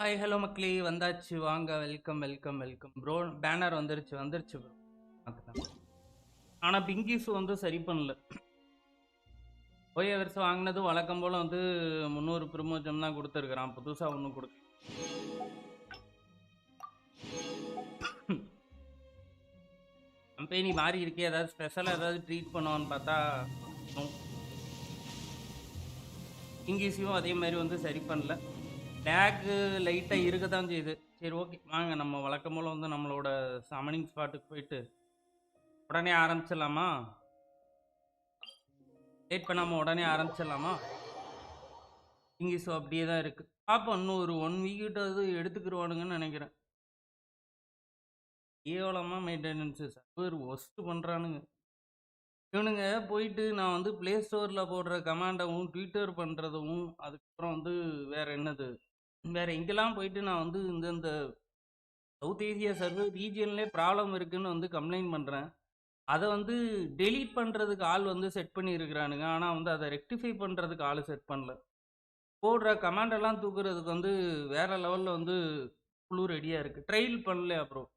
Hi hello மக்களே வந்தாச்சு வாங்க வெல்கம் ப்ரோ பேனர் வந்துருச்சு ப்ரோ ஆனால் பிங்கிஸ் வந்து சரி பண்ணல. போய வருஷம் வாங்கினது வழக்கம் போல் வந்து 300 பிரமோஜம் தான் கொடுத்துருக்குறான். புதுசாக ஒன்றும் கொடுக்க கம்பெனி மாறி இருக்கே, ஏதாவது ஸ்பெஷலாக ஏதாவது ட்ரீட் பண்ணுவான்னு பார்த்தா பிங்கிஸையும் அதே மாதிரி வந்து சரி பண்ணல. டேக்கு லைட்டாக இருக்க தான் செய்யுது. சரி ஓகே வாங்க நம்ம வழக்கம் போல் வந்து நம்மளோட சமனிங் ஸ்பாட்டுக்கு போயிட்டு உடனே ஆரம்பிச்சிடலாமா? லேட் பண்ணாமல் உடனே ஆரம்பிச்சிடலாமா? இங்கிலீஷ் அப்படியே தான் இருக்குது. பார்ப்போம், இன்னும் ஒரு 1 வீக்கிட்டாவது எடுத்துக்கிடுவானுங்கன்னு நினைக்கிறேன். கேவலமாக மெயின்டெனன்ஸு சர்வர் ஒஸ்ட்டு பண்ணுறானுங்க இவனுங்க. போயிட்டு நான் வந்து ப்ளே ஸ்டோரில் போடுற கமாண்டவும் ட்விட்டர் பண்ணுறதும் அதுக்கப்புறம் வந்து வேறு என்னது வேறு எங்கெல்லாம் போயிட்டு நான் வந்து இந்த சவுத் ஏசியா சர்வர் ரீஜியன்லேயே ப்ராப்ளம் இருக்குதுன்னு வந்து கம்ப்ளைண்ட் பண்ணுறேன். அதை வந்து டெலீட் பண்ணுறதுக்கு ஆள் வந்து செட் பண்ணியிருக்கிறானுங்க. ஆனால் வந்து அதை ரெக்டிஃபை பண்ணுறதுக்கு ஆள் செட் பண்ணல. போடுற கமாண்டெல்லாம் தூக்குறதுக்கு வந்து வேறு லெவலில் வந்து குழு ரெடியாக இருக்குது. ட்ரையல் பண்ணல. அப்புறம்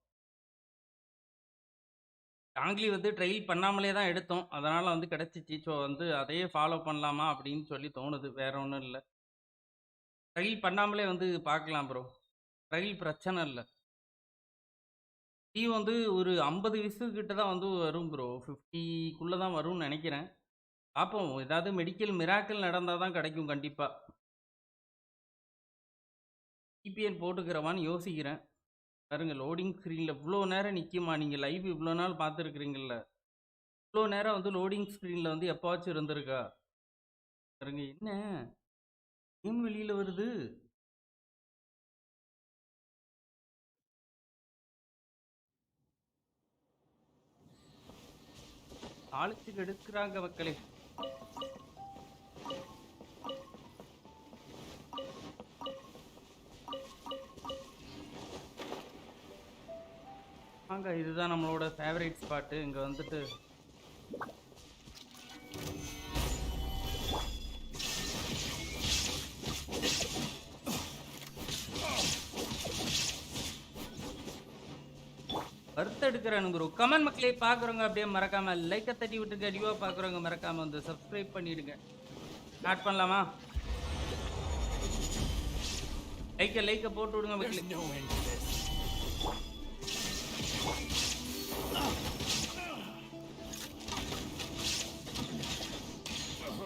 ஆங்கிலி வந்து ட்ரையல் பண்ணாமலே தான் எடுத்தோம். அதனால் வந்து கிடச்சிச்சு. ஸோ வந்து அதையே ஃபாலோ பண்ணலாமா அப்படின்னு சொல்லி தோணுது. வேறு ஒன்றும் இல்லை. ட்ரையல் பண்ணாமலே வந்து பார்க்கலாம் ப்ரோ. ட்ரையல் பிரச்சனை இல்லை. வந்து ஒரு 50 விசுக்கிட்ட தான் வந்து வரும் ப்ரோ. 50க்குள்ளே தான் வரும்னு நினைக்கிறேன். பார்ப்போம், ஏதாவது மெடிக்கல் மிராக்கிள் நடந்தால் தான் கிடைக்கும் கண்டிப்பாக. VPN போட்டுக்கிறவான்னு யோசிக்கிறேன். பாருங்க, லோடிங் ஸ்க்ரீனில் இவ்வளோ நேரம் நிற்குமா? நீங்கள் லைவ் இவ்வளோ நாள் பார்த்துருக்குறீங்கள, இவ்வளோ நேரம் வந்து லோடிங் ஸ்க்ரீனில் வந்து எப்போவாச்சும் இருந்திருக்கா? பாருங்க, என்ன கேம் வெளியில் வருது? ஆளுச்சுக்கு எடுக்கிறாங்க மக்களே. வாங்க, இதுதான் நம்மளோட ஃபேவரட் ஸ்பாட்டு. இங்கே வந்துட்டு வறுத்து எடுக்கிறானுங்க ப்ரோ. கமெண்ட் மக்களே, பார்க்குறவங்க அப்படியே மறக்காமல் லைக்கை தட்டி விட்டுருங்க. அடிவாக பார்க்குறவங்க மறக்காமல் வந்து சப்ஸ்கிரைப் பண்ணிவிடுங்க. ஸ்டார்ட் பண்ணலாமா? லைக்கை போட்டு விடுங்க மக்களே.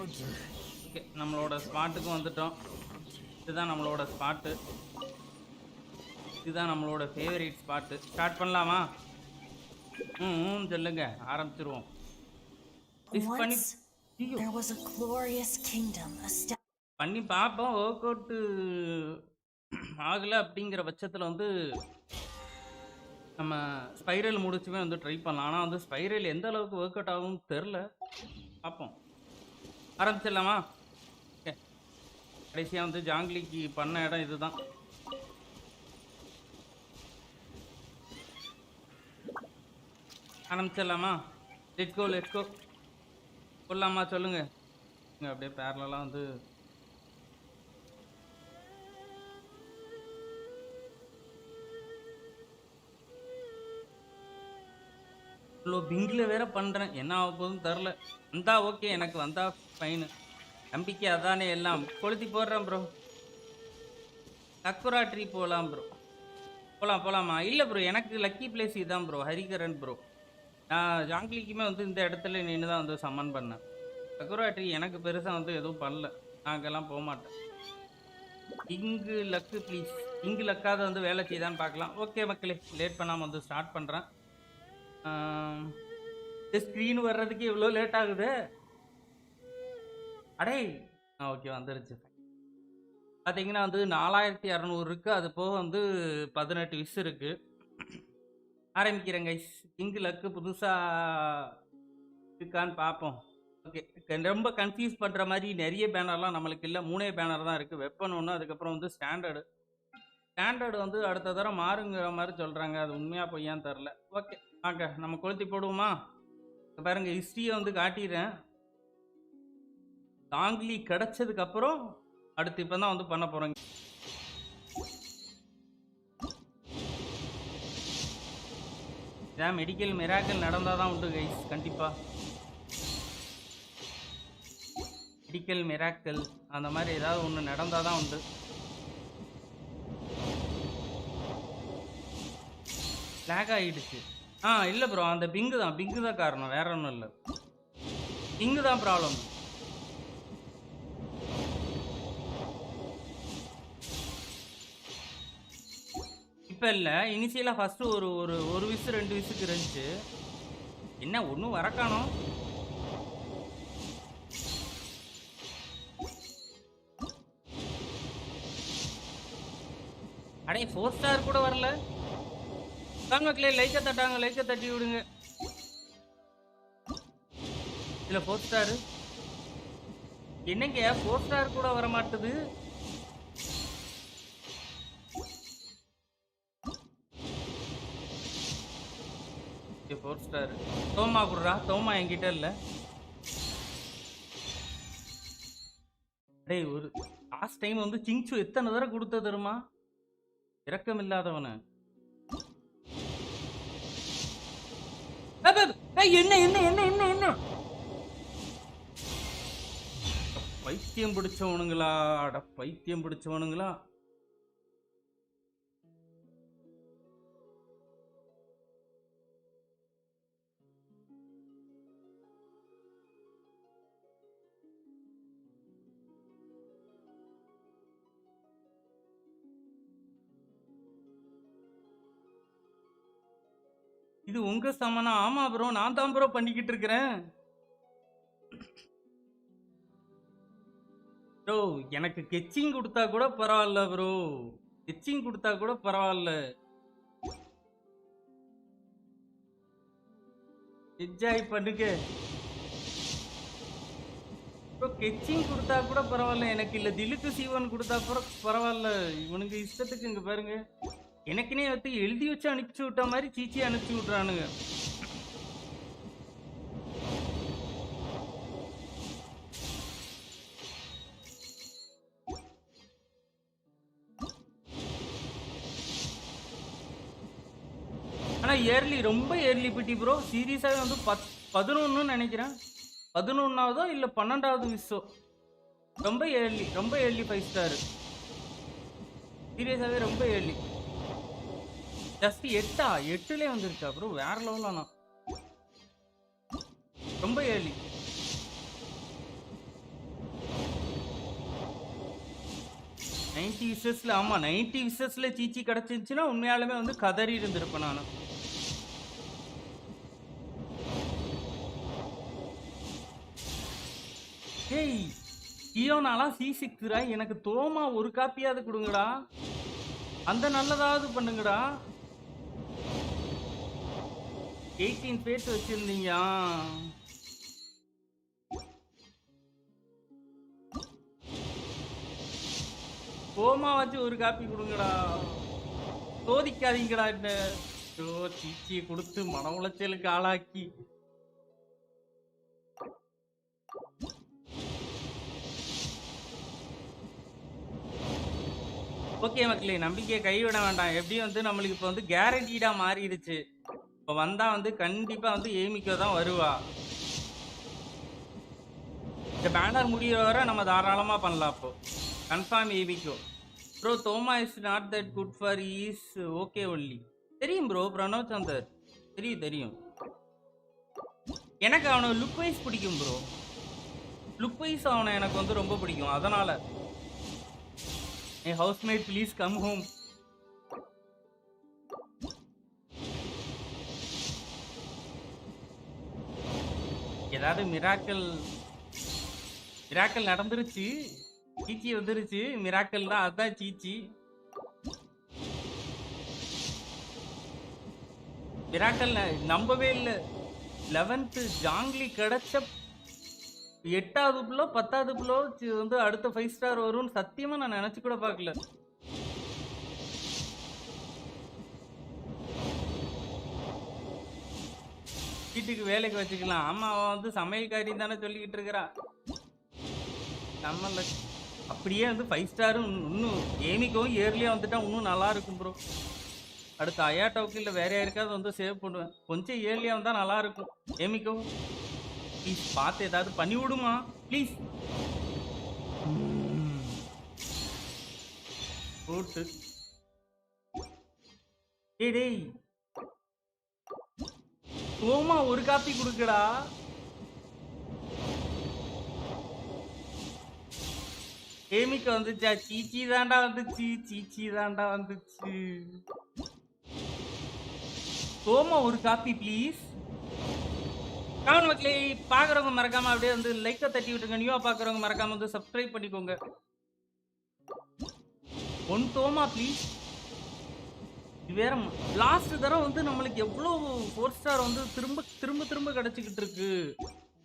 ஓகே, நம்மளோட ஸ்பாட்டுக்கு வந்துட்டோம். இதுதான் நம்மளோட ஸ்பாட்டு. இதுதான் நம்மளோட ஃபேவரட் ஸ்பாட்டு. ஸ்டார்ட் பண்ணலாமா? சொல்லுங்க, ஆரம்பிச்சிருவோம். பண்ணி பார்ப்போம். ஒர்க் அவுட்டு ஆகலை அப்படிங்கிற பட்சத்தில் வந்து நம்ம ஸ்பைரல் முடிச்சுமே வந்து ட்ரை பண்ணலாம். ஆனால் வந்து ஸ்பைரல் எந்த அளவுக்கு ஒர்க் அவுட் ஆகும்னு தெரில. பார்ப்போம். ஆரம்பிச்சிடலாமா? ஓகே, கடைசியாக வந்து ஜாங்கிலிக்கு பண்ண இடம் இதுதான். ஆரம்பிச்சிடலாமா? லெட்ஸ் கோ சொல்லலாமா? சொல்லுங்க. அப்படியே பேரலாம் வந்து இவ்வளோ பிங்கில் வேற பண்ணுறேன். என்ன ஆக போகுதுன்னு தெரில. வந்தா ஓகே, எனக்கு வந்தா ஃபைனு. நம்பிக்கை அதானே எல்லாம். கொளுத்தி போடுறேன் ப்ரோ. சக்குரா ட்ரீ போகலாம் ப்ரோ. போகலாமா? இல்லை ப்ரோ, எனக்கு லக்கி பிளேஸ் இதுதான் ப்ரோ. ஹரிகரன் ப்ரோ. நான் ஜாங்கிலிக்குமே வந்து இந்த இடத்துல நின்று தான் வந்து சம்மன் பண்ணேன். சக்குரா ட்ரீ எனக்கு பெருசாக வந்து எதுவும் பண்ணல. நாங்கெல்லாம் போக மாட்டேன். இங்கு லக்கு ப்ளீஸ். இங்கு லக்காவது வந்து வேலை செய்தான்னு பார்க்கலாம். ஓகே மக்களே, லேட் பண்ணாமல் வந்து ஸ்டார்ட் பண்ணுறேன். ஸ்க்ரீன் வர்றதுக்கு இவ்வளோ லேட் ஆகுது. அடே ஓகே, வந்துருச்சு. பார்த்தீங்கன்னா வந்து 4600 இருக்குது. அது போக வந்து 18 விஸ் இருக்குது. ஆரம்பிக்கிறேங்க. இங்கு லக்கு புதுசாக இருக்கான்னு பார்ப்போம். ஓகே, ரொம்ப கன்ஃபியூஸ் பண்ணுற மாதிரி நிறைய பேனர்லாம் நம்மளுக்கு இல்லை. 3 பேனர் தான் இருக்குது. வெப்பன் ஒன்று, அதுக்கப்புறம் வந்து ஸ்டாண்டர்டு வந்து அடுத்த தடவை மாறுங்கிற மாதிரி சொல்கிறாங்க. அது உண்மையாக பொய்யான்னு தெரில. ஓகே வாங்க, நம்ம கொளுத்தி போடுவோமா? பாருங்கள், ஹிஸ்ட்ரியை வந்து காட்டிடுறேன். ஜாங்கிலி கிடச்சதுக்கப்புறம் அடுத்து இப்போ தான் வந்து பண்ண போகிறோங்க. இதான் மெடிக்கல் மிராக்கல் நடந்தாதான் உண்டு கைஸ். கண்டிப்பா மெடிக்கல் மிராக்கல் அந்த மாதிரி ஏதாவது ஒன்று நடந்தாதான் உண்டு. லேக் ஆகிடுச்சு. இல்லை ப்ரோ, அந்த பிங்கு தான் காரணம், வேற ஒன்றும் இல்லை. பிங்கு தான் ப்ராப்ளம். இப்போ இல்லை, இனிஷியலாக ஃபஸ்ட்டு ஒரு விசு 2 விசுக்கு இருந்துச்சு. என்ன ஒன்றும் வரக்கானோம். அடே 4 ஸ்டார் கூட வரல. மக்களே லைக்கை தட்டாங்க, லைக்கை தட்டி விடுங்க. இல்லை 4 ஸ்டாரு என்னங்க 4 ஸ்டார் கூட வர மாட்டுது. Okay 4 star. தோமா குடுறா, தோமா என்கிட்ட இல்லை. டேய் ஒரு லாஸ்ட் டைம் வந்து சிங்சு எத்தனை தடவை கொடுத்த தருமா, இரக்கம் இல்லாதவன. என்ன என்ன என்ன என்ன என்ன பைத்தியம் பிடிச்சவனுங்களா, அட பைத்தியம் பிடிச்சவனுங்களா. இது உங்க சமனா? ஆமா ப்ரோ, நான் தான் ப்ரோ பண்ணிக்கிட்டு இருக்கிறேன். ப்ரோ எனக்கு கெச்சிங் கொடுத்தா கூட பரவாயில்ல ப்ரோ, கெச்சிங் கொடுத்தா கூட பரவாயில்ல. என்ஜாய் பண்ணுங்க ப்ரோ, கெச்சிங் கொடுத்தா கூட பரவாயில்ல எனக்கு. இல்லை திலுக்கு சீவன் கொடுத்தா கூட பரவாயில்ல. இவனுக்கு இஷ்டத்துக்கு இங்க பாருங்க, எனக்குனே வந்து எழுதி வச்சு அனுப்பிச்சு விட்ட மாதிரி சீச்சி அனுப்பிச்சு விட்றானுங்க. ஆனா ஏர்லி, ரொம்ப ஏர்லி பிட்டி ப்ரோ. சீரியஸாவே வந்து 11 நினைக்கிறேன், 11ஆவதோ இல்லை 12ஆவது விஸ்ஸோ. ரொம்ப ஏர்லி, ரொம்ப ஏர்லி 5 ஸ்டார். சீரியஸாவே ரொம்ப ஏர்லி. ஜஸ்ட் 8லே வந்துருச்சா ப்ரோ, வேற லெவல். ஆனா ரொம்ப ஏர்லி. விசஸ்ல, ஆமா 90 விசஸ்ல சீச்சி கிடைச்சிருச்சுன்னா உண்மையாலுமே வந்து கதறி இருந்திருப்பேன் நான். ஏய் கியோனாலாம் C6 எனக்கு தோமா ஒரு காப்பியாவது கொடுங்கடா, அந்த நல்லதாவது பண்ணுங்கடா. 18 பேஸ் வச்சிருந்தீங்க. கோமா வச்சு ஒரு காப்பி கொடுங்கடா, சோதிக்காதீங்கடா. என்ன சீச்சியை கொடுத்து மன உளைச்சலுக்கு ஆளாக்கி. ஓகே மக்களே, நம்பிக்கையை கைவிட வேண்டாம். எப்படியும் வந்து நம்மளுக்கு இப்போ வந்து கேரண்டீடா மாறிடுச்சு. இப்போ வந்தா வந்து கண்டிப்பா வந்து ஏமிக்கோ தான் வருவா. இந்த பேனர் முடிகிற வரை நம்ம தாராளமா பண்ணலாம். அப்போ கன்ஃபார்ம் ஏமிக்கோ ப்ரோ. தோமா is not that good for is okay only. தெரியும் ப்ரோ, பிரணவ் சந்தர் தெரியும். எனக்கு அவனை லுக் வைஸ் பிடிக்கும் ப்ரோ, லுக் வைஸ் அவனை எனக்கு வந்து ரொம்ப பிடிக்கும். அதனால ஹவுஸ்மேட் ப்ளீஸ் கம் ஹோம். ஏதாவது மிராக்கல் நடந்துருச்சு, சீச்சி வந்துருச்சு. மிராக்கல் தான், அதுதான் சீச்சி. மிராக்கல் நம்பவே இல்லை. 11th ஜாங்லி கிடைச்ச 8வது புள்ளோ 10வது புள்ளோ வந்து அடுத்த 5 ஸ்டார் வரும்னு சத்தியமா நான் நினைச்சு கூட பார்க்கல. வீட்டுக்கு வேலைக்கு வச்சுக்கலாம். ஆமா, அவன் வந்து சமையல்காரி தானே சொல்லிக்கிட்டு இருக்கிறா. நம்மள அப்படியே வந்து 5 ஸ்டாரும் இன்னும் ஏமிக்கவும் ஏர்லியா வந்துட்டா இன்னும் நல்லா இருக்கும் ப்ரோ. அடுத்து அயாட்டாவுக்கு இல்லை வேற யாருக்காவது வந்து சேவ் பண்ணுவேன். கொஞ்சம் ஏர்லியாக வந்தால் நல்லா இருக்கும். ஏமிக்கோ ப்ளீஸ் பார்த்து ஏதாவது பண்ணி விடுமா ப்ளீஸ். போட்டு டேய் ஓமா ஒரு காப்பி கொடுக்கடா. ஏமிக்கு வந்துச்சா? சீச்சி தாண்டா வந்துச்சு, சீச்சி தாண்டா வந்துச்சு. ஓமா ஒரு காப்பி ப்ளீஸ். காமன் மக்களே பாக்குறவங்க மறக்காம அப்படியே வந்து லைக்கை தட்டி விட்டுருங்க. நியூவா பாக்குறவங்க மறக்காம வந்து சப்ஸ்கிரைப் பண்ணிக்கோங்க. One Thoma please. வேற லாஸ்ட் தடவை வந்து நம்மளுக்கு எவ்வளவு 4 ஸ்டார் வந்து திரும்ப திரும்ப திரும்ப கிடைச்சிக்கிட்டு இருக்கு.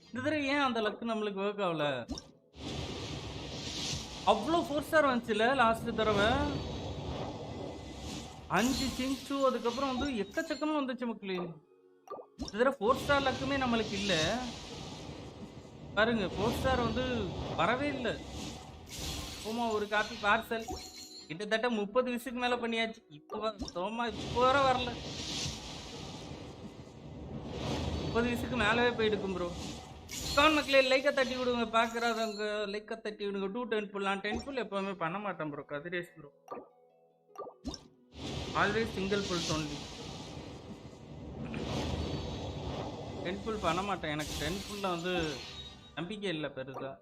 இந்த தடவை ஏன் அந்த லக்கு நம்மளுக்கு ஒர்க் ஆகல? அவ்வளோ 4 ஸ்டார் வந்துச்சுல லாஸ்ட் தடவை. 5 சிங்சு அதுக்கப்புறம் வந்து எக்கச்சக்கமா வந்துச்சு மக்களே. இந்த தடவை 4 ஸ்டார் லக்குமே நம்மளுக்கு இல்லை பாருங்க. 4 ஸ்டார் வந்து வரவே இல்லை. ஓமா ஒரு காப்பி பார்சல் கிட்டத்தட்ட 30 விசுக்கு மேல பண்ணியாச்சு. இப்போ சோமா இப்போ வர வரல. 30 விசுக்கு மேலவே போயிடுக்கும் ப்ரோ. கான் மக்களே லைக்கை தட்டி விடுங்க. பாக்குறவங்க லைக்கை தட்டி விடுங்க. 2 10 புல். நான் 10 புல் எப்பவுமே பண்ண மாட்டேன் bro. Kathiresh bro always single pull only. 10 pull பண்ண மாட்டேன். எனக்கு 10 புல்ல வந்து நம்பிக்கை இல்லை பெருசா.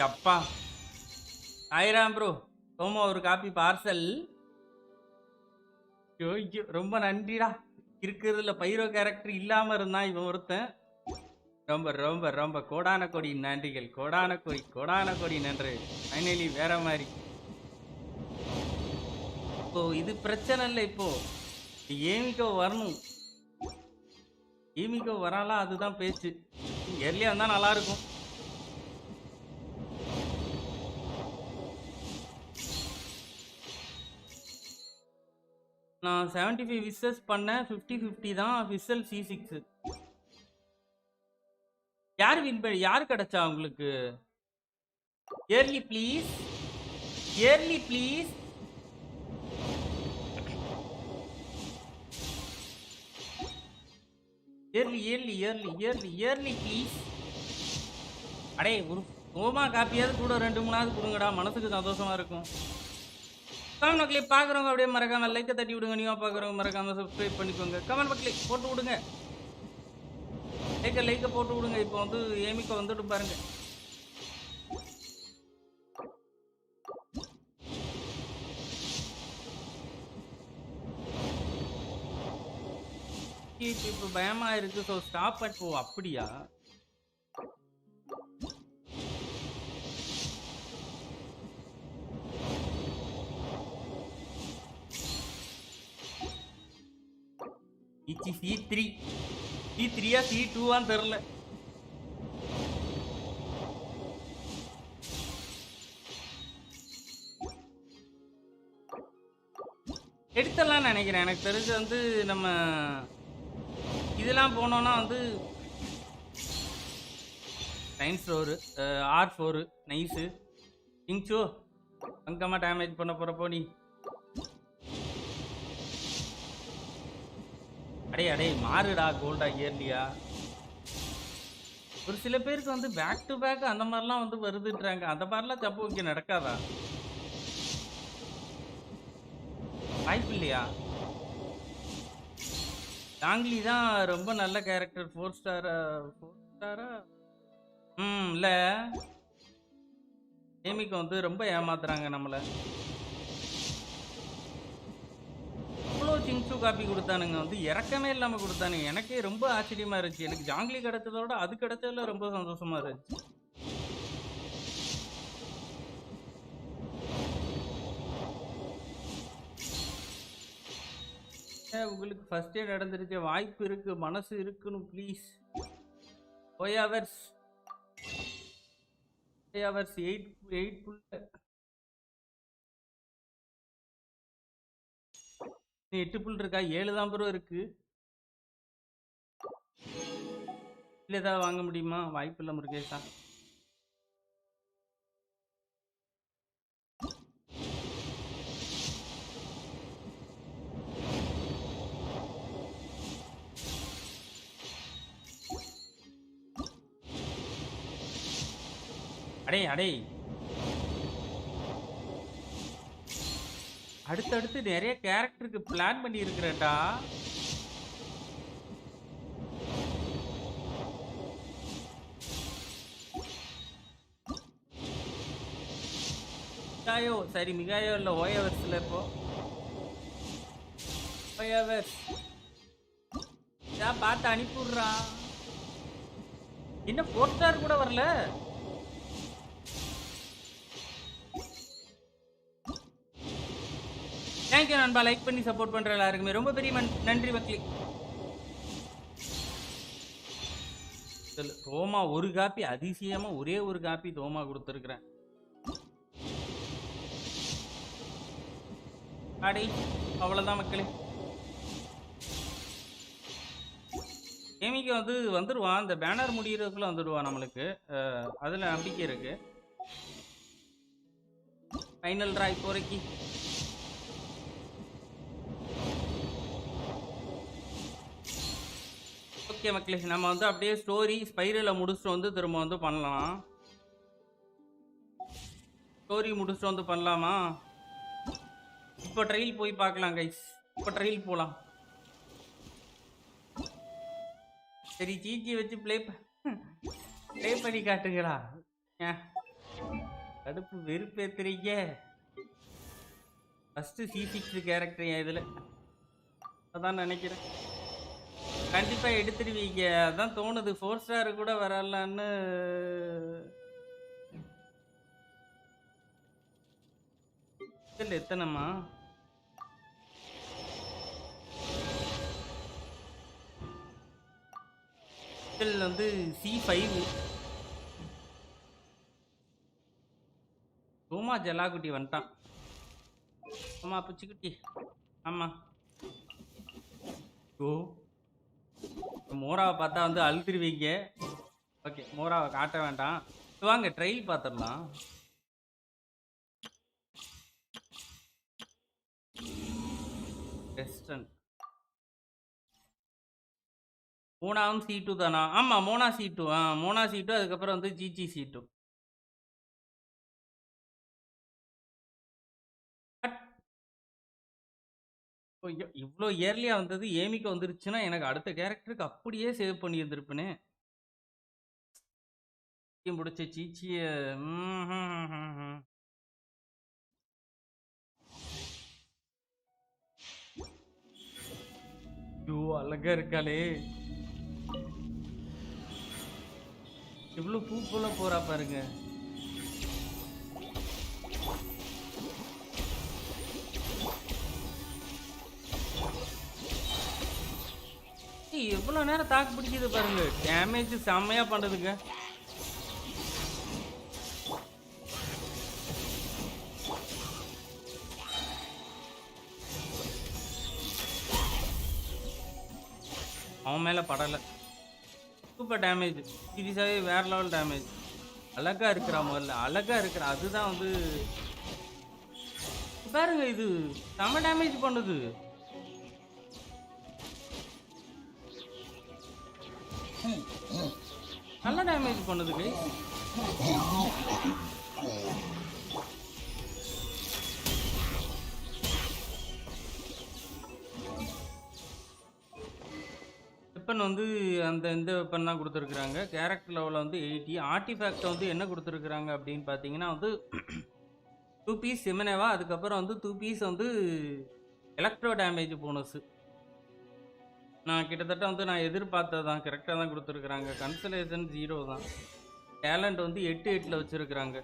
அப்பா ஆயிரம் ப்ரோ. சோமா ஒரு காப்பி பார்சல். ஐயோ ரொம்ப நன்றிடா. இருக்கிறதுல பைரோ கேரக்டர் இல்லாம இருந்தான் இவன் ஒருத்தன். ரொம்ப ரொம்ப ரொம்ப கோடான கோடி நன்றிகள். கோடான கோடி நன்றி. ஃபைனலி வேற மாதிரி. இப்போ இது பிரச்சனை இல்லை. இப்போ ஏமிக்கோ வரணும். ஏமிக்கோ வராலாம் அதுதான் பேச்சு. எர்லியா வந்தா நல்லா இருக்கும். நான் 75 விசஸ் பண்ணேன். 50-50 தான். Whistle C6. யார் வின் பண்ணி யார் கிடைச்சா உங்களுக்கு? Early please. Early please. Early early early early early please. அடே ஒரு ஓமா காப்பியாவது கூட 2-3 கொடுங்கடா. மனசுக்கு சந்தோஷமா இருக்கும். கமெண்ட் மக்களே பாக்குறவங்க அப்படியே மறக்காம லைக்கை தட்டி விடுங்க. நீங்க பாக்குறவங்க மறக்காம சப்ஸ்கிரைப் பண்ணிக்கோங்க. கமெண்ட் மக்களே போட்டு விடுங்க. லைக்கை போட்டு விடுங்க. இப்போ வந்து ஏமிக்கோ வந்துட்டு பாருங்க. இப்போ பயமா இருக்கு. So stop at. ஓ அப்படியா? C3 C3 C2 தெரியல. எடுத்துடலாம் நினைக்கிறேன். எனக்கு தெரிஞ்சு வந்து நம்ம இதெல்லாம் போனோம்னா வந்து சயின்ஸ் 4 R4 நைஸு இங்சோ அங்கம்மா டேமேஜ் பண்ண போறப்போ நீ அடே மாறுடா. கோல்டா இயர்லியா? ஒரு சில பேருக்கு வந்து பேக் டு பேக் அந்த மாதிரிலாம் வந்து வருதுன்றாங்க. அந்த மாதிரிலாம் தப்பு இங்கே நடக்காதா? வாய்ப்பு இல்லையா? ஜாங்லி தான் ரொம்ப நல்ல கேரக்டர். 4 ஸ்டாரா? இல்லை ஏமிக்கு வந்து ரொம்ப ஏமாத்துறாங்க நம்மளை. இவ்வளோ சிங்சு காப்பி கொடுத்தானுங்க. வந்து இறக்கமே இல்லாமல் கொடுத்தானுங்க. எனக்கே ரொம்ப ஆச்சரியமா இருந்துச்சு. எனக்கு ஜாங்லி கிடைச்சதோட அது கிடைச்சதுல ரொம்ப சந்தோஷமா இருந்துச்சு. உங்களுக்கு ஃபர்ஸ்ட் எய்ட் நடந்துருச்சு. வாய்ப்பு இருக்கு. மனசு இருக்கணும் ப்ளீஸ். ஹவர்ஸ் 8 புள்ள 8 புல் இருக்கா? 7 தான் ப்ரோ இருக்கு. இல்லை ஏதாவது வாங்க முடியுமா? வாய்ப்பு இல்லை முருகேஷா. அடே அடே அடுத்தடுத்து நிறைய கேரக்டருக்கு பிளான் பண்ணி இருக்கிறேன்டா. மிகாயோ சரி மிகாயோ இல்லை ஓயவர்ஸில் இப்போ ஓயவர்ஸ் ஏன் பார்த்து அனுப்பிவிட்றா. என்ன 4 ஸ்டார் கூட வரல. தேங்க்யூ நண்பா, லைக் பண்ணி சப்போர்ட் பண்ற எல்லாருக்குமே ரொம்ப பெரிய நன்றி மக்களே. தோமா ஒரு காப்பி அதிசயமா ஒரே ஒரு காப்பி தோமா கொடுத்துருக்குறேன். அடே அவ்வளவுதான் மக்களே. ஏமிக்கு வந்துடுவான், இந்த பேனர் முடிகிறதுக்குள்ள வந்துடுவான் நம்மளுக்கு, அதுல நம்பிக்கை இருக்கு. ஃபைனல் ட்ரா இப்போதைக்கு. ஓகே மக்களே, நம்ம அப்படியே ஸ்டோரி ஸ்பைரலை முடிச்சுட்டு திரும்ப பண்ணலாம். ஸ்டோரி முடிச்சுட்டு பண்ணலாமா? இப்போ ட்ரையல் போய் பார்க்கலாம் கைஸ். இப்போ ட்ரையல் போகலாம். சரி ஜிஜி வச்சு ப்ளே பண்ணி காட்டுங்களா? கடுப்பு வெறுப்பேத்துறீங்க. ஃபர்ஸ்ட் C6 கேரக்டர் இதில் அதான் நினைக்கிறேன். கண்டிப்பா எடுத்துருவீங்க, அதான் தோணுது. 4 ஸ்டார் கூட வரலான்னு. எத்தனைமா C5 சோமா ஜலாகுட்டி வந்துட்டான். ஆமா புச்சிக்குட்டி. ஆமா ஓ மோராவை பார்த்தா அழுத்திருவீங்க. ஓகே மோராவை காட்ட வேண்டாம், வாங்க ட்ரையல் பார்த்துடலாம். மோனாவும் C2 தானா? ஆமா மோனா C2. மோனா C2, அதுக்கப்புறம் ஜிஜி C2. இவ்வளோ இயர்லியா வந்தது ஏமிக்கு வந்துருச்சுன்னா எனக்கு அடுத்த கேரக்டருக்கு அப்படியே சேவ் பண்ணி இருந்திருப்பேனே. முடிச்ச சீச்சிய அழகா இருக்காளே. இவ்வளவு பூ போல போறா பாருங்க. எவ்வளவு நேரம் தாக்கு பிடிக்குது பாருங்க. டேமேஜ் செம்மையா பண்ணுதுங்க. அவன் மேல படல. சூப்பர் டேமேஜ், சீரியஸாவே வேற லெவல் டேமேஜ். அழகா இருக்கிறா, முதல்ல அழகா இருக்கிறா. அதுதான் பாருங்க, இது செம்ம டேமேஜ் பண்ணுது. நல்ல டேமேஜ் பண்ணுது கை. வெப்பன் இந்த வெப்பன் தான் கொடுத்துருக்குறாங்க. கேரக்டர் லெவலில் 80. ஆர்டிஃபேக்ட் என்ன கொடுத்துருக்குறாங்க அப்படின்னு பார்த்தீங்கன்னா 2 பீஸ் சிமனேவா, அதுக்கப்புறம் 2 பீஸ் எலக்ட்ரோ டேமேஜ் போனஸு. நான் கிட்டத்தட்ட நான் எதிர்பார்த்ததான், கரெக்டாக தான் கொடுத்துருக்குறாங்க. கன்சலேஷன் 0 தான். டேலண்ட் 8/8 வச்சுருக்குறாங்க.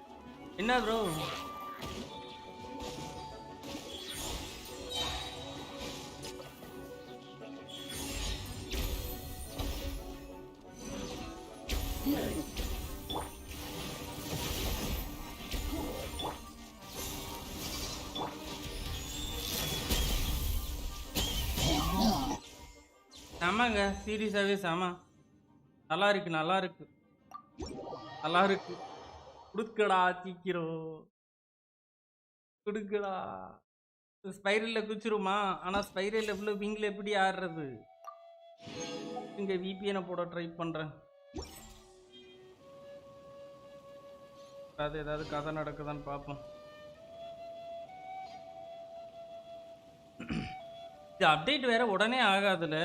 என்ன ப்ரோ? செமங்க, சீரியஸாகவே செம. நல்லா இருக்கு, நல்லா இருக்கு, நல்லா இருக்கு. கொடுக்கடா சீக்கிரம் கொடுக்கடா. ஸ்பைரலில் குச்சிருமா? ஆனால் ஸ்பைரல் எவ்வளோ விங்கில் எப்படி ஆடுறது? இங்கே VPN போட ட்ரை பண்ணுறேன். அது ஏதாவது கதை நடக்குதான்னு பார்ப்போம். இது அப்டேட் வேற உடனே ஆகாதுல.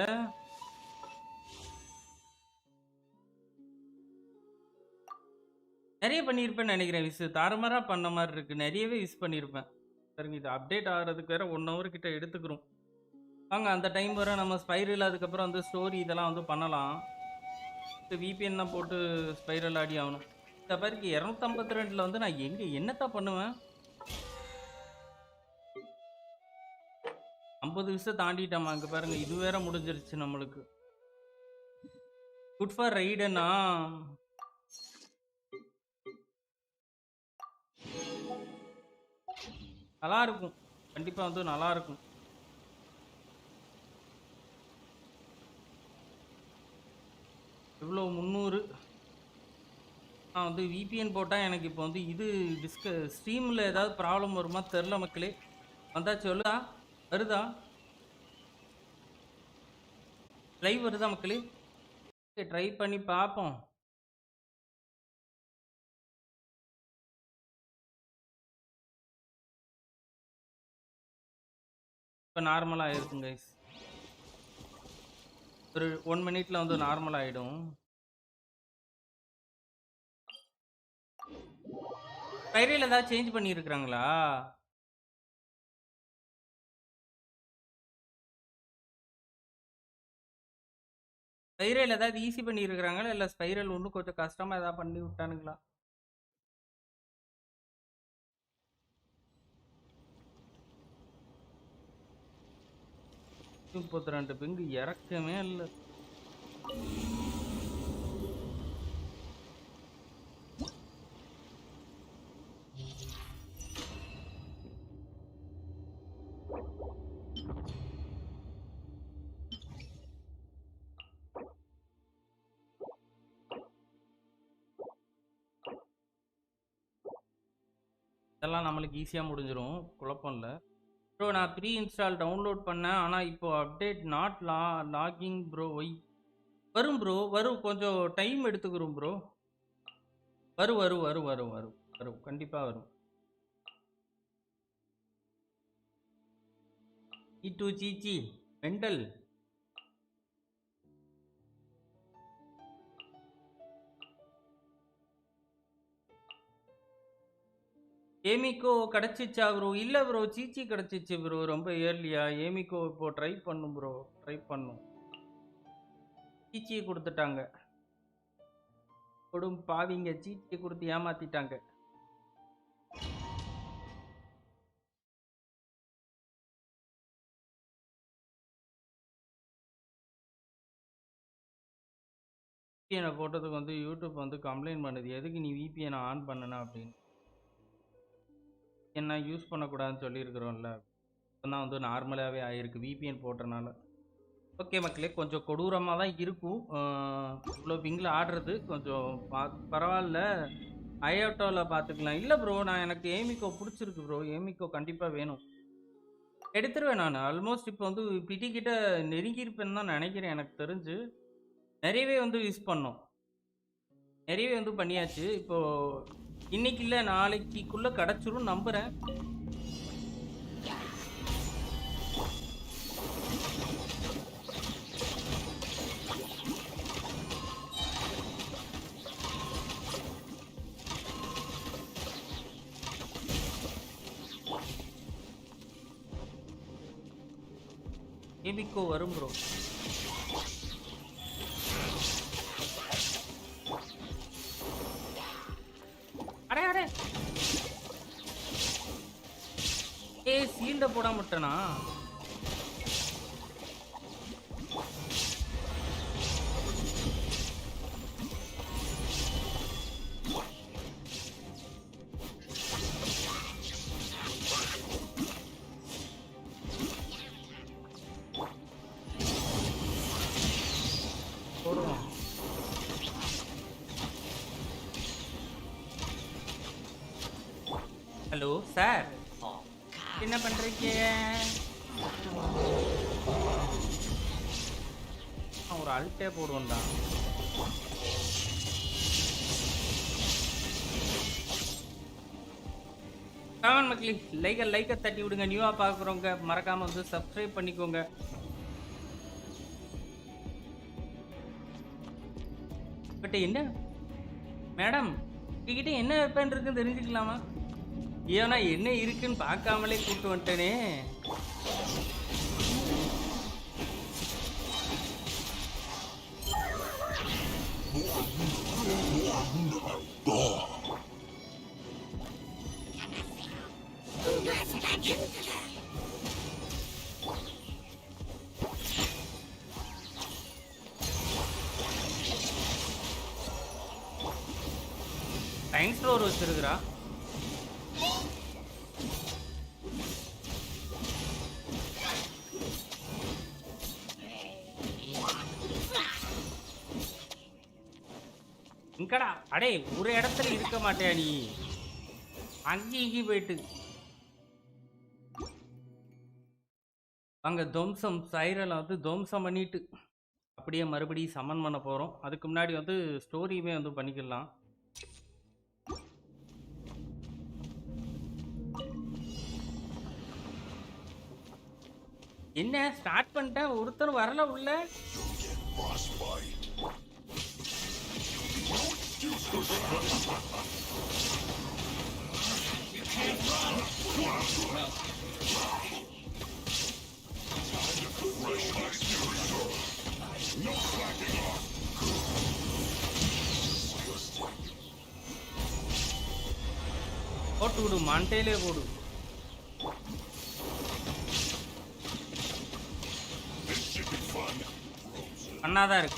நிறைய பண்ணியிருப்பேன்னு நினைக்கிறேன். விஸ் தாறுமாறா பண்ண மாதிரி இருக்கு. நிறையவே விஸ் பண்ணியிருப்பேன். சரிங்க, இது அப்டேட் ஆகிறதுக்கு வேற 1 hour கிட்ட எடுத்துக்கிறோம். வாங்க அந்த டைம் வர நம்ம ஸ்பைரல் அதுக்கப்புறம் வந்து ஸ்டோரி இதெல்லாம் வந்து பண்ணலாம். விபிஎன் தான் போட்டு ஸ்பைரல் ஆடி ஆகணும். இந்த பேருக்கு 252 வந்து நான் எங்க என்னத்தா பண்ணுவேன்? 50 விஷயம் தாண்டிட்டோமா? அங்க பாருங்க, இது வேற முடிஞ்சிருச்சு நம்மளுக்கு. குட் ஃபார் ரைடுன்னா நல்லா இருக்கும். கண்டிப்பா வந்து நல்லா இருக்கும். எவ்வளோ 300. நான் வந்து விபிஎன் போட்டால் எனக்கு இப்போ வந்து இது ஸ்ட்ரீமில் ஏதாவது ப்ராப்ளம் வருமா தெரில மக்களே. வந்தாச்சு, சொல்லுதா? வருதா? லைவ் வருதா மக்களே? ட்ரை பண்ணி பார்ப்போம். இப்போ நார்மலாக ஆயிருக்கும் கைஸ். ஒரு 1 minute வந்து நார்மல் ஆகிடும். ஸ்பைரல் ஏதாவது சேஞ்ச் பண்ணியிருக்கிறாங்களா? ஸ்பைரல் ஏதாவது ஈஸி பண்ணியிருக்கிறாங்களா, இல்லை ஸ்பைரல் ஒன்றும் கொஞ்சம் கஷ்டமாக ஏதாவது பண்ணி விட்டானுங்களா? 32 பெங்கு இறக்கமே இல்லை. இதெல்லாம் நம்மளுக்கு ஈஸியாக முடிஞ்சிடும், குழப்பம் இல்லை ப்ரோ. நான் ப்ரீ இன்ஸ்டால் டவுன்லோட் பண்ணேன், ஆனால் இப்போ update not lagging bro. Why வரும் ப்ரோ, வரும், கொஞ்சம் டைம் எடுத்துக்கிறோம் ப்ரோ. வரும் வரும் வரும் வரும் வரும் வரும் கண்டிப்பாக வரும். E2 சீச்சி மெண்டல். ஏமிக்கோ கிடச்சிச்சா ப்ரோ? இல்லை ப்ரோ, சீச்சி கிடச்சிச்சு ப்ரோ ரொம்ப ஏர்லியா. ஏமிக்கோ இப்போ ட்ரை பண்ணும் ப்ரோ, ட்ரை பண்ணும். சீச்சியை கொடுத்துட்டாங்க, கொடும் பாவிங்க, சீச்சியை கொடுத்து ஏமாத்திட்டாங்க. விபிஎனை போட்டதுக்கு வந்து யூடியூப் வந்து கம்ப்ளைண்ட் பண்ணுது, எதுக்கு நீ விபிஎனை ஆன் பண்ணனா அப்படின்னு. என்ன யூஸ் பண்ணக்கூடாதுன்னு சொல்லியிருக்கிறோம்ல, இப்போதான் வந்து நார்மலாகவே ஆகிருக்கு விபிஎன் போட்டனால. ஓகே மக்களே, கொஞ்சம் கொடூரமாக தான் இருக்கும் இவ்வளோ பிங்கில் ஆடுறது. கொஞ்சம் பரவாயில்ல, ஐயோட்டோவில் பார்த்துக்கலாம். இல்லை ப்ரோ, நான் எனக்கு ஏமிக்கோ பிடிச்சிருக்கு ப்ரோ. ஏமிக்கோ கண்டிப்பாக வேணும், எடுத்துருவேன் நான். ஆல்மோஸ்ட் இப்போ வந்து பிடிக்கிட்ட நெருங்கியிருப்பேன்னு தான் நினைக்கிறேன். எனக்கு தெரிஞ்சு நிறையவே வந்து யூஸ் பண்ணோம், நிறையவே வந்து பண்ணியாச்சு. இப்போது இன்னைக்கு இல்லை நாளைக்குள்ளே கிடச்சிரும் நம்புகிறேன். ஏமிக்கோ வரும் ப்ரோ. அடே அடே, சீல்ட போட மாட்டேனா? போடுவோம். ஹலோ சார், என்ன பண்றீங்க? ஒரு அல்ட்டே போடுவோம்டா. கமெண்ட் மக்களே லைக்கை தட்டி விடுங்க. நியூவாக பார்க்குறவங்க மறக்காமல் வந்து சப்ஸ்கிரைப் பண்ணிக்கோங்க. பட் என்ன மேடம் உங்ககிட்ட என்ன வெப்பன் இருக்குன்னு தெரிஞ்சுக்கலாமா? ஏன்னா என்ன இருக்குன்னு பார்க்காமலே கூப்பிட்டு வந்துட்டேனே. Time store வச்சிருக்கிறா. இங்கடா அடே ஒரு இடத்துல இருக்க மாட்டியா நீ? அங்கேயும் போயிட்டு அங்க துவம்சம் சைரலை வந்து துவம்சம் பண்ணிட்டு அப்படியே மறுபடியும் சமன் பண்ண போறோம். அதுக்கு முன்னாடி வந்து ஸ்டோரியுமே வந்து பண்ணிக்கலாம். என்ன ஸ்டார்ட் பண்ணிட்டேன், ஒருத்தர் வரல உள்ள. போட்டு விடு, மண்டையிலே போடு.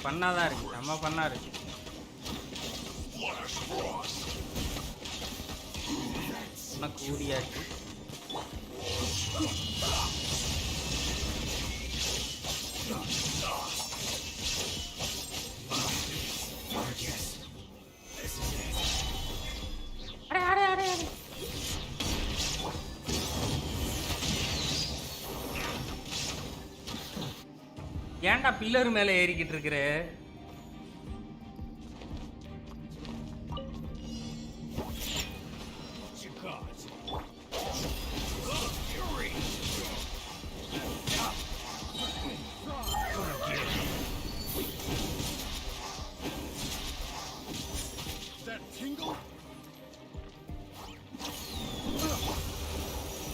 பண்ணாதான் இருக்கு நம்ம பண்ணா இருக்கு. கூடியாச்சு. ஏன்டா பில்லர் மேல ஏறிக்கிட்டு இருக்கிற?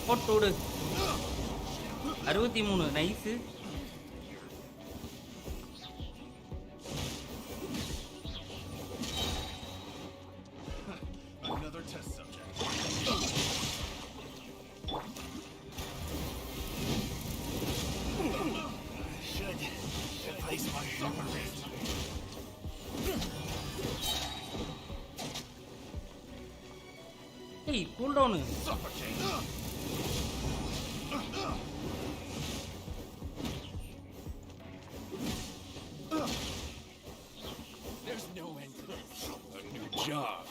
போட்டு 63 nice. Hey, cool down. There's no end to this. A new job.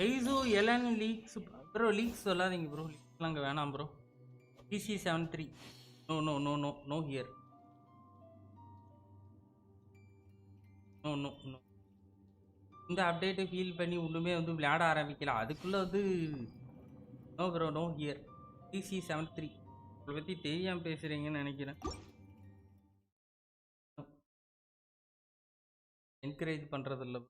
ஐசோ எலன் லீக்ஸ் ப்ரோ, லீக்ஸ் சொல்லாதீங்க ப்ரோ, லீக்ஸ்லாம் அங்கே வேணாம் bro. PC73 no no no no no here, no no no. இந்த அப்டேட்டை ஃபீல் பண்ணி ஒன்றுமே வந்து விளையாட ஆரம்பிக்கலாம், அதுக்குள்ளே வந்து no bro no here. PC73 உங்களை பற்றி தெரியாமல் பேசுகிறீங்கன்னு நினைக்கிறேன். என்கரேஜ் பண்ணுறதில்ல.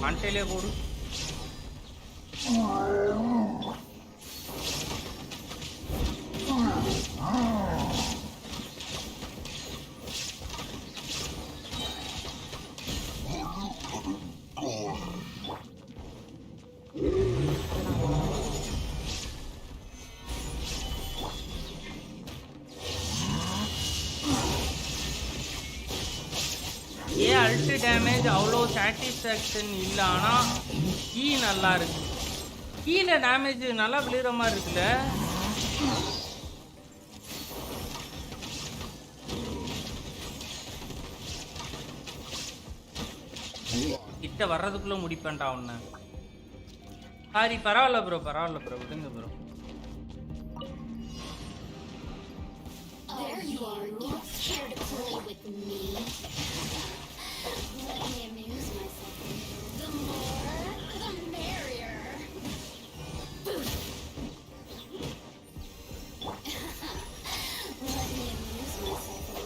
மண்டையிலே போடு. அல்ட் டேமேஜ் அவ்வளோ சாட்டிஸ்ஃபேக்ஷன் இல்லை, ஆனால் கீ நல்லா இருக்கு. கீழே டேமேஜ் நல்லா விழுகிற மாதிரி இருக்குல்ல. கிட்ட வர்றதுக்குள்ள முடிப்பேன்டா உன்னை. சாரி, பரவாயில்ல ப்ரோ, பரவாயில்ல ப்ரோ, விடுங்க bro. There you are. Don't care to play with me. Let me amuse myself. The more, the merrier. Let me amuse myself a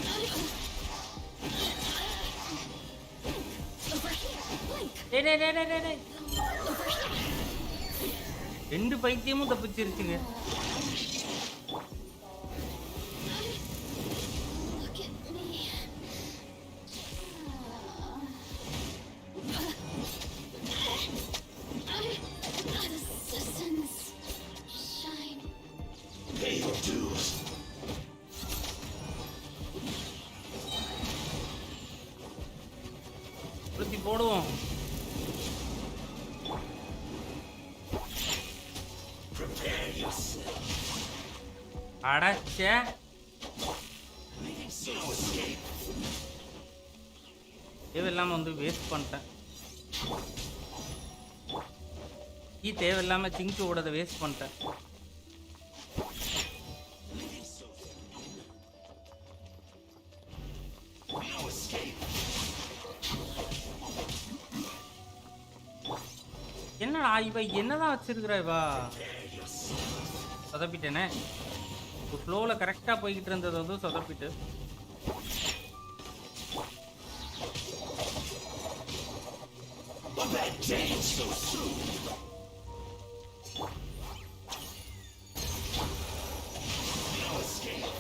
little. Over here, Benq. டேய். Over here. ரெண்டு பைத்தியமும் தப்பிச்சிருச்சுங்க. Look at me. Assistance. Shine. Pay your dues. உளுத்தி போடுவோம். Prepare yourself. அடச்சே. No escape. தேவையில்லாம வந்து waste பண்ணிட்டேன். தேவையில்லாம sink ஓடத waste பண்ணிட்டேன். No escape. என்னடா இவ என்னதான் வச்சிருக்கிறா இவா? சொதப்பிட்டேனே. ஃப்ளோவில் கரெக்டாக போய்கிட்டு இருந்தது வந்து சொதப்பிட்டு. A bad dance so soon. No escape.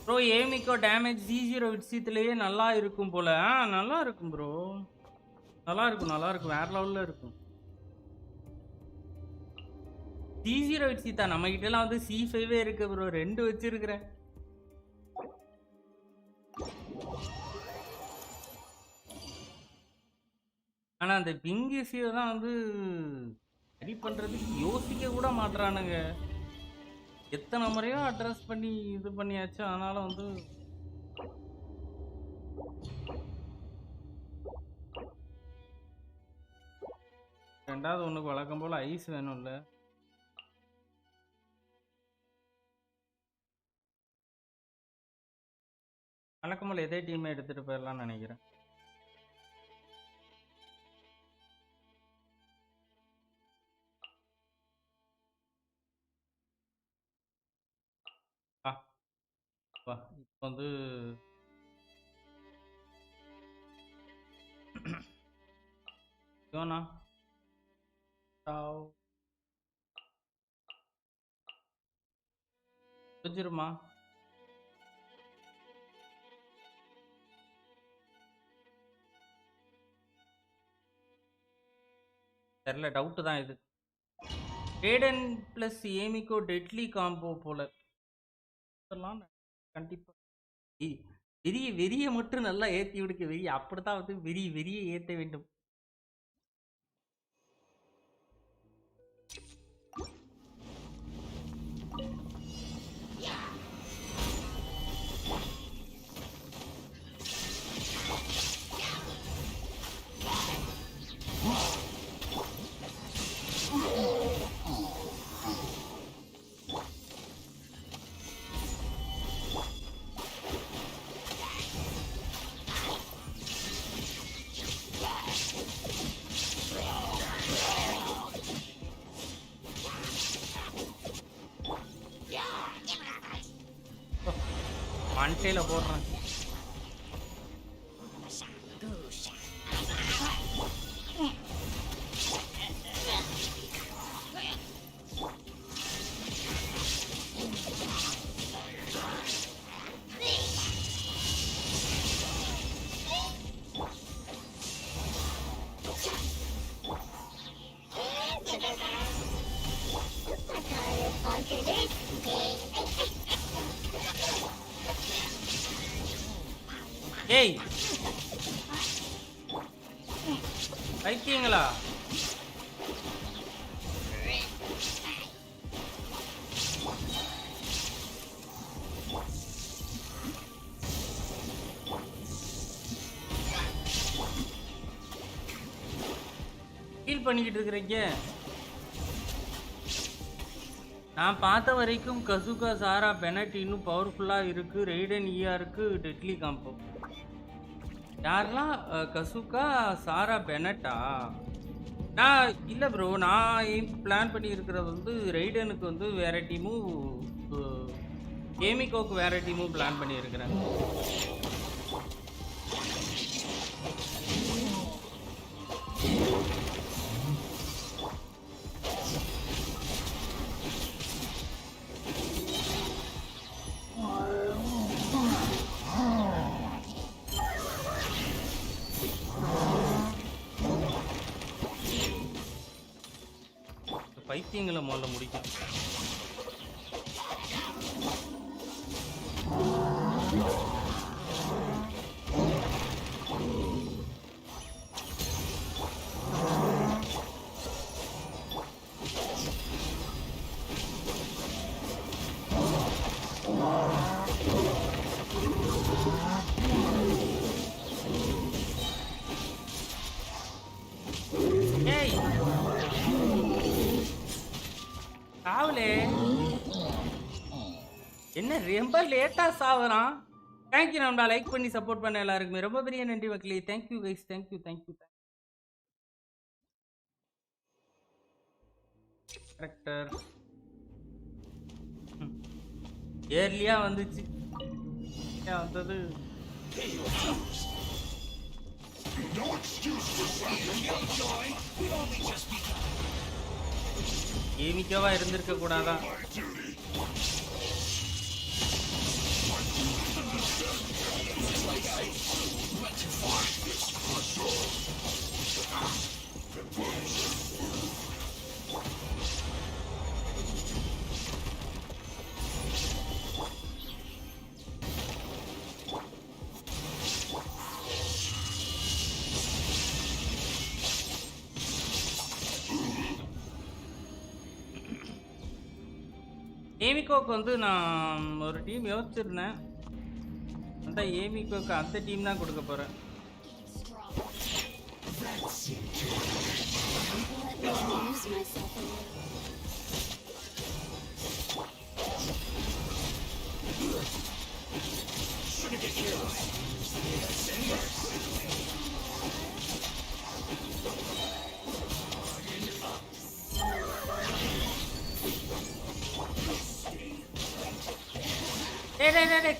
Bro Yae Miko damage C0 விட்சித்துலேயே நல்லா இருக்கும் போல. நல்லா இருக்கும் ப்ரோ, நல்லா இருக்கும், வேற லெவலில் இருக்கும். C0 விட்சித்தா நம்ம கிட்டலாம் வந்து C5 இருக்கு ப்ரோ, 2 வச்சிருக்கிறேன். ஆனால் அந்த பிங்கிசியை தான் வந்து சரி பண்ணுறதுக்கு யோசிக்க கூட மாட்டுறானுங்க. எத்தனை முறையோ அட்ரஸ் பண்ணி இது பண்ணியாச்சு. அதனால வந்து ரெண்டாவது ஒன்றுக்கு வழக்கம் போல் ஐஸ் வேணும்ல. வழக்கம் போல் எதே டீமை எடுத்துகிட்டு போயிடலாம்னு நினைக்கிறேன். இப்போ வந்து யோனா புரிஞ்சிருமா? தெரியல, டவுட்டு தான் இது. Radaan plus Yae Miko deadly combo போல கண்டிப்பா. வெறிய மட்டும் நல்லா ஏற்றி விடுக்க. வெறிய அப்படித்தான் வந்து வெறிய ஏற்ற வேண்டும். மண்டையில் போடுறேன். ஏய் வைக்கீங்களா? ஃபீல் பண்ணிக்கிட்டு இருக்கிறீங்க. நான் பார்த்த வரைக்கும் கசுகா சாரா பெனட் இன்னும் பவர்ஃபுல்லாக இருக்குது. ரெய்டன் ஈஆருக்கு டெட்லி காம்போ. யாரெல்லாம் கசுகா சாரா பெனட்டா? நான் இல்லை ப்ரோ, நான் பிளான் பண்ணி இருக்கிறது வந்து ரெய்டனுக்கு வந்து வேற டீமும் ஏமிகோக்கு வேற டீமும் பிளான் பண்ணியிருக்கிறேன். பைத்தியங்களை முதல்ல முடிக்கும். என்ன ரொம்ப லேட்டா சாவறான். தேங்க்யூ நண்பா, லைக் பண்ணி சப்போர்ட் பண்ண எல்லாருக்குமே ரொம்ப பெரிய நன்றி மக்களே. Thank you guys, thank you thank you. Character ஏர்லியா வந்துச்சு. வந்தது ஏமிக்கவா இருந்திருக்க கூடாதான். ஏமிகோக்கு வந்து நான் ஒரு டீம் யோசிச்சிருந்தேன். அந்த ஏமிகோக்கு அந்த டீம் தான் கொடுக்க போறேன்.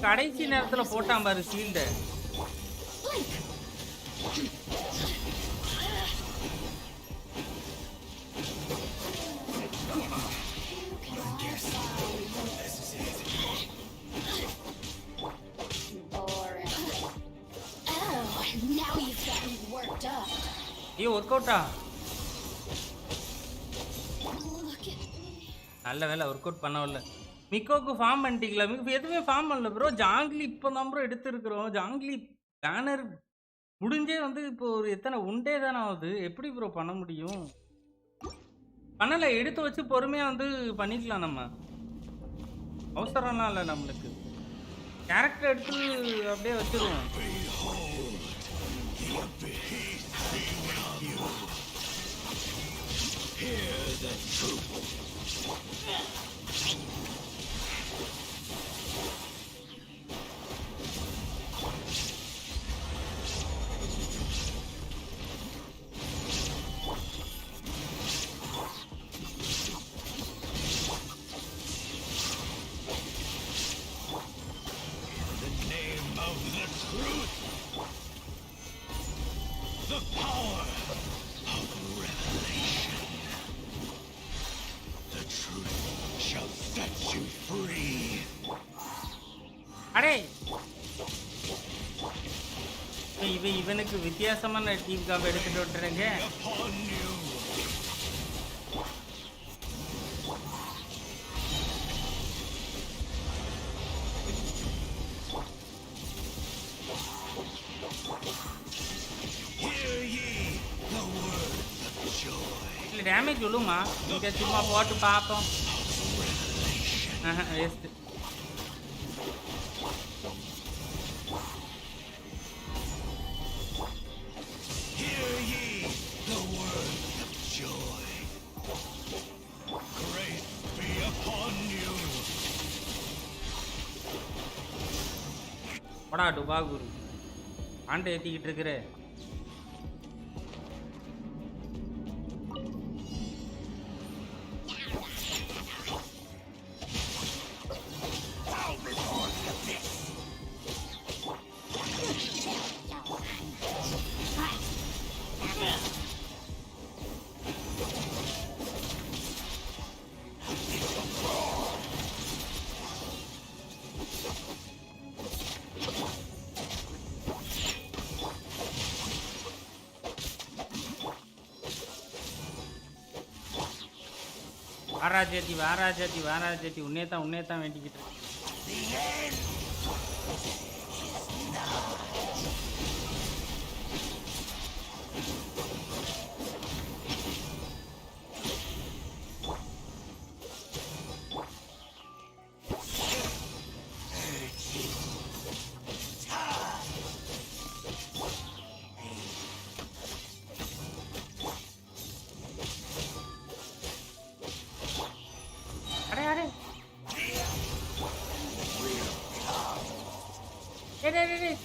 கடைசி நேரத்துல போட்டான் பாரு ஷீல்டு. ஒர்க் அவுட்டா? நல்ல வேலை ஒர்க் அவுட் பண்ணவில்ல. மிக்கோக்கு ஃபார்ம் பண்ணிட்டீங்களா? மிக்கோ எதுவுமே ஃபார்ம் பண்ணல ப்ரோ. ஜாங்லி இப்போ தான் ப்ரோ எடுத்துருக்குறோம். ஜாங்லி பேனர் முடிஞ்சே வந்து இப்போ ஒரு எத்தனை ஒன்டே தானே ஆகுது. எப்படி ப்ரோ பண்ண முடியும்? பண்ணலை, எடுத்து வச்சு பொறுமையாக வந்து பண்ணிக்கலாம். நம்ம அவசரம்லாம் இல்லை நம்மளுக்கு. கேரக்டர் எடுத்து அப்படியே வச்சிருவோம். அடே இவனுக்கு வித்தியாசமான டீம் காம்பு எடுத்துட்டு விட்டுறேங்க. டேமேஜ் விழுமா இங்கே சும்மா போட்டு பார்ப்போம். Waste. Hear ye the word of joy. Grace be upon you. படா டுபாகுரு ஆண்டை ஏற்றிக்கிட்டு இருக்கிற. வாராஜாத்தி உன்னே தான் வேண்டிக்கிட்டு இருக்கு.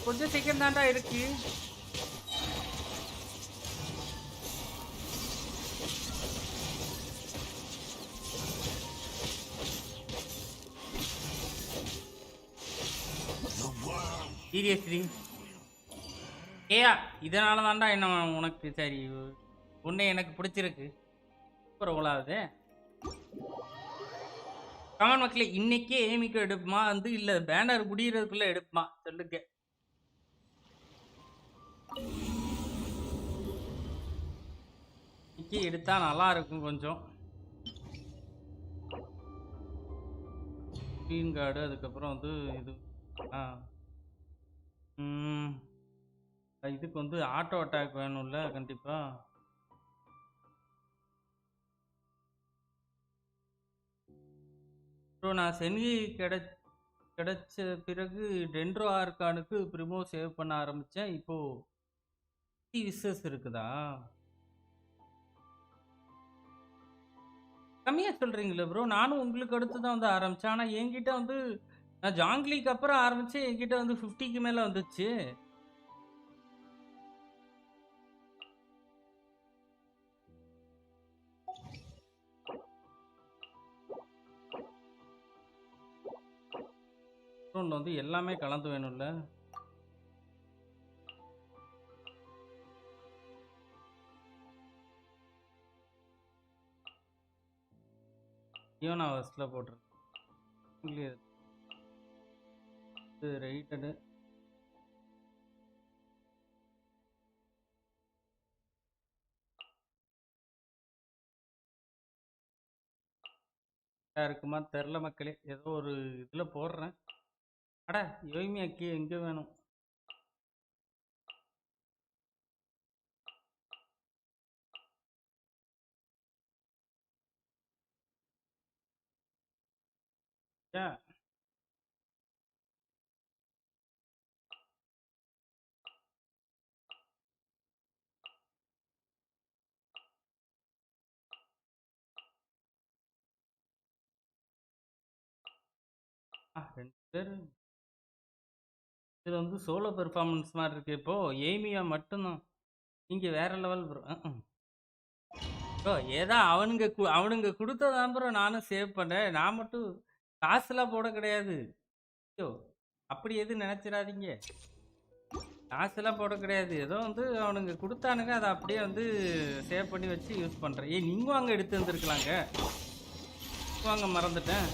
கொஞ்சம் சீக்கிரம் தாண்டா இருக்கு. சீரியஸ்லி ஏயா இதனால தாண்டா என்ன உனக்கு சரி உன்னை எனக்கு பிடிச்சிருக்கு. அப்புறம் உலாவது கமெண்ட் மக்களே, இன்னைக்கே ஏமிக்கோ எடுப்புமா வந்து இல்ல பேனர் முடியறதுக்குள்ள எடுப்புமா சொல்லுங்க. இன்னைக்கு எடுத்தா நல்லா இருக்கும் கொஞ்சம். ஸ்க்ரீன் கார்டு அதுக்கப்புறம் வந்து இது இதுக்கு வந்து ஆட்டோ அட்டாக் வேணும்ல கண்டிப்பா. ஸோ நான் சென்கி கிடைச்ச பிறகு டென்ட்ரோ ஆர்கானுக்கு ப்ரிமோ சேவ் பண்ண ஆரம்பித்தேன். இப்போது விசஸ் இருக்குதா? கம்மியாக சொல்கிறீங்களே ப்ரோ. நானும் உங்களுக்கு அடுத்து தான் வந்து ஆரம்பித்தேன். ஆனால் என்கிட்ட வந்து நான் ஜாங்லிக்கு அப்புறம் ஆரம்பித்தேன். என்கிட்ட வந்து 50க்கு மேலே வந்துச்சு. வந்து எல்லாமே கலந்து வேணும்ல. நான் ஃபர்ஸ்ட்ல போட்டிருக்கேன். ரைட்டடு இருக்குமா தெரில மக்களே. ஏதோ ஒரு இதில் போடுறேன். அட யோய்மி அக்கி எங்கே வேணும்? ஏன் ரெண்டு பேர் இது வந்து சோலோ பெர்ஃபார்மன்ஸ் மாதிரி இருக்கு. இப்போ ஏமியா மட்டும்தான். நீங்க வேற லெவல் ப்ரோ. ப்ரோ ஏதா அவனுங்க கொடுத்ததான் ப்ரோ நானும் சேவ் பண்ணேன். நான் மட்டும் காசுலாம் போட கிடையாது. ஐயோ அப்படி எதுவும் நினைச்சிடாதீங்க. காசுலாம் போட கிடையாது. ஏதோ வந்து அவனுங்க கொடுத்தானுங்க, அதை அப்படியே வந்து சேவ் பண்ணி வச்சு யூஸ் பண்ணுறேன். நீங்களும் அங்கே எடுத்து வந்துருக்கலாங்க. வாங்க மறந்துட்டேன்.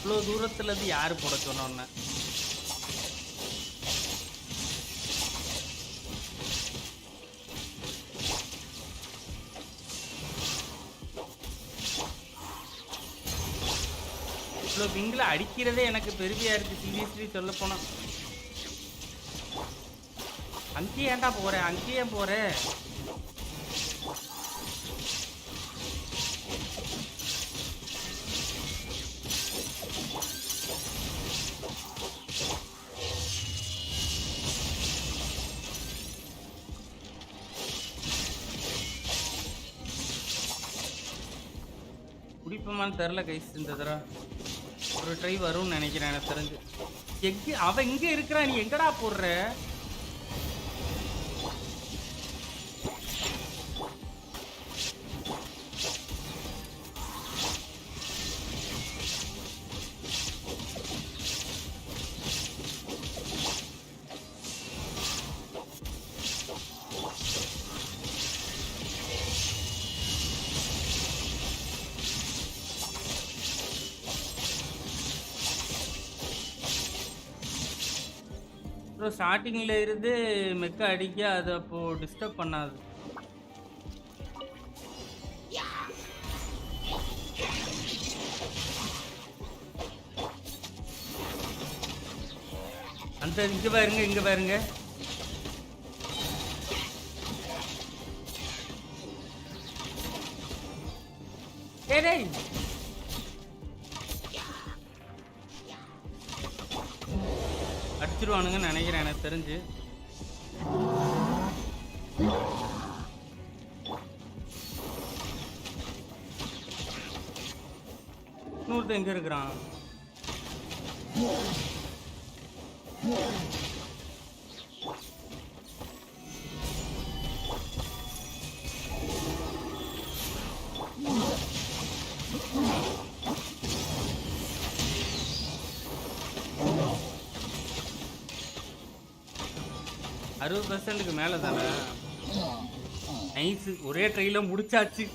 இவ்வளோ தூரத்துலேருந்து யார் போட சொன்னோன்னு இவ்வளோ விங்கில் அடிக்கிறதே எனக்கு பெருமையாக இருக்குது. சீரியஸ்லி சொல்ல போனால் அங்கேயே ஏன்டா போற? அங்கேயே போற? குடிப்பமான்னு தெரில கைஸ். இந்த தடவை ஒரு ட்ரை வரும்னு நினைக்கிறேன் எனக்கு தெரிஞ்சு. அவன் இங்கே இருக்கிறான், நீ எங்கடா போடுற? ஸ்டார்டிங்ல இருந்து மெக்க அடிக்க அது அப்போ டிஸ்டர்ப் பண்ணாது. அந்த இங்க பாருங்க, இங்க பாருங்க. டேய் அடிச்சிருவானுங்கன்னு நினைக்கிறேன் எனக்கு தெரிஞ்சு. இன்னொருத்த எங்க இருக்கிறான்? %60 மேலே தானே. நைஸு, ஒரே ட்ரையில முடிச்சாச்சு.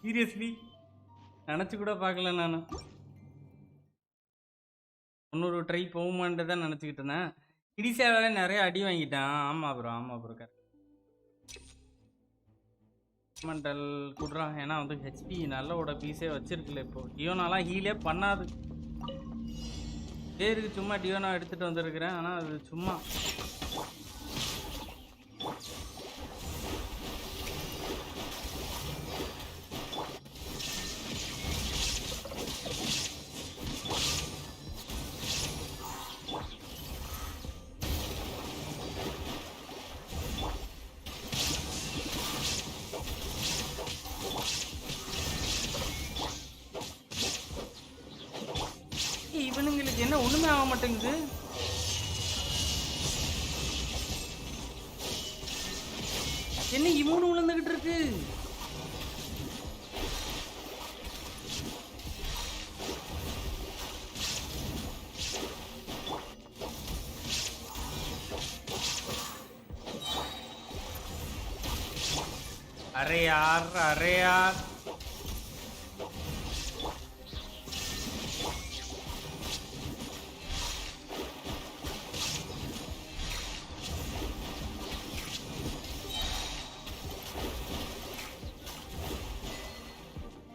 சீரியஸ்லி நினச்சி கூட பார்க்கல நான். இன்னொரு ட்ரை போகுமான்ட்டு தான் நினச்சிக்கிட்டு இருந்தேன். இடிசாவில் நிறைய அடி வாங்கிட்டேன். ஆமாம் ப்ரோ, ஆமாம் ப்ரோ. மெண்டல் குடுறான். ஏன்னா வந்து ஹெச்பி நல்லோட பீஸே வச்சிருக்குல்ல. இப்போ டியோனாலாம் ஹீலே பண்ணாது. பேருக்கு சும்மா டியோனா எடுத்துகிட்டு வந்திருக்கிறேன். ஆனால் அது சும்மா இவனுங்களுக்கு என்ன ஒண்ணுமே ஆக மாட்டேங்குது. என்ன இவனு விழுந்துகிட்டு இருக்கு? அரே யார், அரே யார்.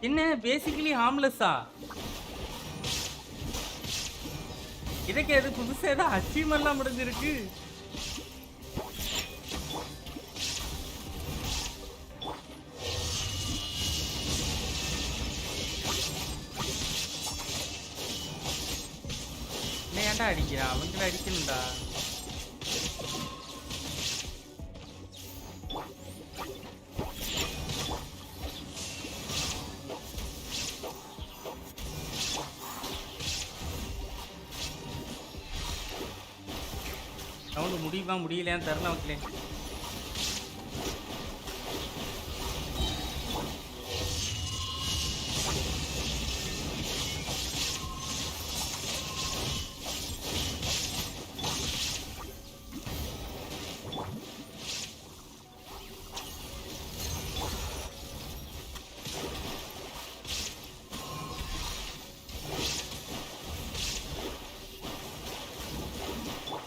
என்ன பேசிக்கலி ஹார்ம்லெஸ்ஸா? இதுக்கு எது புதுசா ஏதோ அச்சீவ்மெண்ட்லாம் முடிஞ்சிருக்கு. என்ன ஏன்டா அடிக்கிறா? அவங்கள அடிக்கணும்டா. சவுண்டு முடியுமா முடியலையான்னு தெரில மக்களே.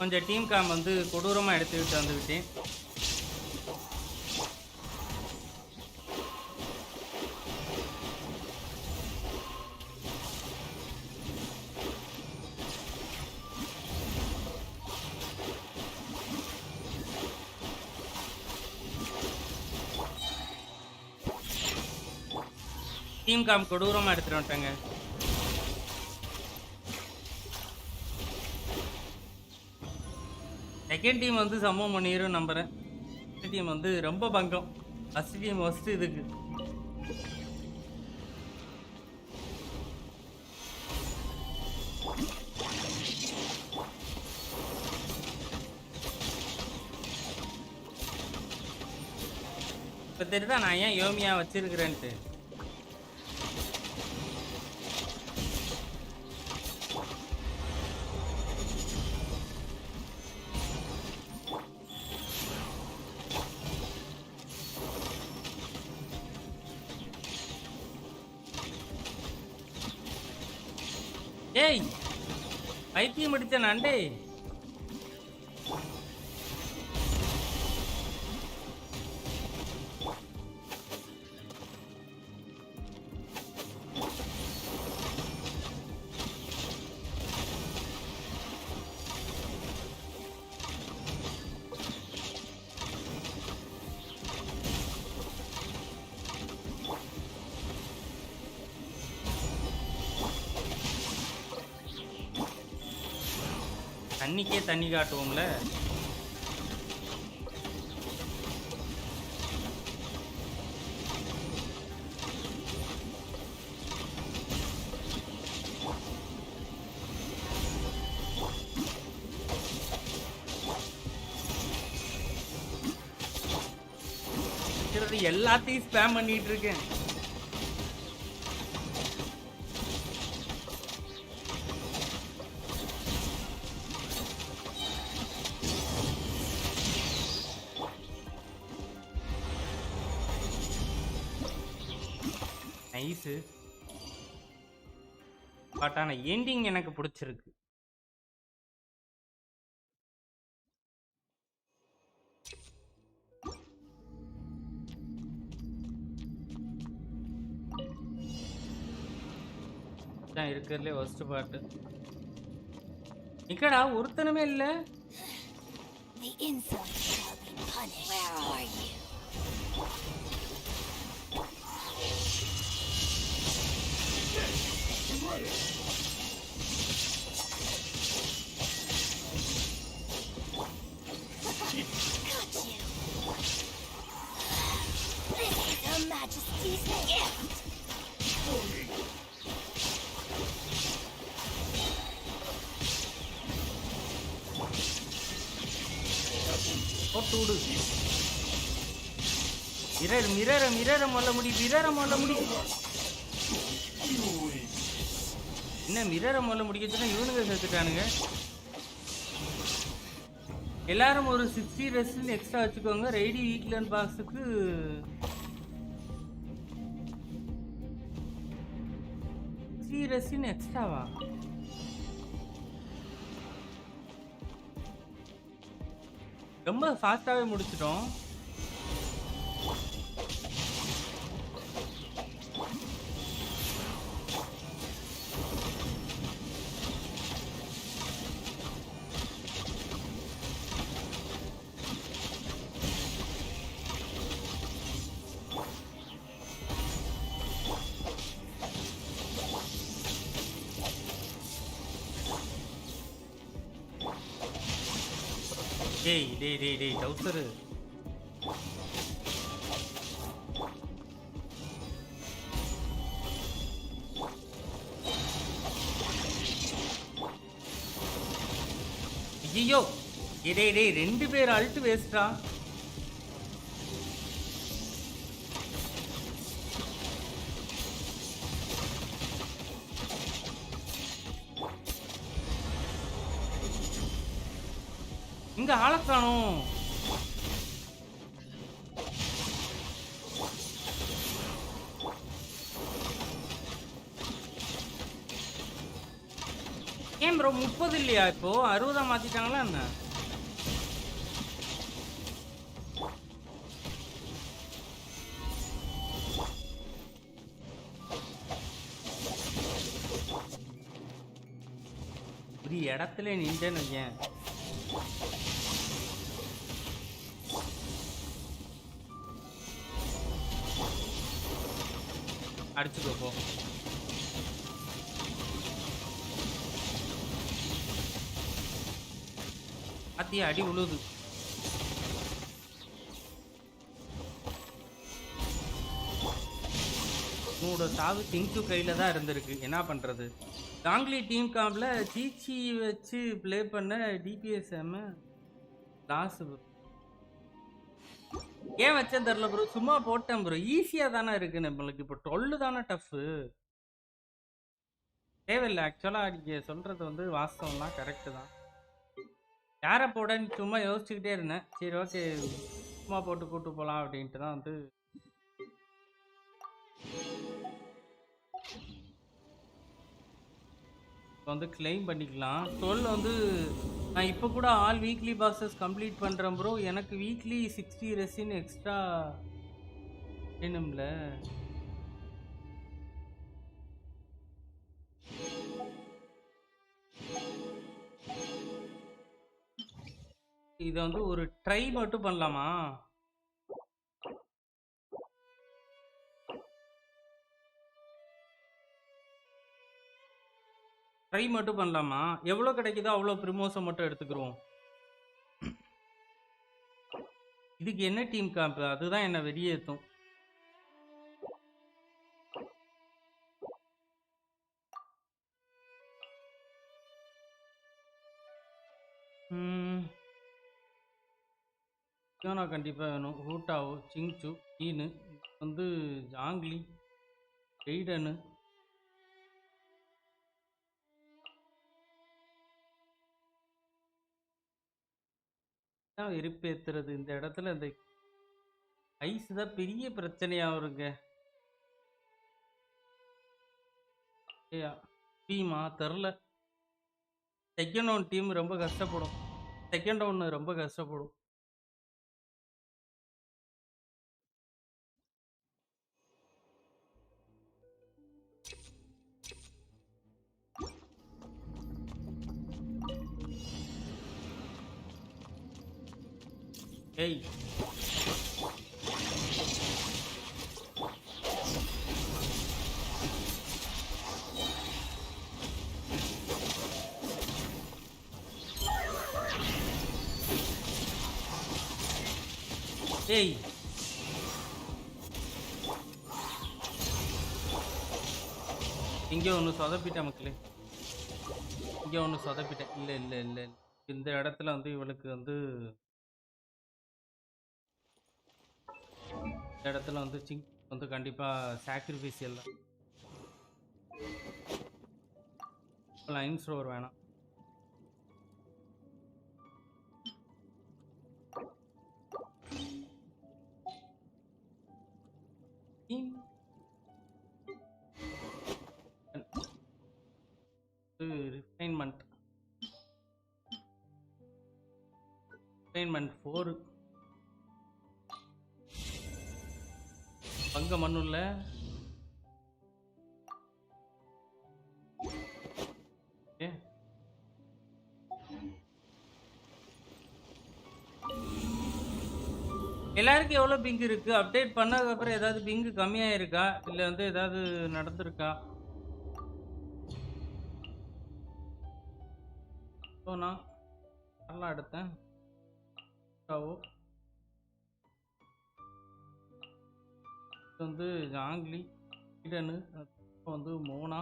கொஞ்சம் டீம் காம் வந்து கொடூரமாக எடுத்துக்கிட்டு வந்துவிட்டேன். டீம் காம் கொடூரமாக எடுத்துகிட்டு வந்துட்டாங்க. செகண்ட் டீம் வந்து சம்பவம் பண்ணிடும் நம்புகிறேன். ஃபஸ்ட் டீம் வந்து ரொம்ப பங்கம். ஃபஸ்ட் டீம் ஃபஸ்ட்டு இதுக்கு இப்போ தெரியுதா நான் ஏன் யோமியா வச்சிருக்கிறேன்ட்டு. ஏய் பைத்தியம் அடிச்ச நாண்டே. தண்ணிக்கே தண்ணி காட்டுவோம்ல. எல்லாத்தையும் ஸ்பேம் பண்ணிட்டு இருக்கேன். நைஸு. பட் ஆனால் எண்டிங் எனக்கு பிடிச்சிருக்கு. தான் இருக்கிறதுலே ஃபர்ஸ்ட் பார்ட். இக்கடா ஒருத்தனுமே இல்லை. The insolent shall be punished. Where are you? Got you. This is Her Majesty's gift. போட்டு மிரர மொல்ல முடி. என்ன மிரர மொல்ல முடிக்கிறதுனா இவனுங்க சேர்த்துட்டானுங்க. எல்லாரும் ஒரு 60 ரெஸ்ட் எக்ஸ்ட்ரா வச்சுக்கோங்க. ரெய்டி வீக்லன் பாக்ஸுக்கு 60 ரெஸ்ட் எக்ஸ்ட்ராவா? ரொம்ப ஃபாஸ்ட்டாகவே முடிச்சிட்டோம். டேய் டவுசரு. ஐயோ டேய் 2 பேர் அல்ட்டு வேஸ்டா. இங்க ஆளக்கானோம். ஏன் ப்ரோ 30 இல்லையா? இப்போ 60 மாத்திட்டாங்களா என்ன? ஒரு இடத்துல நின்றேன்னு வையேன். அடிச்சுக்கோ போ. பாத்தியா அடி உழுது. உன்னோட சாவு திங்கு கையில தான் இருந்திருக்கு, என்ன பண்றது. ஜாங்லி டீம் காம்ப்ல சீச்சி வச்சு ப்ளே பண்ண டிபிஎஸ் லாஸ் ப்ரோ. ஏன் வச்சேன் தெரில ப்ரோ, சும்மா போட்டேன் ப்ரோ. ஈஸியா தானே இருக்கு நம்மளுக்கு. இப்போ 12 தானே டஃப்பு, தேவையில்லை. ஆக்சுவலா நீங்க சொல்றது வந்து வாஸ்தவம்லாம் கரெக்டு தான். யாரை போடன்னு சும்மா யோசிச்சுக்கிட்டே இருந்தேன். சரி ஓகே, சும்மா போட்டு கூட்டு போகலாம் அப்படின்ட்டு தான் வந்து. இப்போ வந்து கிளைம் பண்ணிக்கலாம். 12 வந்து நான் இப்போ கூட ஆல் வீக்லி பாக்ஸஸ் கம்ப்ளீட் பண்ணுறேன் ப்ரோ. எனக்கு வீக்லி 60 ரெசின் எக்ஸ்ட்ரா வேணும்ல. இதை வந்து ஒரு ட்ரை மட்டும் பண்ணலாமா? ட்ரை மட்டும் பண்ணலாமா? எவ்வளோ கிடைக்குதோ அவ்வளோ ப்ரிமோஷன் மட்டும் எடுத்துக்கிறோம். இதுக்கு என்ன டீம் காம்பு, அதுதான் என்ன வெளியேற்றும். கியோனா கண்டிப்பாக வேணும். ஹூட்டாவோ, சிங்சு, ஈனு வந்து, ஜாங்லி, எய்டனு. வெறுப்பேத்துறது இந்த இடத்துல. இந்த ஐஸ் தான் பெரிய பிரச்சனையா வருங்க. டீமா தெரில. செகண்ட் ஒன் டீம் ரொம்ப கஷ்டப்படும். செகண்ட் ஒன்று ரொம்ப கஷ்டப்படும். ஏய் ஏய் இங்கே ஒன்று சொதப்பிட்டேன் மக்களே. இங்கே ஒன்று சொதப்பிட்டேன். இல்லை இல்லை இல்லை, இந்த இடத்துல வந்து இவளுக்கு வந்து இந்த இடத்துல வந்து சிங் வந்து கண்டிப்பாக சாக்ரிஃபைஸ் எல்லாம். லைன் ஸ்டோர் வேணாம். ரிஃபைன்மெண்ட் 4 பங்க மண்ணுள்ள எல்லாருக்கும் எவ்வளோ பிங்க் இருக்கு? அப்டேட் பண்ணதுக்கப்புறம் ஏதாவது பிங்க் கம்மியாக இருக்கா, இல்லை வந்து ஏதாவது நடந்திருக்கா? ஸோ நான் நல்லா எடுத்தேன். வந்து ஜாங்லி, இடனு, வந்து மோனா.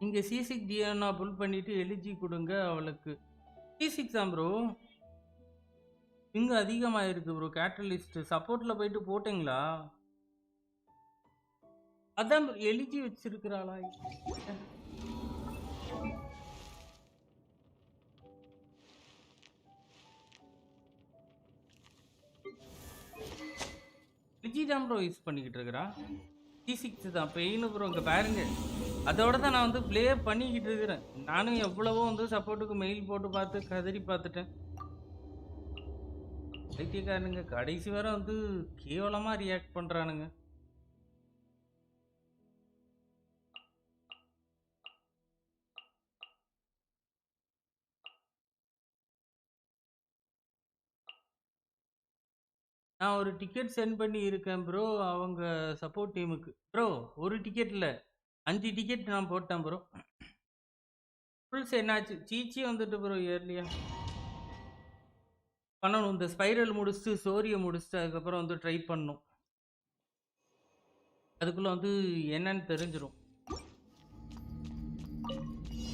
இங்கே C6 டிஎன்ஆ புல் பண்ணிட்டு எலிஜி கொடுங்க அவளுக்கு. C6 தான் ப்ரோ, இங்கே அதிகமாக இருக்கு ப்ரோ. கேட்டலிஸ்ட் சப்போர்ட்டில் போயிட்டு போட்டிங்களா? அதான் எலிஜி வச்சிருக்கிறாளா? எலிஜி தான் ப்ரோ யூஸ் பண்ணிக்கிட்டு இருக்கிறா. C6 தான் பெயின் ப்ரோ. இங்கே பாருங்க, அதோட தான் நான் வந்து ப்ளே பண்ணிக்கிட்டு இருக்கிறேன். நானும் எவ்வளவோ வந்து சப்போர்ட்டுக்கு மெயில் போட்டு பார்த்து கதறி பார்த்துட்டேன். ஐடிக்காரனுங்க கடைசி வரை வந்து கேவலமாக ரியாக்ட் பண்ணுறானுங்க. நான் ஒரு டிக்கெட் சென்ட் பண்ணி இருக்கேன் ப்ரோ அவங்க சப்போர்ட் டீமுக்கு. ப்ரோ ஒரு டிக்கெட் இல்லை 5 டிக்கெட் நான் போட்டேன் ப்ரோ. ஃபுல்ஸ் என்னாச்சு? சீச்சி வந்துட்டு ப்ரோ இயர்லியா பண்ணணும். இந்த ஸ்பைரல் முடிச்சுட்டு ஸ்டோரியை முடிச்சுட்டு அதுக்கப்புறம் வந்து ட்ரை பண்ணணும். அதுக்குள்ளே வந்து என்னன்னு தெரிஞ்சிடும்.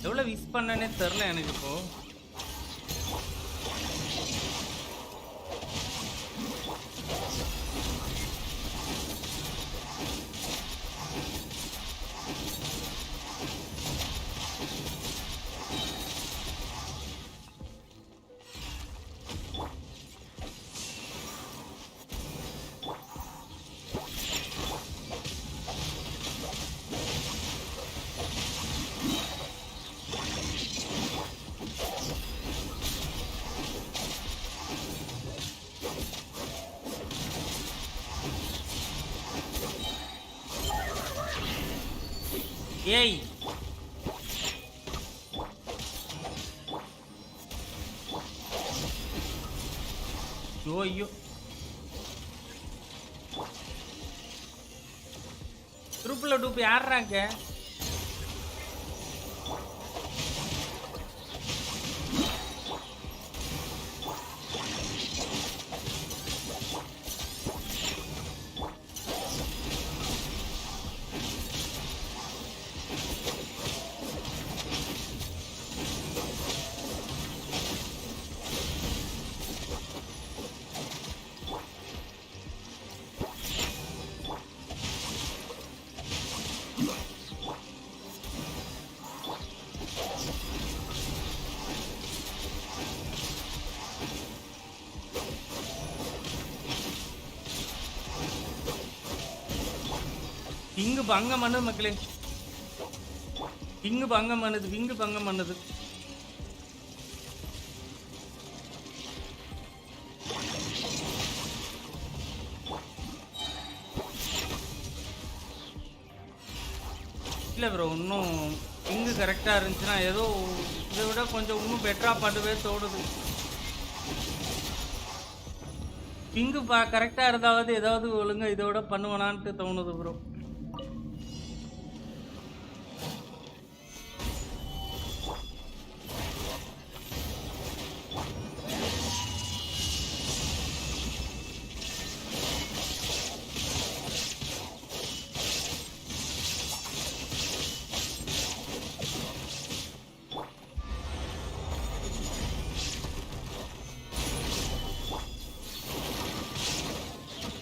எவ்வளோ விஷ் பண்ணனே தெரில எனக்கு இப்போ. ஏய் ஐயோ ட்ரூப்பில் டூப் யாருறாங்க? இங்கு பங்கம் பண்ணுது மக்களே. இங்கு பங்கம் பண்ணுது. விங்கு பங்கம் பண்ணுது. இல்லை ப்ரோ இன்னும் இங்கு கரெக்டாக இருந்துச்சுன்னா ஏதோ இதை விட கொஞ்சம் இன்னும் பெட்டராக பண்ணுவே தோணுது. இங்கு கரெக்டாக இருந்தாவது ஏதாவது ஒழுங்கா இதோட பண்ணுவானான்ட்டு தோணுது ப்ரோ.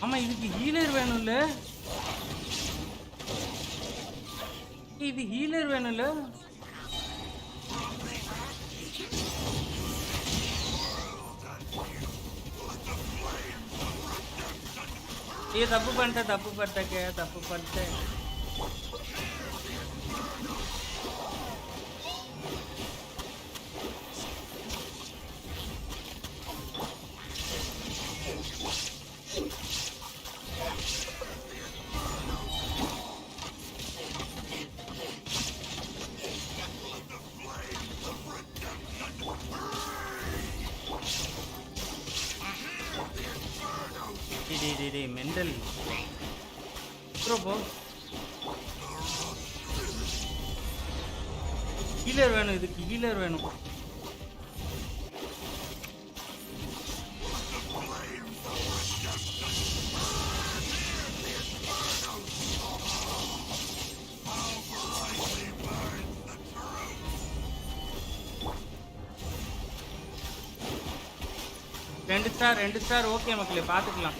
ஆமாம் இதுக்கு ஹீலர் வேணும்ல. இது ஹீலர் வேணும்ல. ஏ தப்பு பண்ணிட்டேன். மெண்டல் ப்ரோ ஹீலர் வேணும். இதுக்கு ஹீலர் வேணும். ரெண்டு ஸ்டார் ஓகே மக்களே பார்த்துக்கலாம்.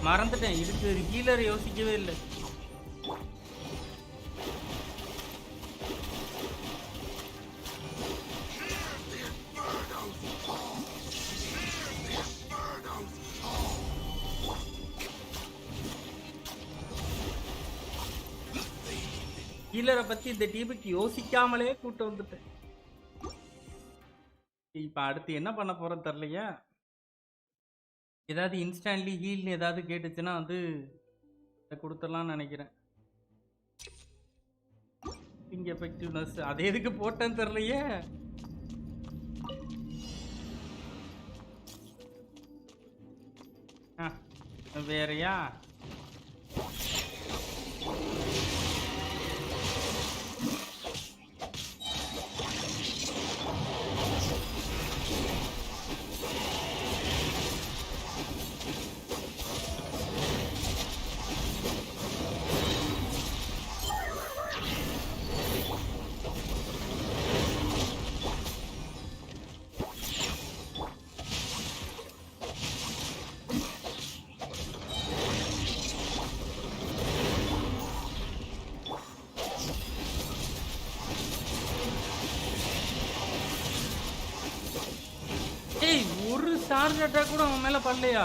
மறந்துட்டேன் இதுக்கு ஹீலர் யோசிக்கவே இல்லை. ஹீலரை பத்தி இந்த டீமுக்கு யோசிக்காமலே கூட்டு வந்துட்டேன். இப்ப அடுத்து என்ன பண்ண போறோம் தெரியலையா. ஏதாவது இன்ஸ்டன்ட்லி ஹீல்னு ஏதாவது கேட்டுச்சுன்னா வந்து கொடுத்துடலாம்னு நினைக்கிறேன். ஷேடிங் எஃபெக்டிவ்னஸ் அது எதுக்கு போட்டேன்னு தெரியலையே. வேறயா ஒரு சார்ஜ் அட்டாக் கூட அவன் மேல படலையா?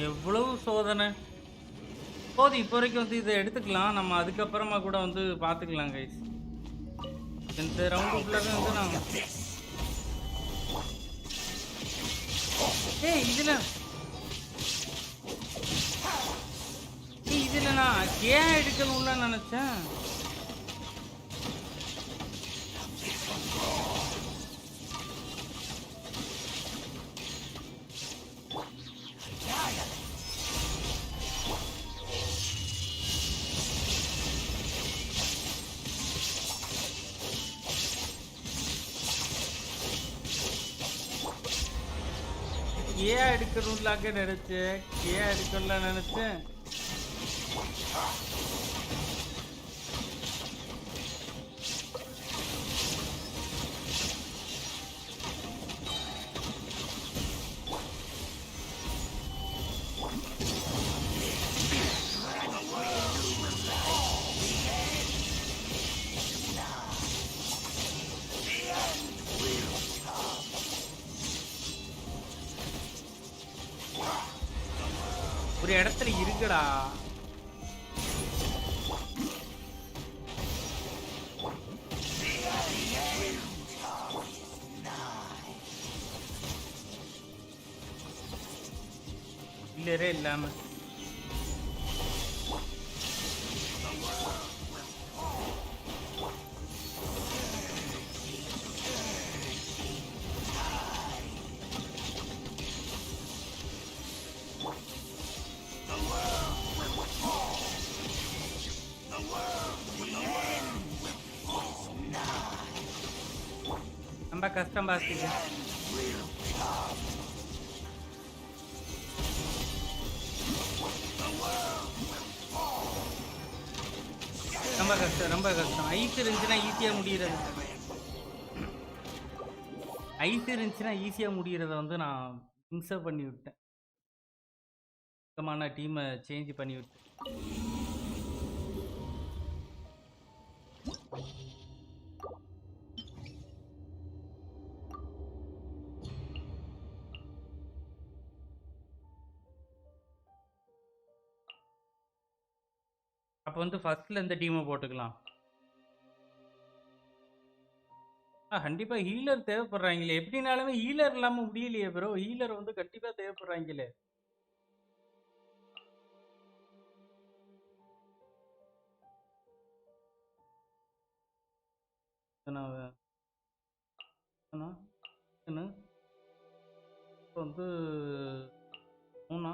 எவ்வளவு சோதனை போதும். இப்போ வரைக்கும் வந்து இதை எடுத்துக்கலாம். நம்ம அதுக்கப்புறமா கூட வந்து பார்த்துக்கலாம் கைஸ். இந்த ரவுண்டுக்குள்ளே வந்து நான் இதில் நான் ஏன் எடுக்கணும்ல நினச்சேன். ஏன் எடுக்கணும்லாக்க நினைச்சேன். ஏன் எடுக்கணும்ல நினைச்சேன். ஒரு இடத்துல இருக்குடா. இல்லரே இல்லாம ரொம்ப கஷ்டம் பாஸ்திக்கு. ரொம்ப கஷ்டம், ரொம்ப கஷ்டம். ஐஸ் இருந்துச்சுன்னா ஈஸியாக முடிகிறது. ஐஸ் இருந்துச்சுன்னா ஈஸியாக முடிகிறத வந்து நான் மிக்ஸப் பண்ணி விட்டேன். சுத்தமான டீமை சேஞ்ச் பண்ணி விட்டேன். அப்போ வந்து ஃபர்ஸ்ட்ல இந்த டீமை போட்டுக்கலாம். கண்டிப்பா ஹீலர் தேவைப்படுறாங்களே, எப்படினாலுமே ஹீலர் இல்லாம முடியலையே ப்ரோ. ஹீலர் வந்து கண்டிப்பா தேவைப்படுறாங்களே. வந்து 3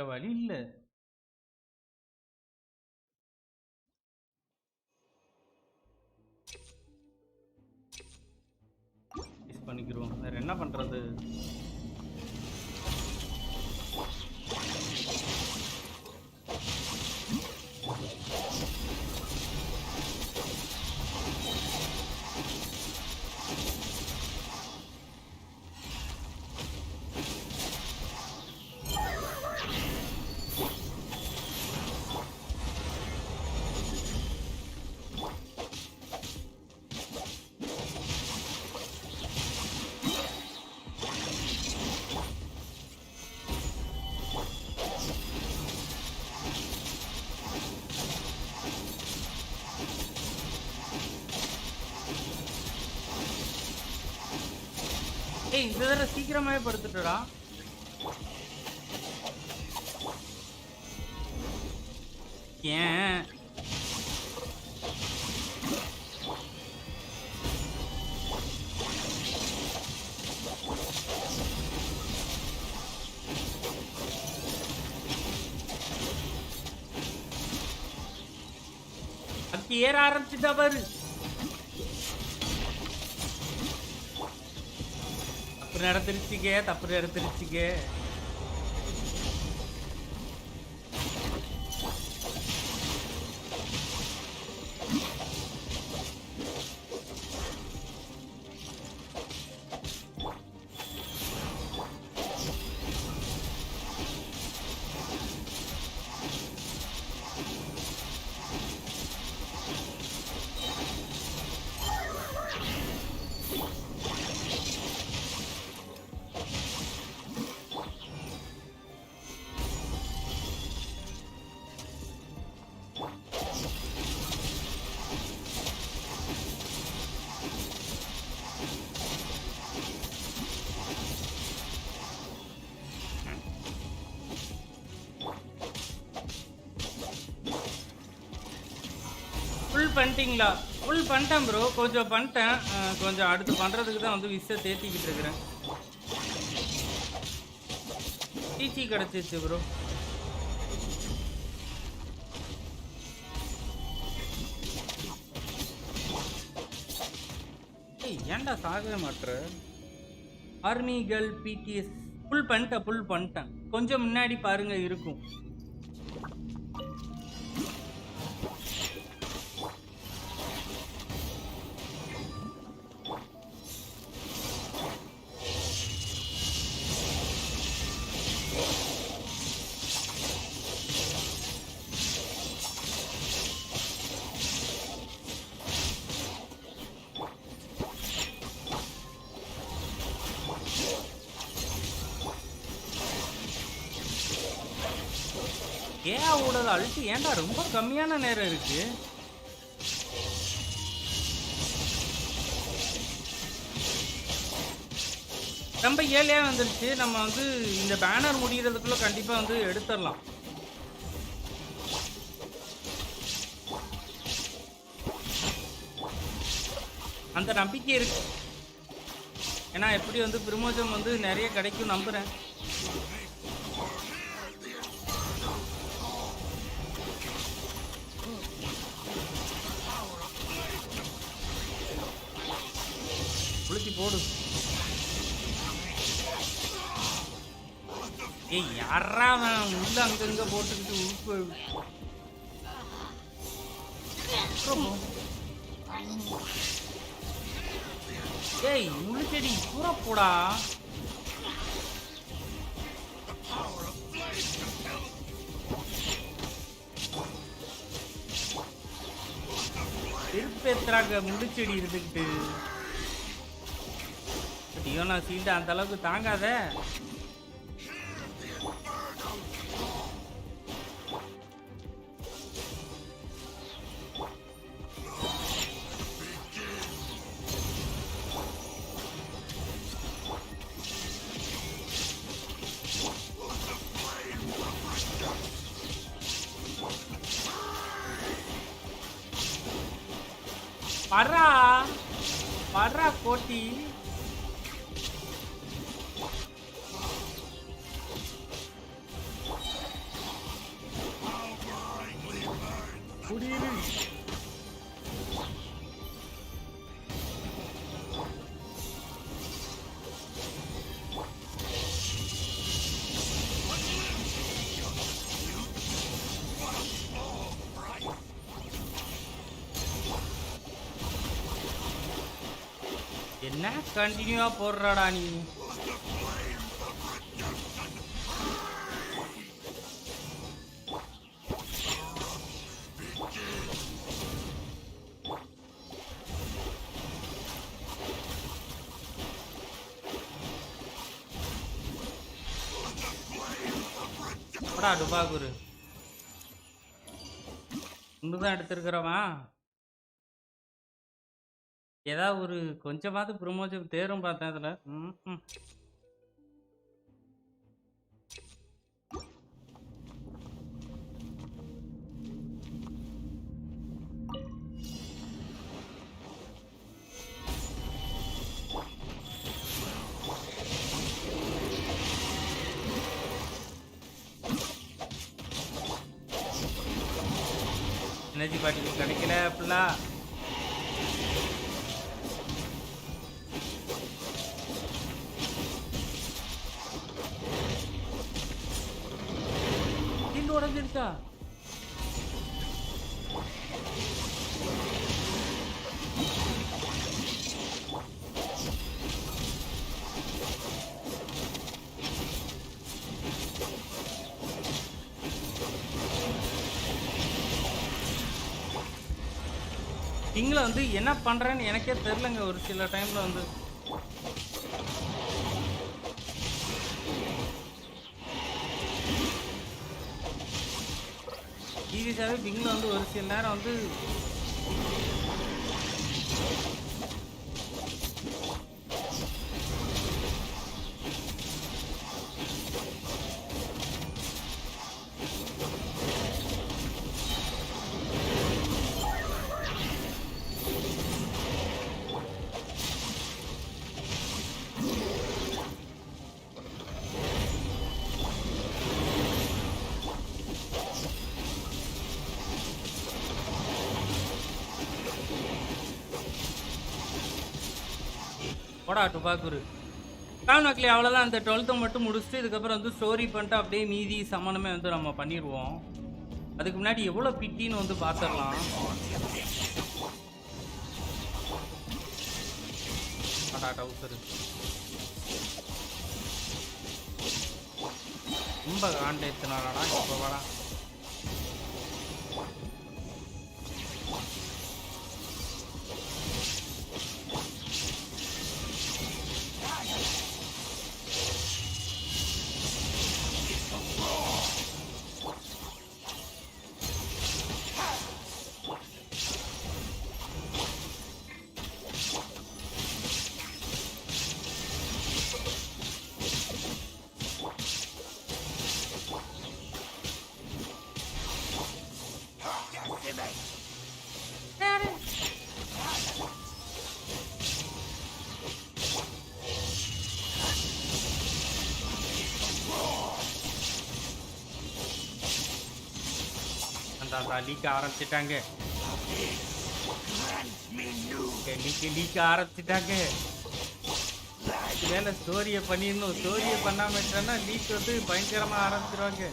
வழி இல்ல. யூஸ் பண்ணிக்கிறோம், வேற என்ன பண்றது? ஏய், இந்த தடவை சீக்கிரமாவே படுத்துட்டடா. ஏன் அக்கி ஏற ஆரம்பிச்சுட்டா பாரு. தப்பு நடந்துருச்சுக்கே, தப்பு நடந்துருச்சுக்கே. ஃபுல் பண்ணிட்டீங்களா? ஃபுல் பண்ணிட்டேன் ப்ரோ, கொஞ்சம் பண்ணிட்டேன். கொஞ்சம் அடுத்து பண்ணுறதுக்கு தான் வந்து விஷயம் தேத்திக்கிட்டு இருக்கிறேன். டிசி கிடச்சிச்சு ப்ரோ. ஏய், ஏன்டா சாகவே மாட்டுற? ஆர்மிகள் பிடிஎஸ் ஃபுல் பண்ணிட்டேன். கொஞ்சம் முன்னாடி பாருங்க இருக்கும். ஏன் ஓடாத அழுத்தி? ஏன்டா ரொம்ப கம்மியான நேரம் இருக்கு. ரொம்ப ஏழையா வந்துருச்சு. நம்ம வந்து இந்த பேனர் முடிகிறதுக்குள்ள கண்டிப்பா வந்து எடுத்துடலாம். அந்த நம்பிக்கை இருக்கு. ஏன்னா எப்படி வந்து பிரமோஜம் வந்து நிறைய கிடைக்கும் நம்புறேன். குளிச்சு போடு. ஏய், யாரா உள்ள அங்கங்க போட்டுக்கிட்டு உப்பு. ஏய், முழுச்செடி பூரா போடா. திருப்பேத்துறாங்க முழுச்செடி இருந்துக்கிட்டு. டியோனா சீல்டு அந்த அளவுக்கு தாங்காத. பர்றா பர்றா கோட்டி. குடியிரு. என்ன கண்டினியூவா போடுறாடா நீ? போடா டுபாகுரு. இன்னுதான் எடுத்திருக்கிறவன் ஏதாவது ஒரு கொஞ்சமாவது ப்ரொமோஷன் தேரும் பார்த்தேன் அதுல. எனர்ஜி பாட்டிக்கு கிடைக்கல அப்படிலா. உடஞ்சிருச்சா? இங்கில வந்து என்ன பண்றேன்னு எனக்கே தெரியலங்க. ஒரு சில டைம்ல வந்து சீரியஸாகவே பிங்கில் வந்து ஒரு சில நேரம் வந்து போடா டுபாக்குரு. கால்நோக்கில் அவ்வளோதான். அந்த 12th மட்டும் முடிச்சுட்டு இதுக்கப்புறம் வந்து ஸ்டோரி பண்ணிட்டு அப்படியே மீதி சமானமே வந்து நம்ம பண்ணிடுவோம். அதுக்கு முன்னாடி எவ்வளோ பிட்டின்னு வந்து பார்த்துடலாம். ஆடா டவுசரு ரொம்ப காண்டேத்தினாடா. இப்போ வாடா. லீக்க ஆரம்பிச்சிட்டாங்க. லீக்க ஆரம்பிச்சிட்டாங்க. வேலை ஸ்டோரியை பண்ணிடணும். ஸ்டோரியை பண்ணாம விட்டோன்னா லீக் வந்து பயங்கரமா ஆரம்பிச்சிருவாங்க.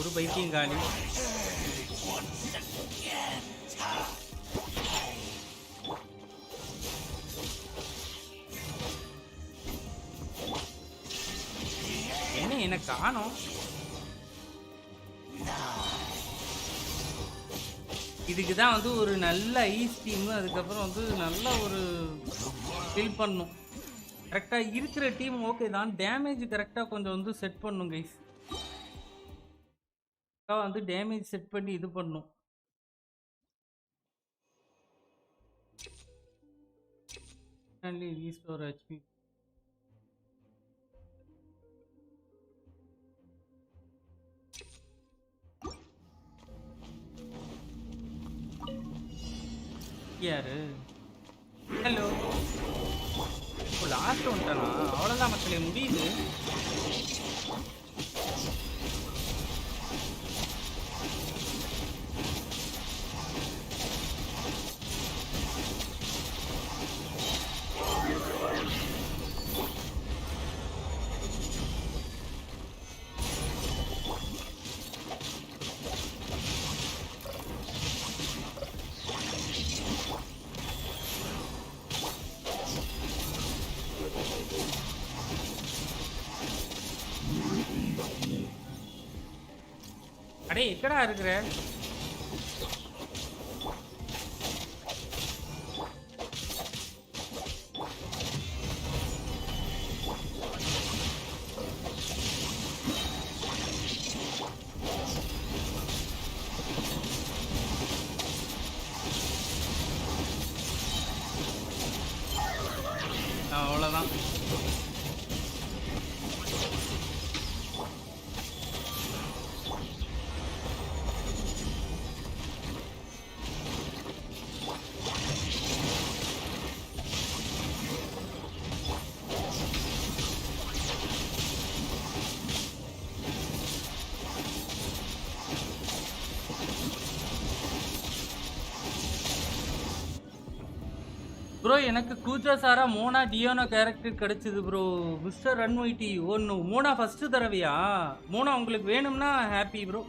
ஒரு பைத்தியம் காலி. எனக்கு காணோம். இதுக்கு தான் வந்து ஒரு நல்ல ஐஸ் டீம், அதுக்கப்புறம் வந்து நல்ல ஒரு ஃபில் பண்ணும். கரெக்டாக இருக்கிற டீம் ஓகே தான், டேமேஜ் கரெக்டாக கொஞ்சம் வந்து செட் பண்ணும் கைஸ். வந்து டேமேஜ் செட் பண்ணி இது பண்ணும். Restore HP. யாரு? ஹலோ, லாஸ்ட் வந்துட்டானா? அவ்வளோதான் மக்களே, முடியுது. அடே எக்கடா இருக்கிற? அவ்வளோதான். ப்ரோ எனக்கு கூச்சா சாரா மோனா டியோனா கேரக்டர் கிடைச்சது ப்ரோ. மிஸ்டர் ரன்வைட்டி ஒன்று மோனா ஃபஸ்ட்டு தடவையா? மோனா உங்களுக்கு வேணும்னா ஹாப்பி ப்ரோ.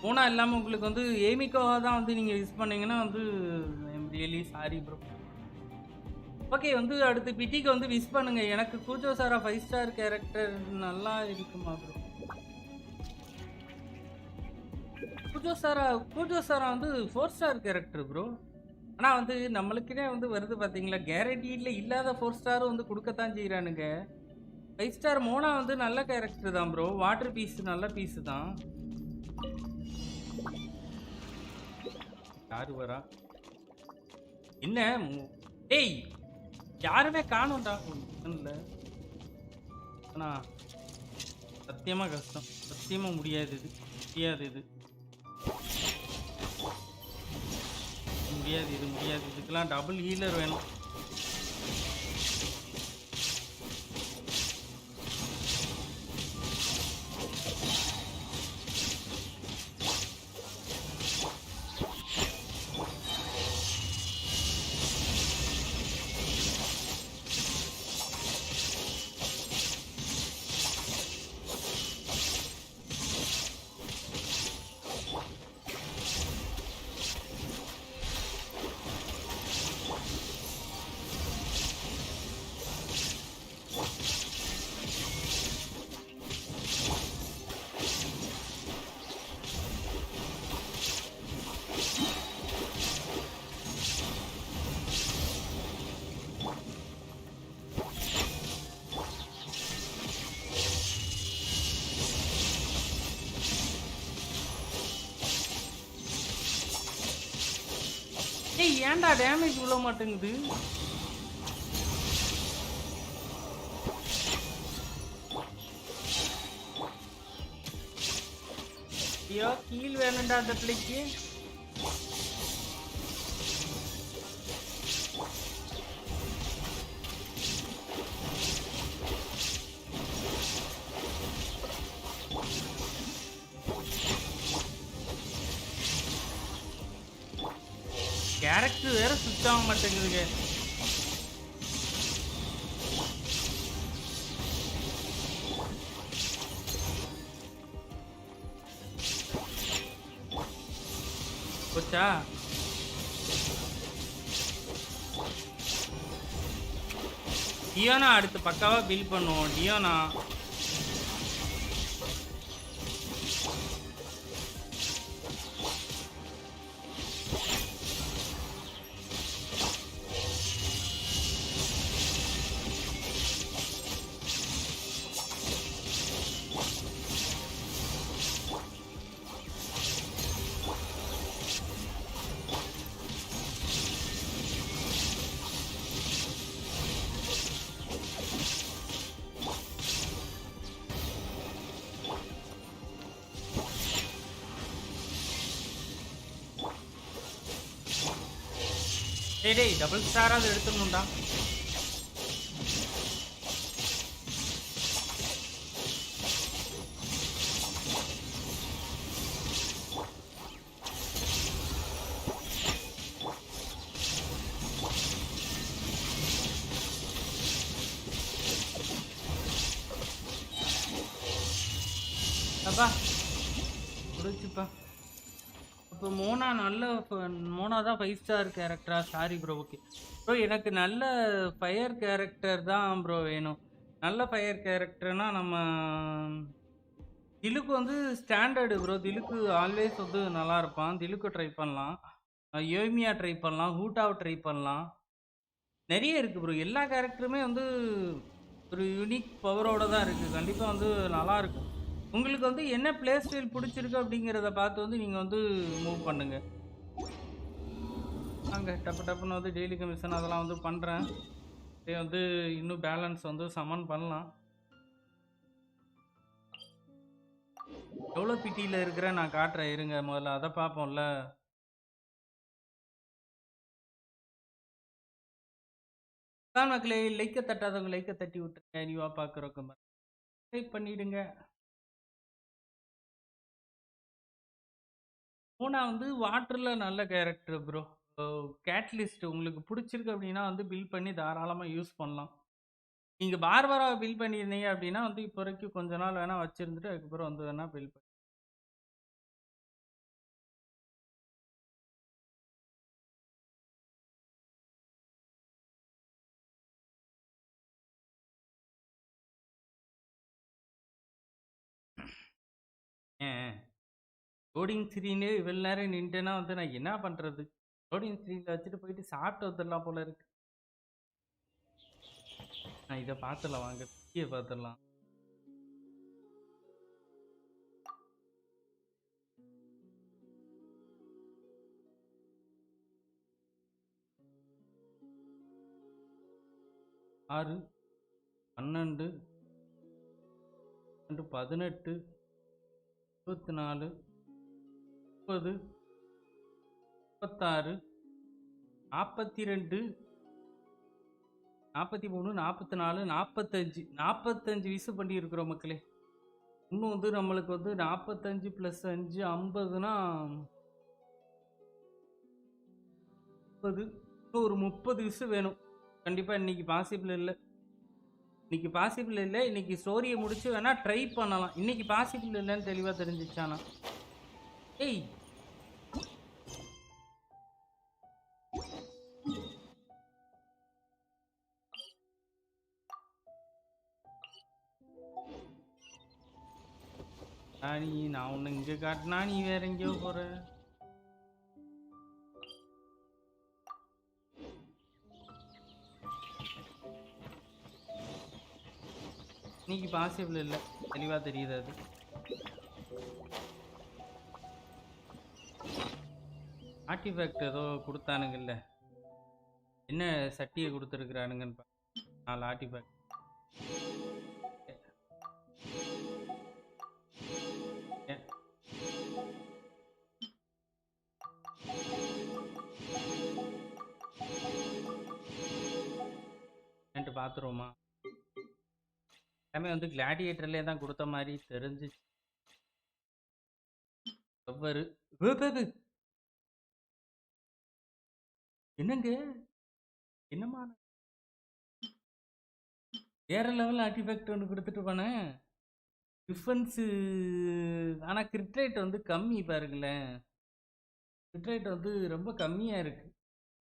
மோனா இல்லாமல் உங்களுக்கு வந்து ஏமிக்கோவாக தான் வந்து நீங்கள் யூஸ் பண்ணீங்கன்னா வந்து I'm really sorry bro. Okay, வந்து அடுத்து பிட்டிக்கு வந்து விஷ் பண்ணுங்க. எனக்கு கூச்சோ சாரா 5 ஸ்டார் கேரக்டர் நல்லா இருக்குமா ப்ரோ? கூச்சோ சாரா வந்து 4 ஸ்டார் கேரக்டர் ப்ரோ. ஆனால் வந்து நம்மளுக்குனே வந்து வருது பார்த்தீங்களா, கேரண்டீடில் இல்லாத 4 ஸ்டாரும் வந்து கொடுக்கத்தான் செய்கிறானுங்க. 5 ஸ்டார் மோனா வந்து நல்ல கேரக்டர் தான் ப்ரோ. வாட்டர் பீஸ் நல்ல பீஸு தான். யாரு வரா? என்ன டேய், யாருமே காணும்டா. இல்லை ஆனால் சத்தியமாக கஷ்டம், சத்தியமாக முடியாது இது, முடியாது இது, முடியாது இது, முடியாது. இதுக்கெல்லாம் டபுள் ஹீலர் வேணும். ஏன்டா டேமேஜ் விழ மாட்டேங்குது? ஐயோ, கீழ் வேணும்டா அந்த பிள்ளைக்கு. கேரக்டர் வேற சுவிட்ச் ஆக மாட்டேங்குதுங்க. போச்சா? டியோனா அடுத்து பக்காவா பில் பண்ணுவோம். டியோனா டேய் டபுள் ஸ்டாராவது எடுத்துடணும்டா. அப்பா முடிச்சுப்பா. இப்போ மோனா நல்ல மோனா தான் 5 ஸ்டார் கேரக்டரா? Sorry bro. ஓகே ப்ரோ, எனக்கு நல்ல ஃபயர் கேரக்டர் தான் ப்ரோ வேணும். நல்ல ஃபயர் கேரக்டர்னா நம்ம திலுக்கு வந்து ஸ்டாண்டர்டு ப்ரோ. திலுக்கு ஆல்வேஸ் வந்து நல்லா இருப்பான். திலுக்கு ட்ரை பண்ணலாம், யோமியா ட்ரை பண்ணலாம், ஹூட்டாவை ட்ரை பண்ணலாம். நிறைய இருக்குது ப்ரோ. எல்லா கேரக்டருமே வந்து ஒரு யூனிக் பவரோட தான் இருக்குது. கண்டிப்பாக வந்து நல்லா இருக்கும். உங்களுக்கு வந்து என்ன பிளே ஸ்டைல் பிடிச்சிருக்கு அப்படிங்கிறத பார்த்து வந்து நீங்கள் வந்து மூவ் பண்ணுங்க. அங்கே டப்பு டப்புன்னு வந்து டெய்லி கமிஷன் அதெல்லாம் வந்து பண்ணுறேன். வந்து இன்னும் பேலன்ஸ் வந்து சமன் பண்ணலாம். எவ்வளோ பிட்டியில் இருக்கிறேன் நான் காட்டுறேன் இருங்க, முதல்ல அதை பார்ப்போம்ல. தான் மக்களே, லைக்கை தட்டாதவங்க லைக்கை தட்டி விட்டுருங்க. நீவா பார்க்குறோம் டைப் பண்ணிடுங்க. மோனா வந்து வாட்டரில் நல்ல கேரக்டர் ப்ரோ. கேட்லிஸ்ட் உங்களுக்கு பிடிச்சிருக்கு அப்படின்னா வந்து பில் பண்ணி தாராளமாக யூஸ் பண்ணலாம். நீங்கள் பார்பராக பில் பண்ணியிருந்தீங்க அப்படின்னா வந்து இப்போ வரைக்கும் கொஞ்ச நாள் வேணால் வச்சுருந்துட்டு அதுக்கப்புறம் வந்து வேணால் பில் பண்ணி. ஏன் லோடிங் ஸ்க்ரீனே இவ்வளோ நேரம் நின்றுனா வந்து நான் என்ன பண்ணுறது? லோடிங் ஸ்க்ரீனில் வச்சுட்டு போயிட்டு சாப்பிட்டு வந்துடலாம் போல இருக்கு. நான் இதை பார்த்துடலாம், வாங்க பிடியை பார்த்துடலாம். ஆறு 12 18 24 30 36 42 43 44 45 45 விசு பண்ணி இருக்கிறோம் மக்களே. இன்னும் வந்து நம்மளுக்கு வந்து 45 + 5 50னா 30. இன்னும் ஒரு 30 விசு வேணும். கண்டிப்பாக இன்னைக்கு பாசிபிள் இல்லை. இன்னைக்கு ஸ்டோரியை முடிச்சு வேணா ட்ரை பண்ணலாம். இன்னைக்கு பாசிபிள் இல்லைன்னு தெளிவாக தெரிஞ்சிச்சானா. ஏய் நான் ஒன்று இங்கே காட்டினா நீ வேற எங்கேயோ போற. இன்னைக்கு பாசிபிள் இல்லை, தெளிவாக தெரியுது. அது ஆர்டிஃபேக்ட் ஏதோ கொடுத்தானுங்கல்ல, என்ன சட்டியை கொடுத்துருக்குறானுங்கன்னு 4 ஆர்டிஃபேக்ட். பார்த்துருவோமா? எல்லாமே வந்து கிளாடியேட்டர்லேயே தான் கொடுத்த மாதிரி தெரிஞ்சு. என்னங்க என்னமா வேற லெவல் ஆர்டிஃபேக்ட் ஒன்று கொடுத்துட்டு போனேன். டிஃபென்ஸு ஆனால் கிரிட் ரேட் வந்து கம்மி பாருங்களேன். கிரிட் ரேட் வந்து ரொம்ப கம்மியாக இருக்கு.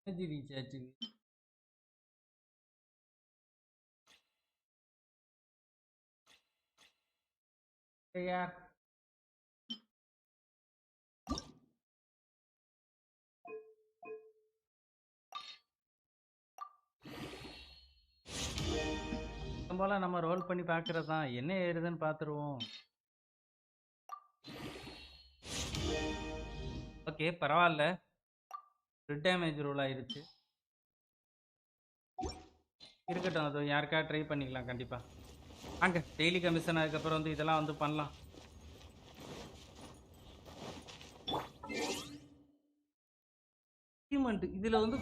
எனர்ஜி ரீசார்ஜ் யார் போல நம்ம ரோல் பண்ணி பார்க்கறது தான். என்ன ஏறுதுன்னு பார்த்துருவோம். ஓகே பரவாயில்ல, ரெட் டேமேஜ் ரோல் ஆயிருச்சு. இருக்கட்டும், அது யாருக்கா ட்ரை பண்ணிக்கலாம் கண்டிப்பாக. வாங்க டெய்லி கமிஷன் அதுக்கப்புறம் வந்து இதெல்லாம் வந்து பண்ணலாம். அச்சீவ்மெண்ட் இதில் வந்து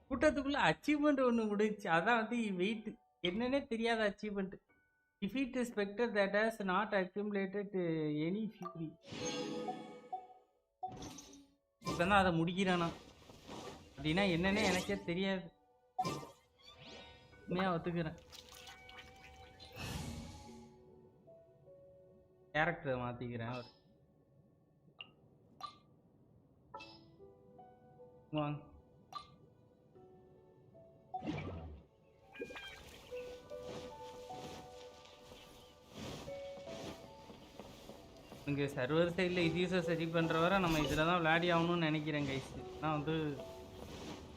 கூட்டத்துக்குள்ளே அச்சீவ்மெண்ட் ஒன்று முடிச்சு. அதான் வந்து வெயிட் என்னன்னே தெரியாத achievement. Defeat Spectre that has not accumulated any fury. இப்போ தான் அதை முடிக்கிறானா அப்படின்னா என்னன்னே எனக்கே தெரியாது. உண்மையாக ஒத்துக்கிறேன். கேரக்டரை மாற்றிக்கிறேன். அவர் வாங்க இங்கே சர்வர் சைடில் இதியூஸை சரி பண்ணுற வரை நம்ம இதில் தான் விளையாடி ஆகணும்னு நினைக்கிறேன் கைஸ். ஆனால் வந்து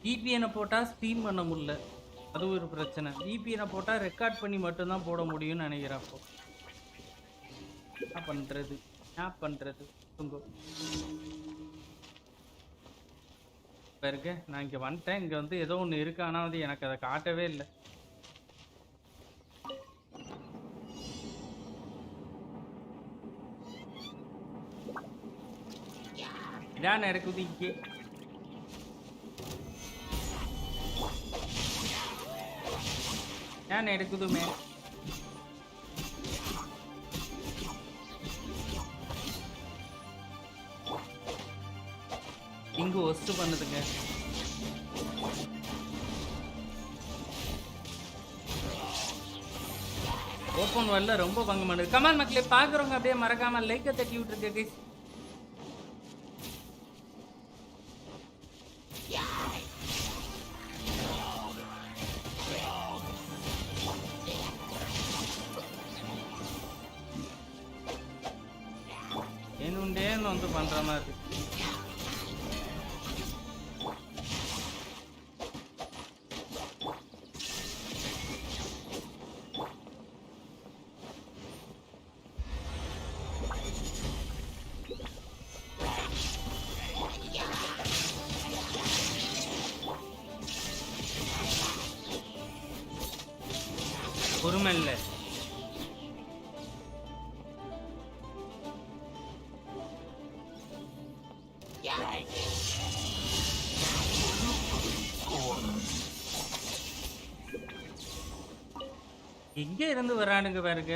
விபிஎனை போட்டால் ஸ்ட்ரீம் பண்ண முடியல, அது ஒரு பிரச்சனை. விபிஎனை போட்டால் ரெக்கார்ட் பண்ணி மட்டும்தான் போட முடியும்னு நினைக்கிறேன். அப்போ என்ன பண்ணுறது துங்கோ இப்போ இருக்க. நான் இங்கே வந்துட்டேன். இங்கே வந்து ஏதோ ஒன்று இருக்கு, ஆனால் வந்து எனக்கு அதை காட்டவே இல்லை. இதான் நடக்குது இங்கே. ஏன் நடக்குதுமே இங்கு ஒஸ்ட் பண்ணுதுங்க. ஓப்பன் வேர்ல்ட்ல ரொம்ப பங்கு பண்ணுது. கமான் மக்களே, பார்க்குறவங்க அப்படியே மறக்காம லைக்கை தட்டி விட்டுருக்கு கைஸ். ஏன்னு வந்து பண்ற மாதிரி இருக்கு. பொறுமை இல்லை. எங்க இருந்து வரானுங்க பாருங்க.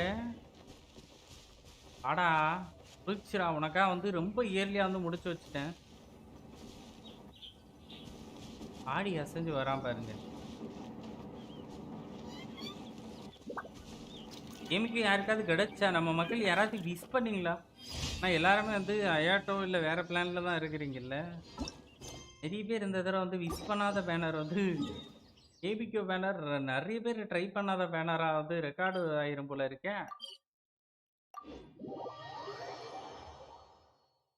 ஆடா புரிச்சுரா, உனக்கா வந்து ரொம்ப இயர்லியா வந்து முடிச்சு வச்சுட்டேன். ஆடி அசைஞ்சு வரான் பாருங்க. கேமுக்கு யாருக்காவது கிடைச்சா, நம்ம மக்கள் யாராவது மிஸ் பண்ணீங்களா? நான் எல்லாருமே வந்து அயாட்டோ இல்லை வேற பிளான்ல தான் இருக்கிறீங்கல்ல. நிறைய பேர் இந்த தடவை வந்து மிஸ் பண்ணாத பேனர் வந்து ஏபிகோ பேனர், நிறைய பேர் ட்ரை பண்ணாத பேனராக வந்து ரெக்கார்டு ஆயிரும் போல இருக்கேன்.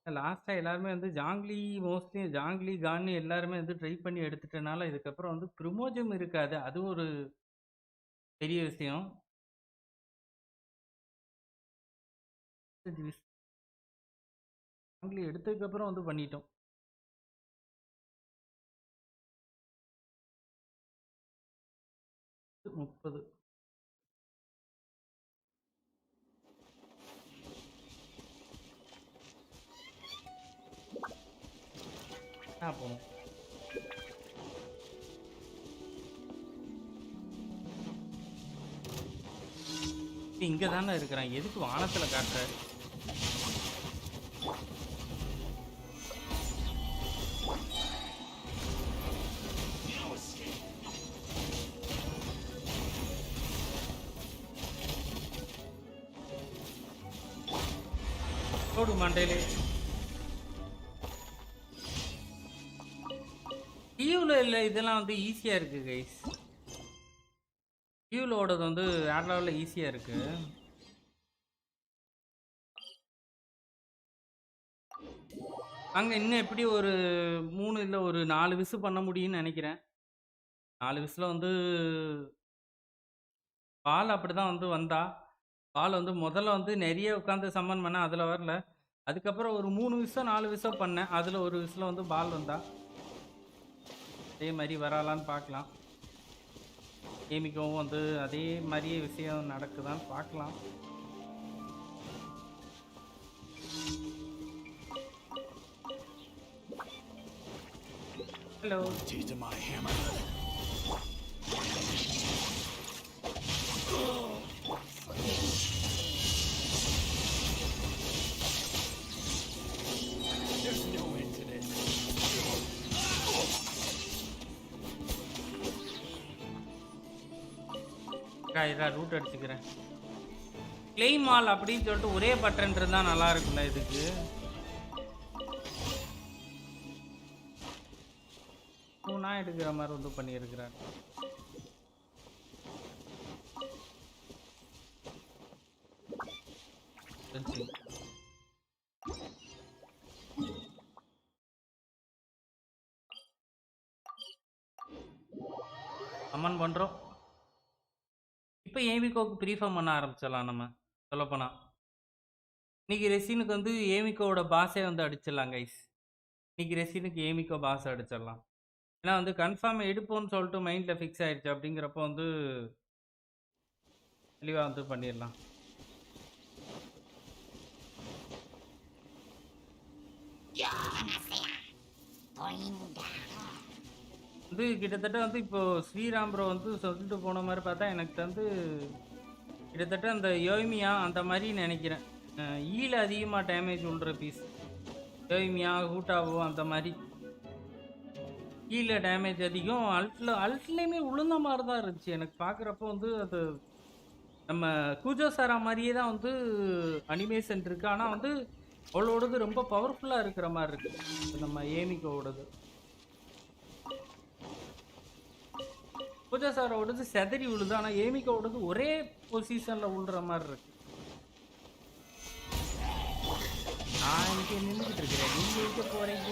லாஸ்ட்டாக எல்லாருமே வந்து ஜாங்லி, மோஸ்ட்லி ஜாங்லி கான்னு எல்லாருமே வந்து ட்ரை பண்ணி எடுத்துட்டனால இதுக்கப்புறம் வந்து ப்ரிமோஜம் இருக்காது. அது ஒரு பெரிய விஷயம். ஜாங்லி எடுத்ததுக்கப்புறம் வந்து பண்ணிட்டோம். முப்பது போகணும். இங்கே தானே இருக்கிறான், எதுக்கு வானத்தில் காட்டுறாரு? போடு மண்டையிலே. டியூவில் இல்லை, இதெல்லாம் வந்து ஈஸியாக இருக்குது கைஸ். டியூவில் ஓடுறது வந்து வேற லெவலில் ஈஸியாக இருக்குது. அங்கே இன்னும் எப்படி ஒரு 3 இல்லை ஒரு 4 விசு பண்ண முடியும்னு நினைக்கிறேன். 4 விசில் வந்து பால் அப்படி தான் வந்து வந்தா. பால் வந்து முதல்ல வந்து நிறைய உட்காந்து சம்மன் பண்ணேன், அதில் வரல. அதுக்கப்புறம் ஒரு 3 விசம் 4 விசம் பண்ணேன், அதில் ஒரு விசில் வந்து பால் வந்தா. அதே மாதிரி வராலான்னு பார்க்கலாம். கேமிக்கவும் வந்து அதே மாதிரியே விஷயம் நடக்குதான்னு பார்க்கலாம். Hello. Teeth to my hammer. There's no end to this. இதா ரூட் அடிச்சுக்கிறேன். கிளைம் ஆல் அப்படின்னு சொல்லிட்டு ஒரே பட்டன் இருந்தா நல்லா இருக்கும்ல இதுக்கு. நான் எடுக்கிற மாதிரி வந்து பண்ணியிருக்கிறேன். கமெண்ட் பண்றோம். இப்போ ஏமிகோக்கு ப்ரீஃபார்ம் பண்ண ஆரம்பிச்சிடலாம். நம்ம சொல்லப்போனா இன்னைக்கு ரெசினுக்கு வந்து ஏமிகோவோட பாஸே வந்து அடிச்சிடலாம் கைஸ். இன்னைக்கு ரெசினுக்கு ஏமிகோ பாஸ் அடிச்சிடலாம். ஏன்னா வந்து கன்ஃபார்ம் எடுப்போம்னு சொல்லிட்டு மைண்டில் ஃபிக்ஸ் ஆயிடுச்சு. அப்படிங்கிறப்போ வந்து தெளிவாக வந்து பண்ணிடலாம். வந்து கிட்டத்தட்ட வந்து இப்போ ஸ்ரீராம் ப்ரோ வந்து சொல்லிட்டு போன மாதிரி பார்த்தா எனக்கு வந்து கிட்டத்தட்ட அந்த யோய்மியா அந்த மாதிரி நினைக்கிறேன். ஈல அதிகமாக டேமேஜ் உள்ற பீஸ் யோய்மியா ஹூட்டாவோ அந்த மாதிரி கீழே டேமேஜ் அதிகம். அல்ட்லேயுமே உளுந்த மாதிரி தான் இருந்துச்சு எனக்கு பார்க்குறப்போ. வந்து அது நம்ம கூஜோ சாரா மாதிரியே தான் வந்து அனிமேஷன் இருக்குது. ஆனால் வந்து அவளோடது ரொம்ப பவர்ஃபுல்லாக இருக்கிற மாதிரி இருக்குது நம்ம ஏமிகோவோடது. கூஜோ சாரோடது செதறி விழுது. ஆனால் ஏமிகோவோடது ஒரே பொசிஷனில் விழுற மாதிரி இருக்கு. நான் இங்கே நின்றுக்கிட்டு இருக்கிறேன், நீங்கள் எங்கே போகிறீங்க?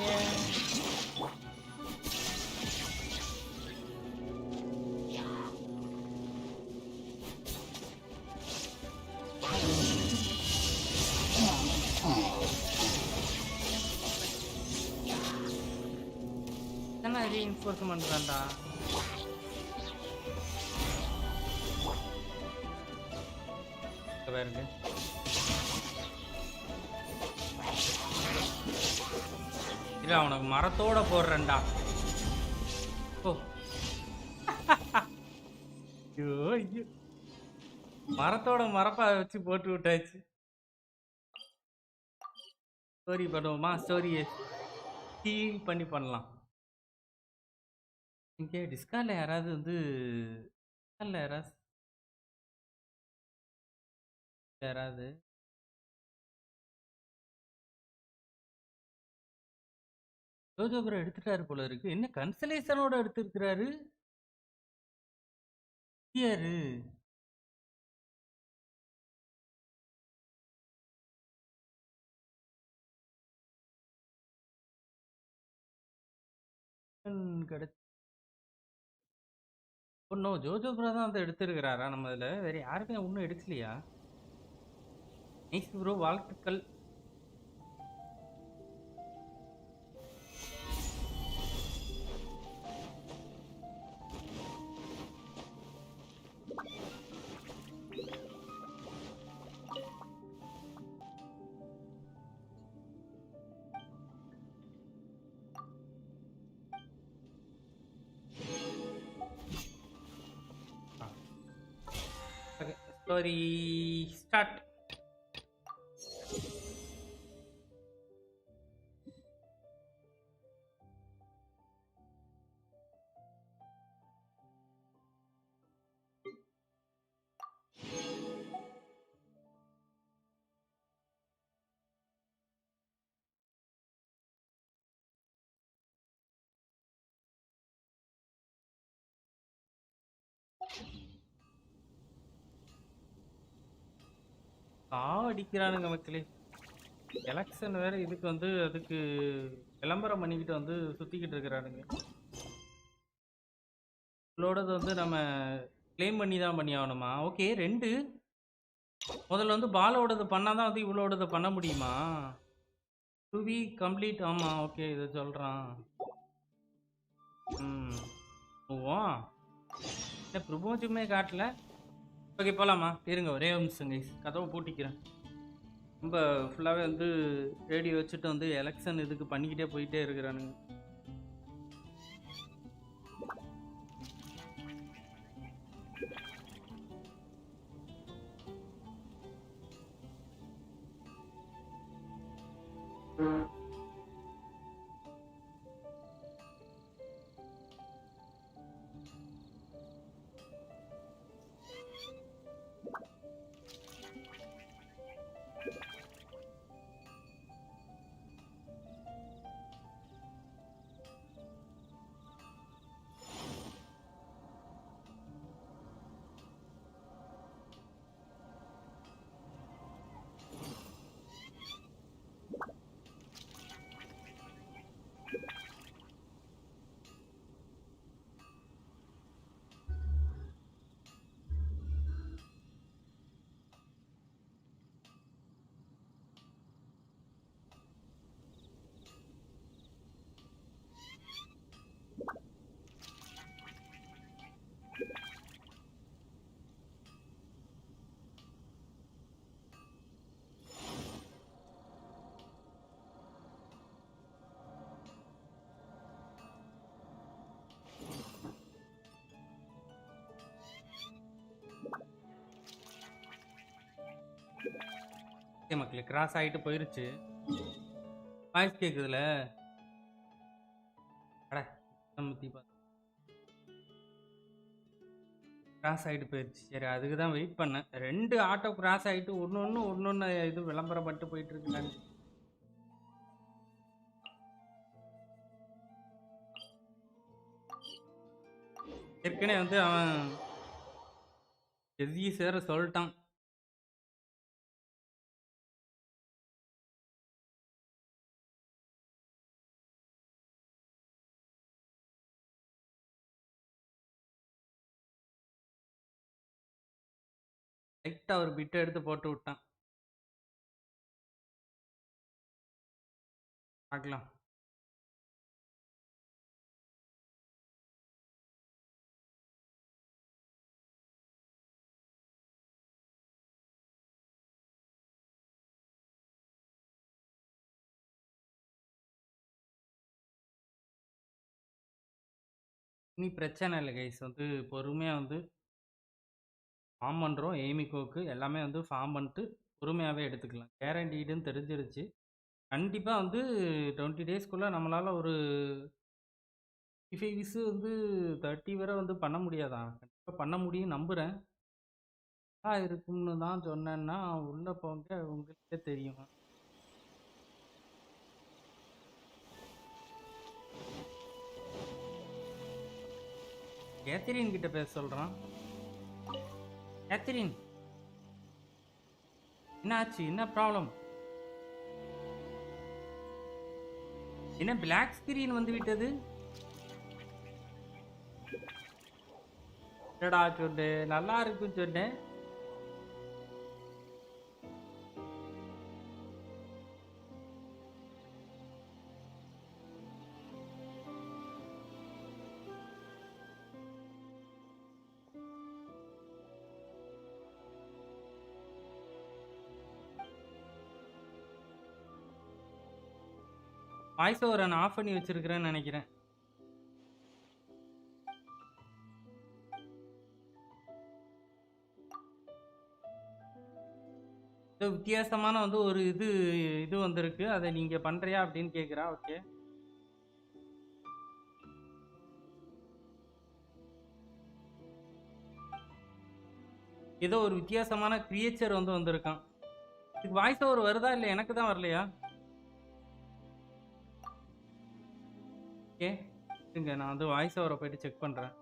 என்ன ரீஇன்ஃபோர்ஸ்மெண்ட் தான்டா. பாருங்க இல்ல அவனுக்கு மரத்தோட போடுறேன்டா. ஓ ஐயோ ஐயோ மரத்தோட மரப்பா வச்சு போட்டு விட்டாச்சு. ஸ்டோரி பண்ணுவோமா? ஸ்டோரியை ஃபீல் பண்ணி பண்ணலாம். இங்கே டிஸ்கார்டில் யாராவது வந்து யாராவது ஜோஜோபுரம் எடுத்துட்டாரு போல இருக்கு. என்ன கன்சலேஷனோட எடுத்திருக்கிறாரு யாரு? கிடைச்சு ஒன்றும் ஜோஜோபுரம் தான் வந்து எடுத்திருக்கிறாரா? நம்ம இதில் வேற யாருமே ஒன்றும் எடுக்கலையா? நைஸ் ப்ரோ, வாழ்த்துக்கள். Story start. அடிக்கிறானுங்க மக்களே. எலெக்ஷன் வேற இதுக்கு வந்து அதுக்கு விளம்பரம் பண்ணிக்கிட்டு வந்து சுத்திக்கிட்டு இருக்கிறானுங்க. இவ்வளோடது வந்து நம்ம கிளைம் பண்ணி தான் பண்ணி ஆகணுமா? ஓகே, 2 முதல்ல வந்து பாலோடது பண்ணாதான் வந்து இவ்வளோடது பண்ண முடியுமா? 2V complete. ஆமாம், ஓகே, இதை சொல்கிறான். ஓ இல்லை ப்ரொமோஜுமே காட்டல. ஓகே போகலாமா? இருங்க ஒரே நிமிஷம் கைஸ், கதவை பூட்டிக்கிறேன். ரொம்ப ஃபுல்லாகவே வந்து ரேடியோ வச்சுட்டு வந்து எலெக்ஷன் இதுக்கு பண்ணிக்கிட்டே போயிட்டே இருக்கிறானுங்க. ஓகே மக்களே, கிராஸ் ஆகிட்டு போயிருச்சு. வாய்ஸ் கேட்குதுல? அட முத்தி பார்த்து கிராஸ் ஆகிட்டு போயிடுச்சு. சரி, அதுக்கு தான் வெயிட் பண்ணேன். 2 ஆட்டோ கிராஸ் ஆகிட்டு ஒன்று இது விளம்பரம் பட்டு போயிட்டு இருக்குன்னு. ஏற்கனவே வந்து அவன் எதி சேர சொல்லிட்டான். லைட்டாக ஒரு பிட்டை எடுத்து போட்டு விட்டான். பார்க்கலாம். இனி பிரச்சனை இல்லை கைஸ். வந்து பொறுமையாக வந்து ஃபார்ம் பண்ணுறோம். ஏமிகோக்கு எல்லாமே வந்து ஃபார்ம் பண்ணிட்டு பொறுமையாகவே எடுத்துக்கலாம். கேரண்டீடுன்னு தெரிஞ்சிருச்சு. கண்டிப்பாக வந்து 20 டேஸ்க்குள்ளே நம்மளால் ஒரு 55 வந்து 30 வரை வந்து பண்ண முடியாதான்? கண்டிப்பாக பண்ண முடியும் நம்புகிறேன். இருக்கும்னு தான் சொன்னேன்னா உள்ளே போங்க, உங்களுக்கே தெரியும். கேத்தரின் கிட்ட பேச சொல்கிறான். கேத்தரின், என்ன ஆச்சு? என்ன ப்ராப்ளம்? என்ன பிளாக் ஸ்கிரீன் வந்து விட்டது? என்னடா சொன்னேன், நல்லா இருக்குன்னு சொன்னேன். வாய்ஸ் ஓவரை நான் ஆஃப் பண்ணி வச்சிருக்கிறேன்னு நினைக்கிறேன். வித்தியாசமான வந்து ஒரு இது வந்திருக்கு. அதை நீங்க பண்றியா அப்படின்னு கேக்குறா. ஓகே, ஏதோ ஒரு வித்தியாசமான கிரியேச்சர் வந்து வந்திருக்கான். இதுக்கு வாய்ஸ் ஓவர் வருதா இல்லை எனக்கு தான் வரலையா? ஓகே, இருங்க, நான் வந்து வாய்ஸ் ஓவரை போயிட்டு செக் பண்றேன்.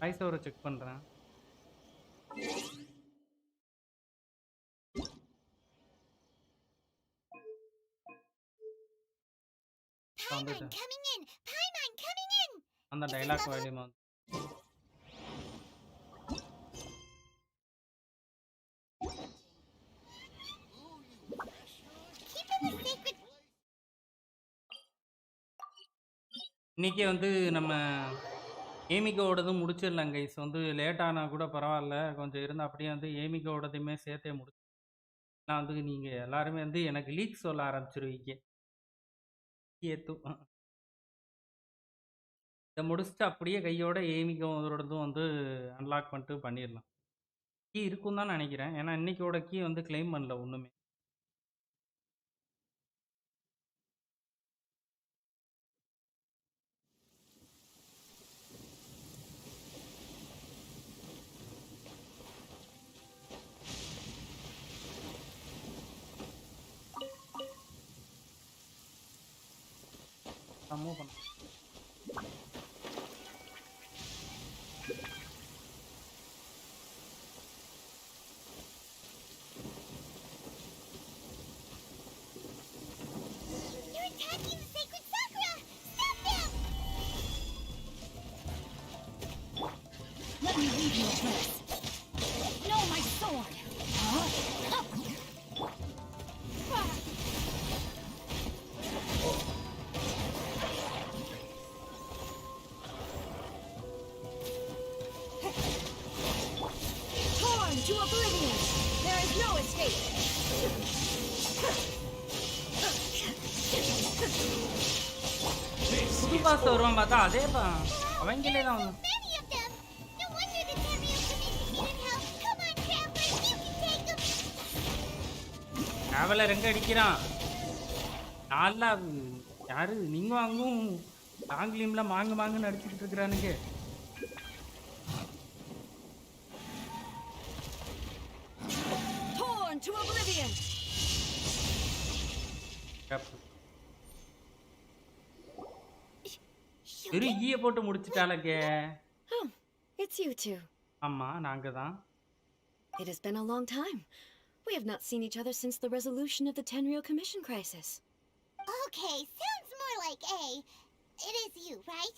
வாய்ஸ் ஓவரை செக் பண்றேன். அந்த டைலாக் வேல்யூமா இன்னைக்கே வந்து நம்ம ஏமிகோடதும் முடிச்சிடலாம் கைஸ். வந்து லேட்டானா கூட பரவாயில்ல, கொஞ்சம் இருந்தால் அப்படியே வந்து ஏமிகோடதையுமே சேர்த்தே முடிச்சு. நான் வந்து நீங்கள் எல்லாருமே வந்து எனக்கு லீக் சொல்ல ஆரம்பிச்சிருவீங்க. ஏத்து இதை முடிச்சுட்டு அப்படியே கையோட ஏமிக்கோடதும் வந்து அன்லாக் பண்ணிட்டு பண்ணிடலாம். கீ இருக்கும் தான் நினைக்கிறேன். ஏன்னா இன்னைக்கோட கீ வந்து கிளைம் பண்ணல ஒன்றுமே. மூவ் பண்ண You're attacking the sacred Sakura! Stop them! Let me leave you a place. No, my sword! Torn to oblivion! There is no escape! புது பாஸ் வருவான் பார்த்தா அதே அவங்களே தான் வந்து Many of them! No wonder the Terrio community needed help! Come on, travelers! You can take them! Traveller எங்க அடிக்கிறான் நல்லா யாரு நீங்க வாங்கும் ஆங்கிலியம்ல மாங்குன்னு அடிச்சுக்கிட்டு இருக்கிறானுங்க. Torn to oblivion! வெறும் ஈய போட்டு முடிச்சிட்டாலங்க. Oh, it's you two. ஆமா நாங்க தான். It has been a long time. We have not seen each other since the resolution of the Tenryou Commission crisis. Okay, sounds more like A. It is you, right?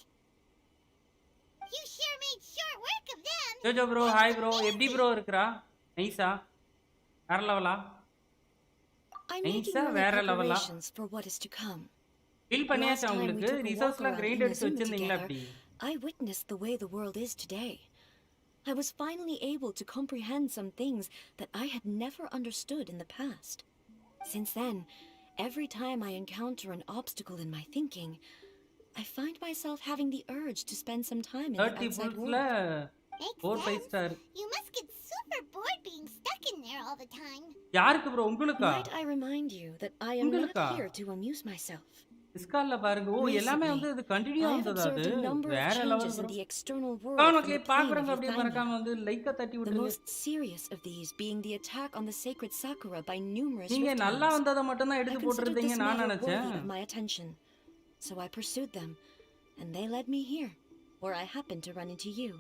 You sure made short work of them. JoJo bro hi bro எப்படி bro இருக்கறா? நைஸா? வேற லெவலா? I'm making நைஸா early வேற லெவலா? preparations for what is to come. Fill Last பண்ணியாச்சா time we உங்களுக்கு? took a walk ரிசோர்ஸ்லாம் around grind எடுத்து Inazuma வச்சிருந்தீங்களா together, அப்படி? I witnessed the way the world is today. I was finally able to comprehend some things that I had never understood in the past. Since then, every time I encounter an obstacle in my thinking, I find myself having the urge to spend some time in the 30 outside ஃபுல்ஸ்ல world. Makes 4 5 sense. Star. You must get super bored being stuck in there all the time. யாருக்கு bro உங்களுக்கா? Might I remind you that I am not உங்களுக்கா? here to amuse myself. டிஸ்கார்ட்ல பாருங்க. ஓ எல்லாமே வந்து இது continue I have ஆகுது அது. observed a number of வேற level changes in bro. the external world காணோக்லே from the plane of பாக்குறங்க அப்படியே Euthymia. மறக்காம வந்து லைக்க தட்டி The விட்டுருங்க. most serious of these being the attack on the sacred Sakura by numerous நீங்க rift நல்லா hounds. வந்தத மட்டும் தான் I எடுத்து considered போட்டுறீங்க this நான் matter நினைச்சேன். worthy of my attention, so I pursued them, and they led me here, where I happened to run into you.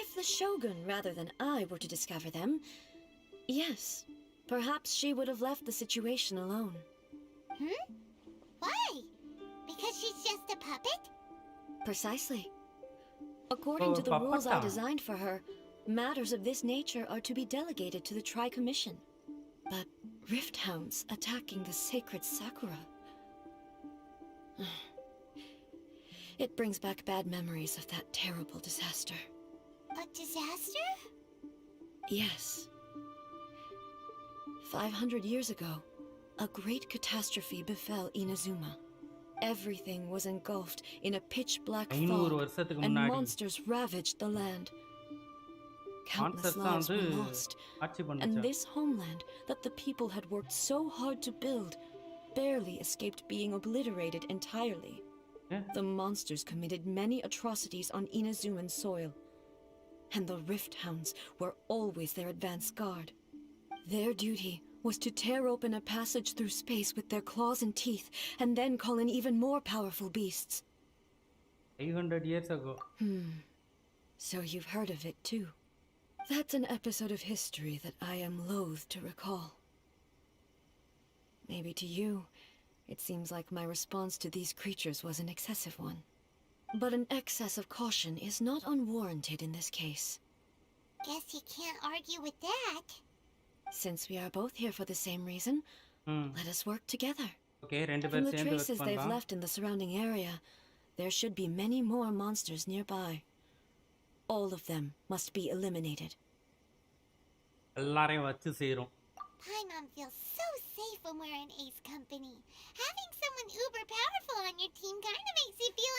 If the Shogun rather than I were to discover them, yes, perhaps she would have left the situation alone. Why? Because she's just a puppet? Precisely. According Oh, to the rules I papata. designed for her, matters of this nature are to be delegated to the Tri-Commission. But rift hounds attacking the sacred Sakura... It brings back bad memories of that terrible disaster. A disaster? Yes. 500 years ago, a great catastrophe befell Inazuma. Everything was engulfed in a pitch-black 500 fog, வருஷத்துக்கு and முன்னாடி monsters ravaged the land. Countless monsters தான் lives வந்து were lost, ஆட்சி and பண்ணுச்சு. this homeland that the people had worked so hard to build barely escaped being obliterated entirely. Yeah. The monsters committed many atrocities on Inazuman soil, and the Rift Hounds were always their advance guard. Their duty was to tear open a passage through space with their claws and teeth, and then call in even more powerful beasts. 500 years ago. So you've heard of it too. That's an episode of history that I am loath to recall. Maybe to you, it seems like my response to these creatures was an excessive one. But an excess of caution is not unwarranted in this case. Guess you can't argue with that. Since we are both here for the same reason, let us work together. Okay, ரெண்டு From பேர் the சேர்ந்து traces work they've பண்ணலாம். left in the surrounding area, there should be many more monsters nearby. All of them must be eliminated. எல்லாரையும் வச்சு செய்றோம். Paimon feels so safe when we're in Ace company. Having someone uber powerful on your team kind of makes you feel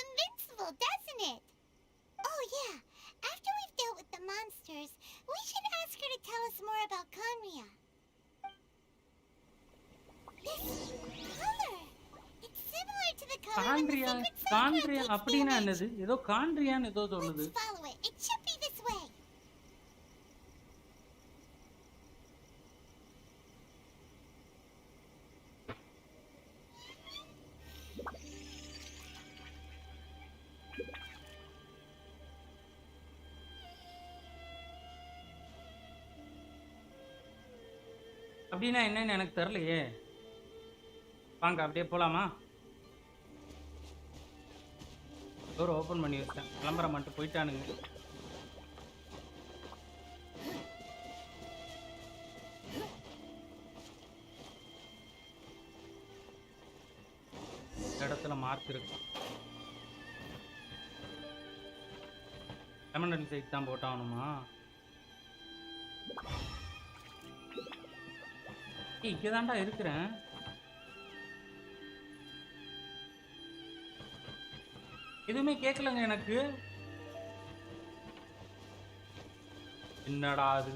color in the காண்ட்ரியா secret cell காண்ட்ரியா proteins அப்படின்னா damage. என்னது? ஏதோ காண்ட்ரியான்னு ஏதோ சொல்லுது. Let's follow it. It should be this way. அப்படின்னா என்னன்னு எனக்கு தெரியலையே. வாங்க அப்படியே போலாமா? டோர் ஓப்பன் பண்ணி வச்சேன். கிளம்புற மட்டும் போயிட்டானுங்க. இந்த இடத்துல மார்க் இருக்கு. லெமன் சைட் தான் போட்டாகணுமா? இங்கே தான்டா இருக்கிறேன். எதுவுமே கேட்கலங்க எனக்கு. என்னடா அது?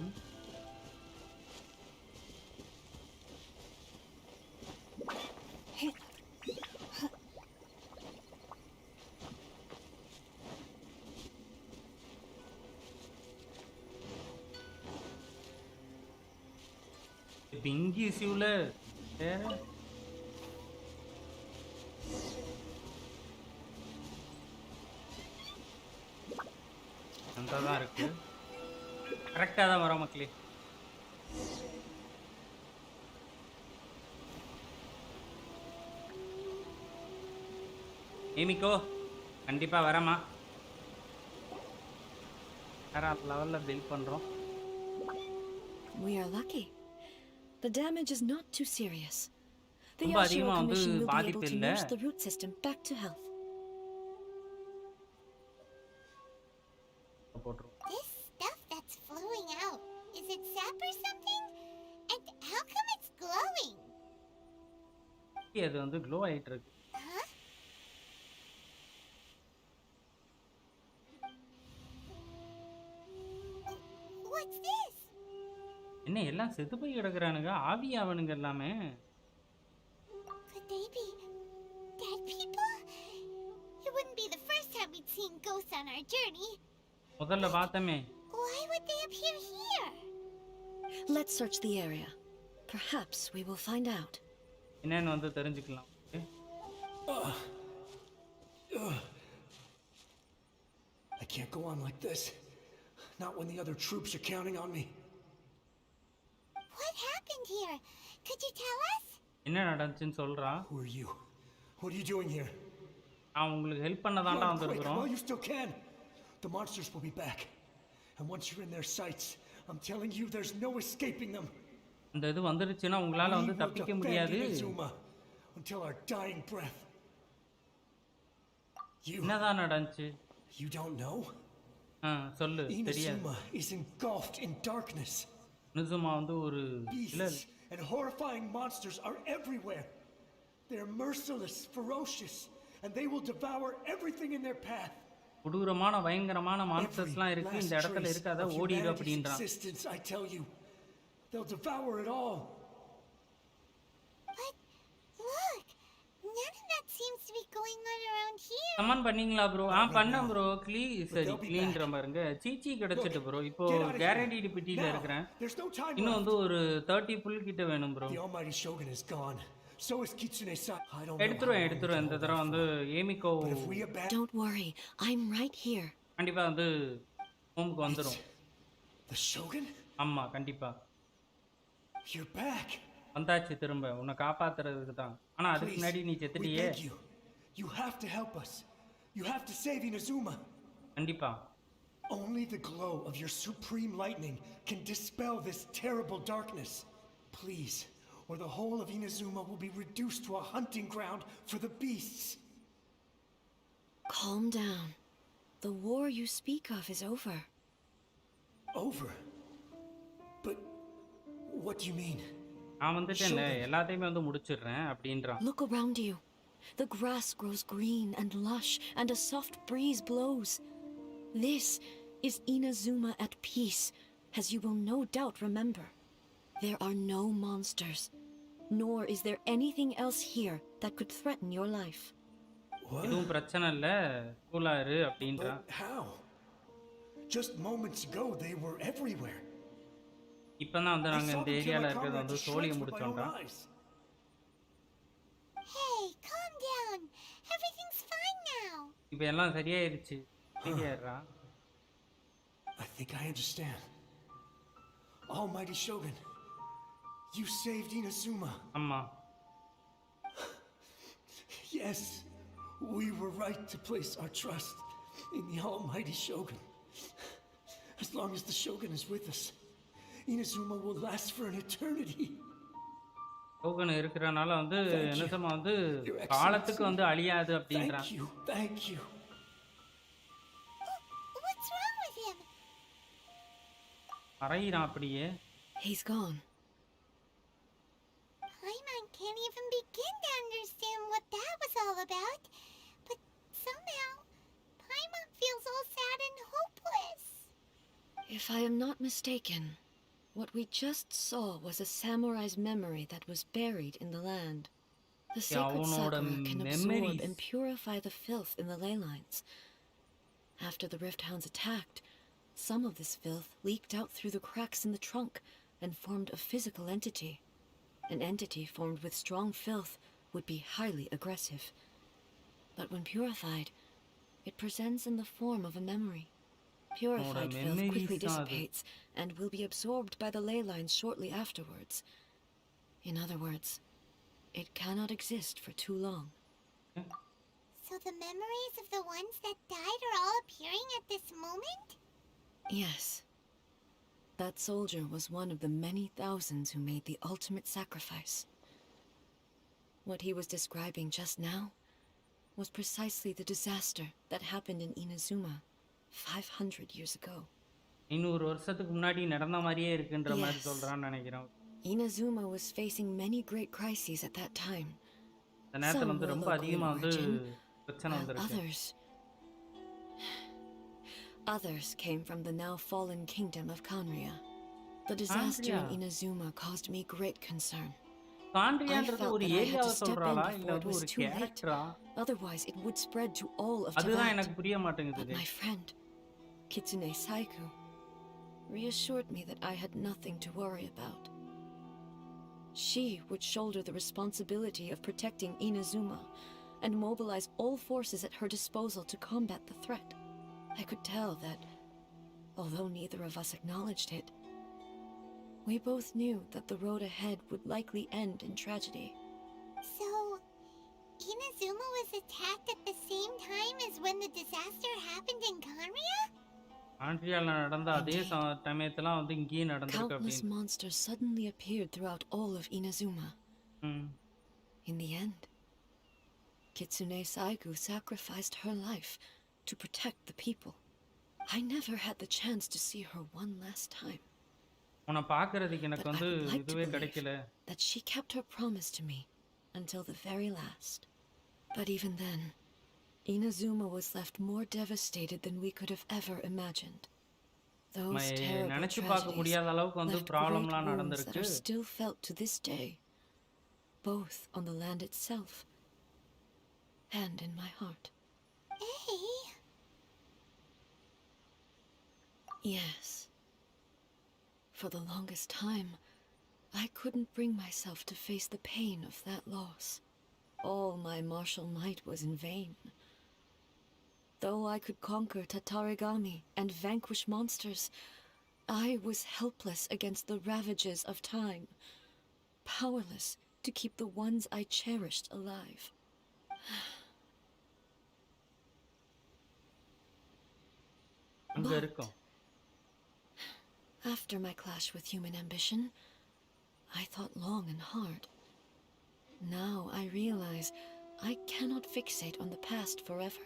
பிங்கி சிவுல வேற அந்த தான் இருக்கு. கரெக்டாக தான் வரோம் மக்களே. ஏமிக்கோ கண்டிப்பாக வரமா? வேற லெவலில் பில்ட் பண்ணுறோம். We are lucky. The damage is not too serious. The ரொம்ப Yashiro அதிகமாக வந்து Commission will be able பாதிப்பு to இல்லை. nurse the root system back to health. போட்டுருவோம். This stuff that's flowing out, is it sap or something? And how come it's glowing? அது வந்து glow ஆகிட்டு இருக்கு. Huh? What's this? என்ன எல்லாம் செத்து போய் கிடக்குறானுங்க? ஆவி ஆவனுங்க எல்லாமே. Could they be dead people? It wouldn't be the first time we'd seen ghosts on our journey. முதல்ல பார்த்தமே. Why would they appear here? Let's search the area. Perhaps we will find out. என்னன்னு வந்து தெரிஞ்சுக்கலாம். I can't go on like this. Not when the other troops are counting on me. What happened here? Could you tell us? என்ன நடந்துச்சுன்னு சொல்றா. Who are you? What are you doing here? நான் உங்களுக்கு help பண்ண தாண்டா Run quick வந்திருக்கிறோம். while you still can. The monsters will be back. And once you're in their sights, I'm telling you there's no escaping them. இந்த இது வந்துருச்சுன்னா உங்களால We வந்து will தப்பிக்க defend முடியாது. Inazuma until our dying breath. என்னதான் நடந்துச்சு? You don't know? சொல்லு. தெரியாது. Inazuma is engulfed in darkness. நிசுமா வந்து ஒரு இல்ல Beasts and horrifying monsters are everywhere. They're merciless, ferocious, and they will devour everything in their path. கொடூரமான பயங்கரமான மான்ஸ்டர்ஸ்லாம் இருக்கு இந்த இடத்துல இருக்காத ஓடிடு அப்படின்றான். Existence, I tell you. They'll devour it all. But look, none of that seems to be going on around here. Comment பண்ணீங்களா bro? பண்ணேன் ப்ரோ. க்ளீன்ற பாருங்க. சீச்சி கிடைச்சிட்டு ப்ரோ. இப்போ கேரண்டிடு பிட்டில இருக்கிறேன். There's no time இன்னும் left. வந்து ஒரு 30 புல் கிட்ட வேணும் bro. The almighty shogun is gone. So is Kitsune-san. I don't know. எடுத்துருவேன் இந்த தடவை வந்து ஏமிக்கோ. But if we abandon Don't worry, I'm right here. கண்டிப்பா வந்து ஹோமுக்கு வந்துரும். the shogun, ஆமா கண்டிப்பா you're back. வந்தாச்சு திரும்ப உன்னை காப்பாத்துறதுக்கு தான். ஆனா அதுக்கு Please, முன்னாடி நீ we செத்துட்டியே. beg you. You have to help us. You have to save Inazuma. கண்டிப்பா. Only the glow of your supreme lightning can dispel this terrible darkness. Please, or the whole of Inazuma will be reduced to a hunting ground for the beasts. Calm down. The war you speak of is over. Over? But what do you mean? நான் வந்துட்டேன்ல எல்லாத்தையுமே வந்து முடிச்சிடுறேன் அப்படின்றான். Look around you. The grass grows green and lush, and a soft breeze blows. This is Inazuma at peace, as you will no doubt remember. There are no monsters, nor is there anything else here that could threaten your life. What? எதுவும் பிரச்சனை இல்ல கூலா இரு அப்படின்றான். But how? Just moments ago, they were everywhere. இப்பதான் வந்து I நாங்க saw இந்த them kill ஏரியால my இருக்கிறது comrades வந்து to சோழியை shreds with my own முடிச்சோன்றான். eyes. Hey, calm down. Everything's fine now. இப்ப எல்லாம் சரியாயிருச்சு. சரியாயிடுறா. I think I understand. Almighty Shogun, you saved Inazuma. ஆமா. Yes, we were right to place our trust in the Almighty Shogun. As long as the Shogun is with us, Inazuma will last for an eternity. Token இருக்கிறனால வந்து Thank you, என்னசமா வந்து Your காலத்துக்கு Excellency. வந்து அழியாது அப்படின்றான். Thank you, thank you. What's wrong with him? மறையிறான் அப்படியே. He's gone. Paimon can't even begin to understand what that was all about. But somehow, Paimon feels all sad and hopeless. If I am not mistaken, what we just saw was a samurai's memory that was buried in the land. The sacred அவனோட Sakura can absorb memories. and purify the filth in the ley lines. After the Rift Hounds attacked, some of this filth leaked out through the cracks in the trunk and formed a physical entity. An entity formed with strong filth would be highly aggressive. But when purified, it presents in the form of a memory. Purified filth quickly dissipates and will be absorbed by the ley lines shortly afterwards. In other words, it cannot exist for too long. So the memories of the ones that died are all appearing at this moment? Yes. That soldier was one of the many thousands who made the ultimate sacrifice. What he was describing just now was precisely the disaster that happened in Inazuma 500 years ago. 500 வருஷத்துக்கு முன்னாடி நடந்த மாதிரியே இருக்குன்ற மாதிரி Yes. சொல்றான்னு நினைக்கிறேன். Inazuma was facing many great crises at that time. அந்த நேரத்துல Some வந்து were ரொம்ப local in அதிகமா வந்து origin, பிரச்சனை while வந்திருக்கு. Others came from the now fallen kingdom of Kanria. The disaster in Kanria? Inazuma caused me great concern. காண்ட்ரியான்றது I ஒரு felt that I had ஏரியாவை to step in சொல்றாளா இல்ல before it அது was ஒரு too late. கேரக்டரா? Otherwise, it would spread to all of அதுதான் Tibet. எனக்கு புரிய But மாட்டேங்குது. my friend, Kitsune Saiku, reassured me that I had nothing to worry about. She would shoulder the responsibility of protecting Inazuma and mobilize all forces at her disposal to combat the threat. I could tell that, although neither of us acknowledged it, we both knew that the road ahead would likely end in tragedy. So, Inazuma was attacked at the same time as when the disaster happened in Kanria? காண்ட்ரியால நடந்த அதே சமயத்துல வந்து இங்கேயும் நடந்திருக்கு Countless அப்படின்னு. monsters suddenly appeared throughout all of Inazuma. ம். In the end, Kitsune Saigu sacrificed her life to protect the people. I never had the chance to see her one last time, உன்னை பாக்குறதுக்கு எனக்கு but I வந்து would like to இதுவே believe கிடைக்கல. that she kept her promise to me until the very last. But even then, Inazuma was left more devastated than we could have ever imagined. Those terrible நினைச்சு பார்க்க tragedies முடியாத அளவுக்கு வந்து left great ப்ராப்ளம்லாம் wounds that நடந்திருக்கு. are still felt to this day, both on the land itself and in my heart. Hey, Yes. For the longest time, I couldn't bring myself to face the pain of that loss. All my martial might was in vain. Though I could conquer Tatarigami and vanquish monsters, I was helpless against the ravages of time, powerless to keep the ones I cherished alive. அங்க But இருக்கும். after my clash with human ambition, I thought long and hard. Now I realize I cannot fixate on the past forever.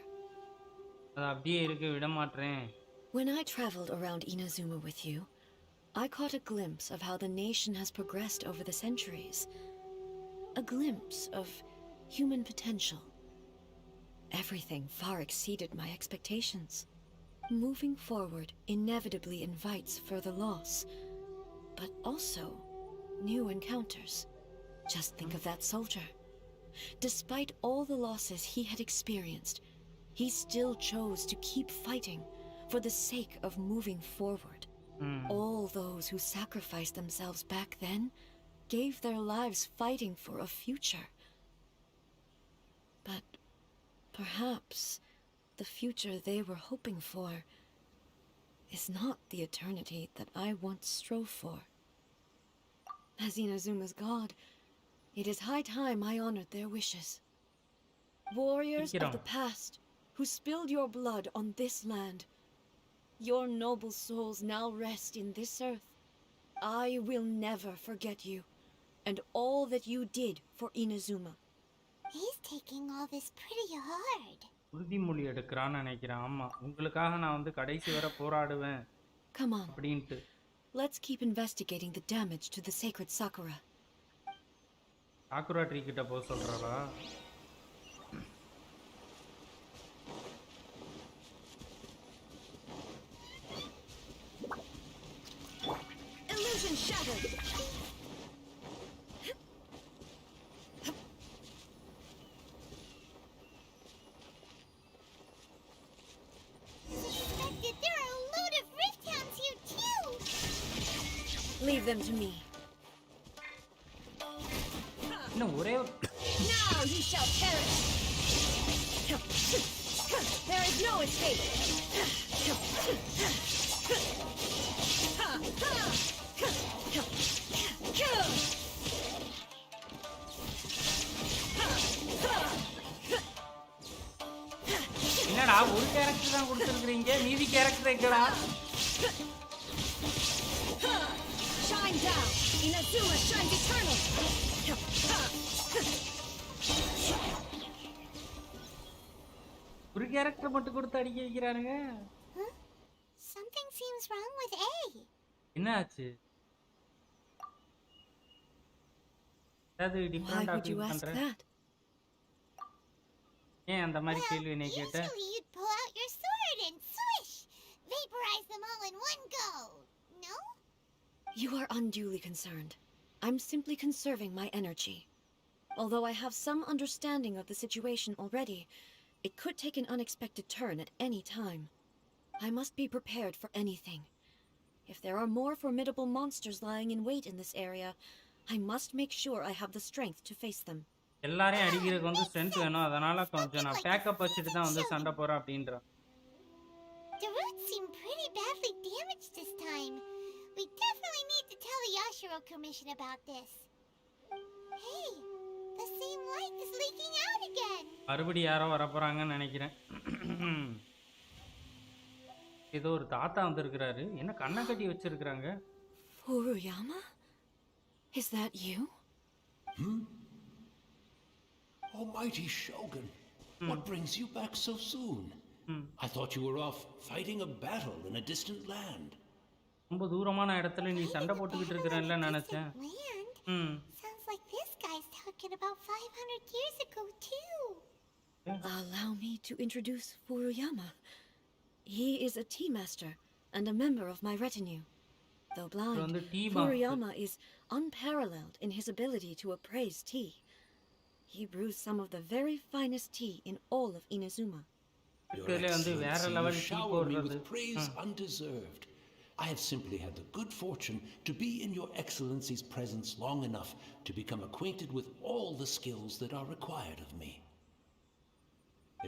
அது அப்படியே இருக்க விட மாட்டேன். When I traveled around Inazuma with you, I caught a glimpse of how the nation has progressed over the centuries. A glimpse of human potential. Everything far exceeded my expectations. Moving forward inevitably invites further loss, but also new encounters. Just think of that soldier. despite all the losses he had experienced, he still chose to keep fighting for the sake of moving forward. All those who sacrificed themselves back then gave their lives fighting for a future. But perhaps the future they were hoping for is not the eternity that I once strove for. As Inazuma's god, it is high time I honored their wishes. Warriors of the past, who spilled your blood on this land, your noble souls now rest in this earth. I will never forget you, and all that you did for Inazuma. He's taking all this pretty hard. உறுதிமொழி எடுக்கிறான்னு நினைக்கிறேன். ஆமா, உங்களுக்காக நான் வந்து கடைசி வரை போராடுவேன். Come on. அப்படின்ட்டு. Let's keep investigating the damage to the sacred Sakura. Sakura tree கிட்ட போக சொல்றாரா? Illusion shattered. Suspected there are a load of rift hounds here too. Leave them to me. இன்னும் ஒரே Now you shall perish. There is no escape. என்னடா ஒரு character தான் கொடுத்துருக்கீங்க, மீதி கேரக்டர் எங்கடா? Shine down. Inazuma shines eternal. ஒரு character மட்டும் கொடுத்து அடிக்க வைக்கிறானுங்க. Huh? Something seems wrong with A. என்ன ஆச்சு? அது Why டிஃபரண்டா would you feel ask பண்ற? that? ஏன் அந்த மாதிரி Well, கேள்வி என்ன கேட்ட? usually you'd pull out your sword and swish, vaporize them all in one go. No? You are unduly concerned. I'm simply conserving my energy. Although I have some understanding of the situation already, it could take an unexpected turn at any time. I must be prepared for anything. If there are more formidable monsters lying in wait in this area, I must make sure I have the strength to face them. எல்லாரையும் அடிக்கிறதுக்கு வந்து strength வேணும், அதனால கொஞ்சம் நான் backup வச்சுட்டு தான் வந்து சண்டை போறேன் அப்படின்றான். The roots seem pretty badly damaged this time. We definitely need to tell the Yashiro Commission about this. Hey, the same light is leaking out again. மறுபடி யாரோ வரப்போறாங்கன்னு நினைக்கிறேன். ஏதோ ஒரு தாத்தா வந்திருக்கிறாரு. என்ன கண்ணை கட்டி வச்சிருக்கிறாங்க? Furuyama? Is that you? Almighty Shogun, what brings you back so soon? I thought you were off fighting a battle in a distant land. ரொம்ப தூரமான இடத்துல நீ சண்டை போட்டுக்கிட்டு இருக்கிறேன்ல நினைச்சேன். Land? Sounds like this guy's talking about 500 years ago too. Allow me to introduce Furuyama. He is a tea master and a member of my retinue. Though blind, Furuyama is unparalleled in his ability to appraise tea. He brews some of the very finest tea in all of Inazuma. Your Excellency, you shower me with praise undeserved. I have simply had the good fortune to be in your Excellency's presence long enough to become acquainted with all the skills that are required of me.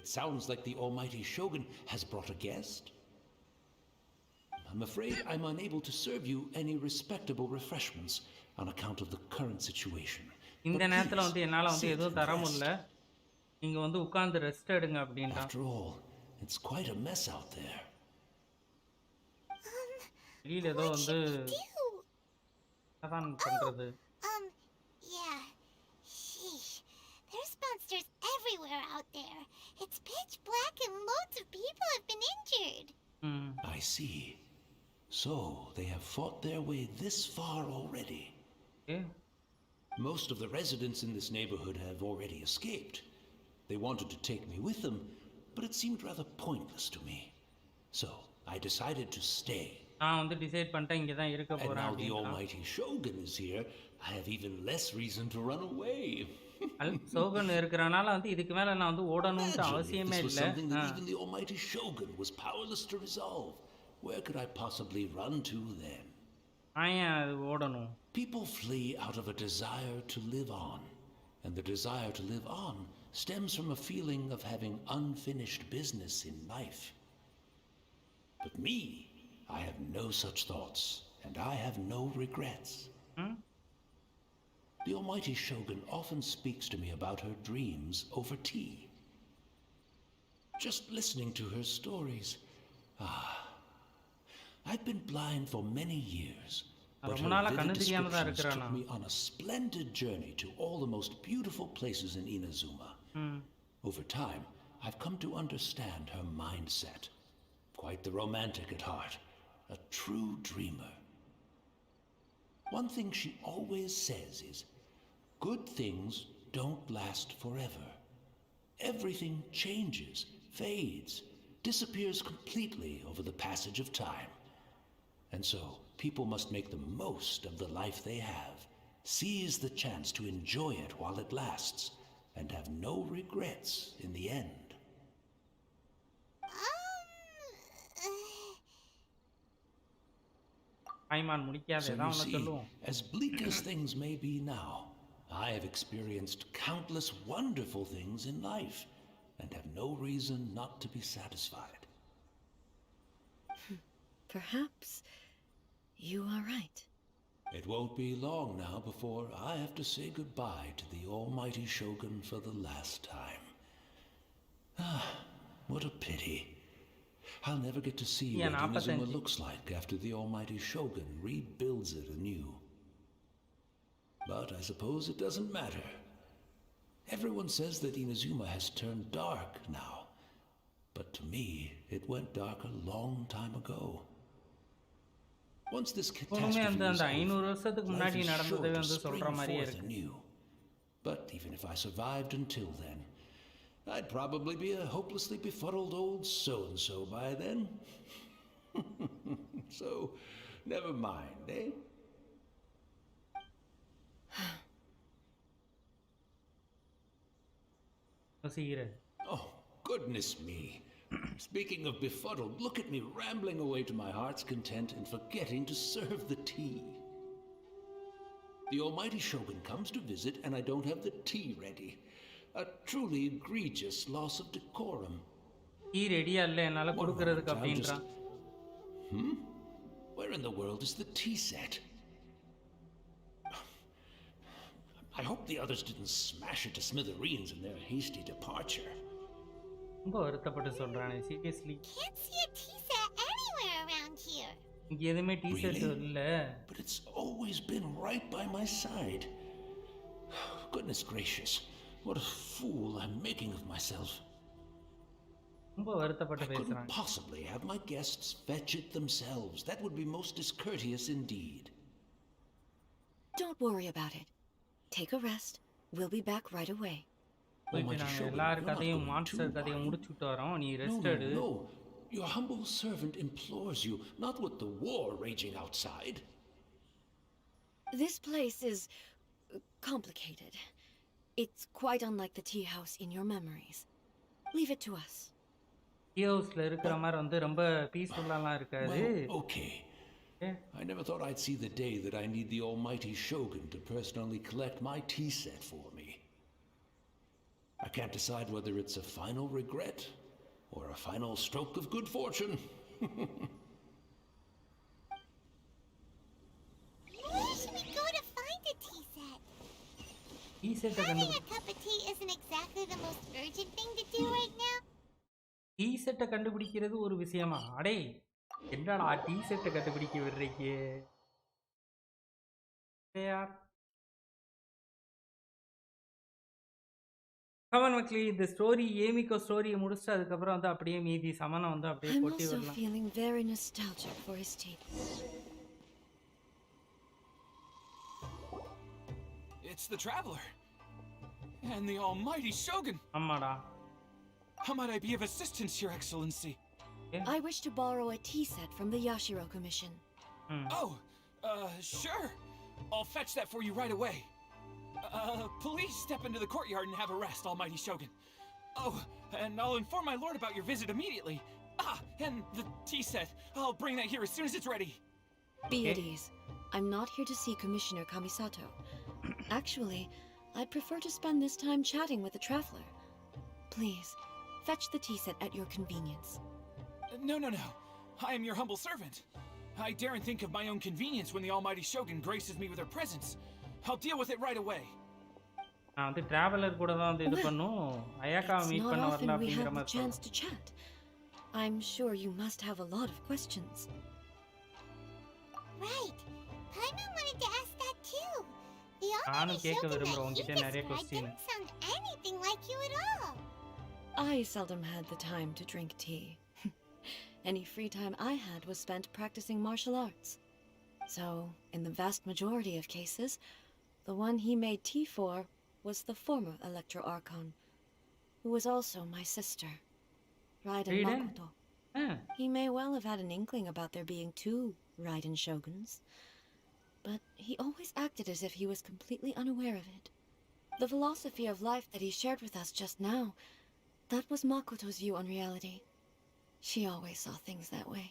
It sounds like the Almighty Shogun has brought a guest. I'm afraid I'm unable to serve you any respectable refreshments on account of the current situation. இந்த நேரத்துல வந்து என்னால வந்து எதுவும் தர முடியல. நீங்க வந்து உட்கார்ந்து ரெஸ்ட் எடுங்க அப்படின்றான். After all, it's quite a mess out there. வெளியில ஏதோ வந்து அதான் பண்றது. Yeah. Sheesh. There's monsters everywhere out there. It's pitch black and loads of people have been injured. I see. So, they have fought their way this far already. Okay. Most of the residents in this neighborhood have already escaped. They wanted to take me with them, but it seemed rather pointless to me. So, I decided to stay. நான் வந்து decide பண்ணிட்டேன் இங்க தான் இருக்க And போறேன் now the அப்படின்றான். Almighty Shogun is here, I have even less reason to run away. சோகன் இருக்கிறனால வந்து இதுக்கு மேல நான் வந்து ஓடணும்னு Imagine if அவசியமே this was இல்லை. something that even the almighty Shogun was powerless to resolve. Where could I possibly run to then? நான் ஏன் அது ஓடணும்? People flee out of a desire to live on, and the desire to live on stems from a feeling of having unfinished business in life. But me, I have no such thoughts, and I have no regrets. The almighty Shogun often speaks to me about her dreams over tea. Just listening to her stories. I've been blind for many years, but her vivid descriptions took me on a splendid journey to all the most beautiful places in Inazuma. Over time, I've come to understand her mindset. Quite the romantic at heart, a true dreamer. One thing she always says is, good things don't last forever. Everything changes, fades, disappears completely over the passage of time. And so, people must make the most of the life they have, seize the chance to enjoy it while it lasts, and have no regrets in the end. முடிக்காதே தான் உன்னை சொல்லுவோம். As bleak as things may be now, I have experienced countless wonderful things in life, and have no reason not to be satisfied. Perhaps you are right. It won't be long now before I have to say goodbye to the almighty Shogun for the last time. What a pity. I'll never get to see what Inazuma looks like after the almighty Shogun rebuilds it anew. But I suppose it doesn't matter. Everyone says that Inazuma has turned dark now. But to me, it went dark a long time ago. Once this catastrophe is over, life is sure to spring forth anew. But even if I survived until then, I'd probably be a hopelessly befuddled old so-and-so by then. So, never mind, eh? Oh, goodness me. Speaking of befuddled, look at me rambling away to my heart's content and forgetting to serve the tea. The almighty Shogun comes to visit and I don't have the tea ready. A truly egregious loss of decorum. Tea ready alla enala kudukuradhukku appadindra. Where in the world is the tea set? I hope the others didn't smash it to smithereens in their hasty departure. ரொம்ப வருத்தப்பட்டு சொல்றானே, seriously. Can't see a tea set anywhere around here. இங்க எதுமே tea set இல்ல. But it's always been right by my side. Goodness gracious. What a fool I'm making of myself. ரொம்ப வருத்தப்பட்டு I பேசுறான். couldn't possibly have my guests fetch it themselves. That would be most discourteous indeed. Don't worry about it. Take a rest. We'll be back right away. நாங்க எல்லார் கதையும் monster கதையும் முடிச்சுட்டு வரோம். நீ ரெஸ்ட் எடு. No. Your humble servant implores you, not with the war raging outside. This place is complicated. It's quite unlike the tea house in your memories. Leave it to us. Tea houseல இருக்கிற மாதிரி வந்து ரொம்ப பீஸ்ஃபுல்லாலாம் இருக்காது. Okay. I never thought I'd see the day that I need the almighty Shogun to personally collect my tea set for me. I can't decide whether it's a final regret or a final stroke of good fortune. Where should we go to find a tea set? Tea set Having a cup of tea isn't exactly the most urgent thing to do right now. Tea set கண்டுபிடிக்கிறது ஒரு விஷயமா? அடே என்னடா tea set கண்டுபிடிக்க விடுறீங்க? யார் come on மக்களே, இந்த ஸ்டோரி Yae Miko ஸ்டோரியை முடிச்சுட்டு அதுக்கப்புறம் வந்து அப்படியே மீதி சமனை வந்து அப்படியே I'm கொட்டி also விடலாம். feeling very nostalgic for his tea. It's the traveler and the almighty Shogun. ஆமாடா. How might I be of assistance, Your Excellency? I wish to borrow a tea set from the Yashiro Commission. Oh, sure. I'll fetch that for you right away. Please step into the courtyard and have a rest, Almighty Shogun. Oh, and I'll inform my lord about your visit immediately. Ah, and the tea set. I'll bring that here as soon as it's ready. Be at ease. I'm not here to see Commissioner Kamisato. Actually, I'd prefer to spend this time chatting with the traveler. Please, fetch the tea set at your convenience. No. I am your humble servant. I daren't think of my own convenience when the Almighty Shogun graces me with her presence. I'll deal with it right away. நான் வந்து traveller கூட தான் வந்து இது பண்ணும் அயாக்காவை meet பண்ண வரல we அப்படிங்கிற have the மாதிரி chance to chat. I'm sure you must have a lot of questions. Right. Paimon wanted to ask that too. The நானும் Almighty கேட்க Shogun விரும்புறேன் that he உங்ககிட்ட நிறைய described question didn't sound anything like you at all. I seldom had the time to drink tea. Any free time I had was spent practicing martial arts. So, in the vast majority of cases, the one he made tea for was the former Electro Archon, who was also my sister, Raiden Raiden? Makoto. He may well have had an inkling about there being two Raiden Shoguns, but he always acted as if he was completely unaware of it. The philosophy of life that he shared with us just now, that was Makoto's view on reality. She always saw things that way.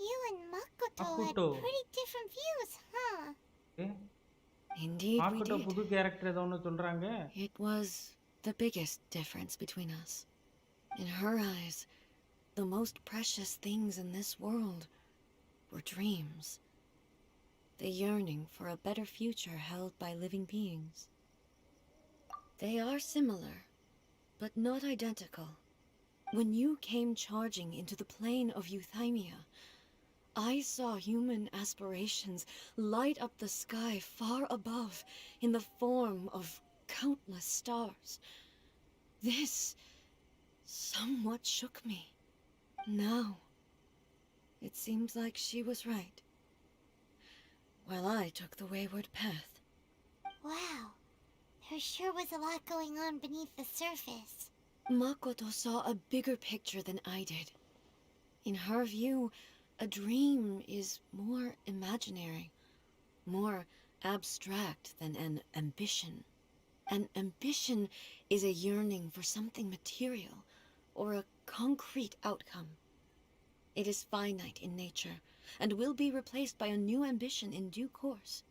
You and Makoto had Makoto. pretty different views, huh? Indeed, we மார்க்கெட்டோ did. புது character ஏதோ ஒன்று சொல்றாங்க It was the biggest difference between us. In her eyes, the most precious things in this world were dreams. The yearning for a better future held by living beings. They are similar, but not identical. When you came charging into the plane of Euthymia, I saw human aspirations light up the sky far above in the form of countless stars. This somewhat shook me. Now, it seems like she was right, while I took the wayward path. Wow. There sure was a lot going on beneath the surface. Makoto saw a bigger picture than I did. In her view, a dream is more imaginary, more abstract than an ambition. An ambition is a yearning for something material or a concrete outcome. It is finite in nature and will be replaced by a new ambition in due course.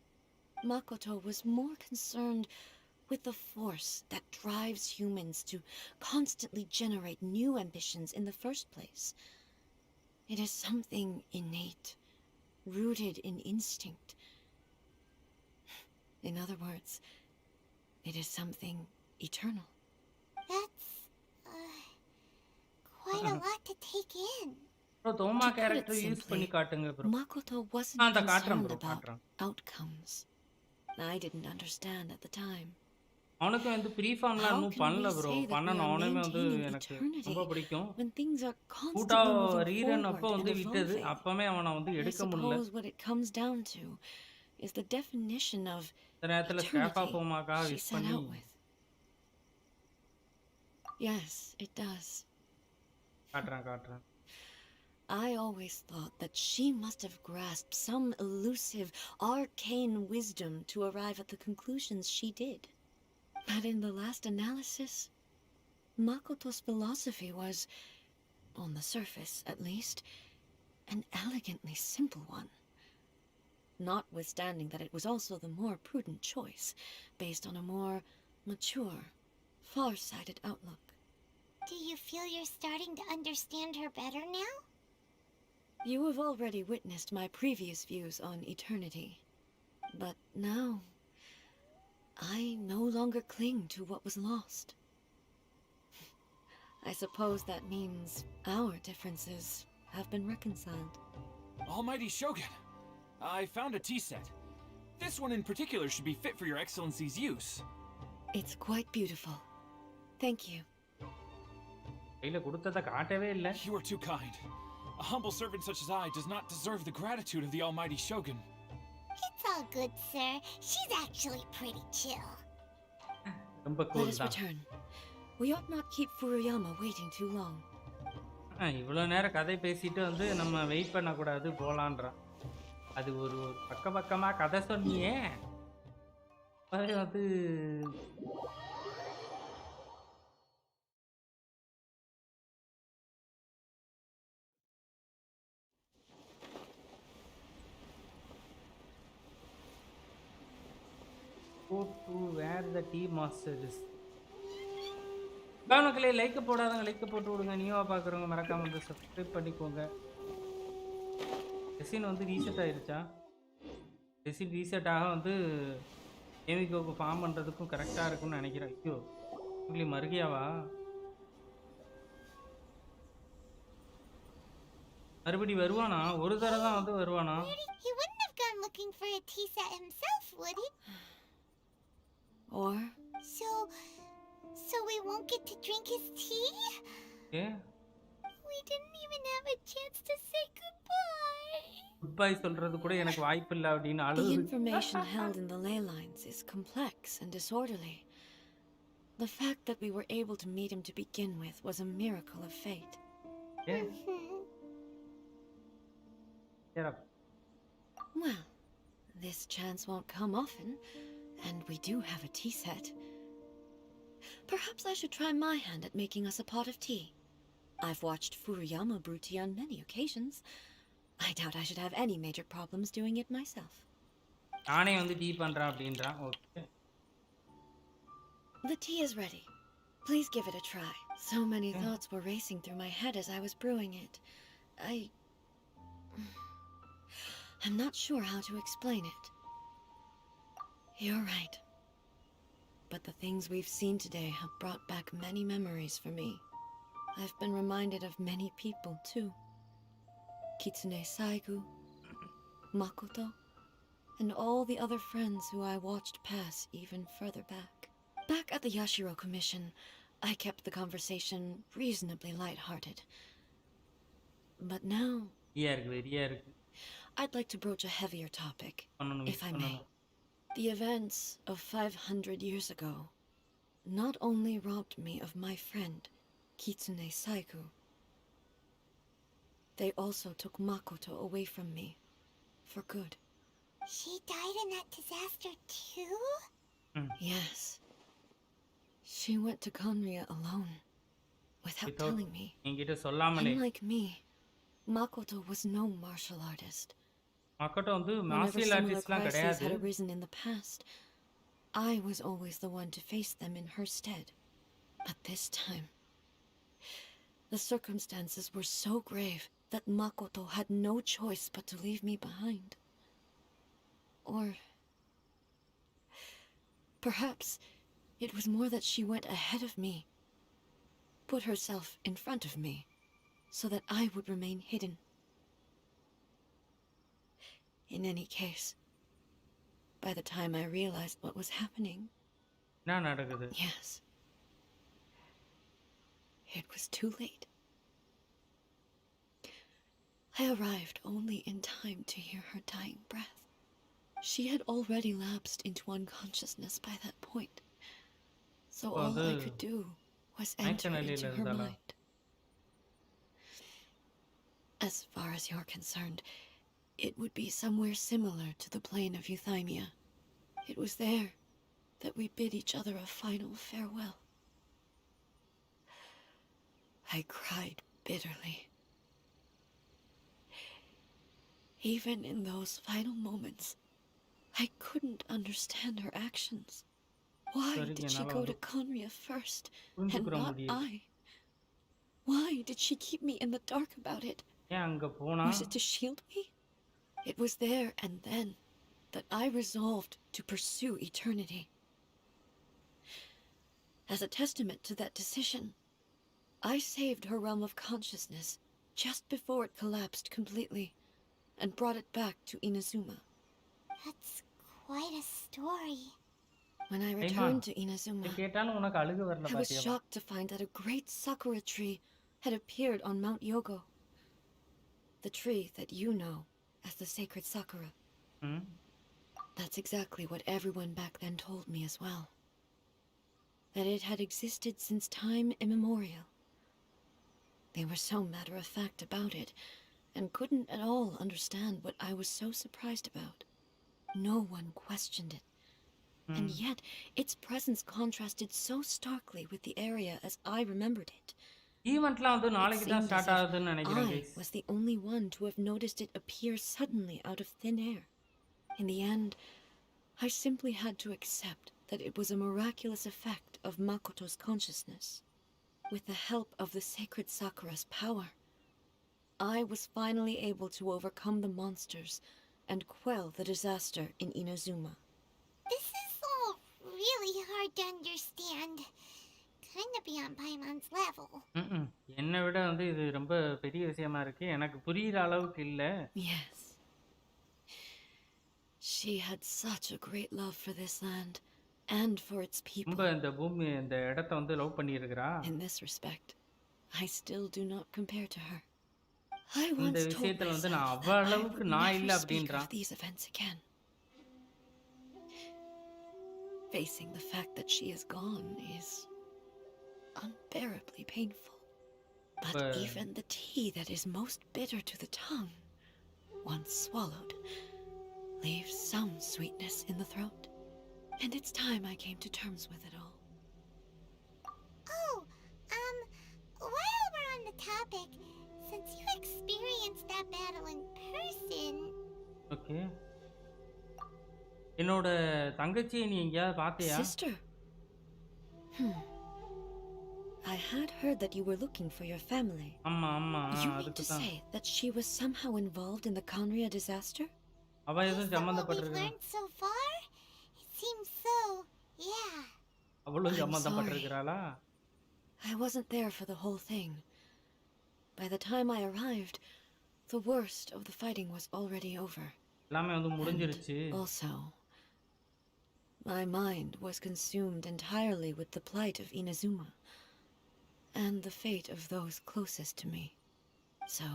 Makoto was more concerned with the force that drives humans to constantly generate new ambitions in the first place. It is something innate, rooted in instinct. In other words, it is something eternal. That's quite a lot to take in. Bro Thoma To put it character use simply, பண்ணி காட்டுங்க bro Makoto wasn't அந்த காட்டுறேன் concerned bro about காட்டுறேன் outcomes. I didn't understand at the time. அவனுக்கு வந்து pre ஃபார்ம்லாம் How இன்னும் can பண்ணல we bro say that we பண்ணணும் are அவனுமே வந்து maintaining எனக்கு eternity ரொம்ப பிடிக்கும் when things are கூட்டா constantly moving ரீரன் அப்போ forward வந்து and விட்டது evolving? அப்பவே அவனை வந்து I எடுக்க முடியல suppose what it comes down to is the definition of இந்த நேரத்துல ஸ்கேஃபா eternity போமாக்கா she விஷ் set பண்ணி out with. Yes, it does. காட்டுறேன் I always thought that she must have grasped some elusive, arcane wisdom to arrive at the conclusions she did. But in the last analysis, Makoto's philosophy was, on the surface at least, an elegantly simple one. Notwithstanding that it was also the more prudent choice, based on a more mature, far-sighted outlook. Do you feel you're starting to understand her better now? You have already witnessed my previous views on eternity. But now, I no longer cling to what was lost. I suppose that means our differences have been reconciled. Almighty Shogun, I found a tea set. This one in particular should be fit for your Excellency's use. It's quite beautiful. Thank you. கையில கொடுத்ததை காட்டவே இல்லை You are too kind. A humble servant such as I does not deserve the gratitude of the Almighty Shogun. It's all good, sir. She's actually pretty chill. ரொம்ப Let cool us தான் return. We ought not keep Furuyama waiting too long. இவ்வளோ நேரம் கதை பேசிட்டு வந்து நம்ம wait பண்ணக்கூடாது போலான்றான் அது ஒரு பக்கமா கதை சொன்னியே அது வந்து go to where the tea master is. மக்களே லைக் போடாதவங்க லைக் போட்டு விடுங்க. நியூவா பார்க்குறவங்க மறக்காம வந்து சப்ஸ்கிரைப் பண்ணிக்கோங்க. ரெசின் வந்து ரீசெட் ஆயிருச்சா? ரெசின் ரீசெட் ஆக வந்து ஏமிகோக்கு ஃபார்ம் பண்ணுறதுக்கும் கரெக்டாக இருக்கும்னு நினைக்கிறேன். ஐயோ இப்படி மறுகையாவா? மறுபடி வருவானா? ஒரு தடவை தான் வந்து வருவானா? He wouldn't have gone looking for a tea set himself, would he? Or? So we won't get to drink his tea? Yeah. We didn't even have a chance to say goodbye. Goodbye சொல்றது கூட எனக்கு வாய்ப்பு இல்ல அப்படினு அழுது. The information held in the ley lines is complex and disorderly. The fact that we were able to meet him to begin with was a miracle of fate. Yeah. Yeah. Well, this chance won't come often, and we do have a tea set. Perhaps I should try my hand at making us a pot of tea. I've watched Furuyama brew tea on many occasions. I doubt I should have any major problems doing it myself. நானே வந்து tea பண்றேன் அப்படின்றான். Okay. The tea is ready. Please give it a try. So many thoughts were racing through my head as I was brewing it. I'm not sure how to explain it. You're right. But the things we've seen today have brought back many memories for me. I've been reminded of many people, too. Kitsune Saigu, Makoto, and all the other friends who I watched pass even further back. Back at the Yashiro Commission, I kept the conversation reasonably light-hearted. But now, I'd like to broach a heavier topic, if I may. The events of 500 years ago not only robbed me of my friend, Kitsune Saigu, they also took Makoto away from me, for good. She died in that disaster too? Yes. She went to Konria alone, without telling me. Unlike me, Makoto was no martial artist. Makoto வந்து Whenever martial similar artistலாம் crises கிடையாது. had arisen in the past, I was always the one to face them in her stead. But this time, the circumstances were so grave that Makoto had no choice but to leave me behind. Or perhaps it was more that she went ahead of me, put herself in front of me, so that I would remain hidden. In any case, by the time I realized what was happening, yes, it was too late. I arrived only in time to hear her dying breath. She had already lapsed into unconsciousness by that point, so all I could do was enter into her mind. As far as you're concerned, it would be somewhere similar to the plain of Euthymia. It was there that we bid each other a final farewell. I cried bitterly. Even in those final moments, I couldn't understand her actions. Why did she go to Konria first, and not I? Why did she keep me in the dark about it? Was it to shield me? It was there and then that I resolved to pursue eternity. As a testament to that decision, I saved her realm of consciousness just before it collapsed completely and brought it back to Inazuma. That's quite a story. When I returned to Inazuma, I was shocked to find that a great Sakura tree had appeared on Mount Yogo. The tree that you know as the sacred Sakura. That's exactly what everyone back then told me as well. That it had existed since time immemorial. They were so matter-of-fact about it, and couldn't at all understand what I was so surprised about. No one questioned it, and yet its presence contrasted so starkly with the area as I remembered it. ஈவெண்ட்லாம் வந்து It நாளைக்கு தான் seemed as start if ஆகுதுன்னு நினைக்கிறேன் I guys. was the only one to have noticed it appear suddenly out of thin air. In the end, I simply had to accept that it was a miraculous effect of Makoto's consciousness. With the help of the sacred Sakura's power, I was finally able to overcome the monsters and quell the disaster in Inazuma. This is all really hard to understand. Kind of beyond Paimon's level. என்னை விட வந்து இது ரொம்ப பெரிய விஷயமா இருக்கு. எனக்கு புரியுற அளவுக்கு இல்ல. Yes. She had such a great love for this land and for its people. ரொம்ப இந்த பூமி இந்த இடத்தை வந்து love பண்ணியிருக்கிறா. In this respect, I still do not compare to her. I இந்த once told விஷயத்துல வந்து நான் myself அவ that I அளவுக்கு would நான் இல்ல never speak அப்படின்றா. of these events again. Facing the fact that she is gone is unbearably painful. But even the tea that is most bitter to the tongue, once swallowed, leaves some sweetness in the throat. And it's time I came to terms with it all. Oh, while we're on the topic, since you experienced that battle in person... okay. என்னோட தங்கச்சியை நீ எங்கேயாவது பார்த்தியா? Sister. I had heard that you were looking for your family. ஆமா ஆமா You mean அதுக்கு to தான். say that she was somehow involved in the Kanria disaster? அவ எதுவும் Based on what we've சம்மந்தப்பட்டிருக்கா? learned so far, it seems so, yeah. அவளும் I'm சம்மந்தப்பட்டிருக்கிறாளா? I wasn't there for the whole thing. By the time I arrived, the worst of the fighting was already over. எல்லாமே வந்து முடிஞ்சிருச்சு. Also, my mind was consumed entirely with the plight of Inazuma and the fate of those closest to me. So,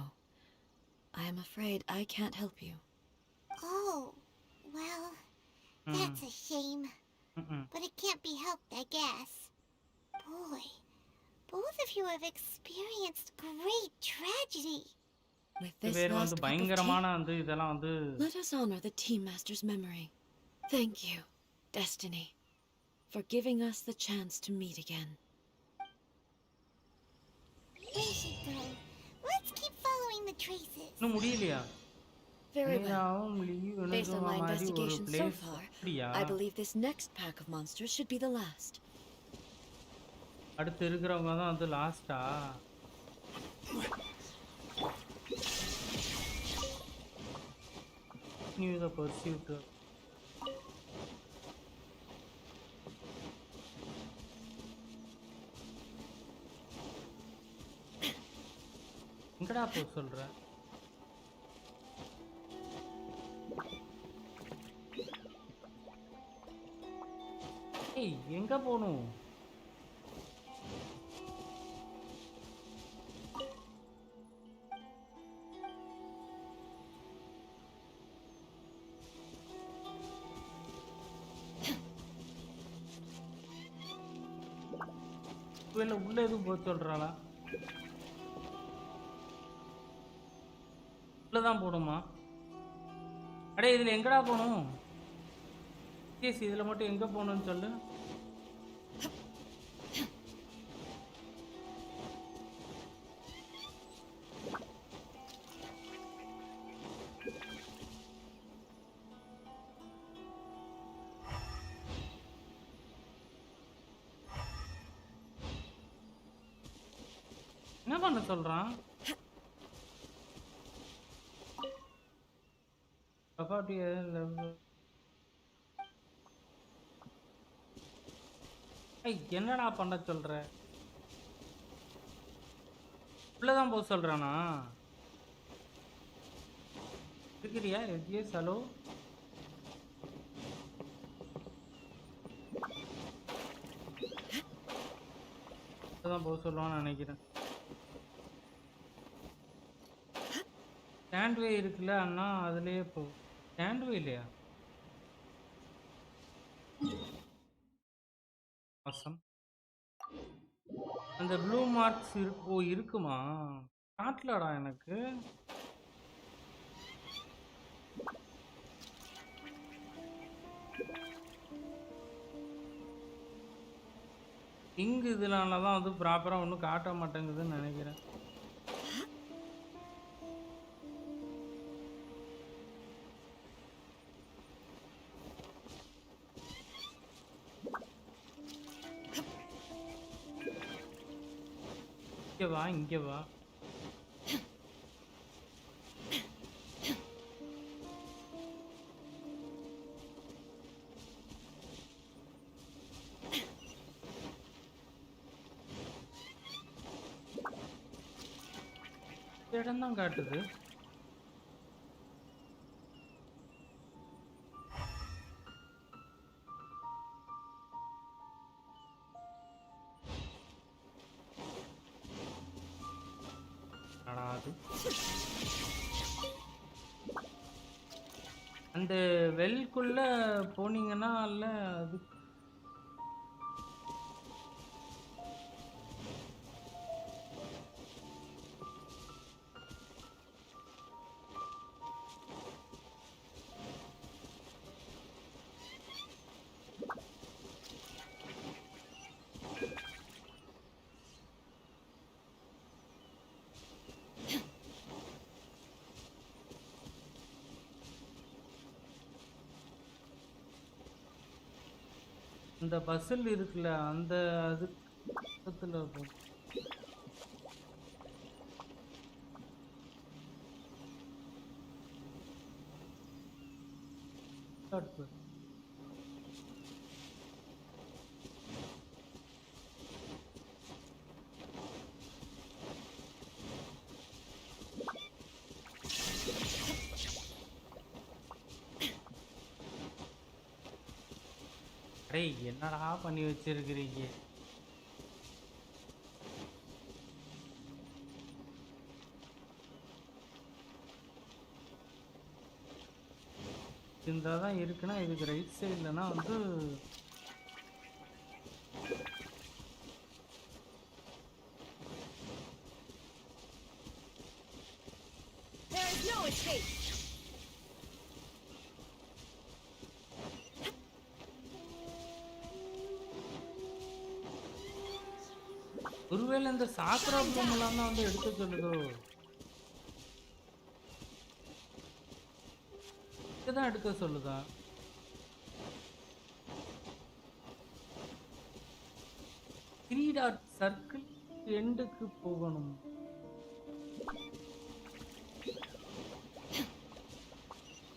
I am afraid I can't help you. Oh, well, that's a shame. But it can't be helped, I guess. Boy, both of you have experienced great tragedy. With this பேர் last வந்து cup of பயங்கரமான tea, வந்து இதெல்லாம் வந்து let us honor the Tea Master's memory. Thank you, Destiny, for giving us the chance to meet again. We should go. Let's keep following the traces. இன்னும் முடியலையா? Very well. நீராவும் leave Based on my மாதிரி ஒரு investigation so place. far, அப்படியா? I believe this next pack of monsters should be the last. அடுத்து இருக்கிறவங்க தான் வந்து லாஸ்டா? Continue the pursuit. எங்கடா போ சொல்ற? ஏய் எங்க போணும்? உள்ள எதுவும் போக சொல்றாளா? உள்ளதான் போகணுமா? அடே இதுல எங்கடா போகணும்? இதுல மட்டும் எங்க போகணும்னு சொல்லு. என்ன பண்ண சொல்றான்? என்னடா பண்ண சொல்ற? உள்ளதான் போக சொல்றானா? இருக்கிறியா? Yes hello. உள்ளதான் போக சொல்லுவான்னு நினைக்கிறேன். ஸ்டாண்ட்வே இருக்குல்ல அண்ணா, அதுலயே போ. ஸ்டாண்ட்வே இல்லையா? awesome. அந்த ப்ளூ மார்க்ஸ் இருக்குமா? காட்டலடா எனக்கு. இங்கு இதனால தான் வந்து ப்ராப்பராக ஒன்றும் காட்ட மாட்டேங்குதுன்னு நினைக்கிறேன். இங்கே வா இங்கே வா. இடம் தான் காட்டுது. அந்த வெல்குள்ள போனீங்கன்னா இல்ல அது அந்த பஸ்ஸில் இருக்குல்ல அந்த அது பக்கத்துல போ. டேய் என்னடா பண்ணி வச்சிருக்கிறீங்க? இந்த தான் இருக்குன்னா இதுக்கு ரைட் சைடுலனா வந்து There is no escape. ஒருவேளை இந்த சாக்குரா ப்ளூம் எல்லாம் தான் வந்து எடுக்க சொல்லுதோ? இதுதான் எடுக்க சொல்லுதா? த்ரீ டாட் சர்க்கிள் எண்டுக்கு போகணும்.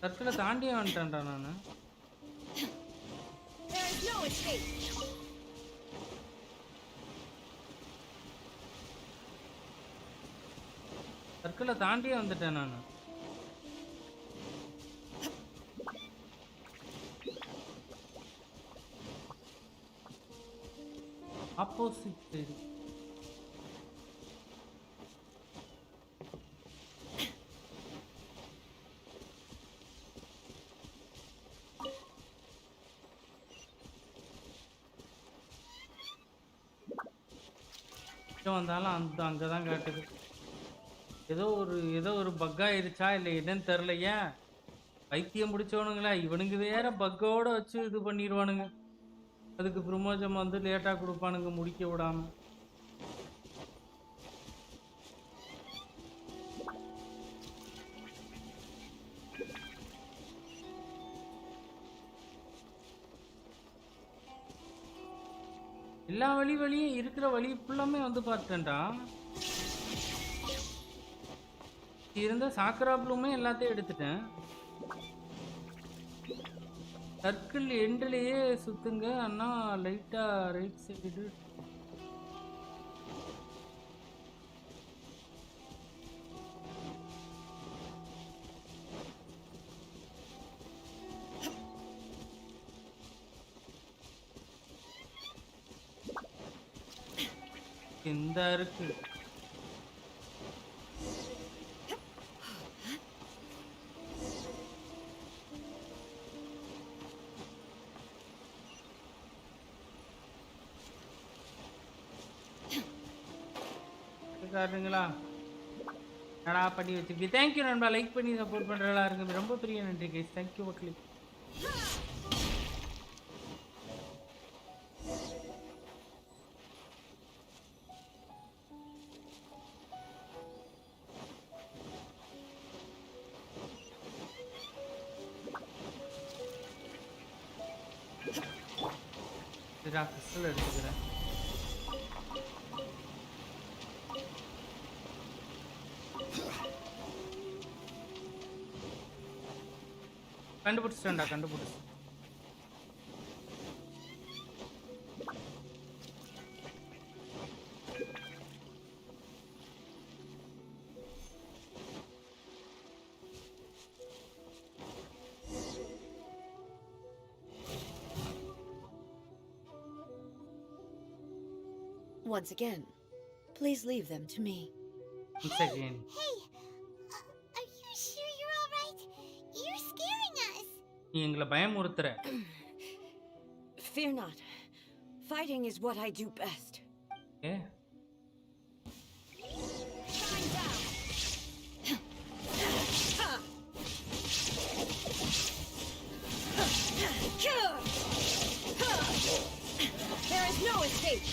சர்க்கிளை தாண்டியே வந்துட்டேன்டா நான். There is no escape. சர்க்கிளை தாண்டியே வந்துட்டேன் நான். ஆப்போசிட் சைடு வந்தாலும் அந்த அங்கதான் காட்டுது. ஏதோ ஒரு பக் ஆயிருச்சா இல்லை என்னன்னு தெரிலையா? பைத்தியம் முடிச்சவனுங்களா இவனுங்க வேற பக்கோட வச்சு இது பண்ணிடுவானுங்க. அதுக்கு ப்ரமோஜன் வந்து லேட்டாக கொடுப்பானுங்க முடிக்க விடாம. எல்லா வழியும் இருக்கிற வழி ஃபுல்லாமே வந்து பார்த்தேன்டா. இருந்த சாக்கரா ப்ளூமே எல்லாத்தையும் எடுத்துட்டேன். சர்க்கிள் எண்ட்லயே சுத்துங்க அண்ணா. லைட்டா ரைட் சைடு இந்த இருக்கு. காட்டுங்களா என்னடா பண்ணி வச்சிருக்கீங்க. தேங்க்யூ நண்பா, லைக் பண்ணி சப்போர்ட் பண்ணுறதா இருங்க. ரொம்ப பெரிய நன்றி கைஸ். தேங்க்யூ மக்களே. இதா கிறிஸ்டல் எடுத்துக்கிறேன். கண்டுபிடிச்சிட்டேன்டா, கண்டுபிடிச்சு. Once again, please leave them to me. Once again. Hey, are you sure you're all right? You're scaring us. நீ எங்களை பயமுறுத்துற. Fear not. Fighting is what I do best. A There is no escape.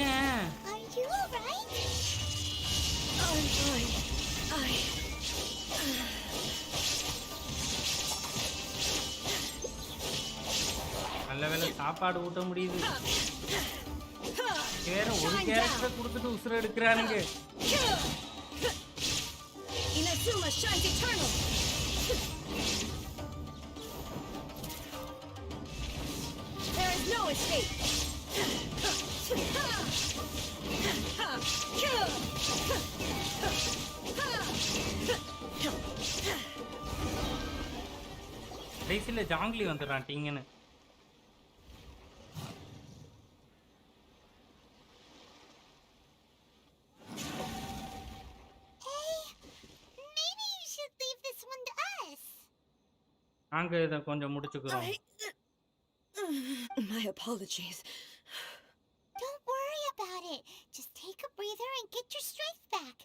ஏன் Are you all right? I'm fine. நல்ல வேளை சாப்பாடு ஊட்ட முடியுது. வேற ஒரு கேரக்டரை கொடுத்துட்டு உசுர எடுக்கிறானுங்க. Inazuma shines eternal. There is no escape. கடைசியில ஜாங்லி வந்துடுறான் டிங்கன்னு. Maybe you should leave this one to us. நாங்க இதை கொஞ்சம் முடிச்சுக்கிறோம். My apologies. Don't worry about it. Just take a breather and get your strength back.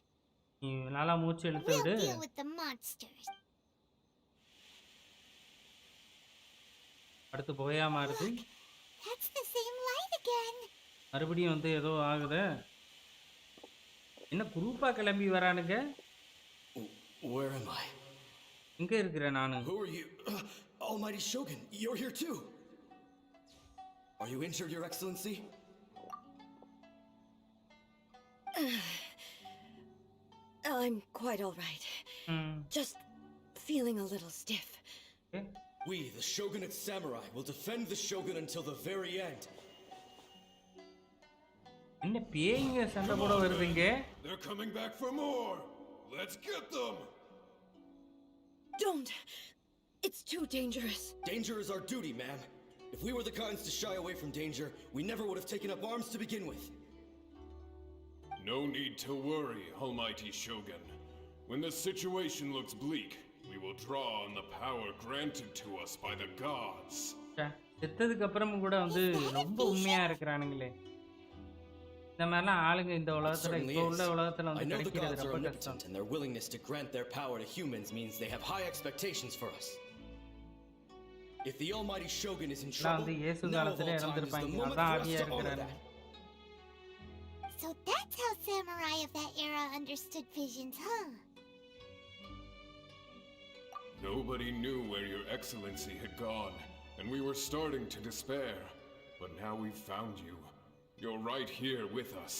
நீ நல்லா மூச்சு இழுத்து We'll விடு. deal with the monsters. அடுத்து போயா மாறுது. That's the same light again. மறுபடியும் வந்து ஏதோ ஆகுது. என்ன குரூப்பா கிளம்பி வரானுங்க? Where am I? எங்க இருக்கிறேன் நானு? Who are you? Almighty Shogun, you're here too. Are you injured, Your Excellency? I'm quite all right. Just feeling a little stiff. Okay. We, the Shogunate Samurai, will defend the Shogun until the very end. என்ன பேய்ங்க சண்டை போட வருதுங்க? They're coming back for more. Let's get them. Don't. It's too dangerous. Danger is our duty, ma'am. If we were the kinds to shy away from danger, we never would have taken up arms to begin with. No need to worry, Almighty Shogun. When the situation looks bleak, we will draw on the power granted to us by the gods. செத்ததுக்கு அப்புறமும் கூட வந்து ரொம்ப உண்மையா இருக்கிறானுங்களே. இந்த மாதிரிலாம் ஆளுங்க இந்த உலகத்துல இப்போ உள்ள உலகத்துல I வந்து know the கிடைக்கிறது gods are ரொம்ப கஷ்டம். omnipotent, and their willingness to grant their power to humans means they have high expectations for us. If the Almighty Shogun is in trouble, வந்து இயேசு now of காலத்திலே all time is the இறந்திருப்பாங்க. moment அதான் for us Adhia to honor இருக்கிறாங்க. that. So that's how samurai of that era understood visions, huh? Nobody knew where Your Excellency had gone, and we were starting to despair. But now we've found you. You're right here with us.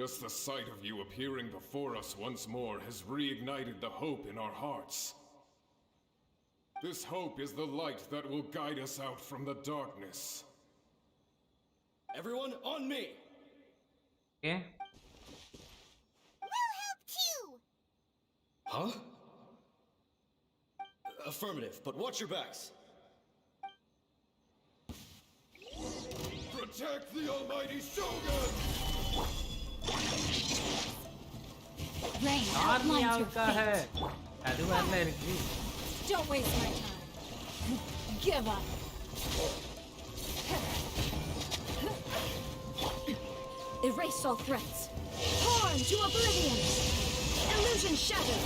Just the sight of you appearing before us once more has reignited the hope in our hearts. This hope is the light that will guide us out from the darkness. Everyone, on me! Okay. We'll help too. Huh? Affirmative, but watch your backs. Protect the Almighty Shogun! Rain outlines your ஆர்மியாவுக்காக fate. அது வரல இருக்கு. Don't waste my time. Give up. Erase all threats. Torn to oblivion. Illusion shattered.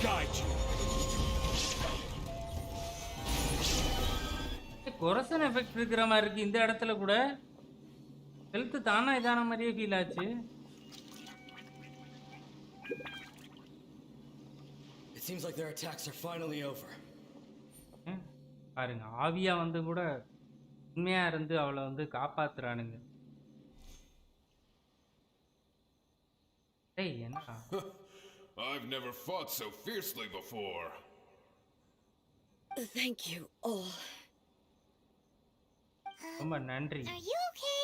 guide you. கொரசன் effect இருக்கிற மாதிரி இருக்கு இந்த இடத்துல கூட. ஹெல்த் தானா இதான மாதிரியே ஃபீல் ஆச்சு. It seems like their attacks are finally over. பாருங்க ஆவியா வந்து கூட உண்மையா இருந்து அவளை வந்து காப்பாத்துறானுங்க. டேய் என்ன? I've never fought so fiercely before. Thank you all. ரொம்ப நன்றி. Are you okay?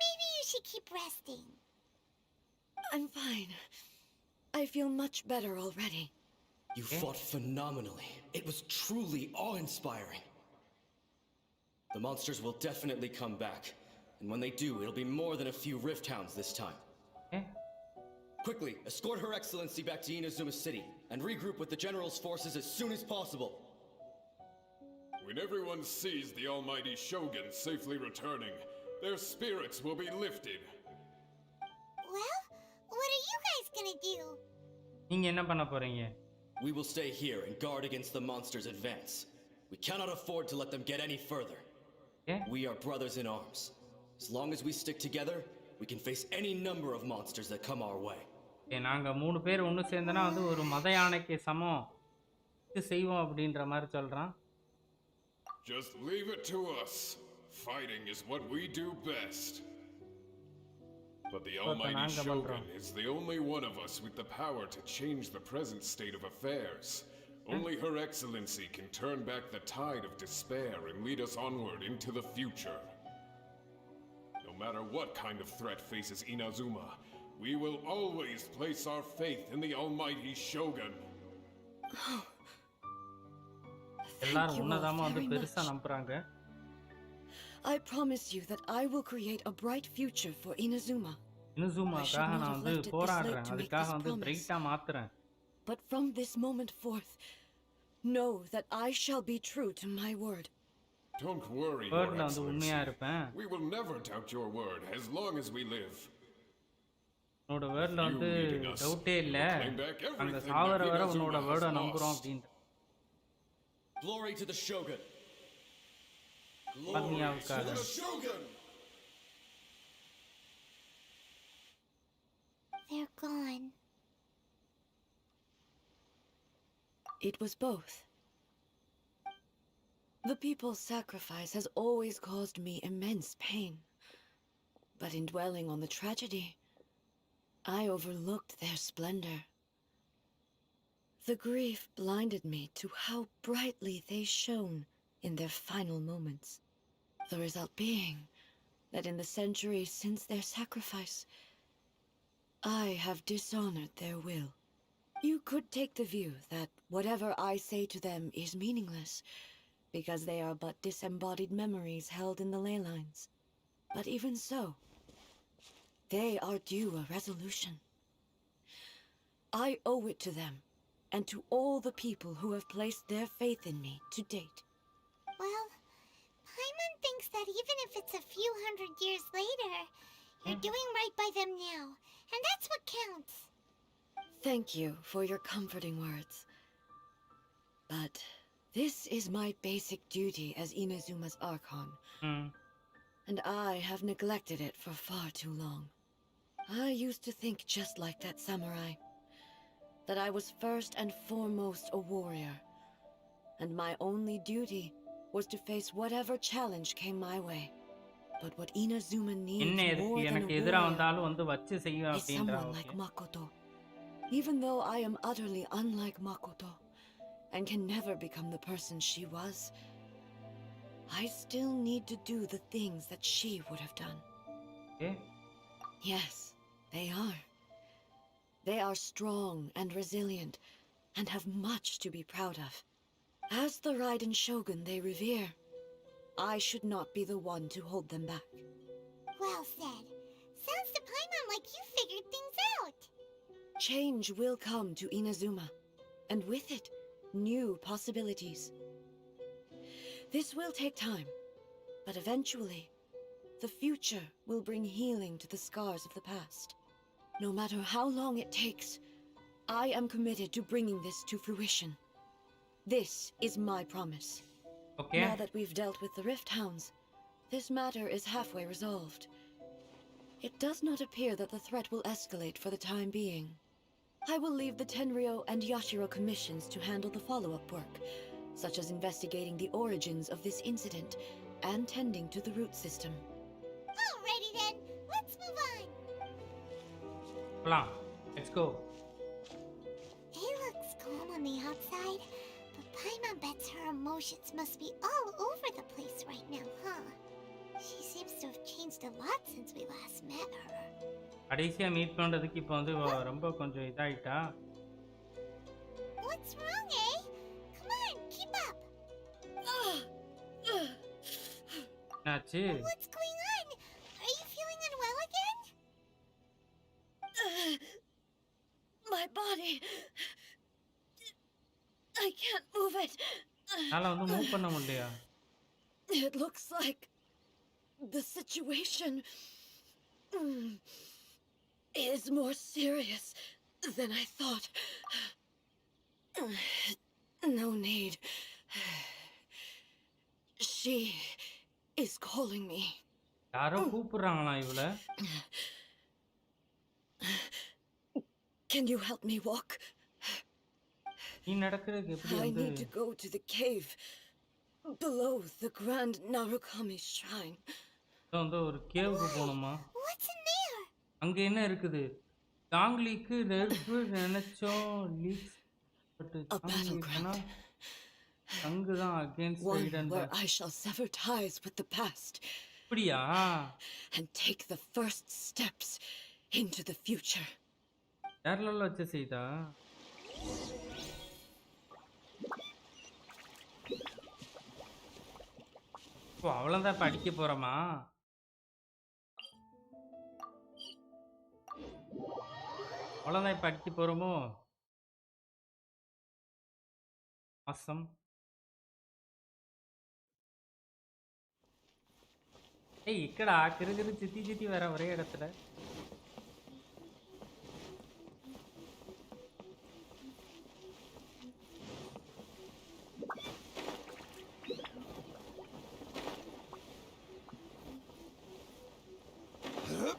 Maybe you should keep resting. I'm fine. I feel much better already. You fought phenomenally. It was truly awe-inspiring. The monsters will definitely come back. And when they do, it'll be more than a few Rift Hounds this time. Quickly, escort Her Excellency back to Inazuma City and regroup with the General's forces as soon as possible. When everyone sees the almighty Shogun safely returning, their spirits will be lifted. Well, what are you guys gonna do? நீங்க என்ன பண்ண போறீங்க? We will stay here and guard against the monsters' advance. We cannot afford to let them get any further. We are brothers in arms. As long as we stick together, we can face any number of monsters that come our way. நாங்க 3 பேர் ஒன்று சேர்ந்தனா வந்து ஒரு மத யானைக்கு சமம் செய்வோம் அப்படின்ற மாதிரி சொல்றான். Just leave it to us. Fighting is what we do best. But the almighty Shogun is the only one of us with the power to change the present state of affairs. Only Her Excellency can turn back the tide of despair and lead us onward into the future. No matter what kind of threat faces Inazuma, we will always place our faith in the almighty Shogun. எல்லாரும் உன்னதாமா வந்து பெருசா நம்புறாங்க. I promise you that I will create a bright future for Inazuma. Inuzumaக்காக நான் வந்து போராடுறேன். அதுக்காக வந்து பிரைட்டா மாத்துறேன். But from this moment forth, know that I shall be true to my word. Don't worry, Your Excellency. We will never doubt your word as long as we live. உன்னோட வேர்ட்ல வந்து டவுட்டே இல்ல. அந்த சாவர வரை உன்னோட வேர்ட நம்புறோம் அப்படின்ற. Glory to the Shogun. Glory to the Shogun. They're gone. It was both. The people's sacrifice has always caused me immense pain. But in dwelling on the tragedy, I overlooked their splendor. The grief blinded me to how brightly they shone in their final moments. The result being that in the centuries since their sacrifice, I have dishonored their will. You could take the view that whatever I say to them is meaningless, because they are but disembodied memories held in the ley lines. But even so, they are due a resolution. I owe it to them, and to all the people who have placed their faith in me to date. Well, Paimon thinks that even if it's a few hundred years later, you're doing right by them now, and that's what counts. Thank you for your comforting words. But this is my basic duty as Inazuma's Archon, and I have neglected it for far too long. I used to think just like that samurai, that I was first and foremost a warrior, and my only duty was to face whatever challenge came my way. But what Inazuma needs more than a warrior is someone like Makoto. Even though I am utterly unlike Makoto, and can never become the person she was, I still need to do the things that she would have done. Yes, they are. They are strong and resilient, and have much to be proud of. As the Raiden Shogun they revere, I should not be the one to hold them back. Well said. Sounds to Paimon like you figured things out. Change will come to Inazuma, and with it, new possibilities. This will take time, but eventually, the future will bring healing to the scars of the past. No matter how long it takes, I am committed to bringing this to fruition. This is my promise. Okay. Now that we've dealt with the Rift Hounds, this matter is halfway resolved. It does not appear that the threat will escalate for the time being. I will leave the Tenryo and Yashiro commissions to handle the follow-up work, such as investigating the origins of this incident and tending to the root system. Alrighty then, let's move on. Plan. Let's go. It looks calm on the outside, but Paimon bets her emotions must be all over the place right now, huh? She seems to have changed a lot since we last met her. கடைசியா meet பண்றதுக்கு இப்போ வந்து ரொம்ப கொஞ்சம் இதாயிட்டா. What's wrong, eh? Come on, keep up. என்னாச்சு? What's going on? Are you feeling unwell again? My body. I can't move it. நால வந்து move பண்ண முடியலையா? It looks like the situation is more serious than I thought. No need. She is calling me. யாரோ கூப்பிடுறாங்களா இவள? Can you help me walk? நீ நடக்கிறதுக்கு எப்படி I வந்து need to go to the cave below the Grand Narukami Shrine. வந்து ஒரு கேவுக்கு போகணுமா? What's in there? அங்க என்ன இருக்குது? தாங்லிக்கு நெருப்பு நினைச்சோம் லீக்ஸ் பட் A battleground. அங்கதான் against One ரைடன் where I shall sever ties with the past அப்படியா? and take the first steps into the future. கேரளால வச்சு செய்தா? ஓ அவ்வளோதான் இப்போ அடிக்க போகிறோமா? அவ்வளோதான் இப்போ அடிக்க போகிறோமோ? மாசம் ஏய் இக்கடா கிருகிரு சித்தி சித்தி வர ஒரே இடத்துல.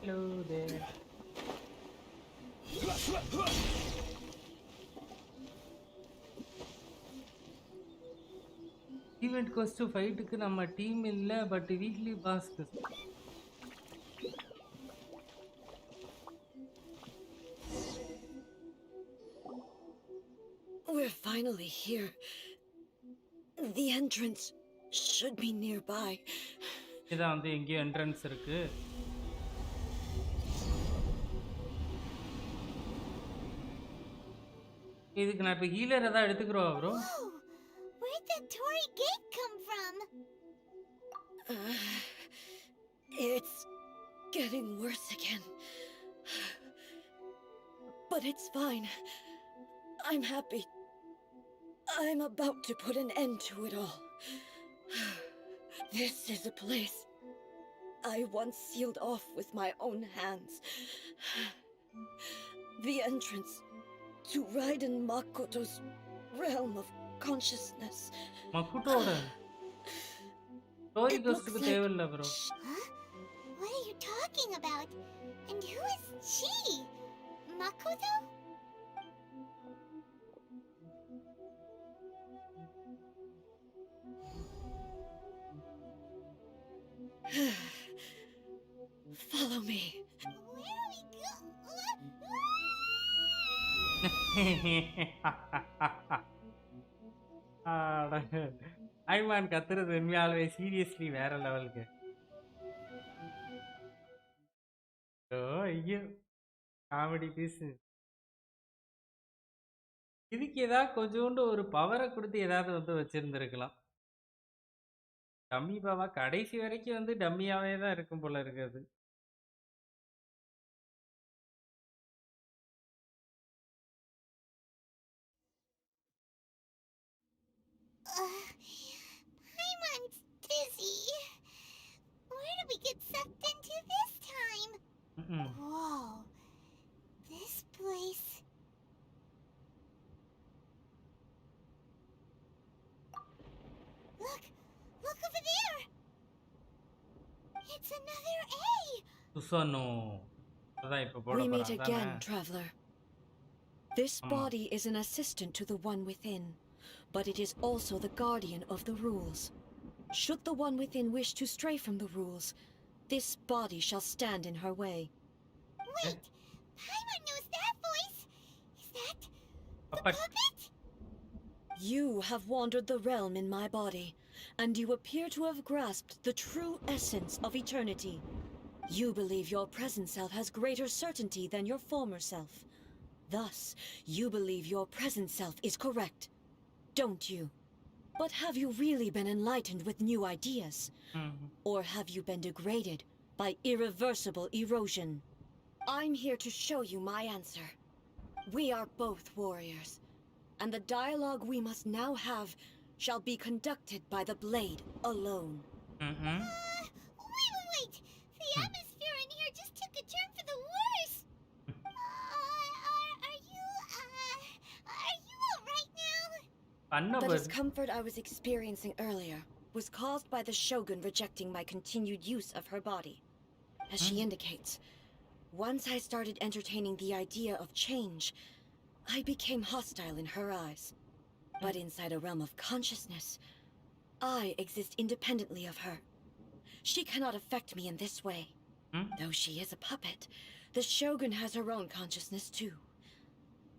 Hello there. ஈவெண்ட் கோஸ்ட் ஃபைட்டுக்கு நம்ம டீம் இல்லை பட் வீக்லி பாஸ்க்கு We're finally here. The entrance should be nearby. இதான் வந்து எங்கேயோ என்ட்ரன்ஸ் இருக்கு. இதுக்கு நான் இப்போ ஹீலர் ஏதாவது எடுத்துக்கிறோம் bro? Where'd the Torii gate come from? It's getting worse again. But it's fine. I'm happy. I'm about to put an end to it all. This is a place I once sealed off with my own hands. The entrance to Raiden Makoto's realm of consciousness. மக்குட்டோட story கோஸ்ட்டுக்கு தேவையில்லை bro. Huh? What are you talking about? And who is she? Makoto? Follow me. Where are we ஐமான் கத்துறது உண்மையாலுமே seriously வேற லெவலுக்கு. ஐயோ comedy piece. இதுக்கு ஏதாவது கொஞ்சோண்டு ஒரு பவரை கொடுத்து ஏதாவது வந்து வச்சிருந்துருக்கலாம். டம்மி பாவா கடைசி வரைக்கும் வந்து டம்மியாவே தான் இருக்கும் போல இருக்குது. Paimon's dizzy. Where did we get sucked into this time? Whoa. This place another A. Susano. அதான் இப்ப போட We meet போறான் again, தானே. traveler. This body is an assistant to the one within, but it is also the guardian of the rules. Should the one within wish to stray from the rules, this body shall stand in her way. Wait, Paimon knows that voice. Is that the Puppet. puppet? You have wandered the realm in my body, and you appear to have grasped the true essence of eternity. You believe your present self has greater certainty than your former self. Thus, you believe your present self is correct, don't you? But have you really been enlightened with new ideas? Or have you been degraded by irreversible erosion? I'm here to show you my answer. We are both warriors, and the dialogue we must now have shall be conducted by the blade alone. Wait. The atmosphere in here just took a turn for the worse. Are you alright now? The discomfort I was experiencing earlier was caused by the Shogun rejecting my continued use of her body. As she indicates, once I started entertaining the idea of change, I became hostile in her eyes. But inside a realm of consciousness, I exist independently of her. She cannot affect me in this way. Though she is a puppet, the Shogun has her own consciousness too.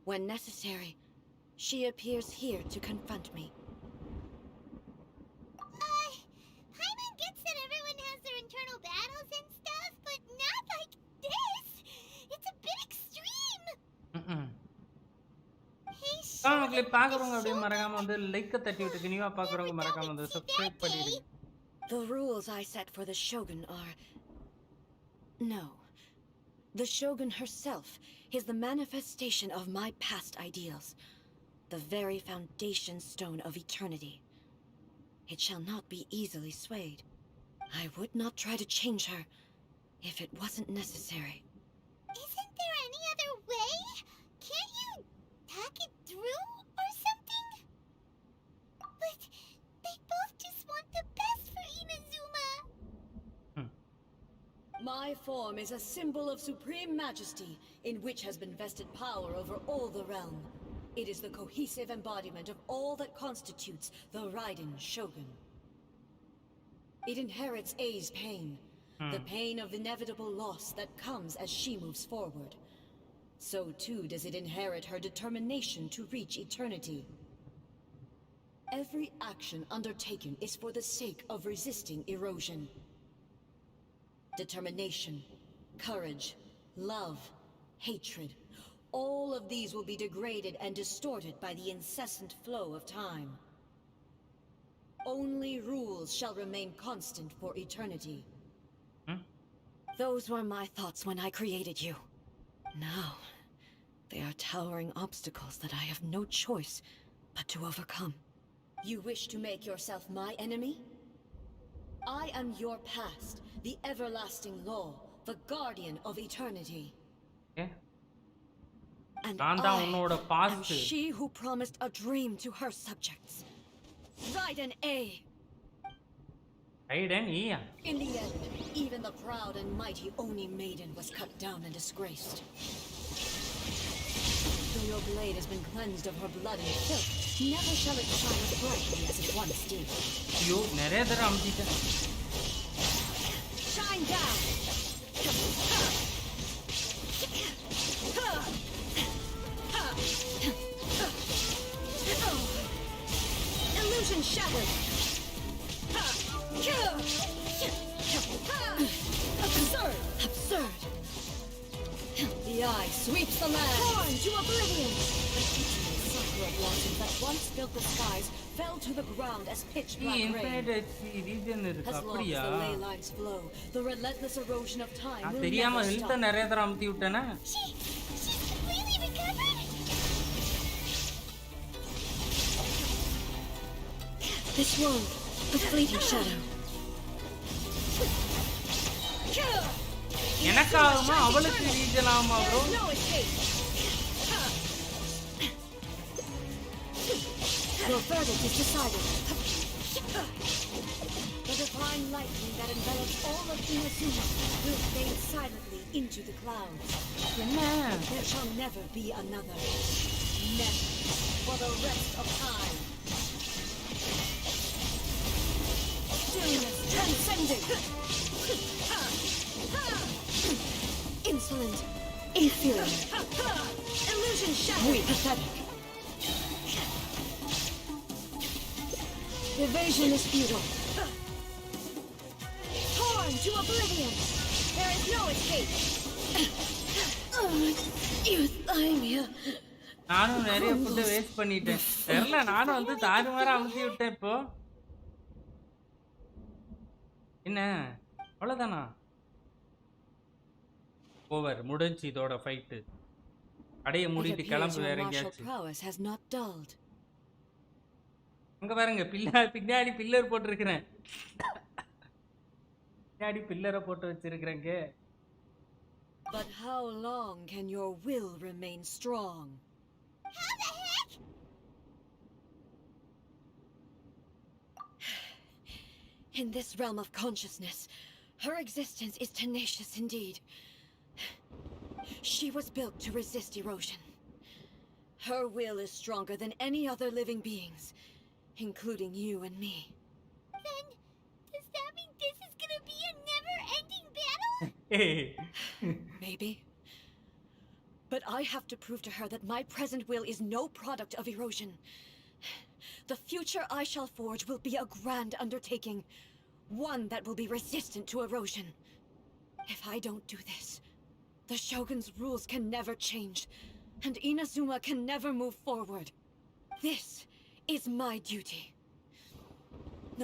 When necessary, she appears here to confront me. Paimon gets that everyone has their internal battles and stuff, but not like this. It's a bit extreme. Hey, மக்களே பாக்குறவங்க அப்படியே மறக்காம வந்து like தட்டி விட்டு நியூவா பாக்குறவங்க மறக்காம வந்து சப்ஸ்கிரைப் பண்ணிடுங்க. The rules I set for the Shogun are... No. The Shogun herself is the manifestation of my past ideals. The very foundation stone of eternity. It shall not be easily swayed. I would not try to change her if it wasn't necessary. Isn't there any other way? Can't you talk it through or something? But they both just want the best for Inazuma. My form is a symbol of supreme majesty in which has been vested power over all the realm. It is the cohesive embodiment of all that constitutes the Raiden Shogun. It inherits A's pain, the pain of inevitable loss that comes as she moves forward. So too does it inherit her determination to reach eternity. Every action undertaken is for the sake of resisting erosion. Determination, courage, love, hatred, all of these will be degraded and distorted by the incessant flow of time. Only rules shall remain constant for eternity. Those were my thoughts when I created you. Now, they are towering obstacles that I have no choice but to overcome. You wish to make yourself my enemy? I am your past, the everlasting law, the guardian of eternity. And I am she who promised a dream to her subjects. Raiden A. Raiden E. In the end, even the proud and mighty Oni maiden was cut down and disgraced. Though your blade has been cleansed of her blood and filth, never shall it shine as brightly as it once did. Shine down! Illusion shattered! Absurd! Absurd! The eye sweeps the land! Torn to oblivion! The Sakura blossoms that once filled the skies fell to the ground as pitch black rain. As long as the ley lines flow, the relentless erosion of time will never stop. She's completely recovered? This world, a fleeting shadow. எனக்காகமா அவளுக்கு ரீஜனாமா bro Your verdict is decided. The divine divine lightning that envelops all of Inazuma will fade silently into the clouds. There shall never be another. Never. For the rest of time. Stillness transcending. Insolent. Inferior. Illusion shattered. We pathetic. Evasion is futile. Torn to oblivion. There is no escape. Euthymia. நானும் நிறைய ஃபுட்டை waste பண்ணிட்டேன். தெரியல, நானும் வந்து தாறுமாறா அமுத்தி விட்டேன். இப்போ என்ன அவ்வளோதானா? ஓவர், முடிஞ்சு இதோட ஃபைட்டு. கடையை மூடிட்டு கிளம்பு வேற எங்கேயாச்சும். அங்க பாருங்க, பின்னாடி பில்லர் போட்டிருக்கிறேன். பின்னாடி பில்லரை போட்டு வச்சிருக்கிறேங்க. But how long can your will remain strong? How the heck? In this realm of consciousness, her existence is tenacious indeed. She was built to resist erosion. Her will is stronger than any other living beings, including you and me. Then, does that mean this is gonna be a never-ending battle? Maybe. But I have to prove to her that my present will is no product of erosion. The future I shall forge will be a grand undertaking, one that will be resistant to erosion. If I don't do this, the Shogun's rules can never change, and Inazuma can never move forward. This is my duty.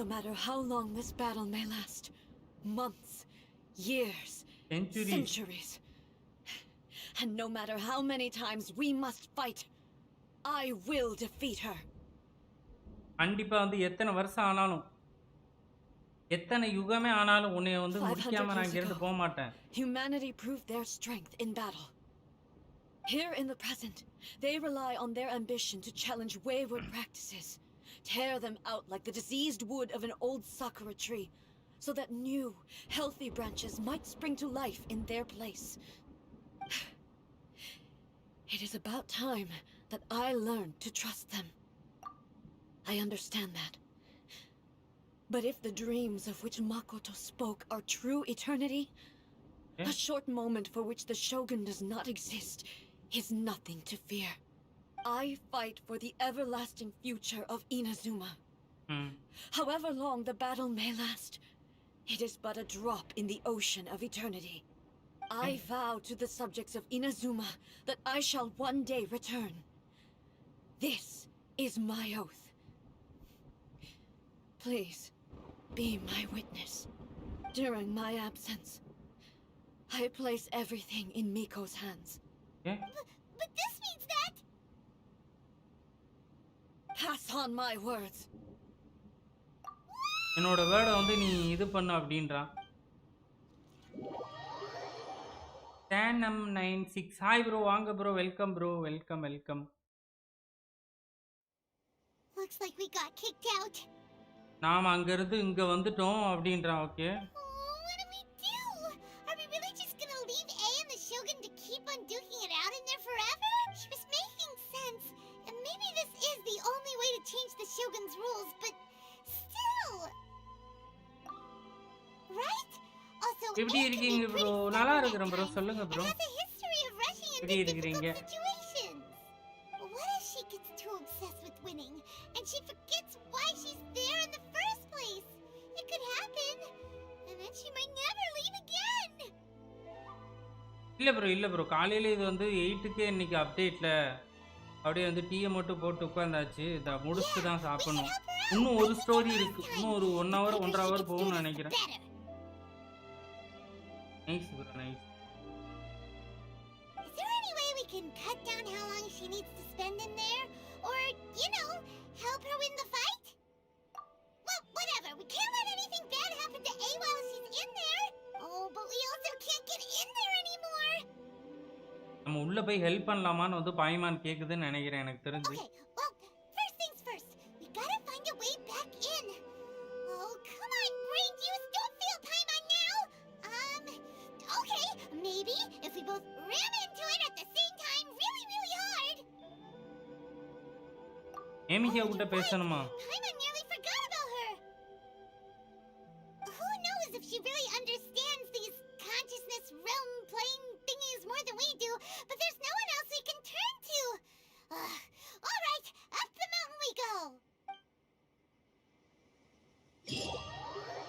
No matter how long this battle may last, months, years, centuries. And no matter how many times we must fight, I will defeat her. கண்டிப்பா வந்து எத்தனை வருஷம் ஆனாலும், எத்தனை யுகமே ஆனாலும் உன்னை வந்து முடிக்காம நான் இங்க இருந்து போக மாட்டேன். Humanity proved their strength in battle. Here in the present, they rely on their ambition to challenge wayward practices, tear them out like the diseased wood of an old Sakura tree, so that new, healthy branches might spring to life in their place. It is about time that I learned to trust them. I understand that. But if the dreams of which Makoto spoke are true eternity, a short moment for which the Shogun does not exist is nothing to fear. I fight for the everlasting future of Inazuma. However long the battle may last, it is but a drop in the ocean of eternity. I vow to the subjects of Inazuma that I shall one day return. This is my oath. Please, be my witness. During my absence, I place everything in Miko's hands. But this means that... Pass on my words. என்னோட வேர்டை வந்து நீ இது பண்ண அப்படின்றா. Sam96 hi bro, வாங்க bro, welcome bro, welcome welcome. Looks like we got kicked out. நாம அங்க இருந்து இங்க வந்துட்டோம் அப்படின்றா. Okay. Oh, what do we do? Are we really just gonna leave A and the Shogun to keep on duking it out in there forever? She was making sense, and maybe this is the only way to change the Shogun's rules, but still, right? Also, எப்படி இருக்கீங்க bro? நல்லா இருக்கிறேன் bro, சொல்லுங்க bro. has a history of rushing into difficult situations. What if she gets too obsessed with winning, and she forgets why she's there in the first place? It could happen, and then she might never leave again. இல்ல bro, காலையில இது வந்து 8க்கே இன்னைக்கு அப்டேட்ல அப்படியே வந்து டீயை மட்டும் போட்டு உட்காந்தாச்சு. இதை முடிச்சுட்டு தான் சாப்பிடணும். இன்னும் ஒரு ஸ்டோரி இருக்கு, இன்னும் ஒரு 1 hour 1.5 hour போகும்னு நினைக்கிறேன். Nice bro, nice. Is there any way we can cut down how long she needs to spend in there, or help her win the fight? Well, whatever. We can't let anything bad happen to A while she's in there. Oh, but we also can't get in there anymore. நம்ம உள்ள போய் help பண்ணலாமான்னு வந்து பாய்மான் கேக்குதுன்னு நினைக்கிறேன், எனக்கு தெரிஞ்சு. Okay, well, first things first. We gotta find a way back in. Oh, come on, brain juice. ஏமிகா கிட்ட Right. பேசணுமா? I nearly forgot about her. Who knows if she really understands these consciousness realm plane thingies more than we do, but there's no one else we can turn to. All right, up the mountain we go.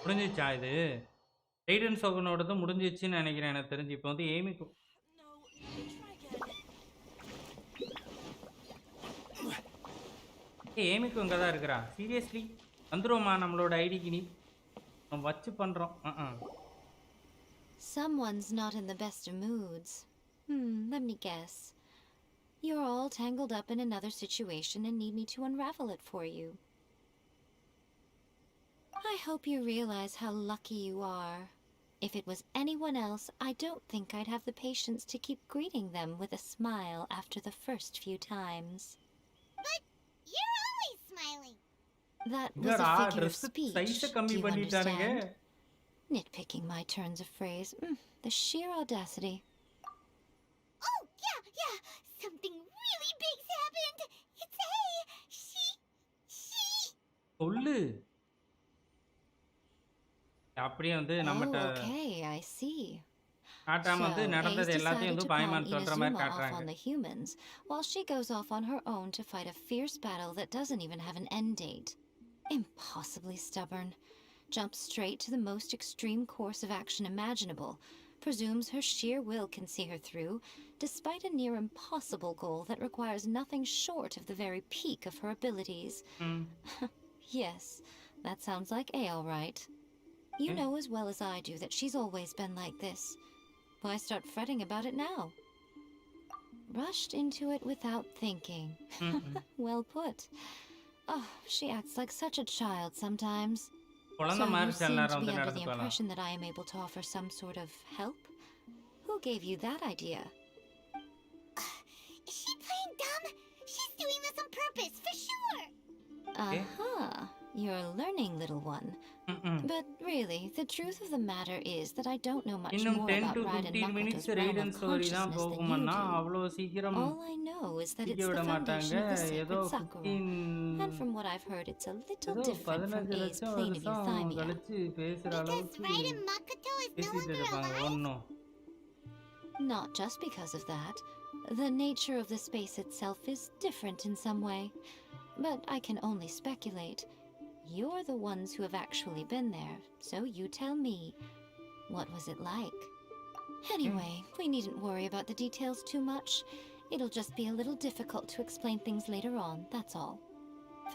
முடிஞ்சிச்சா இது? ரைடன் சோகனோடது முடிஞ்சிச்சுன்னு நினைக்கிறேன் எனக்கு தெரிஞ்சு. இப்போ வந்து ஏமிகோ ஏமிகோ இங்கே தான் இருக்கிறா. சீரியஸ்லி வந்துருவோமா நம்மளோட ஐடிக்கு? நீ நம்ம வச்சு பண்ணுறோம். Someone's not in the best of moods. Let me guess. You're all tangled up in another situation and need me to unravel it for you. I hope you realize how lucky you are. If it was anyone else, I don't think I'd have the patience to keep greeting them with a smile after the first few times. But you're always smiling. That was a figure of speech. Do you understand? Nitpicking my turns of phrase. The sheer audacity. Oh, yeah. Something really big's happened. It's she. சொல்லு. அப்படியே வந்து நம்மட்ட Okay, I see. காட்டாம வந்து நடந்தது எல்லாத்தையும் வந்து பயமான்னு சொல்ற மாதிரி காட்டுறாங்க. On the humans, while she goes off on her own to fight a fierce battle that doesn't even have an end date. Impossibly stubborn. Jumps straight to the most extreme course of action imaginable. Presumes her sheer will can see her through, despite a near impossible goal that requires nothing short of the very peak of her abilities. Yes, that sounds like A, all right. You know as well as I do that she's always been like this. Why start fretting about it now? Rushed into it without thinking. Well put. Oh, she acts like such a child sometimes. So you seem to be under the impression that I am able to offer some sort of help? Who gave you that idea? Is she playing dumb? She's doing this on purpose, for sure. You're learning, little one. But really, the truth of the matter is that I don't know much இன்னும் more 10 about to Raiden 15 minutes Makoto's realm ரைடன் of story தான் consciousness than you போகும்னா do. அவ்வளோ சீக்கிரம் All I know is that it's விட the மாட்டாங்க. foundation of the ஏதோ sacred Sakura. And from what I've heard, it's a little ஏதோ different from 15 A's லட்சம் plane of வருஷம் euthymia. கழிச்சு பேசுற Because அளவுக்கு Raiden Makoto is no பேசிட்டு longer இருப்பாங்க. alive. ஒன்றும் Not just because of that. The nature of the space itself is different in some way. But I can only speculate. You're the ones who have actually been there, so you tell me. What was it like? Anyway, we needn't worry about the details too much. It'll just be a little difficult to explain things later on, that's all.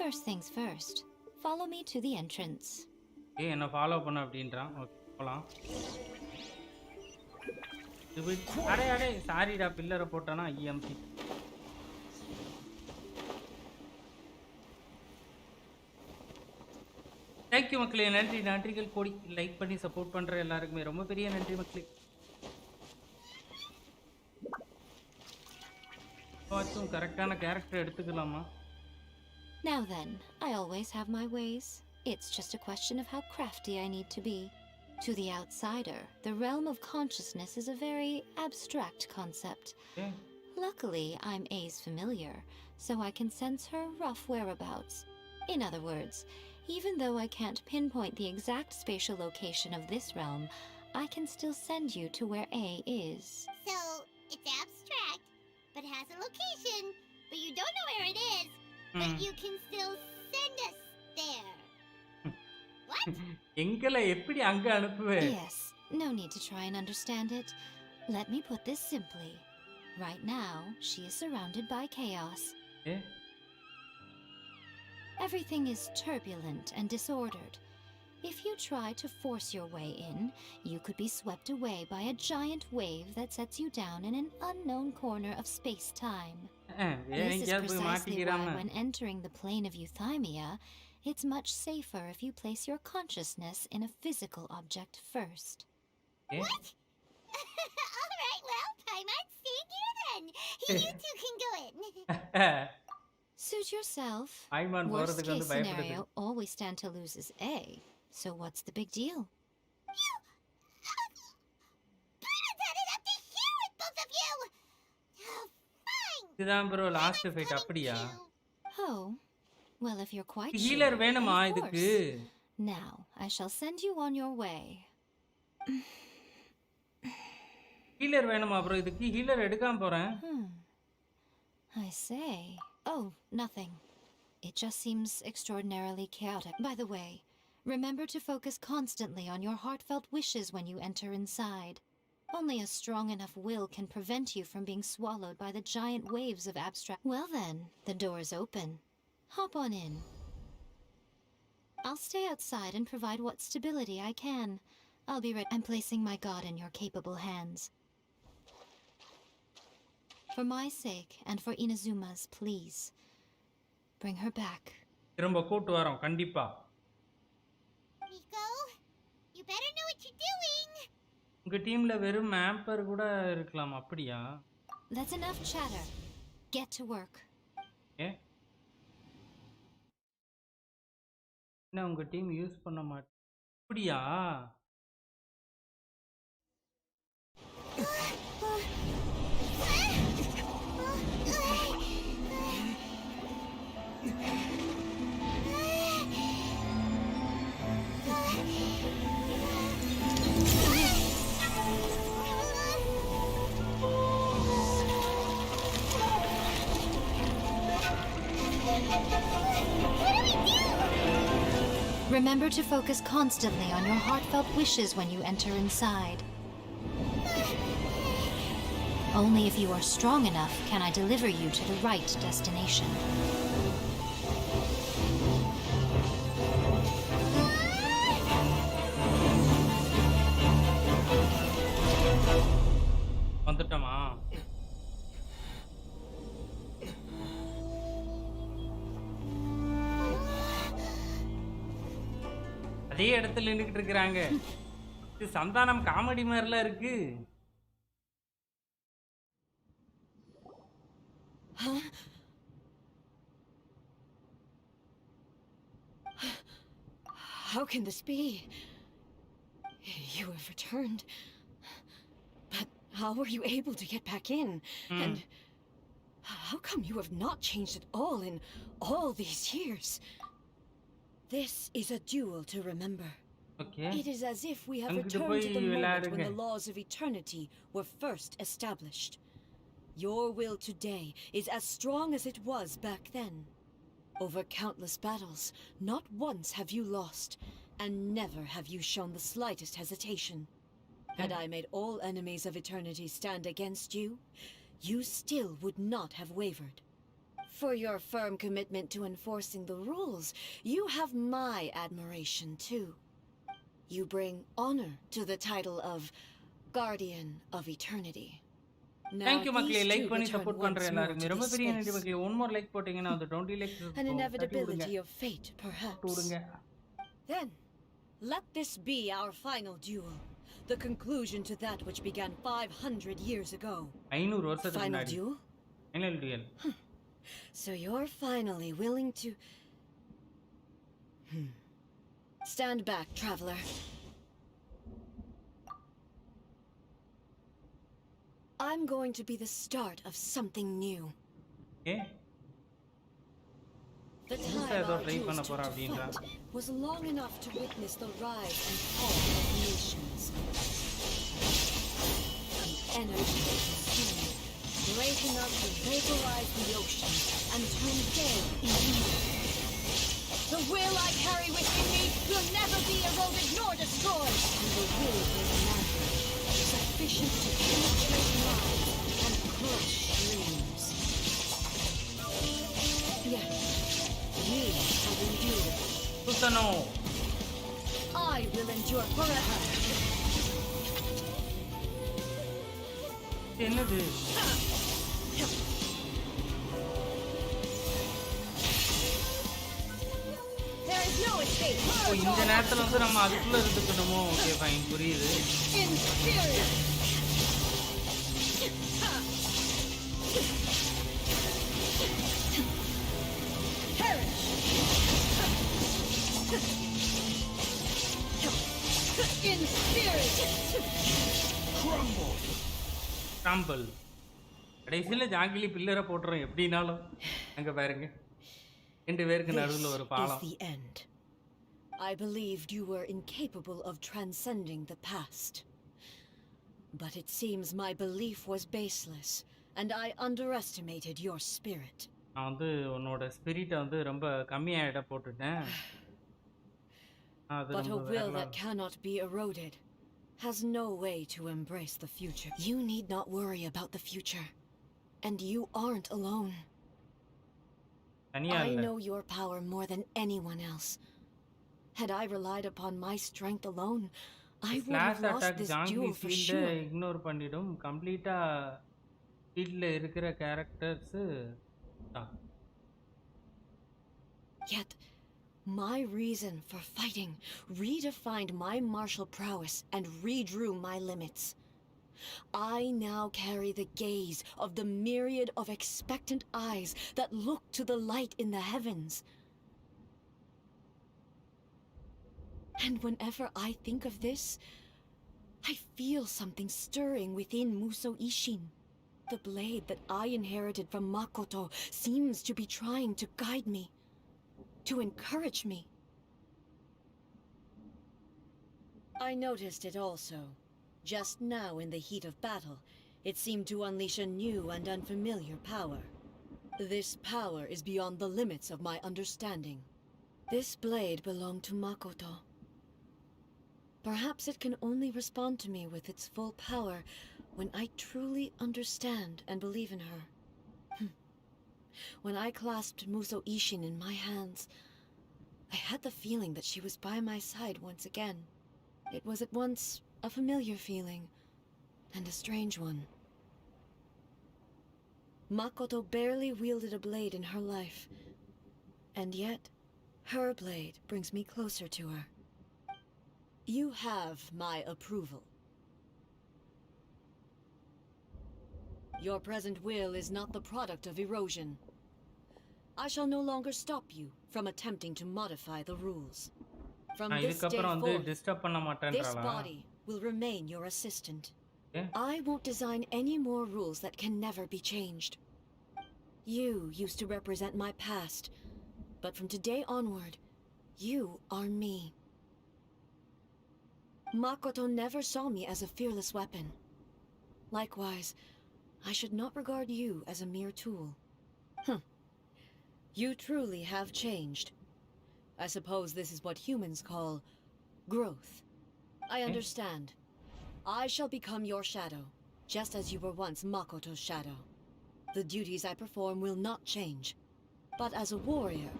First things first. Follow me to the entrance. என்ன follow பண்ண அப்படின்றான். Okay போகலாம். அடே சாரிடா பில்லரை போட்டானா இஎம்பி. Thank you மக்களே. நன்றிகள் கோடி. லைக் பண்ணி சப்போர்ட் பண்ணுற எல்லாருக்குமே ரொம்ப பெரிய நன்றி மக்களே. கரெக்டான கேரக்டர் எடுத்துக்கலாமா? Now then, I always have my ways. It's just a question of how crafty I need to be. To the outsider, the realm of consciousness is a very abstract concept. Okay. Luckily, I'm A's familiar, so I can sense her rough whereabouts. In other words, even though I can't pinpoint the exact spatial location of this realm, I can still send you to where A is. So, it's abstract, but has a location, but you don't know where it is, but you can still send us there. What? எங்களை எப்படி அங்க அனுப்புவே? Yes, no need to try and understand it. Let me put this simply. Right now, she is surrounded by chaos. Everything is turbulent and disordered. If you try to force your way in, you could be swept away by a giant wave that sets you down in an unknown corner of space-time. This is precisely why when entering the plane of euthymia, it's much safer if you place your consciousness in a physical object first. What? All right, well, Paimon's staying here then. You two can go in. Suit yourself. Paimon Worst case scenario, all we stand to lose is A. So what's the big deal? Paimon's had it up to here with both of you. Oh, fine. இதுதான் bro last fight அப்படியா? Oh, Well, if you're quite healer sure, வேணுமா then of இதுக்கு? course. Now, I shall send you on your way. Healer வேணுமா bro இதுக்கு? Healer எடுக்காம போறேன். I say. Oh, nothing. It just seems extraordinarily chaotic. By the way, remember to focus constantly on your heartfelt wishes when you enter inside. Only a strong enough will can prevent you from being swallowed by the giant waves of abstract. Well then, the door's open. Hop on in. I'll stay outside and provide what stability I can. I'll be right. I'm placing my god in your capable hands. For my sake and for Inazuma's, please. Bring her back. திரும்ப கூட்டு வரோம் கண்டிப்பா. Miko, you better know what you're doing. உங்க டீம்ல வெறும் member கூட இருக்கலாம் அப்படியா? That's enough chatter. Get to work. ஏ என்ன உங்க டீம் யூஸ் பண்ண மாட்டேன் அப்படியா? Remember to focus constantly on your heartfelt wishes when you enter inside. Only if you are strong enough can I deliver you to the right destination. வந்துட்டமா? அதே இடத்துல நின்றுட்டு இருக்கிறாங்க. இது சந்தானம் காமெடி மாதிரிலாம் இருக்கு. How can this be? You have returned. But how were you able to get back in? And how come you have not changed at all in all these years? This is a duel to remember. Okay. It is as if we have returned to the moment when the laws of eternity were first established. Your will today is as strong as it was back then. Over countless battles, not once have you lost, and never have you shown the slightest hesitation. Had I made all enemies of eternity stand against you, you still would not have wavered. For your firm commitment to enforcing the rules, you have my admiration too. You bring honor to the title of Guardian of Eternity. Thank you மக்களே, like பண்ணி support பண்ற எல்லாருக்கும் ரொம்ப பெரிய நன்றி மக்களே. One more like போட்டீங்கன்னா அந்த 20 likes an inevitability of fate perhaps. Then let this be our final duel, the conclusion to that which began 500 years ago. 500 வருஷத்துக்கு Final முன்னாடி. duel? Final duel. So you're finally willing to stand back, traveler. I'm going to be the start of something new. Okay. The time our duels took to fight was long enough to witness the rise and fall of nations. The energy they consumed, breaking up to vaporize the ocean and turn day into night. The will I carry within me will never be eroded nor destroyed, and the will of man sufficient to penetrate minds and crush dreams. Yet, we have endured. Susano. I will endure forever. என்னது? There is no escape. ஓ இந்த நேரத்துல வந்து நம்ம அதுக்குள்ள இருந்துக்கணுமோ? Okay fine, புரியுது. In spirit. Perish. In spirit. Crumble. கிராம்பிள். கடைசியில் ஜாங்கிலி பில்லரை போட்டுறோம் எப்படின்னாலும். அங்கே பாருங்க ரெண்டு பேருக்கு This நடுவுல ஒரு is பாலம். the end. I believed you were incapable of transcending the past. But it seems my belief was baseless, and I underestimated your spirit. நான் வந்து உன்னோட ஸ்பிரிட்டை வந்து ரொம்ப கம்மியாக எடை போட்டுட்டேன். அது But a ரொம்ப will வேற that cannot be eroded has no way to embrace the future. You need not worry about the future. And you aren't alone. தனியா I இல்லை. know your power more than anyone else. Had I relied upon my strength alone, I would have slash lost attack this Junglee duel for ஃபீல்டை sure. Ignore பண்ணிடும். கம்ப்ளீட்டாக ஃபீல்டில் இருக்கிற characters தான். Yet, my reason for fighting redefined my martial prowess and redrew my limits. I now carry the gaze of the myriad of expectant eyes that look to the light in the heavens. And whenever I think of this, I feel something stirring within Muso Ishin. The blade that I inherited from Makoto seems to be trying to guide me, to encourage me. I noticed it also. Just now in the heat of battle, it seemed to unleash a new and unfamiliar power. This power is beyond the limits of my understanding. This blade belonged to Makoto. Perhaps it can only respond to me with its full power when I truly understand and believe in her. When I clasped Muso Ishin in my hands, I had the feeling that she was by my side once again. It was at once a familiar feeling and a strange one. Makoto barely wielded a blade in her life, and yet her blade brings me closer to her. You have my approval. Your present will is not the product of erosion. I shall no longer stop you from attempting to modify the rules. From this day இதுக்கப்புறம் வந்து forth, disturb பண்ண this மாட்டேன்றாளா? body will remain your assistant. Okay. I won't design any more rules that can never be changed. You used to represent my past, but from today onward, you are me. Makoto never saw me as a fearless weapon. Likewise, I should not regard you as a mere tool. You truly have changed. I suppose this is what humans call growth. I understand. I shall become your shadow, just as you were once Makoto's shadow. The duties I perform will not change. But as a warrior,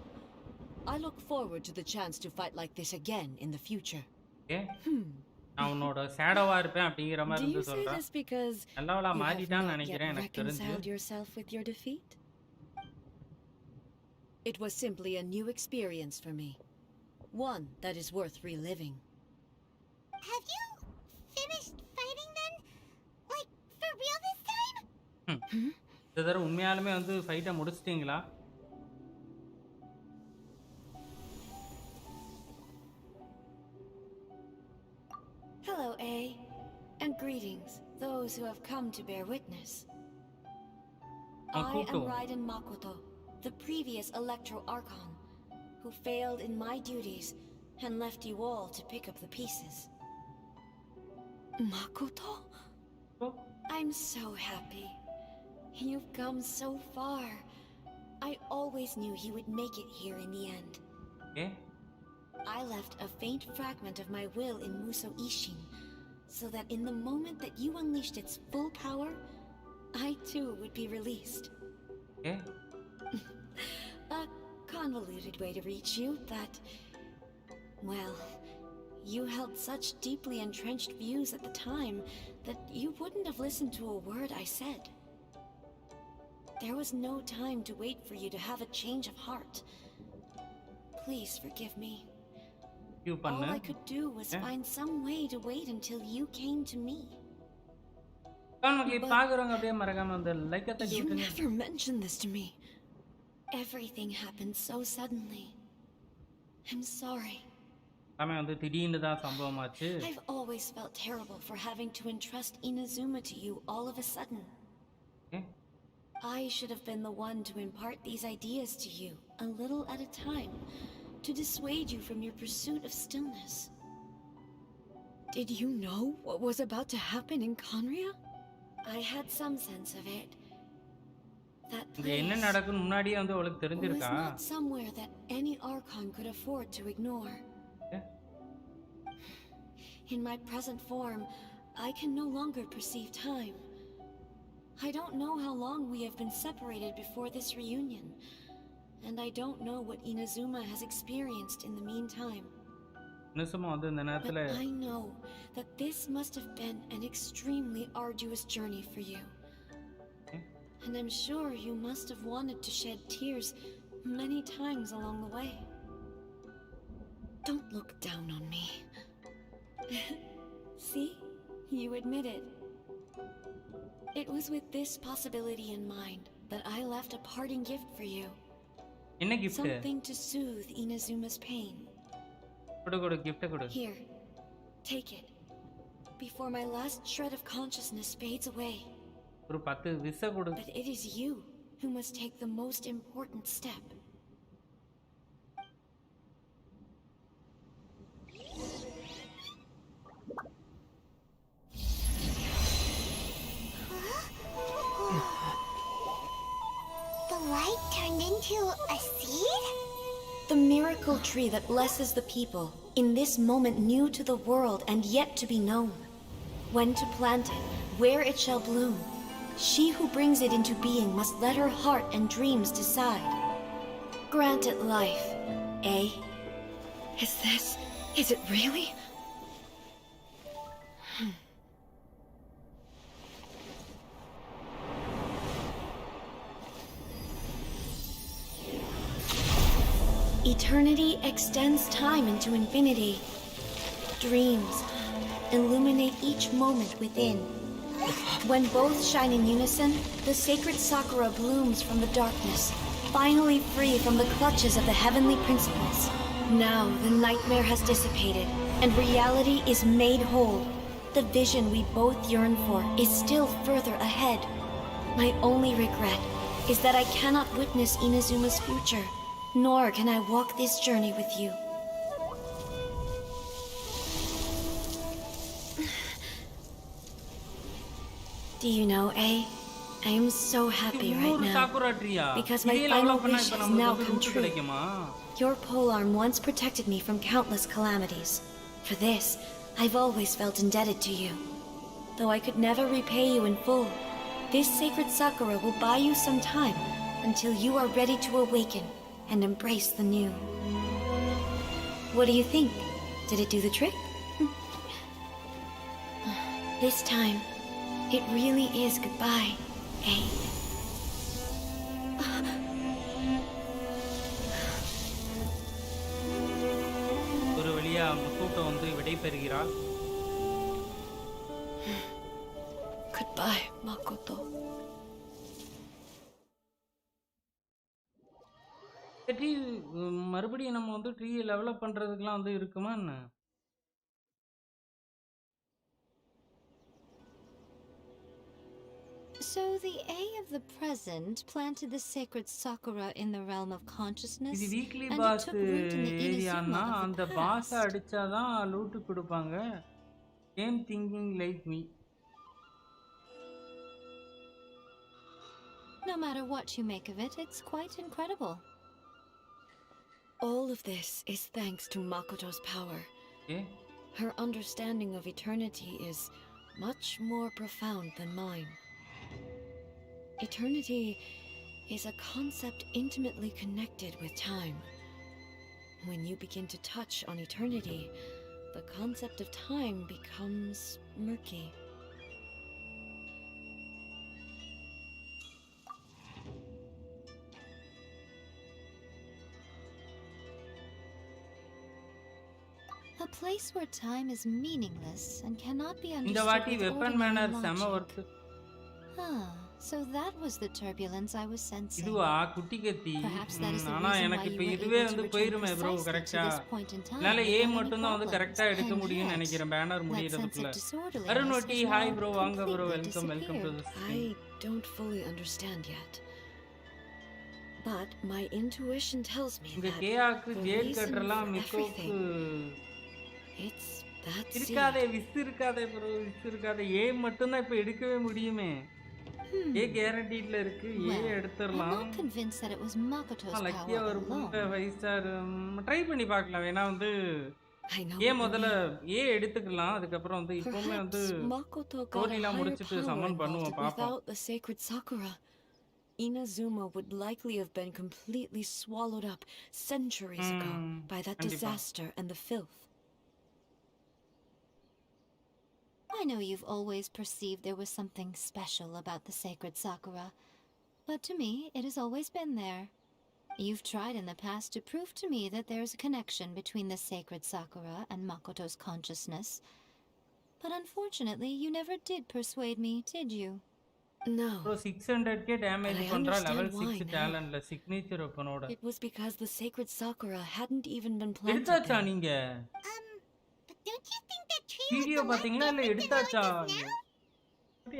I look forward to the chance to fight like this again in the future. Okay. நான் உன்னோட ஷேடோவா இருப்பேன் அப்படிங்கிற மாதிரி Do you இருந்து say சொல்றேன். this because நல்லவளா you have மாறிட்டான்னு not yet நினைக்கிறேன் எனக்கு தெரிஞ்சு. reconciled yourself with your defeat? It was simply a new experience for me. One that is worth reliving. Have you finished fighting then? Like, for real this time? இந்த தடவை உண்மையாலுமே வந்து ஃபைட்டை முடிச்சிட்டீங்களா? Hello, A. And greetings, those who have come to bear witness. I Makoto. am Raiden Makoto, the previous Electro Archon, who failed in my duties and left you all to pick up the pieces. Makoto? Oh, I'm so happy. You've come so far. I always knew you would make it here in the end. okay. I left a faint fragment of my will in Muso Ishin, so that in the moment that you unleashed its full power, I too would be released. Okay. A convoluted way to reach you, but... well, you held such deeply entrenched views at the time that you wouldn't have listened to a word I said. There was no time to wait for you to have a change of heart. Please forgive me. You All பண்ணு. I could do was Yeah. find some way to wait until you came to me. மக்களே பாக்குறவங்க அப்படியே மறக்காம அந்த லைக்கை தட்டி You விட்டுருங்க. never mentioned this to me. Everything happened so suddenly. I'm sorry. எல்லாமே வந்து திடீர்னு தான் சம்பவமாச்சு. I've always felt terrible for having to entrust Inazuma to you all of a sudden. Okay. I should have been the one to impart these ideas to you, a little at a time, to dissuade you from your pursuit of stillness. Did you know what was about to happen in Conria? I had some sense of it. That என்ன place நடக்குன்னு முன்னாடியே வந்து அவளுக்கு was தெரிஞ்சிருக்கா? not somewhere that any Archon could afford to ignore. Yeah. In my present form, I can no longer perceive time. I don't know how long we have been separated before this reunion, and I don't know what Inazuma has experienced in the meantime. நிசமா வந்து இந்த But நேரத்துல I know that this must have been an extremely arduous journey for you. And I'm sure you must have wanted to shed tears many times along the way. Don't look down on me. See? You admit it. It was with this possibility in mind that I left a parting gift for you. என்ன gift? Something to soothe Inazuma's pain. கொடு gift கொடு. Here, take it. Before my last shred of consciousness fades away. ஒரு 10 விச கொடு. But it is you who must take the most important step. The light turned into a seed? The miracle tree that blesses the people, in this moment new to the world and yet to be known. When to plant it, where it shall bloom. She who brings it into being must let her heart and dreams decide. Grant it life, eh? Is it really? Eternity extends time into infinity. Dreams illuminate each moment within. When both shine in unison, the sacred Sakura blooms from the darkness, finally free from the clutches of the heavenly principles. Now the nightmare has dissipated, and reality is made whole. The vision we both yearn for is still further ahead. My only regret is that I cannot witness Inazuma's future, nor can I walk this journey with you. Do you know, I am so happy right now because my final wish has now come true. Your polearm once protected me from countless calamities. For this, I've always felt indebted to you. Though I could never repay you in full, this sacred Sakura will buy you some time until you are ready to awaken and embrace the new. What do you think? Did it do the trick? This time, it really is goodbye, eh? ஒரு வழியா முக்கூட்ட வந்து விடை பெறுகிறாள். Goodbye, Makoto. Tree மறுபடியும் நம்ம வந்து tree develop பண்றதுக்குலாம் வந்து இருக்குமா என்ன? So the A of the present planted the sacred Sakura in the realm of consciousness, இது weekly and it boss took root in the ஏரியானா Inazuma of அந்த the பாஸை past. அடிச்சாதான் லூட்டு கொடுப்பாங்க. Same thinking like me. No matter what you make of it, it's quite incredible. All of this is thanks to Makoto's power. Okay. Her understanding of eternity is much more profound than mine. Eternity is a concept intimately connected with time. When you begin to touch on eternity, the concept of time becomes murky. A place where time is meaningless and cannot be இந்த understood வாட்டி with weapon ordinary manor செம logic. Work. Ah, So that was the turbulence I was sensing. இதுவா குட்டி கத்தி Perhaps that is the ஆனா reason why எனக்கு you இப்போ were இதுவே able to வந்து return போயிருமே ப்ரோ precisely to கரெக்டா this point in time என்னால ஏ without any மட்டும் தான் வந்து problems. கரெக்டா எடுக்க And முடியும்னு yet, நினைக்கிறேன் பேனர் that sense முடியறதுக்குள்ள of disorderliness அருண்வட்டி has ஹாய் now ப்ரோ வாங்க bro completely welcome to disappeared. The stream I don't fully understand yet. But my intuition tells me இங்க that கேஆக்கு the ஜேட் reason கட்டறலாம் for மிக்கோக்கு everything, it's that இருக்காதே seed. விஸ் இருக்காதே bro விஸ் இருக்காதே ஏ மட்டும் தான் இப்போ எடுக்கவே முடியுமே ஏ கேரண்டீட்ல இருக்கு ஏ Well, I'm எடுத்துறலாம் not convinced that it was Makoto's லக்கியா power ஒரு alone. 5 ஸ்டார் ட்ரை பண்ணி பார்க்கலாம் வேணா வந்து I know A what you முதல்ல mean. ஏ எடுத்துக்கலாம் அதுக்கப்புறம் வந்து இப்பவுமே வந்து Perhaps Makoto got a ஸ்டோரிலாம் higher முடிச்சிட்டு power சம்மன் involved பண்ணுவோம் பாப்போம் without the sacred Sakura. Inazuma would likely have been completely swallowed up centuries ago by that கண்டிப்பா disaster and the filth. I know you've always perceived there was something special about the sacred Sakura, but to me, it has always been there. You've tried in the past to prove to me that there is a connection between the sacred Sakura and Makoto's consciousness, but unfortunately, you never did persuade me, did you? No, bro 600k damage but I பண்றா level understand 6 why now. டேலண்ட்ல signature வெப்பனோட It was because the sacred Sakura hadn't even been planted எடுத்தாச்சா there. நீங்க But don't you think that tree video was a lot பாத்தீங்களா இல்ல different than how எடுத்தாச்சா it is now?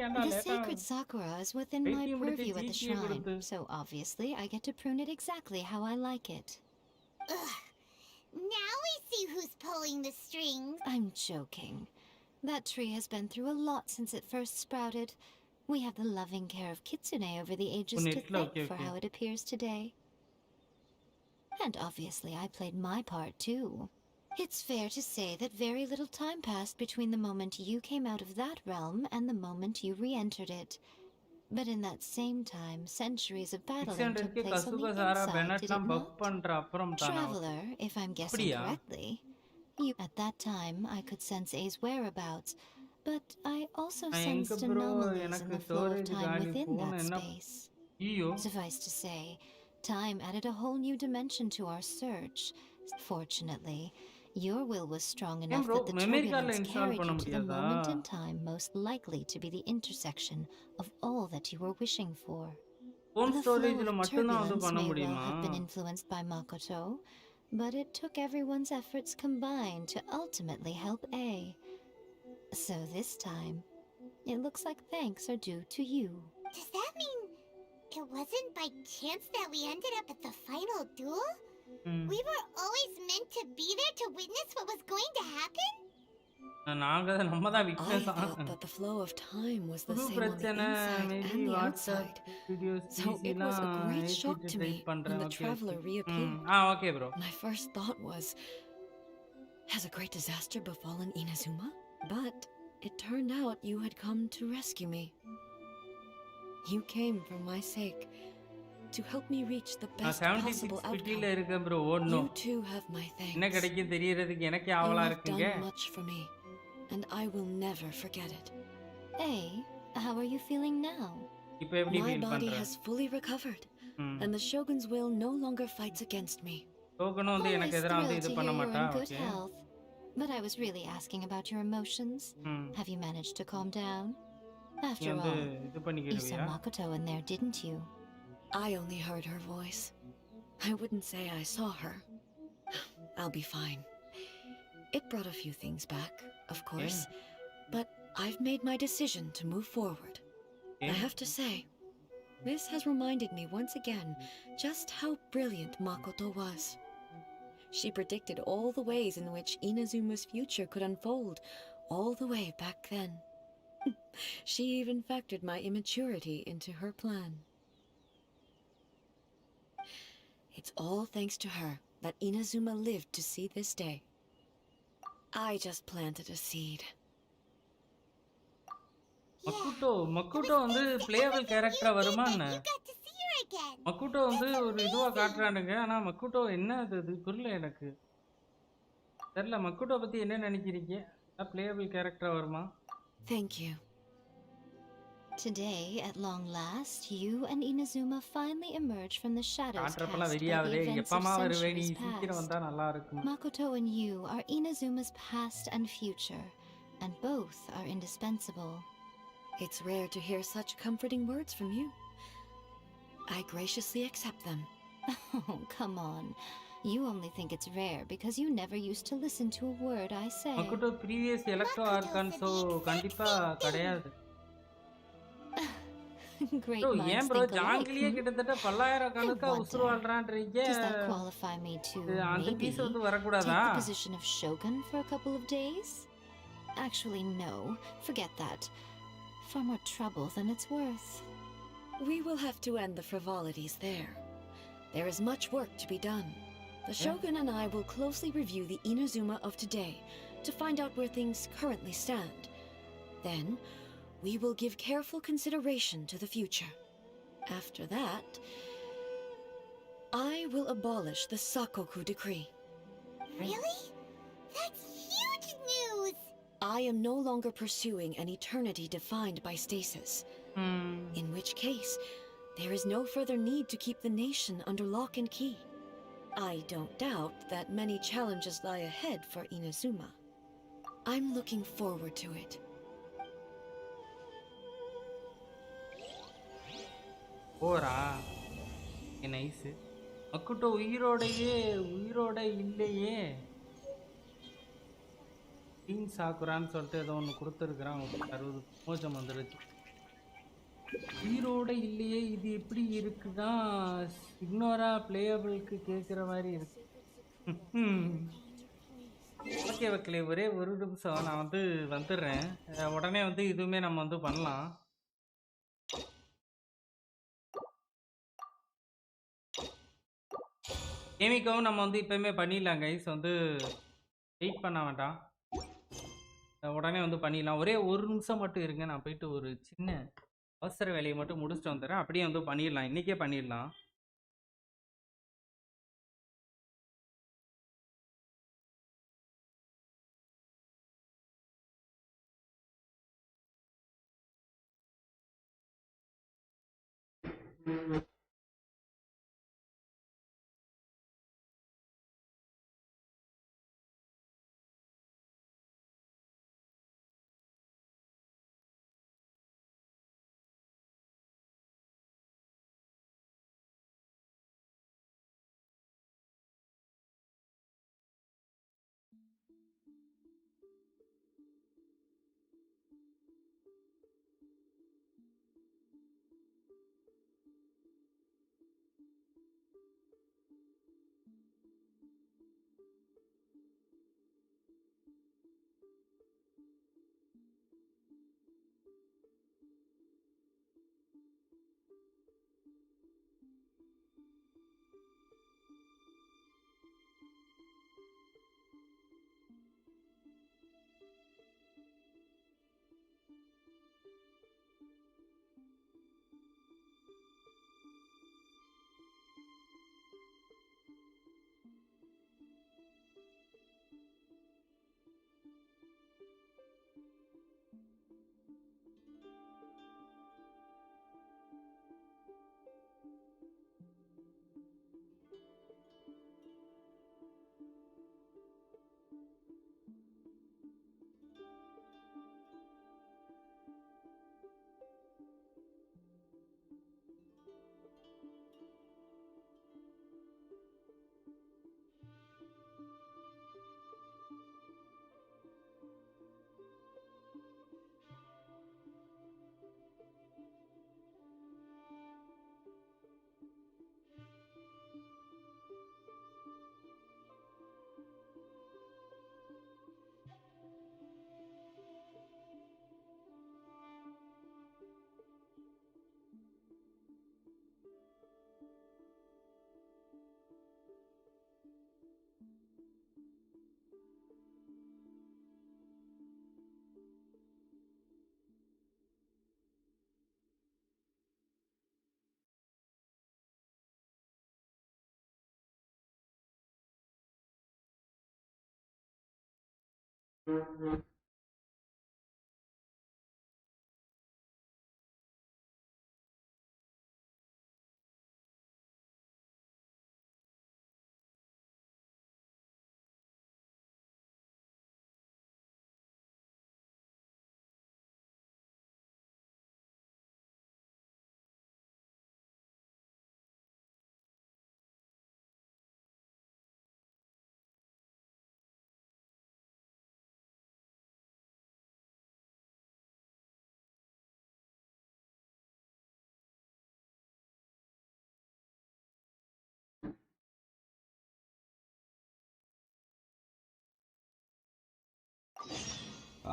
ஏன்டா The லேட்டா sacred Sakura is within my பைத்தியம் பிடிச்ச purview at the சீக்கிய shrine, கொடுத்து so obviously I get to prune it exactly how I like it. Ugh. Now we see who's pulling the strings. I'm joking. That tree has been through a lot since it first sprouted. We have the loving care of Kitsune over the ages to நெட்ல thank okay for okay how it appears today. And obviously I played my part too. It's fair to say that very little time passed between the moment you came out of that realm and the moment you re-entered it. But in that same time, centuries of battling took 600k place on கசுக the சாரா inside, did it பெனட்லாம் பப் not? பண்ற அப்புறம் தானா Traveler, if I'm guessing அப்படியா correctly, you at that time I could sense A's whereabouts, but I also நான் எங்க sensed ப்ரோ anomalies in எனக்கு the flow of storage time காலி within போன் that என்ன space. ஐயோ Suffice to say, time added a whole new dimension to our search. Fortunately, your will was strong ஏன் enough bro that the memory கார்டில் turbulence install carried பண்ண you to the முடியாதா moment in time most likely to be the intersection of all that you were wishing for. Phone The flow ஸ்டோரேஜ்ல of மட்டும்தான் வந்து turbulence பண்ண may well முடியுமா have been influenced by Makoto, but it took everyone's efforts combined to ultimately help A. So this time, it looks like thanks are due to you. Does that mean it wasn't by chance that we ended up at the final duel? ம். We were always meant to be there to witness what was going to happen? நம்ம தான் I witness thought that the flow of time was the புது same on the பிரச்சனை inside maybe and the WhatsApp outside. Videos So it was a பிசிலாம் great shock ஏற்றிட்டு to try me when பண்றேன் the okay okay traveler reappeared. Okay bro My first thought was, has a great disaster befallen Inazuma? But it turned out you had come to rescue me. You came for my sake, to help me reach the நான் best 76 possible பிட்டில outcome. இருக்கேன் bro You ஓடணும் too have my என்ன thanks. கிடைக்கும் தெரியறதுக்கு எனக்கே You ஆவலா have இருக்குங்க done much for me, and I will never forget it. A, how are you feeling now? இப்போ எப்படி My ஃபீல் body பண்ற has fully recovered, ம் and the Shogun's will no longer fights against me. டோக்கனும் வந்து Always எனக்கு எதிராக வந்து thrilled இது to பண்ண hear you're மாட்டா in good okay health. But I was really asking about your emotions. ம் Have you managed to calm down? நீ After வந்து all, இது you saw பண்ணிக்கிடுவியா Makoto in there, didn't you? I only heard her voice. I wouldn't say I saw her. I'll be fine. It brought a few things back, of course, but I've made my decision to move forward. I have to say, this has reminded me once again just how brilliant Makoto was. She predicted all the ways in which Inazuma's future could unfold, all the way back then. She even factored my immaturity into her plan. It's all thanks to her that Inazuma lived to see this day. I just planted a seed. மக்குட்டோ வந்து playable கேரக்டரா வருமா என்ன You got to see her again. மக்குட்டோ வந்து ஒரு இதுவா காட்டுறானுங்க ஆனா மக்குட்டோ என்ன அது புரியல எனக்கு தெரியல மக்குட்டோ பத்தி என்ன நினைக்கிறீங்க பிளேயபிள் கேரக்டரா வருமா Thank you. Today, at long last, you and Inazuma finally emerge from the shadows cast காட்டுறப்பெல்லாம் by the வெறியாவதே events of எப்பமா வருவே நீ centuries சீக்கிரம் past. வந்தா நல்லா இருக்கும் Makoto and you are Inazuma's past and future, and both are indispensable. It's rare to hear such comforting words from you. I graciously accept them. Oh, come on. You only think it's rare because you never used to listen to a word I say. Makoto previous electro Makoto archon said so the exact கண்டிப்பா same thing. கிடையாது. Great bro minds ஏன் bro think alike. ஜாங்கிலியே கிட்டத்தட்ட 10,000 I கணக்கா உசுறு wonder, வாழ்றான்றீங்க. does that qualify me to அந்த maybe piece வந்து take வரக்கூடாதா? the position of shogun for a couple of days? Actually, no. Forget that. Far more trouble than it's worth. We will have to end the frivolities there. There is much work to be done. The Shogun and I will closely review the Inazuma of today to find out where things currently stand. Then, we will give careful consideration to the future. After that, I will abolish the Sakoku decree. Really? That's huge news! I am no longer pursuing an eternity defined by stasis. In which case, there is no further need to keep the nation under lock and key. I don't doubt that many challenges lie ahead for Inazuma. I'm looking forward to it. போறா nice. மக்குட்டோ உயிரோட இல்லையே. Dean சாக்குரான்னு சொல்லிட்டு ஏதோ ஒன்று கொடுத்துருக்குறான். 60 மோஜம் வந்துடுச்சு. உயிரோட இல்லையே, இது எப்படி இருக்குன்னா இக்னோரா பிளேயபிளுக்கு கேட்குற மாதிரி இருக்கு. ஓகே மக்களே, ஒரே ஒரு நிமிஷம் நான் வந்து வந்துடுறேன். உடனே வந்து இதுவுமே நம்ம வந்து பண்ணலாம். ஏமிக்கவும் நம்ம வந்து இப்போயுமே பண்ணிடலாம் கைஸ், வந்து வெயிட் பண்ண வேண்டாம், உடனே வந்து பண்ணிடலாம். ஒரே ஒரு நிமிஷம் மட்டும் இருங்க, நான் போயிட்டு ஒரு சின்ன அவசர வேலையை மட்டும் முடிச்சுட்டு வந்துடுறேன். அப்படியே வந்து பண்ணிடலாம், இன்றைக்கே பண்ணிடலாம்.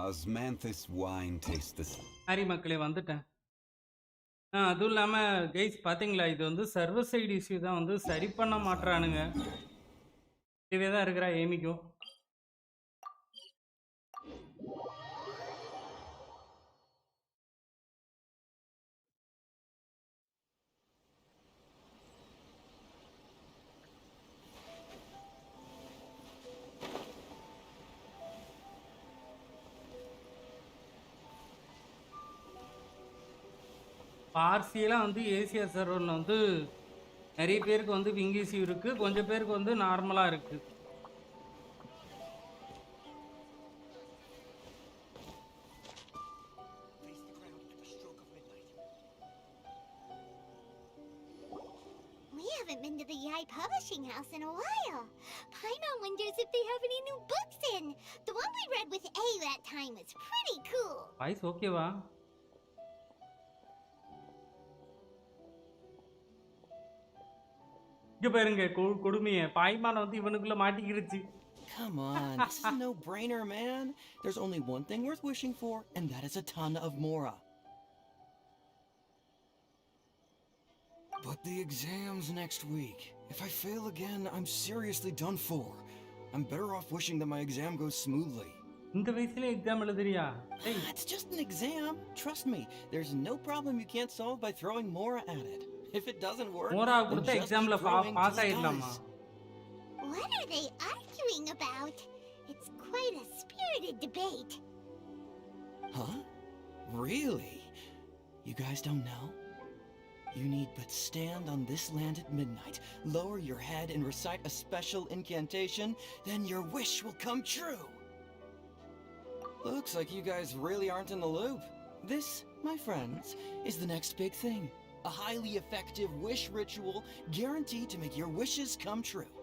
Osmanthus wine tastes. ஹாரி மக்களே வந்துட்டேன். அதுவும் இல்லாமல் கைஸ் பார்த்தீங்களா, இது வந்து சர்வர் சைடு இஷ்யூ தான், வந்து சரி பண்ண மாட்றானுங்க. இதுவே தான் இருக்கிறா ஏமிக்கும். பார்சியலாக வந்து ஏசியா சர்வரில் வந்து நிறைய பேருக்கு வந்து விங் இஷ்யூ இருக்குது, கொஞ்சம் பேருக்கு வந்து நார்மலாக இருக்குது. We haven't been to the Yae publishing house in a while. Paimon wonders if they have any new books in. The one we read with A that time was pretty cool. Voice ஓகேவா? இங்க பாருங்க கொடுமையை, பாய்மான வந்து இவனுக்குள்ள மாட்டிக்கிருச்சு. Come on, this is a no-brainer, man. There's only one thing worth wishing for, and that is a ton of Mora. But the exam's next week. If I fail again, I'm seriously done for. I'm better off wishing that my exam goes smoothly. இந்த வயசுல exam எழுதுறியா? It's just an exam. Trust me, there's no problem you can't solve by throwing Mora at it. If it doesn't work, மோரா கொடுத்த எக்ஸாம்ல pass ஆயிடலாமா? What are they arguing about? It's quite a spirited debate. Huh? Really? You guys don't know? You need but stand on this land at midnight, lower your head and recite a special incantation, then your wish will come true. Looks like you guys really aren't in the loop. This, my friends, is the next big thing. A highly effective wish ritual guaranteed to make your wishes come true.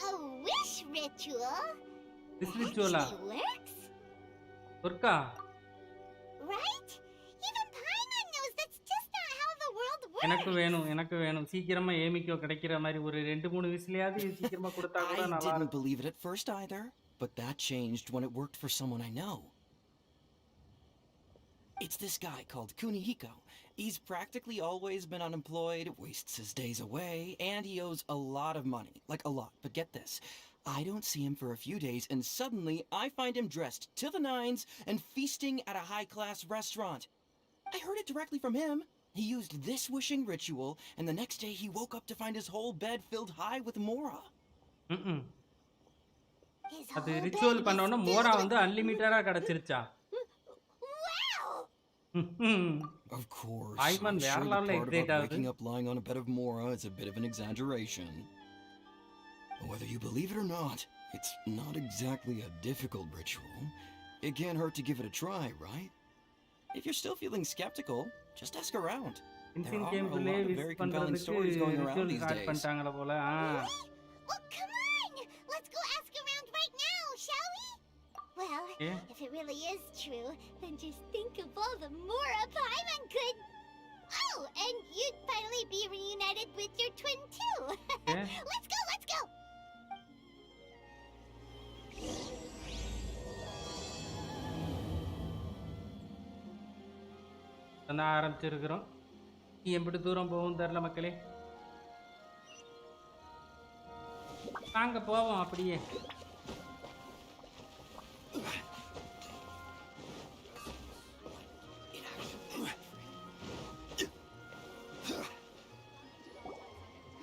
A wish ritual? Wish ritual actually works? Urka? Right? Even Paimon knows that's just not how the world works. எனக்கு வேணும் சீக்கிரமா ஏமிக்கோ கிடைக்கிற மாதிரி ஒரு 2-3 விசிலையாவது சீக்கிரமா கொடுத்தா கூட நல்லா இருக்கும். I didn't believe it at first either, but that changed when it worked for someone I know. It's this guy called Kunihiko. He's practically always been unemployed, wastes his days away, and he owes a lot of money. Like a lot. But get this. I don't see him for a few days, and suddenly I find him dressed to the nines and feasting at a high-class restaurant. I heard it directly from him. He used this wishing ritual, and the next day he woke up to find his whole bed filled high with Mora. அது ritual பண்ணோம்னா மோரா வந்து அன்லிமிட்டடா கிடைச்சிருச்சா? Of course. I'm sure the வேற part லெவல்ல about waking up lying on a bed of Mora is a bit of an exaggeration. Whether you believe it or not, it's not exactly a difficult ritual. It can't hurt to give it a try, right? If you're still feeling skeptical, just ask around. There இன்சின் are game a குள்ளே lot of wish very compelling பண்றதுக்கு stories going around ritual these start days. பண்ணிட்டாங்களா போல. Well, come on! Let's go ask around right now, shall we? Well, if it really is true, then just think of all the Mora Paimon could... Oh, and you'd finally be reunited with your twin too. Let's go, let's go! ஆரம்பிச்சிருக்கிறோம். எப்படி தூரம் போகும் தெரியல மக்களே. நாங்க போவோம் அப்படியே.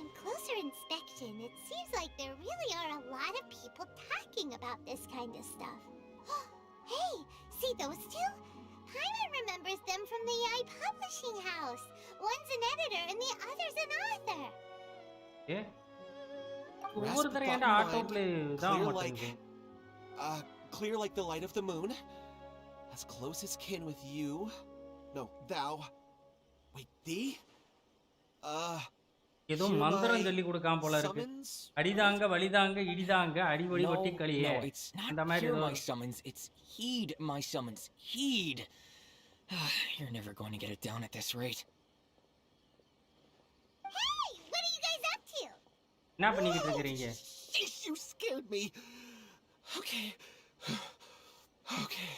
On closer inspection, it seems like there really are a lot of people talking about this kind of stuff. Hey, see those two? Paimon remembers them from the Yae publishing house. One's an editor and the other's an author. ஒவ்வொருத்தரும் ஏன்டா auto play தான் மாட்டேங்குது. Clear like the light of the moon. As close as kin with you. No, thou. Wait, thee? ஏதோ மந்திரம் சொல்லி கொடுக்காம போல இருக்கு. அடிதாங்க வலிதாங்க இடிதாங்க அடிவடி ஒட்டி களியே. அந்த மாதிரி ஏதோ my summons, it's heed my summons. Heed. You're never going to get it down at this rate. Hey, what are you guys up to? என்ன பண்ணிக்கிட்டு இருக்கீங்க? You scared me. Okay. Okay.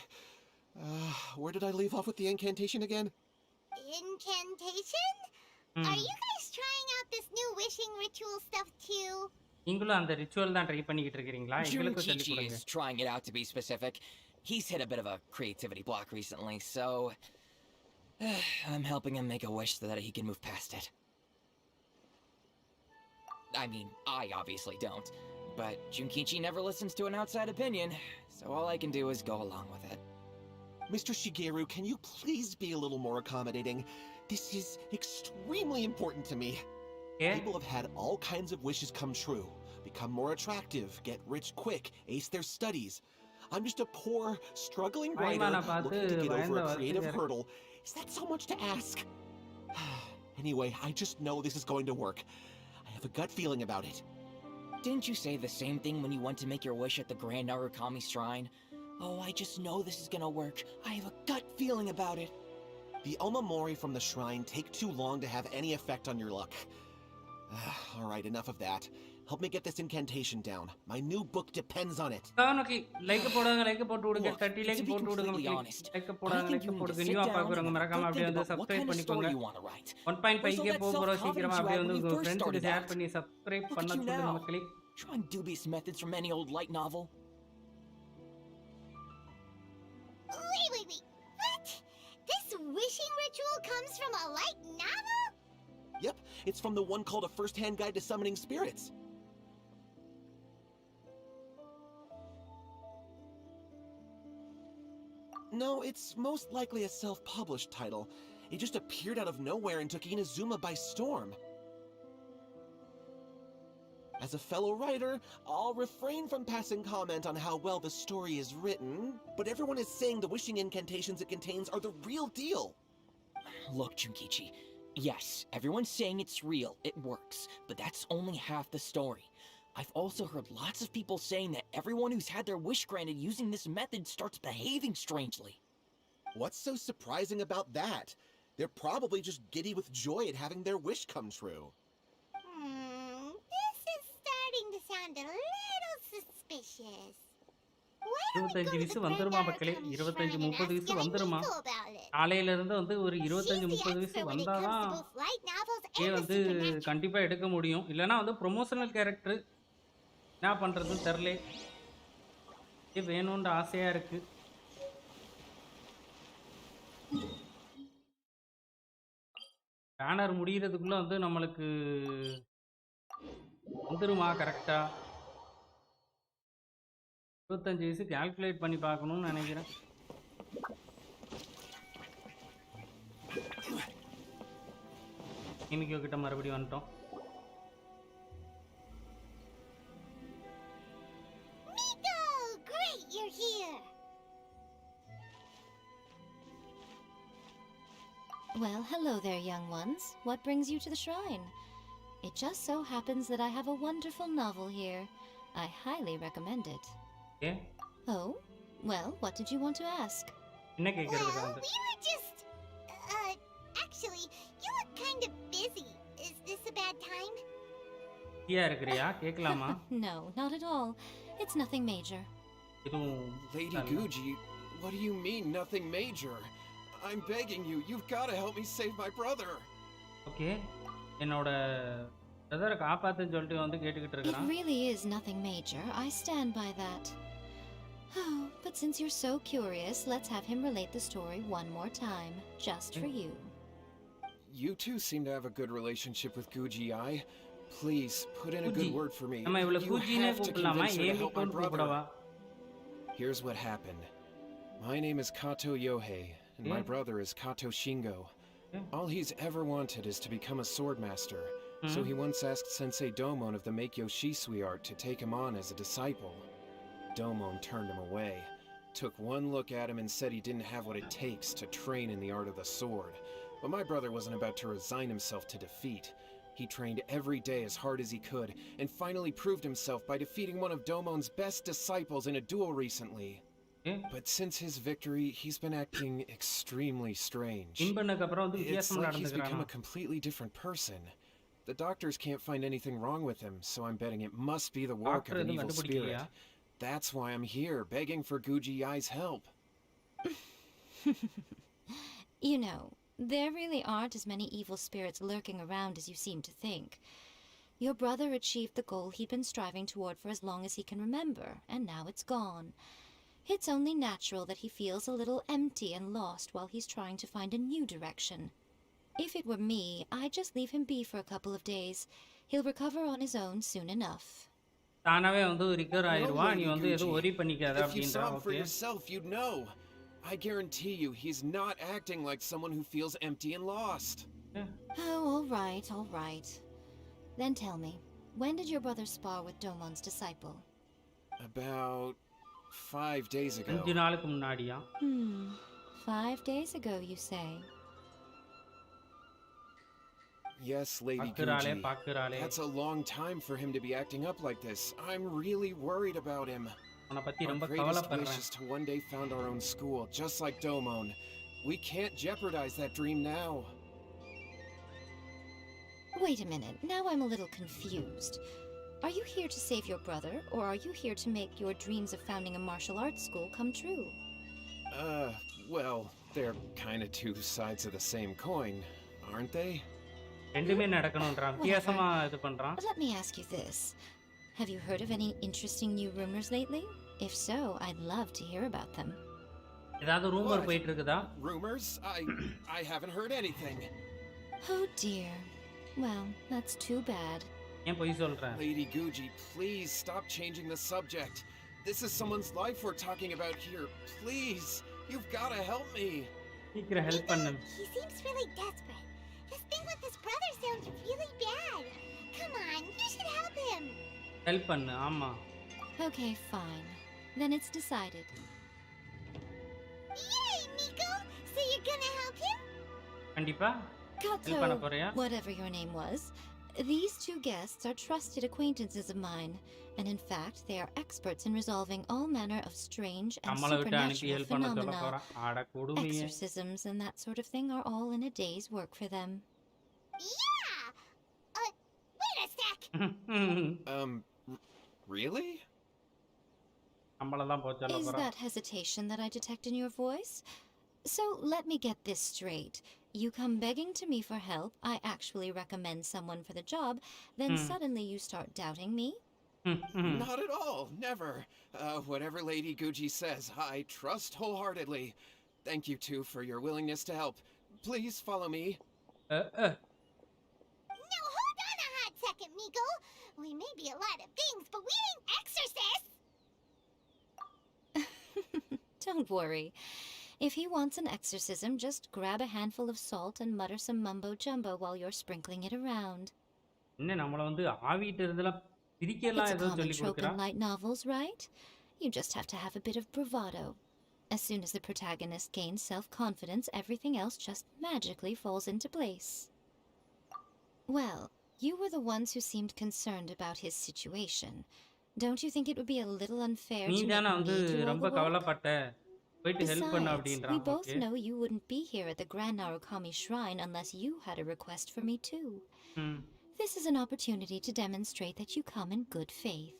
Where did I leave off with the incantation again? Incantation? Are you guys trying out this new wishing ritual stuff too? நீங்களும் அந்த ritual தான் try பண்ணிக்கிட்டு இருக்கீங்களா? எங்களுக்கும் சொல்லி Junkichi கொடுங்க. is trying it out to be specific. He's hit a bit of a creativity block recently, so I'm helping him make a wish so that he can move past it. I mean, I obviously don't, but Junkichi never listens to an outside opinion, so all I can do is go along with it. Mr. Shigeru, can you please be a little more accommodating? This is extremely important to me. Yeah. People have had all kinds of wishes come true. Become more attractive, get rich quick, ace their studies. I'm just a poor, struggling writer looking to get over a creative hurdle. Is that so much to ask? Anyway, I just know this is going to work. I have a gut feeling about it. Didn't you say the same thing when you went to make your wish at the Grand Narukami Shrine? Oh, I just know this is gonna work. I have a gut feeling about it. The Omamori from the shrine take too long to have any effect on your luck. Alright, enough of that. Help me get this incantation down. My new book depends on it. Like போடுங்க, like போட்டு விடுங்க, 30 like போட்டு விடுங்க. Like போடுங்க, like போடுங்க. நியூவா பாக்குறவங்க மறக்காம அப்படியே வந்து சப்ஸ்கிரைப் பண்ணிக்கோங்க. 1.5 போறோம் சீக்கிரமா அப்படியே வந்து உங்க ஃப்ரெண்ட்ஸ்க்கு ஷேர் பண்ணி சப்ஸ்கிரைப் பண்ண சொல்லுங்க மக்களே. Trying dubious methods from any old light novel. Wait. What? This wishing ritual comes from a light novel? Yep, it's from the one called A First-Hand Guide to Summoning Spirits. No, it's most likely a self-published title. It just appeared out of nowhere and took Inazuma by storm. As a fellow writer, I'll refrain from passing comment on how well the story is written, but everyone is saying the wishing incantations it contains are the real deal. Look, Junkichi, yes, everyone's saying it's real, it works, but that's only half the story. I've also heard lots of people saying that everyone who's had their wish granted using this method starts behaving strangely. What's so surprising about that? They're probably just giddy with joy at having their wish come true. This is starting to sound a little suspicious. 25 Visu வந்துருமா மக்களே? 25-30 விசு வந்துருமா? காலையில இருந்து வந்து ஒரு 25-30 விசு வந்தாதான் வந்து கண்டிப்பா எடுக்க முடியும். இல்லைன்னா வந்து ப்ரொமோஷனல் கேரக்டர் என்ன பண்றதுன்னு தெரியல. வேணும்ன்ற ஆசையா இருக்கு. பேனர் முடியறதுக்குள்ள வந்து நம்மளுக்கு வந்துருமா கரெக்டா? 25 வயசு கால்குலேட் பண்ணி பார்க்கணும்னு நினைக்கிறேன். Miko கிட்ட மறுபடியும் வந்துட்டோம். Miko, great, you're here. Well, hello there, young ones. What brings you to the shrine? It just so happens that I have a wonderful novel here. I highly recommend it. Yeah? Oh? Well, what did you want to ask? Well, we were just... actually, you look kind of busy. Is this a bad time? No, not at all. It's nothing major. Lady Guji, what do you mean, nothing major? I'm begging you, you've got to help me save my brother. Okay. It really is nothing major. I stand by that. Oh, but since you're so curious, let's have him relate the story one more time, just for you. You two seem to have a good relationship with Guji Yae. Please, put in a good word for me. You have to convince her to help my brother. Here's what happened. My name is Kato Yohei, and my brother is Kato Shingo. All he's ever wanted is to become a swordmaster, so he once asked Sensei Domon of the Meikyo Shisui art to take him on as a disciple. Domon turned him away, took one look at him and said he didn't have what it takes to train in the art of the sword. But my brother wasn't about to resign himself to defeat. He trained every day as hard as he could, and finally proved himself by defeating one of Domon's best disciples in a duel recently. But since his victory, he's been acting extremely strange. It's like he's become a completely different person. The doctors can't find anything wrong with him, so I'm betting it must be the work of an evil spirit. That's why I'm here, begging for Guji Yae's help. You know, there really aren't as many evil spirits lurking around as you seem to think. Your brother achieved the goal he'd been striving toward for as long as he can remember, and now it's gone. It's only natural that he feels a little empty and lost while he's trying to find a new direction. If it were me, I'd just leave him be for a couple of days. He'll recover on his own soon enough. தானாவே வந்து recover ஆயிடுவான். நீ வந்து எதுவும் worry பண்ணிக்காத If you அப்படின்றா. saw him for okay. yourself, you'd know. I guarantee you, he's not acting like someone who feels empty and lost. Oh, all right. Then tell me, when did your brother spar with Domon's disciple? About 5 days ago. 5 நாளுக்கு முன்னாடியா? 5 days ago, you say? Yes, Lady Guji. That's a long time for him to be acting up like this. I'm really worried about him. Our greatest wish is to one day found our own school, just like Domon. We can't jeopardize that dream now. Wait a minute, now I'm a little confused. Are you here to save your brother, or are you here to make your dreams of founding a martial arts school come true? Well, they're kinda two sides of the same coin, aren't they? ரெண்டுமே நடக்கணும்ன்றான். வித்தியாசமா இது பண்றான். Let me ask you this. Have you heard of any interesting new rumors lately? If so, I'd love to hear about them. ஏதாவது rumour போயிட்டு இருக்குதா? Rumors? I haven't heard anything. Oh dear. Well, that's too bad. ஏன் போய் சொல்ற? Lady Guji, please stop changing the subject. This is someone's life we're talking about here. Please, you've got to help me. சீக்கிரம் help பண்ணு. He seems really desperate. This thing with his brother sounds really bad. Come on, you should help him. Help பண்ணு. ஆமா. Okay, fine. Then it's decided. Yae Miko, so you're gonna help him? கண்டிப்பா. Help பண்ண போறியா? Whatever your name was. These two guests are trusted acquaintances of mine, and in fact, they are experts in resolving all manner of strange and supernatural phenomena. Exorcisms and that sort of thing are all in a day's work for them. Yeah! Wait a sec! Really? Is that hesitation that I detect in your voice? So let me get this straight. You come begging to me for help, I actually recommend someone for the job, then suddenly you start doubting me? Not at all, never. Whatever Lady Guji says, I trust wholeheartedly. Thank you too for your willingness to help. Please follow me. No, hold on a hot second, Miko. We may be a lot of things, but we ain't exorcists! Don't worry. If he wants an exorcism, just grab a handful of salt and mutter some mumbo-jumbo while you're sprinkling it around. என்ன நம்மள வந்து ஆவிட்டு இருந்தல பிரிக்கலாம் It's a ஏதோ common சொல்லி trope கொடுக்கறா. in light novels, right? You just have to have a bit of bravado. As soon as the protagonist gains self-confidence, everything else just magically falls into place. Well, you were the ones who seemed concerned about his situation. Don't you think it would be a little unfair நீ to make தான me வந்து do all ரொம்ப the work? கவலைப்பட்ட. போயிட்டு help பண்ண Besides, அப்படின்றான். we both okay. know you wouldn't be here at the Grand Narukami Shrine unless you had a request for me too. This is an opportunity to demonstrate that you come in good faith.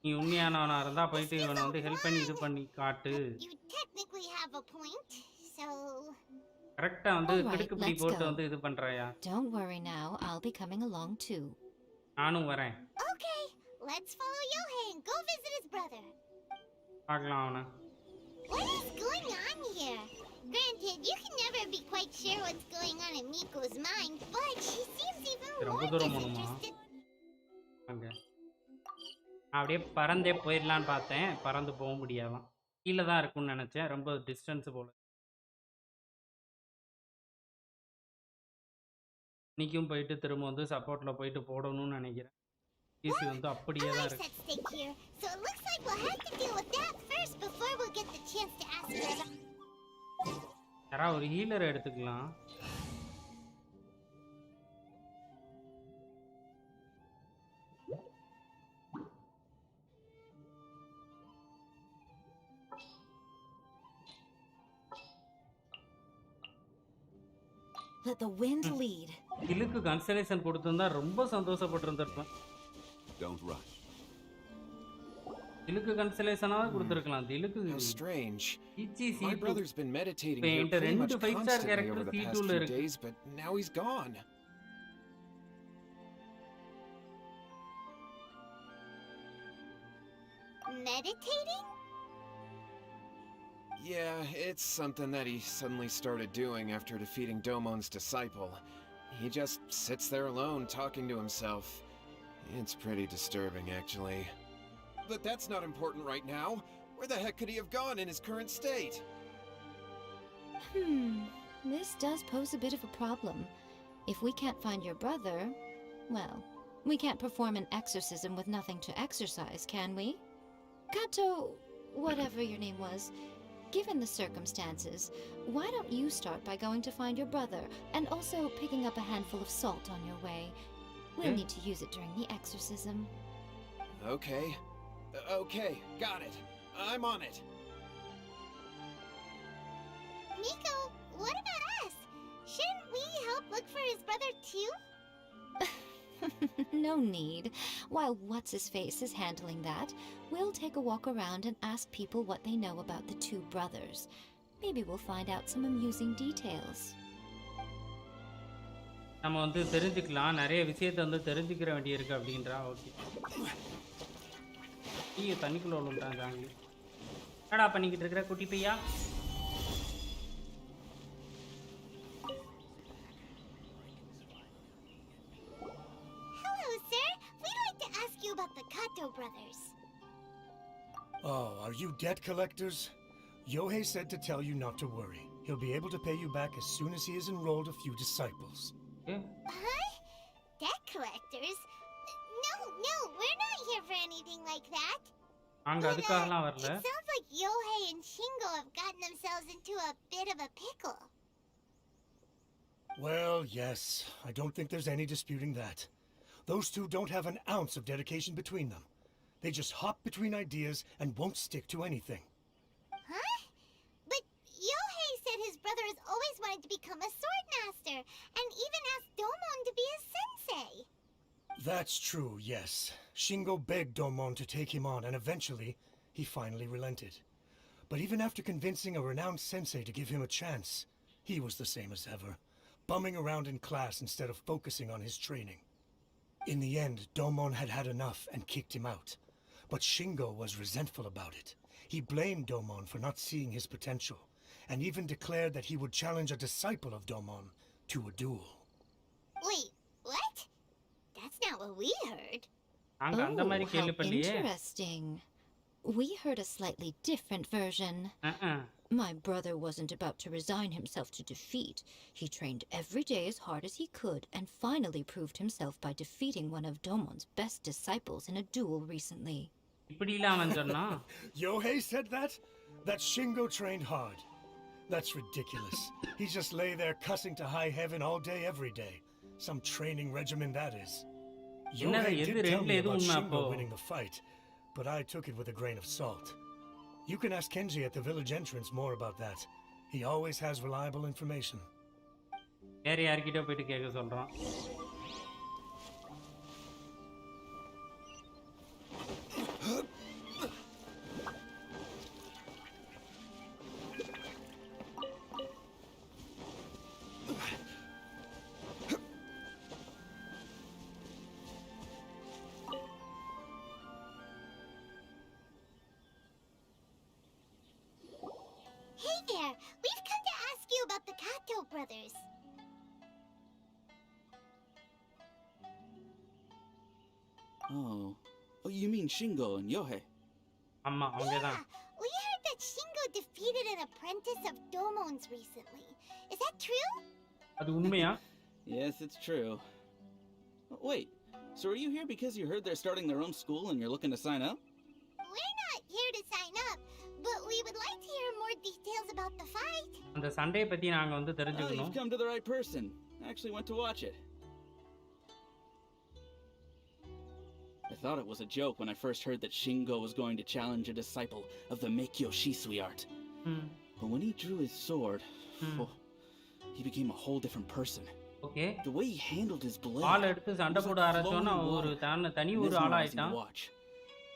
நீ உண்மையானவனா இருந்தா போயிட்டு இவனை வந்து help பண்ணி இது பண்ணி காட்டு. You technically have a point, so... கரெக்ட்டா வந்து All right, கிடுக்குப்பிடி let's போட்டு go. வந்து இது பண்றாயா? Don't worry now, I'll be coming along too. நானும் வரேன். Okay, let's follow Yohei and go visit his brother. பார்க்கலாம் அவனை. What is going on here? Granted, you can never be quite sure what's going on in Miko's mind, but she seems even ரொம்ப more தூரம் போகணுமா? disinterested. அங்க அப்படியே பறந்தே போயிடலான்னு பார்த்தேன். பறந்து போக முடியாதான். கீழே தான் இருக்கும்னு நினைச்சேன். ரொம்ப டிஸ்டன்ஸ் போல. இன்னைக்கும் போயிட்டு திரும்ப வந்து சப்போர்ட்ல போயிட்டு போடணும்னு நினைக்கிறேன். பிசி வந்து அப்படியே தான் இருக்கு. Life's at stake here, so it looks like we'll have to deal with that first before we'll get the chance to ask for it. யாரா ஒரு ஹீலர் எடுத்துக்கலாம். Let the wind lead. இதுக்கு கன்சலேஷன் கொடுத்திருந்தா ரொம்ப சந்தோஷப்பட்டிருந்திருப்பேன். Don't rush. திலுக்கு கன்சலேஷனாவது கொடுத்துருக்கலாம். திலுக்கு How strange. ஈச்சி My C2. brother's been meditating இப்போ here என்கிட்ட pretty much 2 5 star constantly over character the past C2ல few இருக்கு. days, but now he's gone. Meditating? Yeah, it's something that he suddenly started doing after defeating Domon's disciple. He just sits there alone, talking to himself. It's pretty disturbing, actually. But that's not important right now. Where the heck could he have gone in his current state? This does pose a bit of a problem. If we can't find your brother, well, we can't perform an exorcism with nothing to exorcise, can we? Kato, whatever your name was, given the circumstances, why don't you start by going to find your brother, and also picking up a handful of salt on your way? We'll need to use it during the exorcism. Okay. Okay, got it. I'm on it. Miko, what about us? Shouldn't we help look for his brother too? No need. While What's-His-Face is handling that, we'll take a walk around and ask people what they know about the two brothers. Maybe we'll find out some amusing details. நம்ம வந்து தெரிஞ்சுக்கலாம். நிறைய விஷயத்தை வந்து தெரிஞ்சுக்கிற வேண்டியிருக்கு அப்படின்றா. Okay. நீ தண்ணிக்குள்ள விழுந்துட்டான் ஜாங்கி. என்னடா பண்ணிக்கிட்டு இருக்கிற குட்டி பையா? Hello, sir. We'd like to ask you about the Kato brothers. Oh, are you debt collectors? Yohei said to tell you not to worry. He'll be able to pay you back as soon as he has enrolled a few disciples. Huh? Debt collectors? No, we're not here for anything like that. அங்க அதுக்காகலாம் வரல. It sounds like Yohei and Shingo have gotten themselves into a bit of a pickle. Well, yes. I don't think there's any disputing that. Those two don't have an ounce of dedication between them. They just hop between ideas and won't stick to anything. Huh? But Yohei said his brother has always wanted to become a sword master, and even asked Domon to be his sensei. That's true, yes. Shingo begged Domon to take him on, and eventually, he finally relented. But even after convincing a renowned sensei to give him a chance, he was the same as ever, bumming around in class instead of focusing on his training. In the end, Domon had had enough and kicked him out. But Shingo was resentful about it. He blamed Domon for not seeing his potential, and even declared that he would challenge a disciple of Domon to a duel. Wait, what? That's not what we heard. அங்க அந்த மாதிரி how கேள்விப்படலையே. interesting. We heard a slightly different version. My brother wasn't about to resign himself to defeat. He trained every day as hard as he could and finally proved himself by defeating one of Domon's best disciples in a duel recently. இப்படிலாம் அவன் சொன்னான். Yohei said that? That Shingo trained hard. That's ridiculous. He just lay there cussing to high heaven all day every day. Some training regimen that is. Yohei did tell me about Shingo winning the fight, but I took it with a grain of salt. You can ask Kenji at the village entrance more about that. He always has reliable information. வேற யார்கிட்ட போயிட்டு கேட்க சொல்றான். Hey there, we've come to ask you about the Kato brothers. Oh, you mean Shingo and Yohei? ஆமா அவங்கதான். We heard that Shingo defeated an apprentice of Domon's recently. Is that true? அது உண்மையா? Yes, it's true. Wait, so are you here because you heard they're starting their own school and you're looking to sign up? We're not here to sign up, but we would like to hear more details about the fight. அந்த சண்டைய பத்தி நாங்க வந்து Oh, தெரிஞ்சுக்கணும். you've come to the right person. I actually went to watch it. I thought it was a joke when I first heard that Shingo was going to challenge a disciple of the Meikyo Shisui art. But when he drew his sword, he became a whole different person. Okay. The way he handled his blade. ஆள எடுத்து சண்டை போட ஆரம்பிச்சோன்னா ஒரு தனி ஒரு ஆளா ஆயிட்டான்.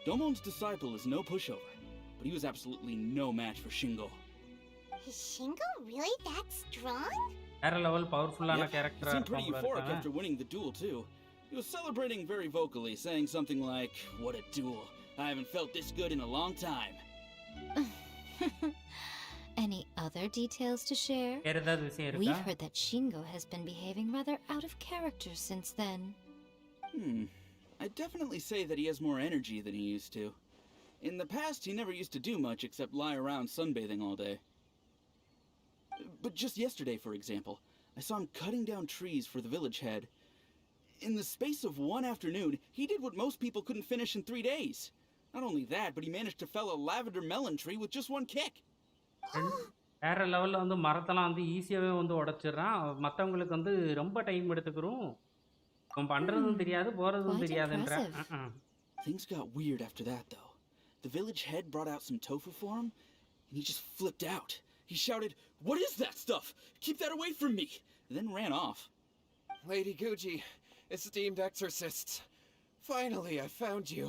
Domon's disciple is no pushover, but he was absolutely no match for Shingo. Is Shingo really that strong? வேற லெவல் பவர்ஃபுல்லான He கேரக்டரா seemed pretty இருப்பான் euphoric பாருங்க. after winning the duel too. He was celebrating very vocally, saying something like, "What a duel. I haven't felt this good in a long time." Any other details to share? வேற ஏதாவது விஷயம் இருக்கா? We've heard that Shingo has been behaving rather out of character since then. I'd definitely say that he has more energy than he used to. In the past, he never used to do much except lie around sunbathing all day. But just yesterday, for example, I saw him cutting down trees for the village head. In the space of one afternoon, he did what most people couldn't finish in 3 days. Not only that, but he managed to fell a lavender melon tree with just one kick. வேற லெவல்ல வந்து மரத்தெல்லாம் வந்து ஈஸியாவே வந்து உடைச்சிடுறான். மத்தவங்களுக்கு வந்து ரொம்ப time எடுத்துக்கிறோம். அவன் பண்றதும் தெரியாது போறதும் Quite தெரியாதுன்ற. impressive. Things got weird after that, though. The village head brought out some tofu for him, and he just flipped out. He shouted, "What is that stuff? Keep that away from me!" And then ran off. Lady Guji, esteemed exorcists. Finally, I found you.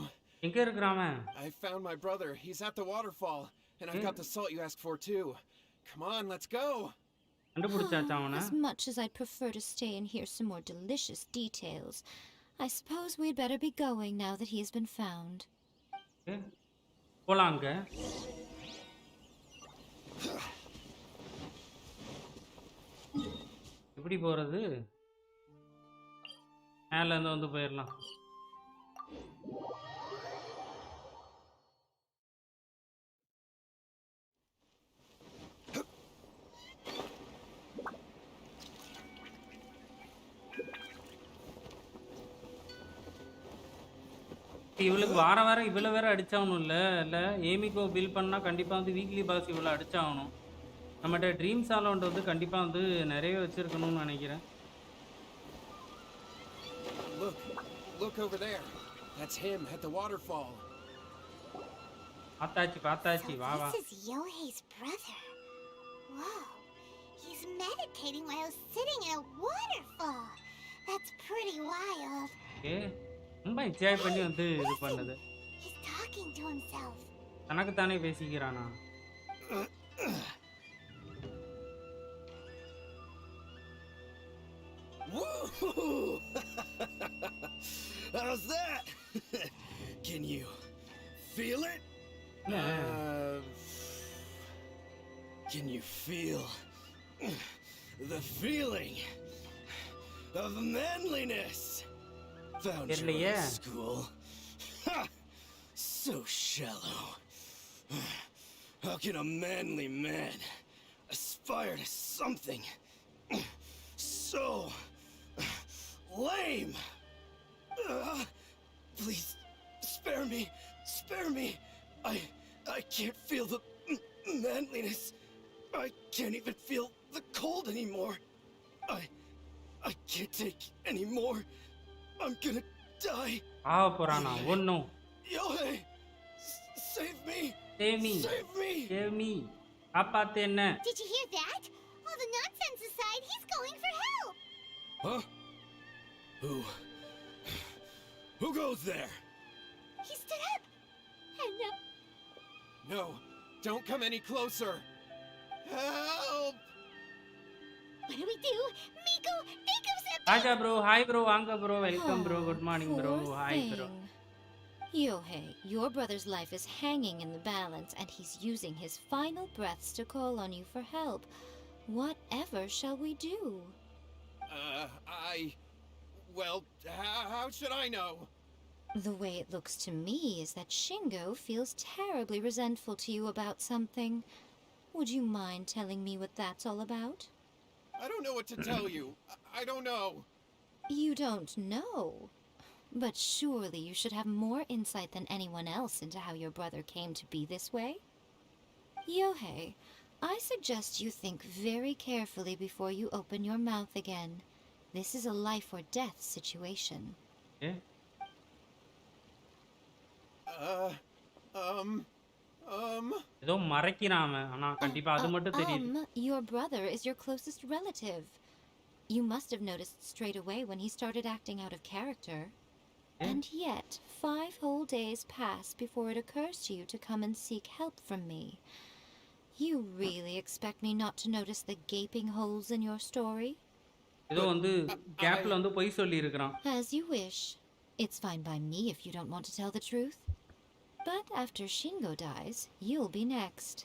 எங்க இருக்கறான்? I found my brother. He's at the waterfall. And I've got the salt you asked for, too. Come on, let's go. கண்டுபிடிச்சாச்சா அவன? As much as I'd prefer to stay and hear some more delicious details, I suppose we'd better be going now that he's been found. போலாங்க. எப்படி போறது? மேல இருந்து வந்து போயிரலாம். இவளுக்கு வாரம் இவ்வளோ வேற அடிச்சாகணும் இல்லை ஏமிக்கோ பில் பண்ணால் கண்டிப்பாக வந்து வீக்லி பாஸ் இவ்வளோ அடிச்சாகணும். நம்மகிட்ட ட்ரீம் சாலவுண்ட் வந்து கண்டிப்பாக வந்து நிறைய வச்சுருக்கணும்னு நினைக்கிறேன். Look over there. That's him at the waterfall. பார்த்தாச்சு வா வா. This is Yohei's brother. Whoa. He's meditating while sitting in a waterfall. That's pretty wild. Okay. ரொம்ப என்ஜாய் பண்ணி வந்து இது பண்ணது. He's talking to himself. தனக்கு தானே பேசிக்கிறானா? How's that? Can you feel it? Can you feel the feeling of manliness? Found you in school. So shallow. How can a manly man aspire to something so lame? Please, spare me. I can't feel the manliness. I can't even feel the cold anymore. I can't take any more. I'm gonna die. Purana. Oh no. Yohei, save me. Save me. Apatena. Did you hear that? All the nonsense aside, he's going for help. Huh? Who goes there? He stood up. And No, don't come any closer. Help! What do we do? Miko, think of something! Aja bro, hi bro, Anga bro, welcome bro, good morning bro, hi bro. Yohei, your brother's life is hanging in the balance and he's using his final breaths to call on you for help. Whatever shall we do? Well, how should I know? The way it looks to me is that Shingo feels terribly resentful to you about something. Would you mind telling me what that's all about? I don't know what to tell you. I don't know. You don't know? But surely you should have more insight than anyone else into how your brother came to be this way? Yohei, I suggest you think very carefully before you open your mouth again. This is a life or death situation. Okay. ஏதோ மறைக்கிறான் ஆனா கண்டிப்பா அது மட்டும் தெரியுது. Your brother is your closest relative. You must have noticed straight away when he started acting out of character. And yet, 5 whole days pass before it occurs to you to come and seek help from me. You really expect me not to notice the gaping holes in your story? ஏதோ வந்து கேப்ல வந்து பொய் சொல்லி இருக்கான். As you wish. It's fine by me if you don't want to tell the truth. But after Shingo dies, you'll be next.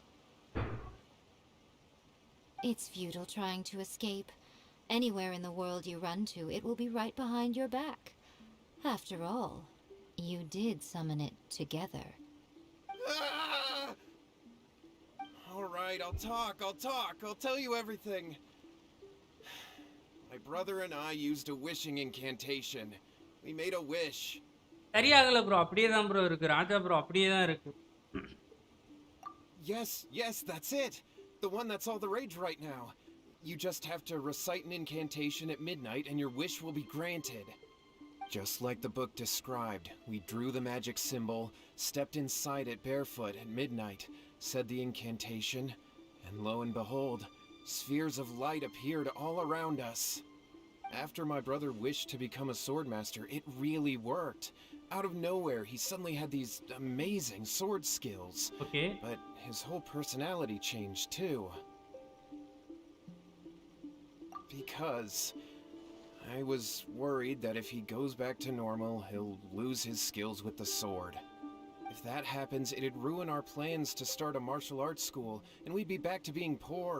It's futile trying to escape. Anywhere in the world you run to, it will be right behind your back. After all, you did summon it together. Ah! All right, I'll talk. I'll tell you everything. My brother and I used a wishing incantation. We made a wish. சரியாகல bro, அப்படியே தான் bro இருக்கு. ராஜா bro அப்படியே தான் இருக்கு. Yes, that's it. The one that's all the rage right now. You just have to recite an incantation at midnight and your wish will be granted. Just like the book described, we drew the magic symbol, stepped inside it barefoot at midnight, said the incantation, and lo and behold, spheres of light appeared all around us. After my brother wished to become a swordmaster, it really worked. Out of nowhere, he suddenly had these amazing sword skills. Okay. But his whole personality changed too. Because I was worried that if he goes back to normal, he'll lose his skills with the sword. If that happens, it'd ruin our plans to start a martial arts school, and we'd be back to being poor.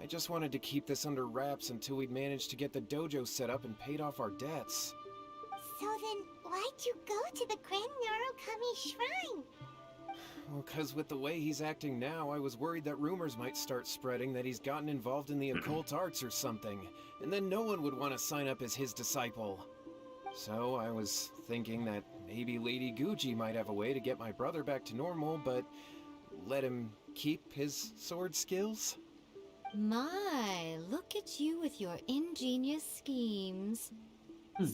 I just wanted to keep this under wraps until we'd managed to get the dojo set up and paid off our debts. So then, why'd you go to the Grand Narukami Shrine? Well, 'cause with the way he's acting now, I was worried that rumors might start spreading that he's gotten involved in the occult arts or something, and then no one would want to sign up as his disciple. So I was thinking that maybe Lady Guji might have a way to get my brother back to normal, but let him keep his sword skills. My, look at you with your ingenious schemes.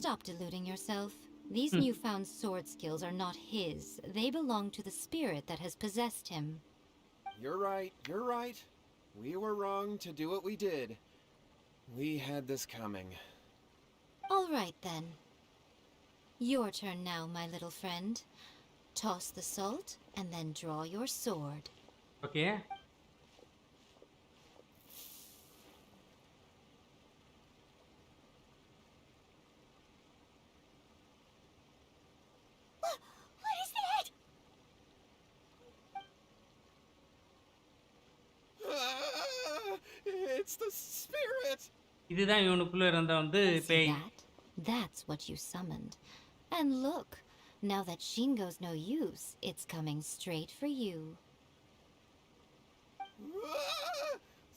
Stop deluding yourself. These newfound sword skills are not his. They belong to the spirit that has possessed him. You're right. We were wrong to do what we did. We had this coming. All right, then. Your turn now, my little friend. Toss the salt, and then draw your sword. Okay. What is that? It's the spirit. இதுதான் இவனுக்குள்ள இருந்த வந்து பேய். That's what you summoned. And look, now that Shingo's no use, it's coming straight for you.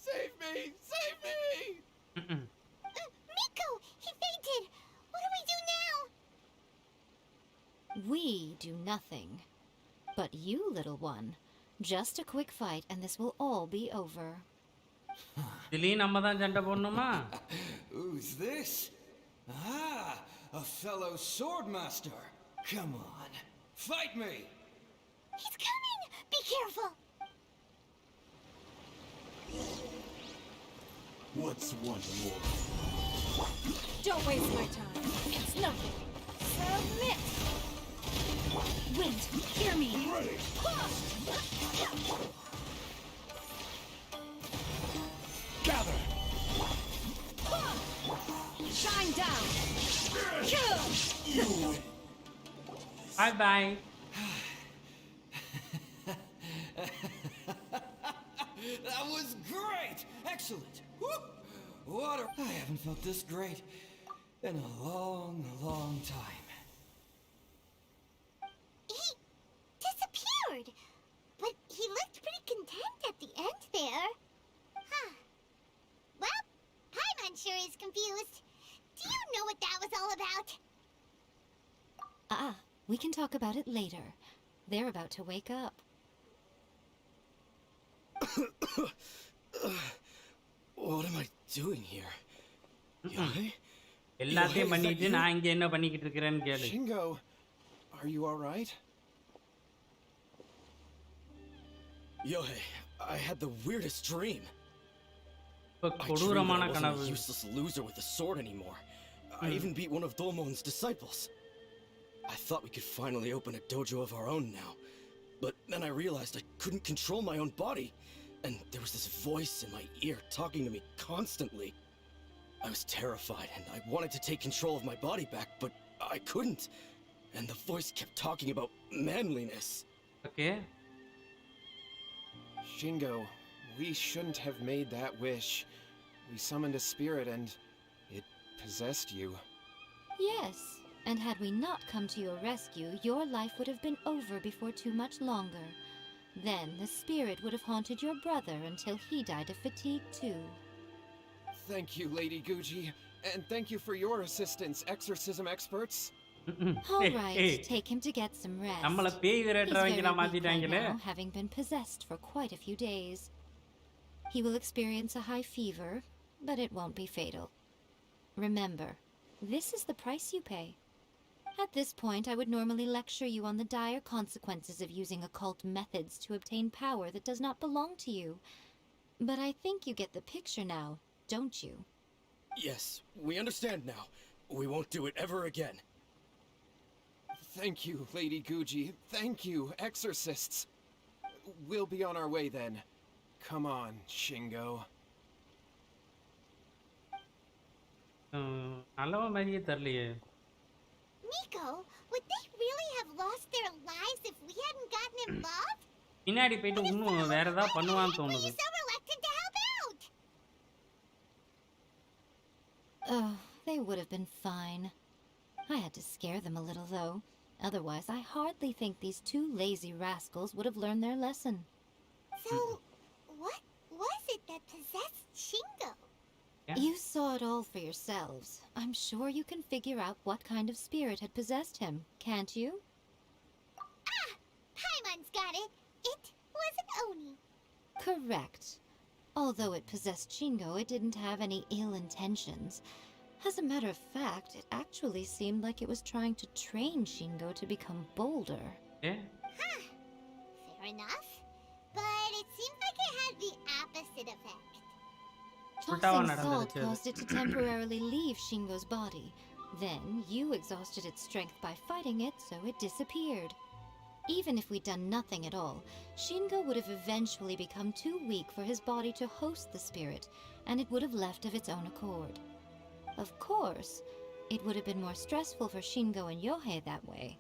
Save me! Miko, he fainted. What do we do now? We do nothing. But you, little one, just a quick fight and this will all be over. இதுலயும் நம்ம தான் சண்டை போடணுமா? Who's this? Ah, a fellow swordmaster. Come on, fight me! He's coming! Be careful! What's one more? Don't waste my time. It's nothing. Submit! Wind, hear me! Ready! Gather! Shine down! You win! Bye. That was great! Excellent! Woo! What I haven't felt this great in a long time. He disappeared! But he looked pretty content at the end there. Huh. Well, Paimon sure is confused. Do you know what that was all about? We can talk about it later. They're about to wake up. What am I doing here? Yae? எல்லாத்தையும் பண்ணிட்டு நான் இங்க என்ன பண்ணிக்கிட்டு இருக்கேன்னு கேளு. Shingo, are you all right? Yae, I had the weirdest dream. கொடூரமான I wasn't கனவு. a useless loser with a sword anymore. I even beat one of Domon's disciples. I thought we could finally open a dojo of our own now. But then I realized I couldn't control my own body. And there was this voice in my ear talking to me constantly. I was terrified and I wanted to take control of my body back, but I couldn't. And the voice kept talking about manliness. Okay. Shingo, we shouldn't have made that wish. We summoned a spirit and it possessed you. Yes, and had we not come to your rescue, your life would have been over before too much longer. Then the spirit would have haunted your brother until he died of fatigue too. Thank you, Lady Guji. And thank you for your assistance, exorcism experts. All right, take him to get some rest. He's very weak right now, having been possessed for quite a few days. He will experience a high fever, but it won't be fatal. Remember, this is the price you pay. At this point, I would normally lecture you on the dire consequences of using occult methods to obtain power that does not belong to you. But I think you get the picture now, don't you? Yes, we understand now. We won't do it ever again. Thank you, Lady Guji. Thank you, exorcists. We'll be on our way then. Come on, Shingo. Miko, would they really have lost their lives if we hadn't gotten involved? பின்னாடி போயிட்டு இன்னும் வேற ஏதாவது பண்ணுவான்னு Why தோணுது. are you so reluctant to help out? Oh, they would have been fine. I had to scare them a little though. Otherwise, I hardly think these two lazy rascals would have learned their lesson. So, what was it that possessed Shingo? Yeah. You saw it all for yourselves. I'm sure you can figure out what kind of spirit had possessed him, can't you? Ah! Paimon's got it. It was an Oni. Correct. Although it possessed Shingo, it didn't have any ill intentions. As a matter of fact, it actually seemed like it was trying to train Shingo to become bolder. Yeah. Huh. Fair enough. But it seemed like it had the opposite effect. Tossing salt caused it to temporarily leave Shingo's body. Then, you exhausted its strength by fighting it, so it disappeared. Even if we'd done nothing at all, Shingo would have eventually become too weak for his body to host the spirit, and it would have left of its own accord. Of course, it would have been more stressful for Shingo and Yohei that way.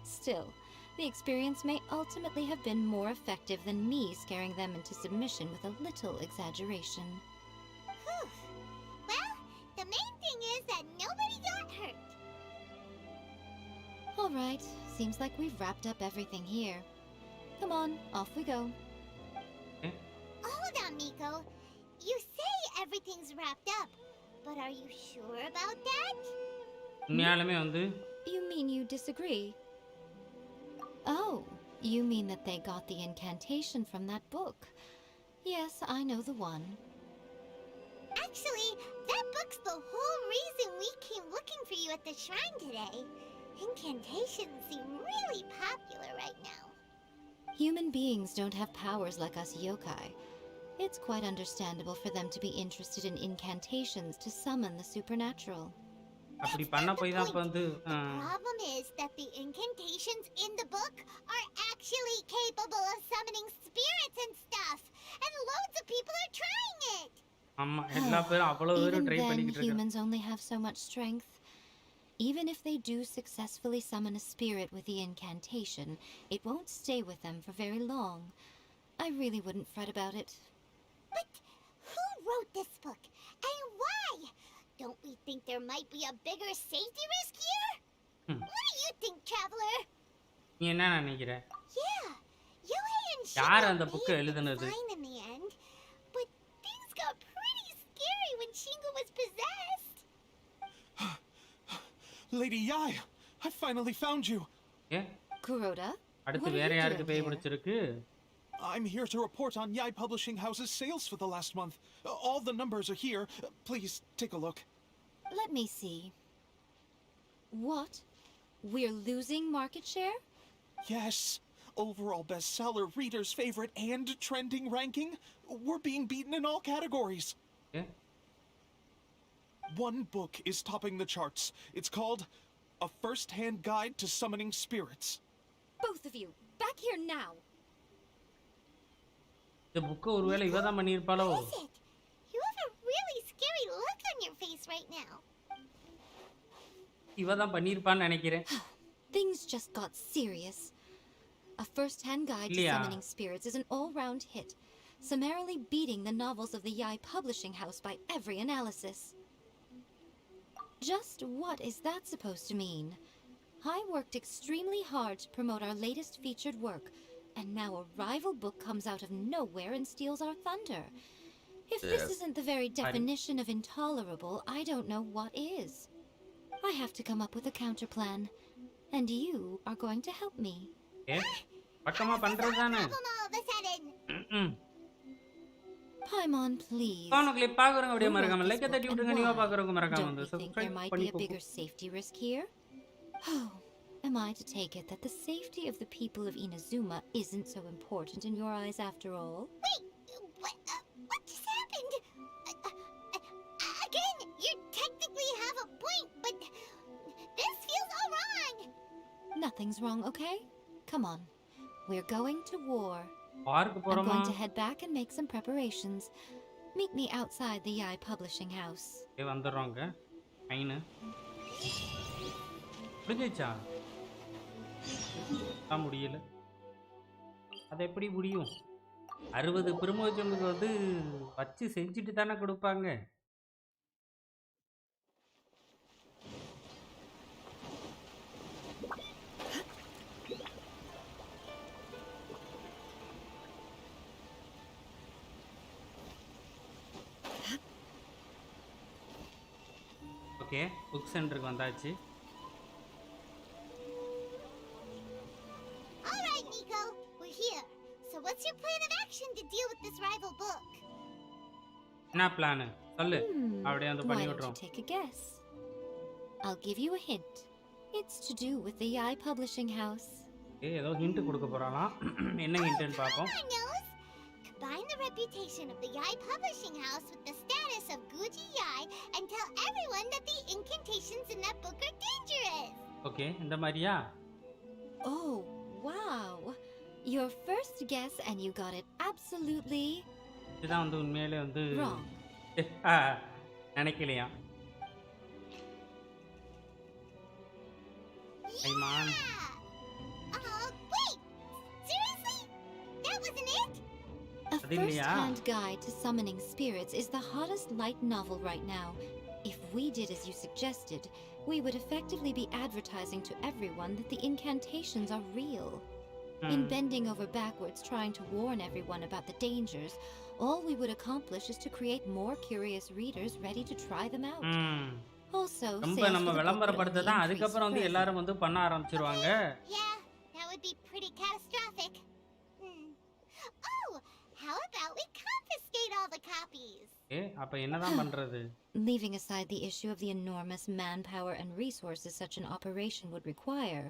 Still, the experience may ultimately have been more effective than me scaring them into submission with a little exaggeration. Whew. Well, the main thing is that nobody got hurt. All right, seems like we've wrapped up everything here. Come on, off we go. Hold on, Miko. You say everything's wrapped up, but are you sure about that? You mean you disagree? Oh, you mean that they got the incantation from that book. Yes, I know the one. Actually, that book's the whole reason we came looking for you at the shrine today. Incantations seem really popular right now. Human beings don't have powers like us yokai. It's quite understandable for them to be interested in incantations to summon the supernatural. அப்படி பண்ண போய் தான் இப்ப வந்து Problem is that the incantations in the book are actually capable of summoning spirits and stuff, and loads of people are trying it. ஆமா எல்லா பேரும் அவ்வளவு பேரும் ட்ரை பண்ணிட்டு இருக்காங்க. Humans only have so much strength. Even if they do successfully summon a spirit with the incantation, it won't stay with them for very long. I really wouldn't fret about it. But who wrote this book, and why? Don't we think there might be a bigger safety risk here? What do you think, traveler? நீ என்ன நினைக்கிற? Yeah, Yohei and யார் அந்த Shingo book எழுதுனது? fine in the end, but things got pretty scary when Shingo was possessed. Lady Yae, I finally found you. Yeah. Kuroda? அடுத்து வேற யாருக்கு பேய் பிடிச்சிருக்கு? I'm here to report on Yae Publishing House's sales for the last month. All the numbers are here. Please take a look. Let me see. What? We're losing market share? Yes. Overall bestseller, readers' favorite, and trending ranking. We're being beaten in all categories. Yeah. One book is topping the charts. It's called A first-hand guide to summoning spirits. Both of you, back here now. The book ஒருவேளை இவ தான் பண்ணிருப்பாளோ? What is it? You have a really scary look on your face right now. இவ தான் பண்ணிருப்பான்னு நினைக்கிறேன். Things just got serious. A first-hand guide to summoning spirits is an all-round hit, summarily beating the novels of the Yae publishing house by every analysis. Just what is that supposed to mean? I worked extremely hard to promote our latest featured work, and now a rival book comes out of nowhere and steals our thunder. If this isn't the very definition of intolerable, I don't know what is. I have to come up with a counterplan, and you are going to help me. பக்கமா பண்றதானே? Paimon, please. காணொளியை பார்க்கறவங்க அப்படியே மறக்காம like தட்டி விட்டுருங்க. நீங்க பார்க்கறவங்க மறக்காம வந்து Don't you think there subscribe might be a பண்ணிக்கோங்க. bigger safety risk here? Oh, am I to take it that the safety of the people of Inazuma isn't so important in your eyes after all? Wait, what just happened? Again, you technically have a point, but this feels all wrong. Nothing's wrong, okay? Come on. We're going to war. பார்க்க I'm போறோமா? going to head back and make some preparations. Meet me outside the Yae publishing house. வந்துடுறோங்க. Fine. முடிஞ்சிச்சா? முடியல. அது எப்படி முடியும்? 60 பிரமோஜனுக்கு வந்து வச்சு செஞ்சுட்டு தானே கொடுப்பாங்க. ஓகே, புக் சென்டருக்கு வந்தாச்சு. All right, Miko, we're here. So what's your plan of action to deal with this rival book? என்ன பிளான்? சொல்லு. அப்படியே வந்து Why பண்ணி don't you விட்டுறோம். take a guess? I'll give you a hint. It's to do with the Yae publishing house. ஏதோ hint கொடுக்க போறாளாம். என்ன ஹிண்ட்னு பாப்போம். Everyone knows. Combine the reputation of the Yae publishing house with the status of Guji Yae and tell everyone that the incantations in that book are dangerous. Okay, இந்த மாதிரியா? Oh, wow. Your first guess and you got it absolutely இதுதான் வந்து உண்மையிலே வந்து wrong. நினைக்கலையா? ஐமான். Wait! Seriously? That wasn't it? A first-hand guide to summoning spirits is the hottest light novel right now. If we did as you suggested, we would effectively be advertising to everyone that the incantations are real. In bending over backwards trying to warn everyone about the dangers, all we would accomplish is to create more curious readers ready to try them out. Also, ரொம்ப நம்ம விளம்பரப்படுத்ததா அதுக்கு அப்புறம் வந்து எல்லாரும் வந்து பண்ண ஆரம்பிச்சிருவாங்க. Yeah, that would be pretty catastrophic. Oh, how about we confiscate all the copies? அப்ப என்னதான் பண்றது? Leaving aside the issue of the enormous manpower and resources such an operation would require,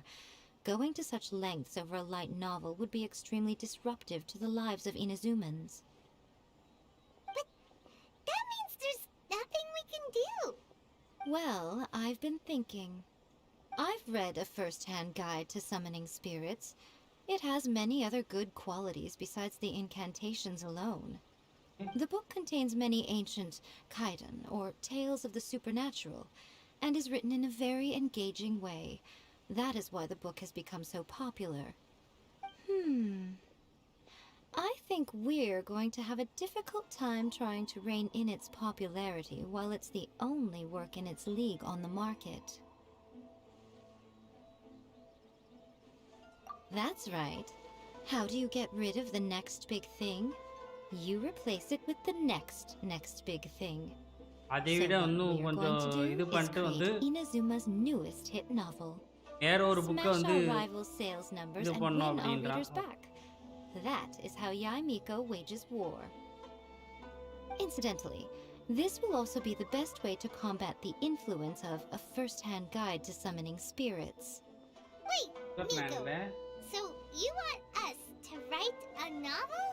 going to such lengths over a light novel would be extremely disruptive to the lives of Inazumans. But that means there's nothing we can do. Well, I've been thinking. I've read a first-hand guide to summoning spirits. It has many other good qualities besides the incantations alone. The book contains many ancient kaidan, or tales of the supernatural, and is written in a very engaging way. That is why the book has become so popular. I think we're going to have a difficult time trying to rein in its popularity while it's the only work in its league on the market. That's right. How do you get rid of the next big thing? You replace it with the next big thing. அதை விட இன்னும் கொஞ்சம் இது பண்ணிட்டு வந்து Inazuma's newest hit novel. வேற ஒரு புக்க வந்து Smash our rival sales numbers and win our readers back. That is how Yae Miko wages war. Incidentally, this will also be the best way to combat the influence of a first-hand guide to summoning spirits. Wait, Miko, so you want us to write a novel?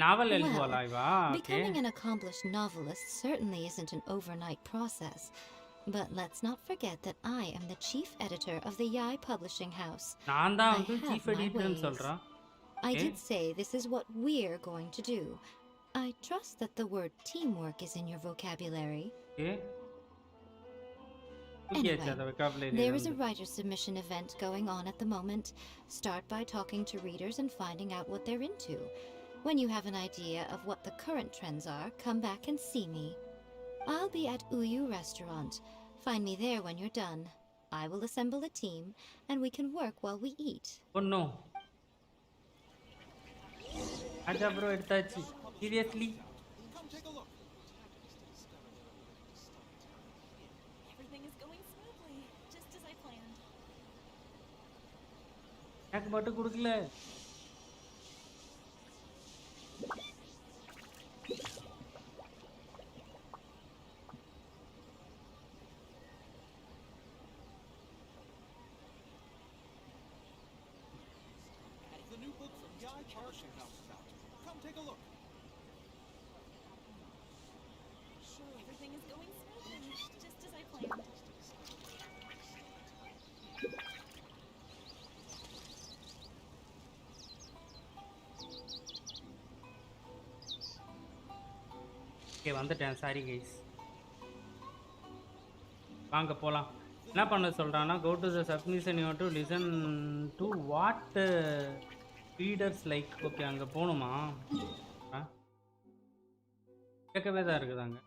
Novel Well, எழுதுவாளா இவா? Okay. becoming an accomplished novelist certainly isn't an overnight process. But let's not forget that I am the chief editor of the Yae publishing house. நான் தான் I வந்து have chief my எடிட்டர்னு ways. சொல்றா. I okay. did say this is what we're going to do. I trust that the word teamwork is in your vocabulary. Okay. Anyway, okay அத vocabulary there is வந்து. a writer submission event going on at the moment. Start by talking to readers and finding out what they're into. When you have an idea of what the current trends are, come back and see me. I'll be at Uyu Restaurant. Find me there when you're done. I will assemble a team, and we can work while we eat. Oh no. Acha bro எடுத்தாச்சு. Seriously? Come take a look. Everything is going smoothly, just as I planned. எனக்கு மட்டும் கொடுக்கல. The new book from Yae Publishing House is out. Come take a look. Everything is going smoothly, just as I planned. Okay வந்துட்டேன். Sorry guys. வாங்க போலாம். என்ன பண்ண சொல்றான்னா go to the submission you want to listen to what readers like. Okay அங்க போணுமா? கேட்கவே தான் இருக்குதாங்க.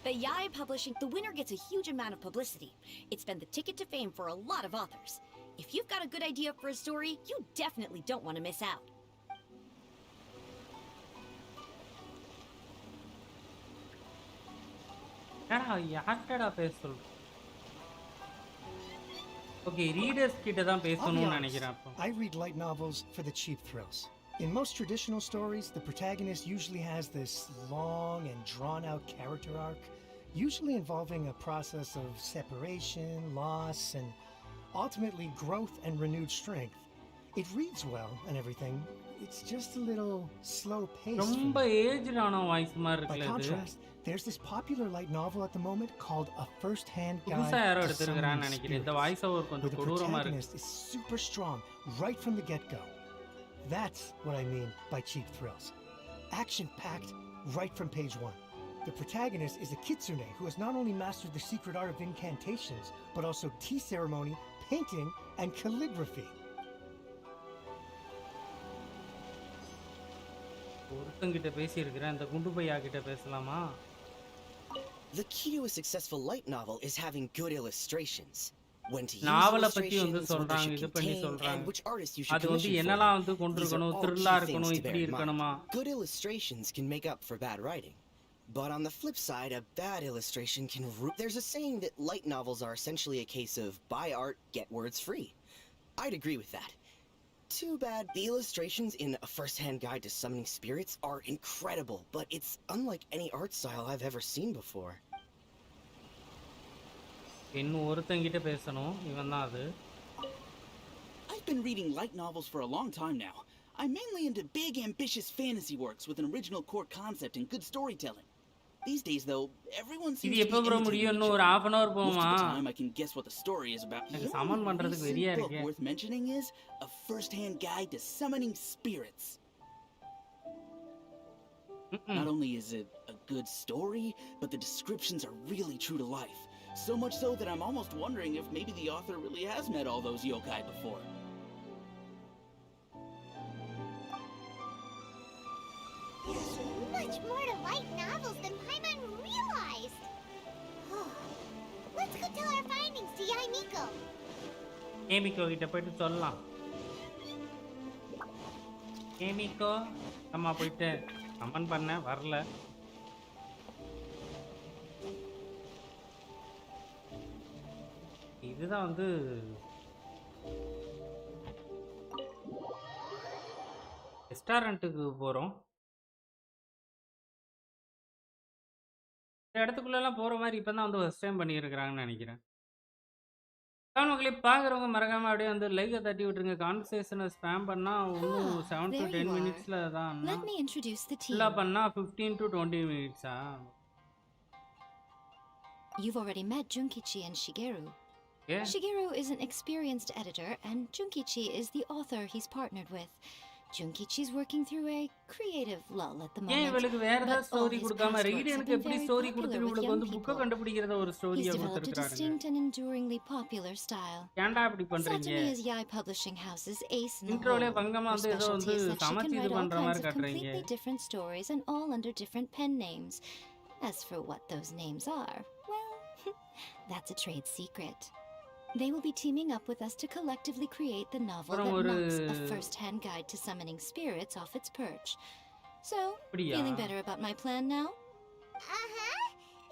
The Yae publishing, the winner gets a huge amount of publicity. It's been the ticket to fame for a lot of authors. If you've got a good idea for a story, you definitely don't want to miss out. யார்கிட்டடா பேச சொல்ற? Okay readers கிட்ட தான் பேசணும்னு நினைக்கிறேன் அப்போ. I read light novels for the cheap thrills. In most traditional stories, the protagonist usually has this long and drawn-out character arc, usually involving a process of separation, loss, and ultimately growth and renewed strength. It reads well and everything. It's just a little slow paced. ரொம்ப ஏஜ்டான voice மாதிரி By இருக்குல இது. contrast, there's this popular light novel at the moment called A First-Hand Guide புதுசா யாரோ to எடுத்துருக்கான்னு Summoning நினைக்கிறேன். இந்த Spirits, voice over where கொஞ்சம் the கொடூரமா இருக்கு. protagonist is super strong right from the get-go. That's what I mean by cheap thrills. Action-packed right from page 1. The protagonist is a kitsune who has not only mastered the secret art of incantations, but also tea ceremony, painting, and calligraphy. ஒருத்தங்கிட்ட பேசியிருக்கிறேன். இந்த குண்டு பையா கிட்ட பேசலாமா? The key to a successful light novel is having good illustrations. When to use நாவலை பத்தி வந்து illustrations, what they சொல்றாங்க, should இது பண்ணி contain, சொல்றாங்க. and which artist you should அது வந்து commission for என்னலாம் them. வந்து These are கொண்டிருக்கணும், all த்ரில்லா key இருக்கணும், things to bear இப்படி in mind. இருக்கணுமா? Good illustrations can make up for bad writing. But on the flip side, a bad illustration can There's a saying that light novels are essentially a case of buy art, get words free. I'd agree with that. Too bad the illustrations in A First-Hand Guide to Summoning Spirits are incredible, but it's unlike any art style I've ever seen before. இன்னும் ஒருத்தங்கிட்ட பேசணும். இவன் தான் அது. I've been reading light novels for a long time now. I'm mainly into big, ambitious fantasy works with an original core concept and good storytelling. These days, though, everyone seems இது to எப்போ be bro imitating முடியும்? each இன்னும் ஒரு other. half an hour Most போகுமா? of the time, I can guess what the story is about. எனக்கு The Saman only பண்றதுக்கு recent வெறியா book இருக்கே. worth mentioning is A First-Hand Guide to Summoning Spirits. Not only is it a good story, but the descriptions are really true to life. So much so that I'm almost wondering if maybe the author really has met all those yokai before. There's much more to light novels than Paimon realized. Let's go tell our findings to Yae Miko. Yae Miko கிட்ட போயிட்டு சொல்லலாம். Yae Miko அம்மா போயிட்டு comment பண்ண வரல. இதுதான் வந்து ரெஸ்டாரண்ட்டுக்கு போறோம். இடத்துக்குள்ளலாம் போற மாதிரி இப்பதான் வந்து ஃபர்ஸ்ட் டைம் பண்ணியிருக்கிறாங்கன்னு நினைக்கிறேன். மக்களே பார்க்குறவங்க மறக்காம அப்படியே வந்து லைக்கை தட்டி விட்டுருங்க. கான்வர்சேஷனை ஸ்பேம் பண்ணா இன்னும் 7 to There 10 you are. மினிட்ஸ்ல தான். Let me introduce the ஃபுல்லாக team. பண்ணா 15 to 20 மினிட்ஸா? You've already met Junkichi and Shigeru. Yeah. Shigeru is an experienced editor, and Junkichi is the author he's partnered with. Junkichi's working through a creative lull at the ஏன் moment. இவளுக்கு வேற but ஏதாவது all story his கொடுக்காம past works ரீடனுக்கு have been எப்படி very story popular கொடுத்துட்டு with இவளுக்கு young வந்து புக்கை people. கண்டுபிடிக்கிறத ஒரு He's ஸ்டோரியை developed a கொடுத்துருக்காங்க. distinct and enduringly popular style. ஏன்டா இப்படி பண்றீங்க? Satumi is Yae Publishing House's ace in the இன்ட்ரோலே hole. பங்கமா Her வந்து ஏதோ வந்து specialty is that she சமைச்சு can இது write all பண்ற kinds மாதிரி of காட்டுறீங்க. completely different stories and all under different pen names. As for what those names are, well, that's a trade secret. They will be teaming up with us to collectively create the novel அப்புறம் that ஒரு knocks a first-hand guide to summoning spirits off its perch. So, அப்படியா? feeling better about my plan now?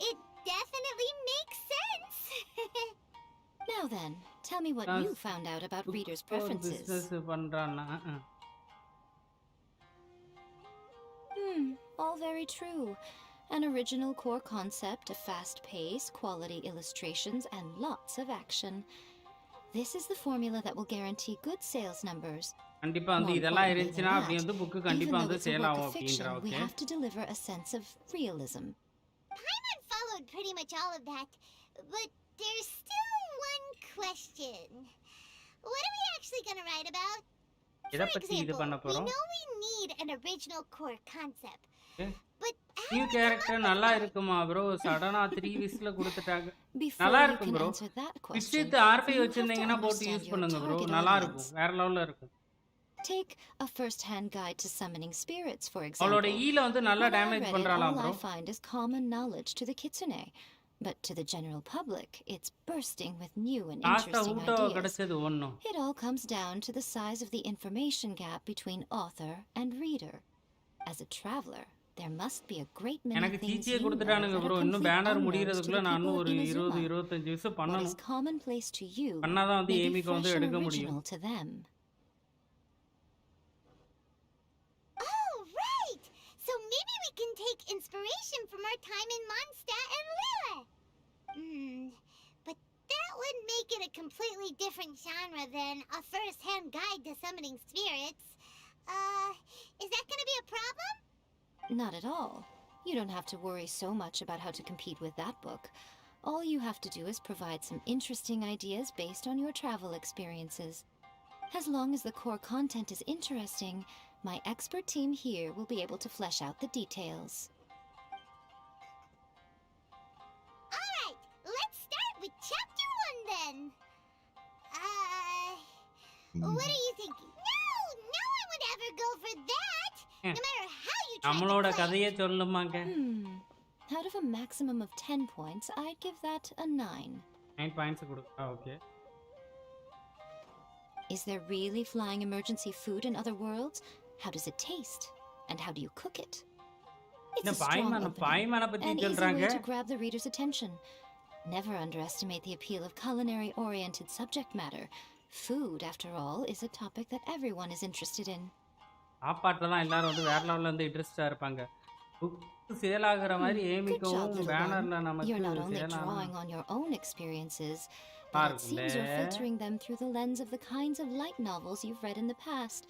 It definitely makes sense. Now then, tell me what you found out about readers' preferences. Business பண்றான்னா All very true. An original core concept, a fast pace, quality illustrations, and lots of action. This is the formula that will guarantee good sales numbers. கண்டிப்பா வந்து More இதெல்லாம் importantly இருந்துச்சுன்னா than அப்படி that, வந்து book even கண்டிப்பா though வந்து it's a sale work ஆகும் of அப்படின்ற. fiction, we okay, have to deliver a sense of realism. Paimon followed pretty much all of that, but there's still one question. What are we actually gonna write about? எதை For பத்தி இது example, பண்ண we போறோம்? know we need an original core concept, Okay. but how new do we come character up நல்லா with one? இருக்குமா bro? சடனா 3 வீக்ஸ்ல கொடுத்துட்டாங்க. Before நல்லா you இருக்கும் can bro. answer that kids question, with RB you have to வச்சிருந்தீங்கன்னா போட்டு understand use your பண்ணுங்க bro. target நல்லா audience. இருக்கும், வேற லெவல்ல இருக்கும். Take a first-hand guide to summoning spirits, for அவளோட example. ஈல வந்து நல்லா When I damage read it, பண்றாளாம் all bro. I find is common knowledge to the kitsune. But to the general public, it's bursting with new and லாஸ்டா interesting ஊட்டோ ideas. கிடைச்சது ஒண்ணும். It all comes down to the size of the information gap between author and reader. As a traveler, there must be a great many எனக்கு things சிசியே you know கொடுத்துட்டானுங்க that bro. are இன்னும் complete banner unknowns to முடிகிறதுக்குள்ள the நான் இன்னும் people ஒரு in 20 Azuma. 25 விஷயம் What is பண்ணணும். commonplace to you பண்ணாதான் வந்து may be ஏமிக்கு வந்து fresh and எடுக்க முடியும். original to them. Oh, right! So maybe we can take inspiration from our time in Mondstadt and Lille. But that would make it a completely different genre than a first-hand guide to summoning spirits. Is that gonna be a problem? Not at all. You don't have to worry so much about how to compete with that book. All you have to do is provide some interesting ideas based on your travel experiences. As long as the core content is interesting, my expert team here will be able to flesh out the details. Alright, let's start with chapter 1 then. What are you thinking? No one would ever go for that! No matter how you try to நம்மளோட play. கதையே சொல்லுமாங்க. Out of a maximum of 10 points, I'd give that a 9. 9 points கொடுக்க. Okay. Is there really flying emergency food in other worlds? How does it taste? And how do you cook it? It's a strong opening, பாய்மான பத்தி an easy சொல்றாங்க. way to grab the reader's attention. Never underestimate the appeal of culinary-oriented subject matter. Food, after all, is a topic that everyone is interested in. சாப்பாட்டுல தான் எல்லாரும் வந்து வேற லெவல்ல வந்து இன்ட்ரெஸ்டா இருப்பாங்க. புக் சேல் ஆகுற மாதிரி Good job, ஏமிக்கவும் little பேனர்ல one. நமக்கு You're not only sale drawing on your own experiences, but it seems you're filtering them through the lens of the kinds of light novels you've read in the past.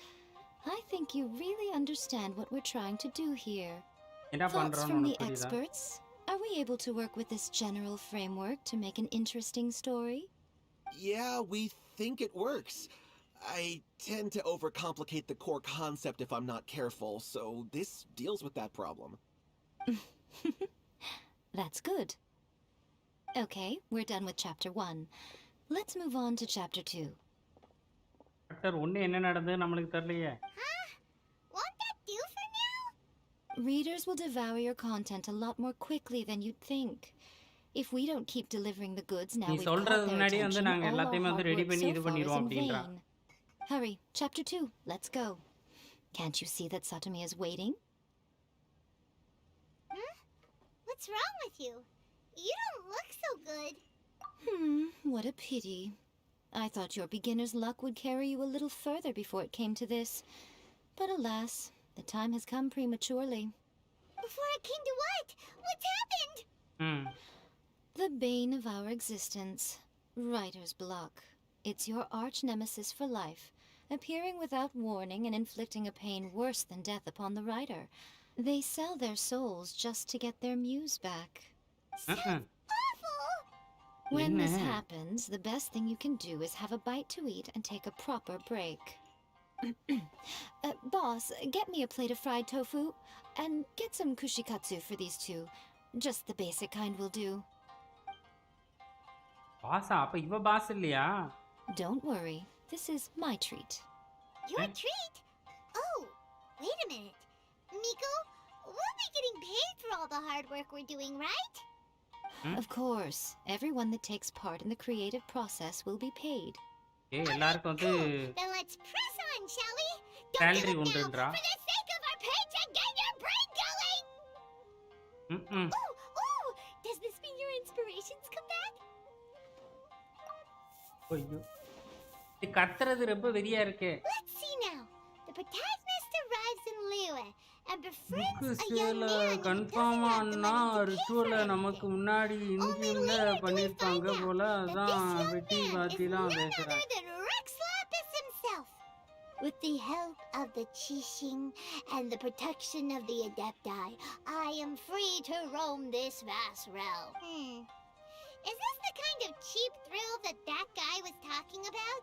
I think you really understand what we're trying to do here. என்ன Thoughts பண்றோம்னு from the உனக்கு புரியுதா? experts? Are we able to work with this general framework to make an interesting story? Yeah, we think it works. I tend to overcomplicate the core concept if I'm not careful, so this deals with that problem. That's good. Okay, we're done with chapter 1. Let's move on to chapter 2. Doctor ஒண்ணு என்ன நடந்தது நம்மளுக்கு தெரியலையே. Won't that do for now? Readers will devour your content a lot more quickly than you'd think. If we don't keep delivering the goods now நீ we've caught சொல்றது their முன்னாடி வந்து attention, நாங்க all our எல்லாத்தையுமே வந்து hard ready work பண்ணி so இது far is பண்ணிடுவோம் in அப்படின்றா. vain. Hurry, chapter 2, let's go. Can't you see that Satumi is waiting? What's wrong with you? You don't look so good. What a pity. I thought your beginner's luck would carry you a little further before it came to this. But alas, the time has come prematurely. Before it came to what? What's happened? The bane of our existence, writer's block. It's your arch nemesis for life, appearing without warning and inflicting a pain worse than death upon the writer. They sell their souls just to get their muse back. When this happens, the best thing you can do is have a bite to eat and take a proper break. Boss, get me a plate of fried tofu, and get some kushikatsu for these two. Just the basic kind will do. பாஸா? அப்ப இவ pass இல்லையா? Don't worry, this is my treat. Your treat? Oh, wait a minute. Miko, we'll be getting paid for all the hard work we're doing, right? Of course, everyone that takes part in the creative process will be paid. எல்லாருக்கும் வந்து Then let's press on, shall we? salary உண்டுன்றா. For the sake of our paycheck, get your brain going! Oh, does this mean your inspirations come back? ஐயோ. இது கத்துறது ரொம்ப வெறியா இருக்கே. Let's see now. The protagonist arrives in Liyue and befriends a young man confirm ஆனா ரிச்சுவல நமக்கு முன்னாடி இன்ஜின்ல பண்ணிருப்பாங்க போல. அதான் வெட்டி வாத்தி தான் பேசுறாங்க. With the help of the Qixing and the protection of the Adepti, I am free to roam this vast realm. Is this the kind of cheap thrill that guy was talking about?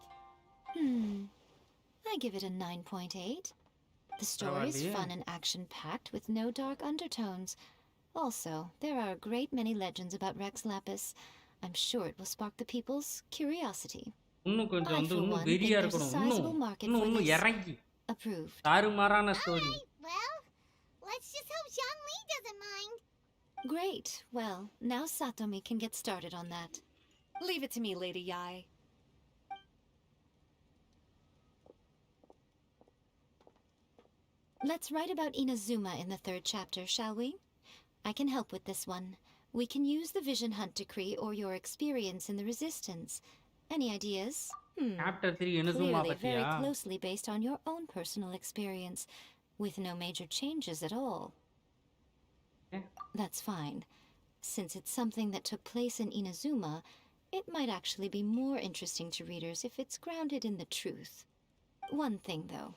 I give it a 9.8. The story is fun and action-packed with no dark undertones. Also, there are a great many legends about Rex Lapis. I'm sure it will spark the people's curiosity. இன்னும் கொஞ்சம் வந்து இன்னும் வெறியா இருக்கணும். இன்னும் இறங்கி approved. தாறுமாறான story. Well, let's just hope Zhongli doesn't mind. Great. Well, now Satomi can get started on that. Leave it to me, Lady Yae. Let's write about Inazuma in the 3rd chapter, shall we? I can help with this one. We can use the Vision Hunt decree or your experience in the Resistance. Any ideas? Chapter 3 Inazuma Clearly பத்தியா? very closely based on your own personal experience, with no major changes at all. That's fine. Since it's something that took place in Inazuma, it might actually be more interesting to readers if it's grounded in the truth. One thing, though.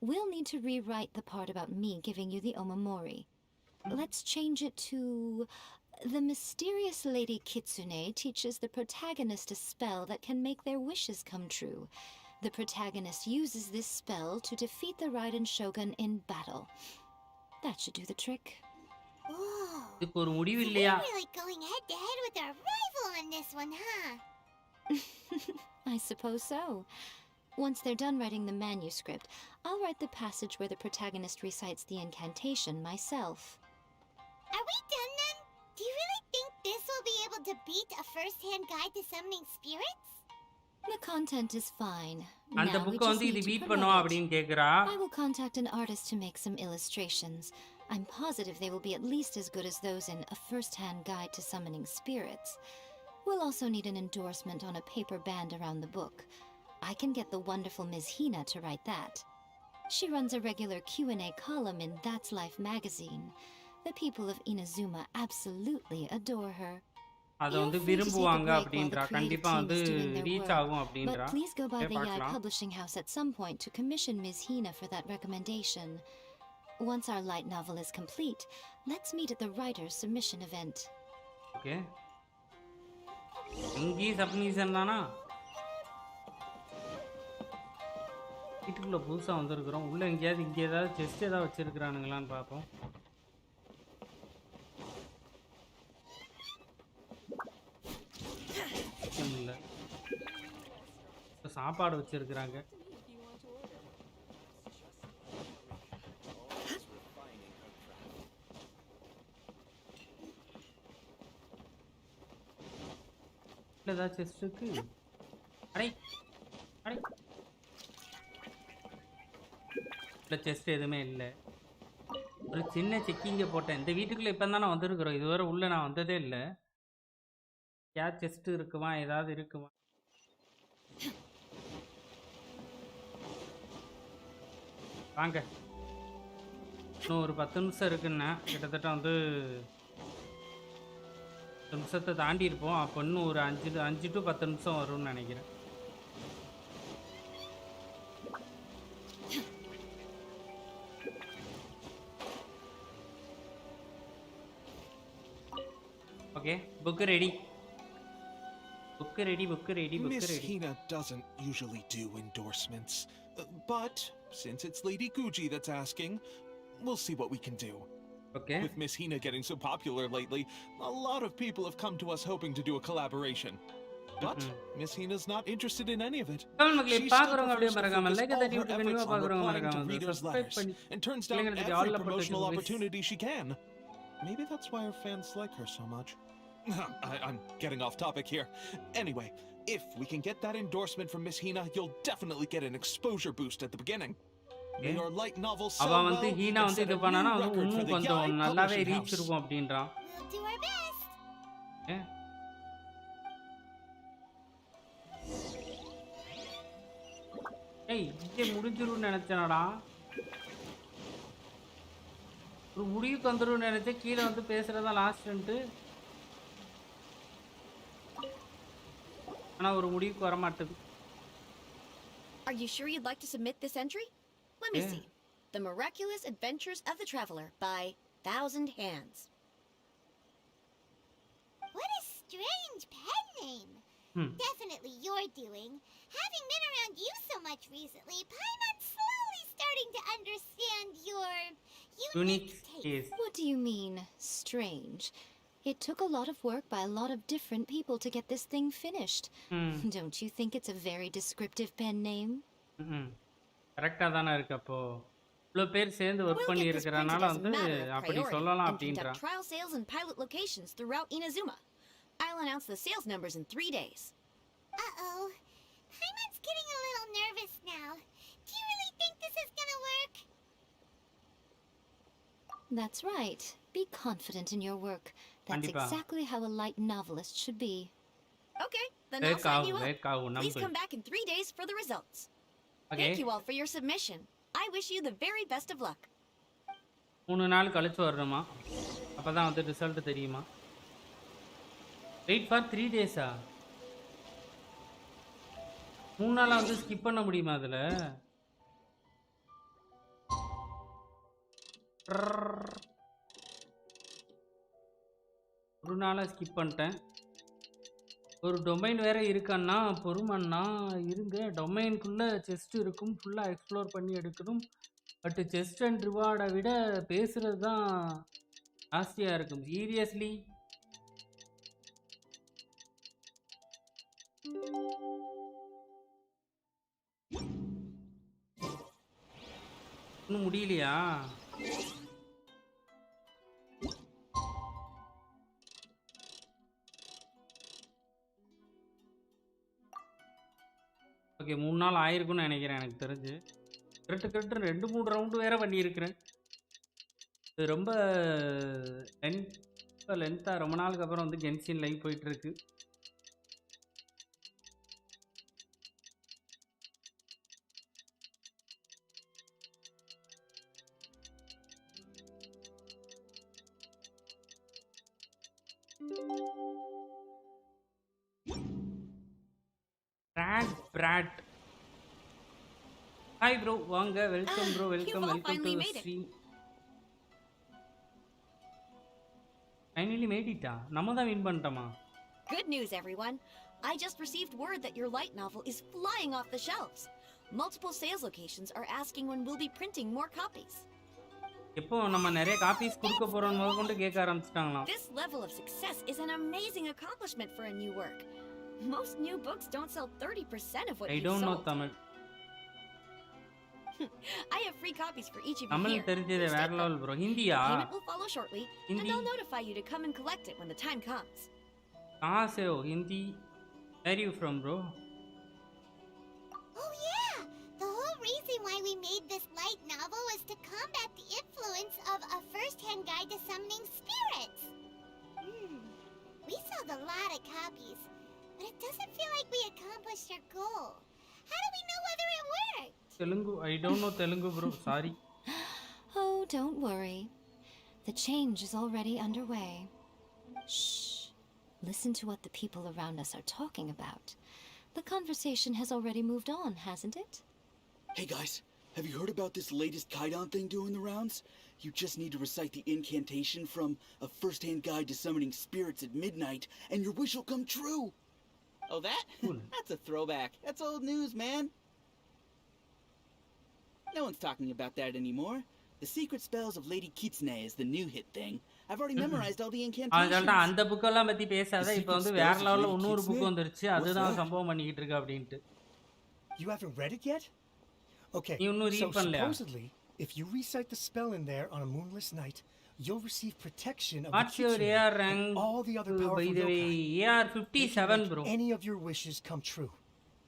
We'll need to rewrite the part about me giving you the omamori. Let's change it to... The mysterious Lady Kitsune teaches the protagonist a spell that can make their wishes come true. The protagonist uses this spell to defeat the Raiden Shogun in battle. That should do the trick. Whoa. இதுக்கு ஒரு முடிவு இல்லையா? We're really going head to head with our rival on this one, huh? I suppose so. Once they're done writing the manuscript, I'll write the passage where the protagonist recites the incantation myself. Are we done then? Do you really think this will be able to beat a first-hand guide to summoning spirits? The content is fine. அந்த Now we book just வந்து need இது to beat promote பண்ணுவா it. அப்படின்னு கேக்குறா. I will contact an artist to make some illustrations. I'm positive they will be at least as good as those in A First-Hand Guide to Summoning Spirits. We'll also need an endorsement on a paper band around the book. I can get the wonderful Ms. Hina to write that. She runs a regular Q&A column in That's Life magazine. The people of Inazuma absolutely adore her. அத வந்து விரும்புவாங்க அப்படின்றா. கண்டிப்பா வந்து reach ஆகும் அப்படின்றா. But please go by the Yae Publishing House at some point to commission Ms. Hina for that recommendation. Once our light novel is complete, let's meet at the writer's submission event. Okay. இங்கே submission தானா? வீட்டுக்குள்ள புதுசா வந்திருக்கிறோம். உள்ள எங்கேயாவது இங்கே ஏதாவது chest ஏதாவது வச்சிருக்கிறானுங்களான்னு பார்ப்போம். இல்ல. சாப்பாடு வச்சிருக்கிறாங்க. ஏதாவது செஸ்ட் இருக்கு? அடே அடே இல்லை, செஸ்ட் எதுவுமே இல்லை. ஒரு சின்ன செக்கிங்க போட்டேன். இந்த வீட்டுக்குள்ளே இப்போ தானே வந்திருக்கிறோம். இதுவரை உள்ளே நான் வந்ததே இல்லை. யார் செஸ்ட் இருக்குமா, ஏதாவது இருக்குமா? வாங்க, இன்னும் ஒரு 10 நிமிஷம் இருக்குன்னா கிட்டத்தட்ட வந்து நிமிஷத்தை தாண்டி இருப்போம். அப்போ இன்னும் ஒரு 5 to 10 நிமிஷம் வரும்னு நினைக்கிறேன். Okay, book ready. Book ready. Miss Hina doesn't usually do endorsements, but since it's Lady Guji that's asking, we'll see what we can do. Okay. With Miss Hina getting so popular lately, a lot of people have come to us hoping to do a collaboration. But Miss Hina's not interested in any of it. She still prefers to focus all her efforts on replying to readers' letters and turns down every promotional opportunity she can. Maybe that's why her fans like her so much. I'm getting off topic here. Anyway, if we can get that endorsement from Miss Hina, you'll definitely get an exposure boost at the beginning. May your light novel sell well and set a new record for the Yae Publishing House. We'll do our best. Yeah. Hey, இங்கே முடிஞ்சிரும்னு நினைச்சேனடா. ஒரு முடிவுக்கு வந்துரும்னு நினைச்சேன். கீழே வந்து பேசுறதா லாஸ்ட்ன்ட்டு. ஆனா ஒரு முடிவுக்கு வர மாட்டேது. Are you sure you'd like to submit this entry? Let me see. The Miraculous Adventures of the Traveler by 1000 Hands. What a strange pen name. Definitely your doing. Having been around you so much recently, Paimon's slowly starting to understand your unique taste. What do you mean, strange? It took a lot of work by a lot of different people to get this thing finished. Don't you think it's a very descriptive pen name? கரெக்டா தான இருக்கு அப்போ. இவ்ளோ பேர் சேர்ந்து work பண்ணி இருக்கறனால வந்து அப்படி சொல்லலாம் அப்படின்றா. Trial sales and pilot locations throughout Inazuma. I'll announce the sales numbers in 3 days. Uh-oh. Paimon's getting a little nervous now. Do you really think this is gonna work? That's right. Be confident in your work. That's exactly how a light novelist should be. Okay, then I'll sign you up. Please come back in 3 days for the results. Okay. Thank you all for your submission. I wish you the very best of luck. 3 நாள் கழிச்சு வரணுமா? அப்பதான் வந்து result தெரியுமா? Wait for 3 days. 3 நாளா வந்து skip பண்ண முடியுமா அதுல? ஒரு நாளா ஸ்கிப் பண்ணிட்டேன். ஒரு டொமைன் வேற இருக்கான்னா பொறுமன்னா இருங்க. டொமைனுக்குள்ள செஸ்ட் இருக்கும், ஃபுல்லா எக்ஸ்ப்ளோர் பண்ணி எடுக்கணும். பட் செஸ்ட் அண்ட் ரிவார்டை விட பேசுறது தான் ஜாஸ்தியா இருக்கும். சீரியஸ்லி இன்னும் முடியலையா? ஓகே 3 நாள் ஆயிருக்கும்னு நினைக்கிறேன் எனக்கு தெரிஞ்சு. கரெக்டு 2-3 ரவுண்டு வேற பண்ணியிருக்கிறேன். இது ரொம்ப லென்த்தாக ரொம்ப நாளுக்கு அப்புறம் வந்து கென்ஷின் லைவ் போயிட்டுருக்கு. Brat. Hi bro, வாங்க. Welcome bro, welcome to the stream. Finally made it. நம்ம தான் win பண்ணிட்டோமா? Good news everyone. I just received word that your light novel is flying off the shelves. Multiple sales locations are asking when we'll be printing more copies. எப்போ நம்ம நிறைய copies கொடுக்க போறோம்னு முதல்ல கேட்க ஆரம்பிச்சிட்டாங்களாம். This level of success is an amazing accomplishment for a new work. Most new books don't sell 30% of what you sold. I don't know Tamil. I have free copies for each of you Tamil here. தெரிஞ்சதே வேற level bro. ஹிந்தியா? Payment will follow shortly and they'll notify you to come and collect it when the time comes. कहां से हो? Hindi? Where are you from bro? Oh yeah, the whole reason why we made this light novel was to combat the influence of a first-hand guide to summoning spirits. We sold a lot of copies, but it doesn't feel like we accomplished our goal. How do we know whether it worked? Telugu, I don't know Telugu bro, sorry. Oh, don't worry. The change is already underway. Shh. listen to what the people around us are talking about. The conversation has already moved on, hasn't it? Hey guys, have you heard about this latest Kaidan thing doing the rounds? You just need to recite the incantation from A First-Hand Guide to Summoning Spirits at midnight, and your wish will come true! Oh, that? That's a throwback. That's old news, man. No one's talking about that anymore. The Secret Spells of Lady Kitsune is the new hit thing. I've already memorized all the incantations. அந்த book எல்லாம் பத்தி பேசாத. இப்போ வந்து வேற லெவல்ல இன்னொரு book வந்துருச்சு. அதுதான் சம்பவம் பண்ணிட்டு இருக்கு அப்படினு. You haven't read it yet? Okay. So supposedly, if you recite the spell in there on a moonless night, you'll receive protection of What's the your Kitsune AR rank? and all the other powerful By the way, AR 57, bro. Any of your wishes come true.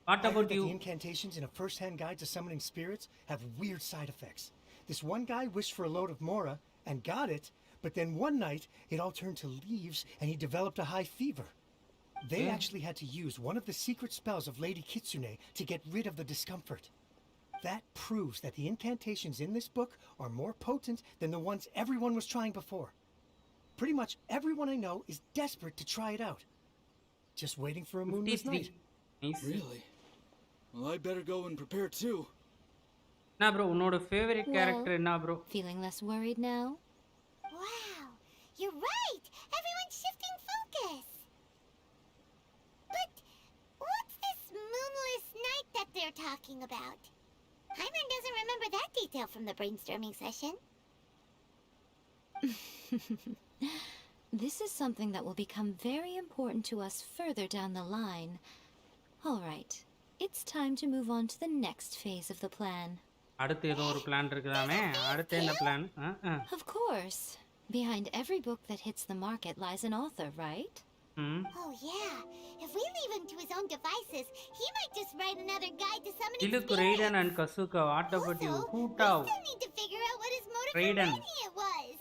What about you? The incantations in A First-Hand Guide to Summoning Spirits have weird side effects. This one guy wished for a load of Mora and got it, but then one night it all turned to leaves and he developed a high fever. They actually had to use one of the secret spells of Lady Kitsune to get rid of the discomfort. That proves that the incantations in this book are more potent than the ones everyone was trying before. Pretty much everyone I know is desperate to try it out. Just waiting for a moonless night. Really? Well, I better go and prepare too. Nah, bro, unoda favorite character na, bro? Feeling less worried now? Wow, you're right. Everyone's shifting focus. But what's this moonless night that they're talking about? Hyman doesn't remember that detail from the brainstorming session. This is something that will become very important to us further down the line. All right, it's time to move on to the next phase of the plan. அடுத்து ஏதோ ஒரு plan இருக்குதாமே. அடுத்து என்ன plan? Of course. Behind every book that hits the market lies an author, right? Oh yeah. If we leave him to his own devices, he might just write another guide to summoning Iluk spirits. Raiden and Kasuka, what about you? We Hootao. still need to figure out what his motive for Raiden. writing it was.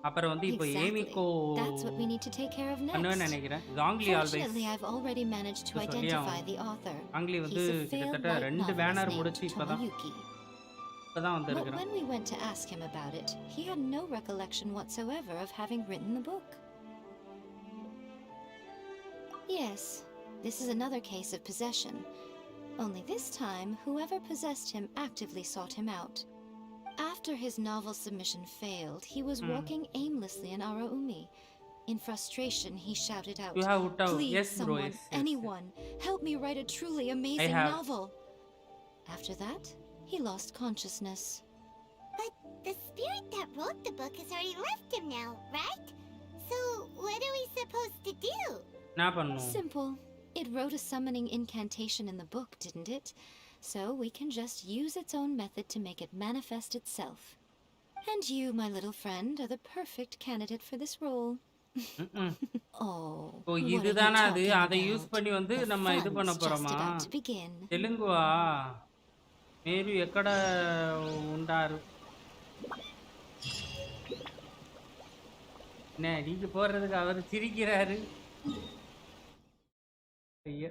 அப்புறம் வந்து இப்போ Yae Miko That's what we need to take care of next. பண்ணுவேன்னு நினைக்கிறேன். Zongli always. Fortunately, I've already managed to identify the author. Zongli வந்து கிட்டத்தட்ட 2 banner முடிச்சு இப்பதான் வந்திருக்கான். But when we went to ask him about it, he had no recollection whatsoever of having written the book. Yes, this is another case of possession. Only this time, whoever possessed him actively sought him out. After his novel submission failed, he was walking aimlessly in Araumi. In frustration, he shouted out, "Please, yes, someone, bro, yes, anyone, help me write a truly amazing novel." After that, he lost consciousness. But the spirit that wrote the book has already left him now, right? So what are we supposed to do? Simple. It wrote a summoning incantation in the book, didn't it? So we can just use its own method to make it manifest itself. And you, my little friend, are the perfect candidate for this role. ஓ இதுதானா அது? அதை use பண்ணி வந்து நம்ம இது பண்ண போறோமா? தெலுங்குவா? Maybe ఎక్కడ ఉండారు? என்ன நீங்க போறதுக்கு அவர் சிரிக்கிறாரு. ஐயா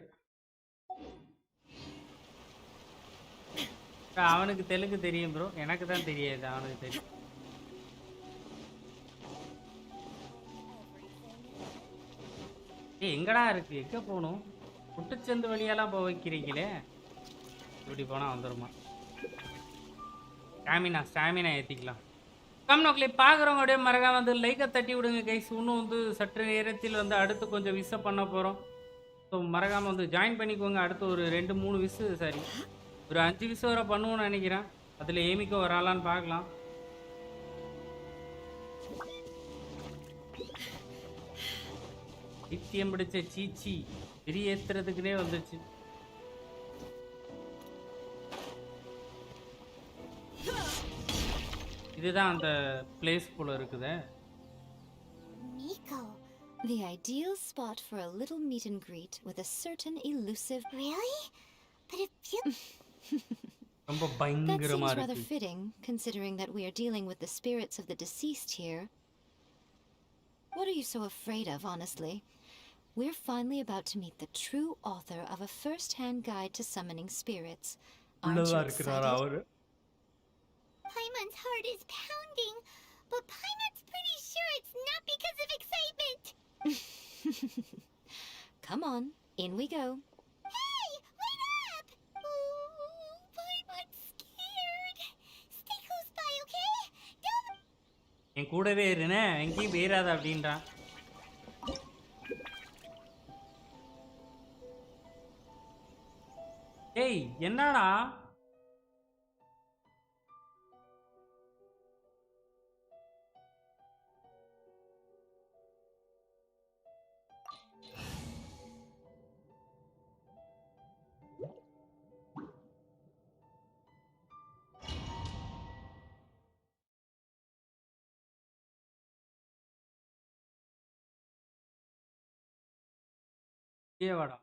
அவனுக்கு தெலுங்கு தெரியும் ப்ரோ, எனக்கு தான் தெரியாது. அவனுக்கு தெரியும். எங்கடா இருக்கு? எங்க போகணும்? புட்டுச்சந்து வழியெல்லாம் போக வைக்கிறீங்களே. இப்படி போனா வந்துருமா? ஸ்டாமினா ஏற்றிக்கலாம். கம்னோக்களே பார்க்குறவங்க அப்படியே மறக்காம வந்து லைக்கை தட்டி விடுங்க கைஸ். இன்னும் வந்து சற்று நேரத்தில் வந்து அடுத்து கொஞ்சம் விஸ்ஸை பண்ண போகிறோம். ஸோ மறக்காமல் வந்து ஜாயின் பண்ணிக்கோங்க. அடுத்து ஒரு 2-3 விஸ்ஸு, சரி ஒரு 5 விஸ்ஸு வரை பண்ணுவோன்னு நினைக்கிறேன். அதில் Yae Miko வராலான்னு பார்க்கலாம். நித்தியம் பிடிச்ச சீச்சி திரியேத்துறதுக்குனே வந்துச்சு. இதுதான் அந்த பிளேஸ் போல இருக்குதே. Miko. The ideal spot for a little meet and greet with a certain elusive... Really? But it feels... That seems rather fitting, considering that we are dealing with the spirits of the deceased here. What are you so afraid of, honestly? We're finally about to meet the true author of a first-hand guide to summoning spirits. Aren't you excited? Paimon's heart is pounding, but Paimon's pretty sure it's not because of excitement. Come on, in we go. Hey, wait up! Oh, I'm scared. Stay close by, okay? Don't... என் கூடவே இருனே, எங்கேயும் போயிடாத அப்படின்றான். ஏய், என்னடா? ஏவாடா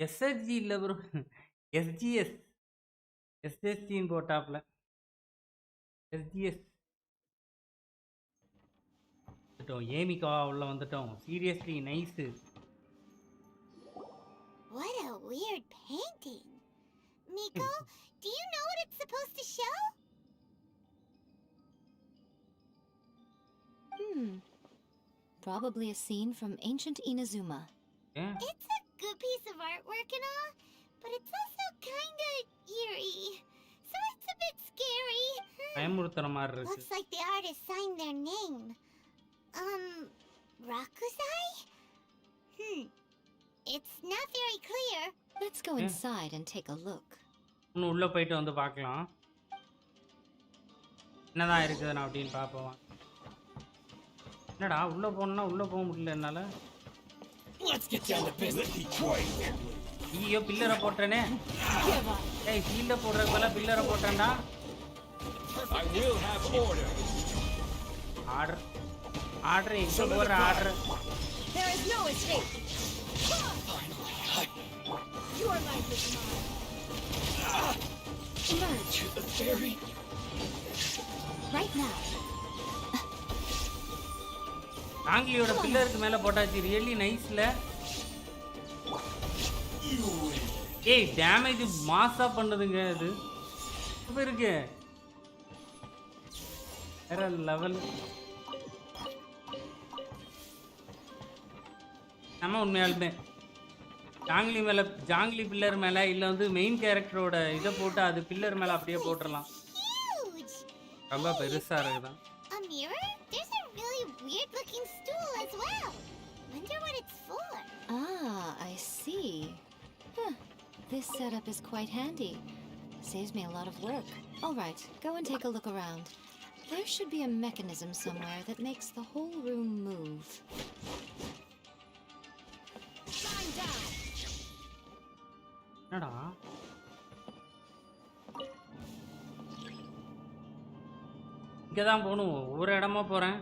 SSG இல்லை bro, SGS எஸ்எஸ்ஜின்னு போட்டாப்ல. SGS வந்துட்டோம். ஏமிகா உள்ள வந்துட்டோம். Seriously nice. What a weird painting. Miko, do you know what it's supposed to show? Probably a scene from ancient Inazuma. Yeah. It's a good piece of artwork and all, but it's also kinda eerie. So it's a bit scary. பயமுறுத்துற மாதிரி இருக்கு. Looks like the artist signed their name. Rakuzai? It's not very clear. Let's go inside and take a look. இன்னும் உள்ள போயிட்டு வந்து பார்க்கலாம். என்னதான் இருக்குதுன்னு அப்படின்னு பார்ப்போம். என்னடா உள்ள போனா உள்ள போக முடியல என்னால. Let's get down to business, Detroit. ஐயோ பில்லரை போட்டேனே. ஏய் ஃபீல்ட போடுறதுக்கு பதிலா பில்லரை போட்டேன்டா. I will have order. Order எங்க போற order. There is no escape. Your life is mine. Merge to the ferry. Right now. ஆங்கிலியோட பில்லருக்கு மேல போட்டாச்சு. ரியலி நைஸ்ல. ஏய் டேமேஜ் மாஸா பண்ணுதுங்க இது. இப்ப இருக்கு வேற லெவல். நம்ம உண்மையாலுமே ஜாங்கிலி பில்லர் மேல இல்ல வந்து மெயின் கேரக்டரோட இதை போட்டு அது பில்லர் மேல அப்படியே போட்டுடலாம். ரொம்ப பெருசா இருக்குதான். A mirror? There's a really weird looking stool as well. Wonder what it's for. Ah, I see. This setup is quite handy. Saves me a lot of work. All right, go and take a look around. There should be a mechanism somewhere that makes the whole room move. என்னடா இங்கதான் போகணும். ஒவ்வொரு இடமா போறேன்.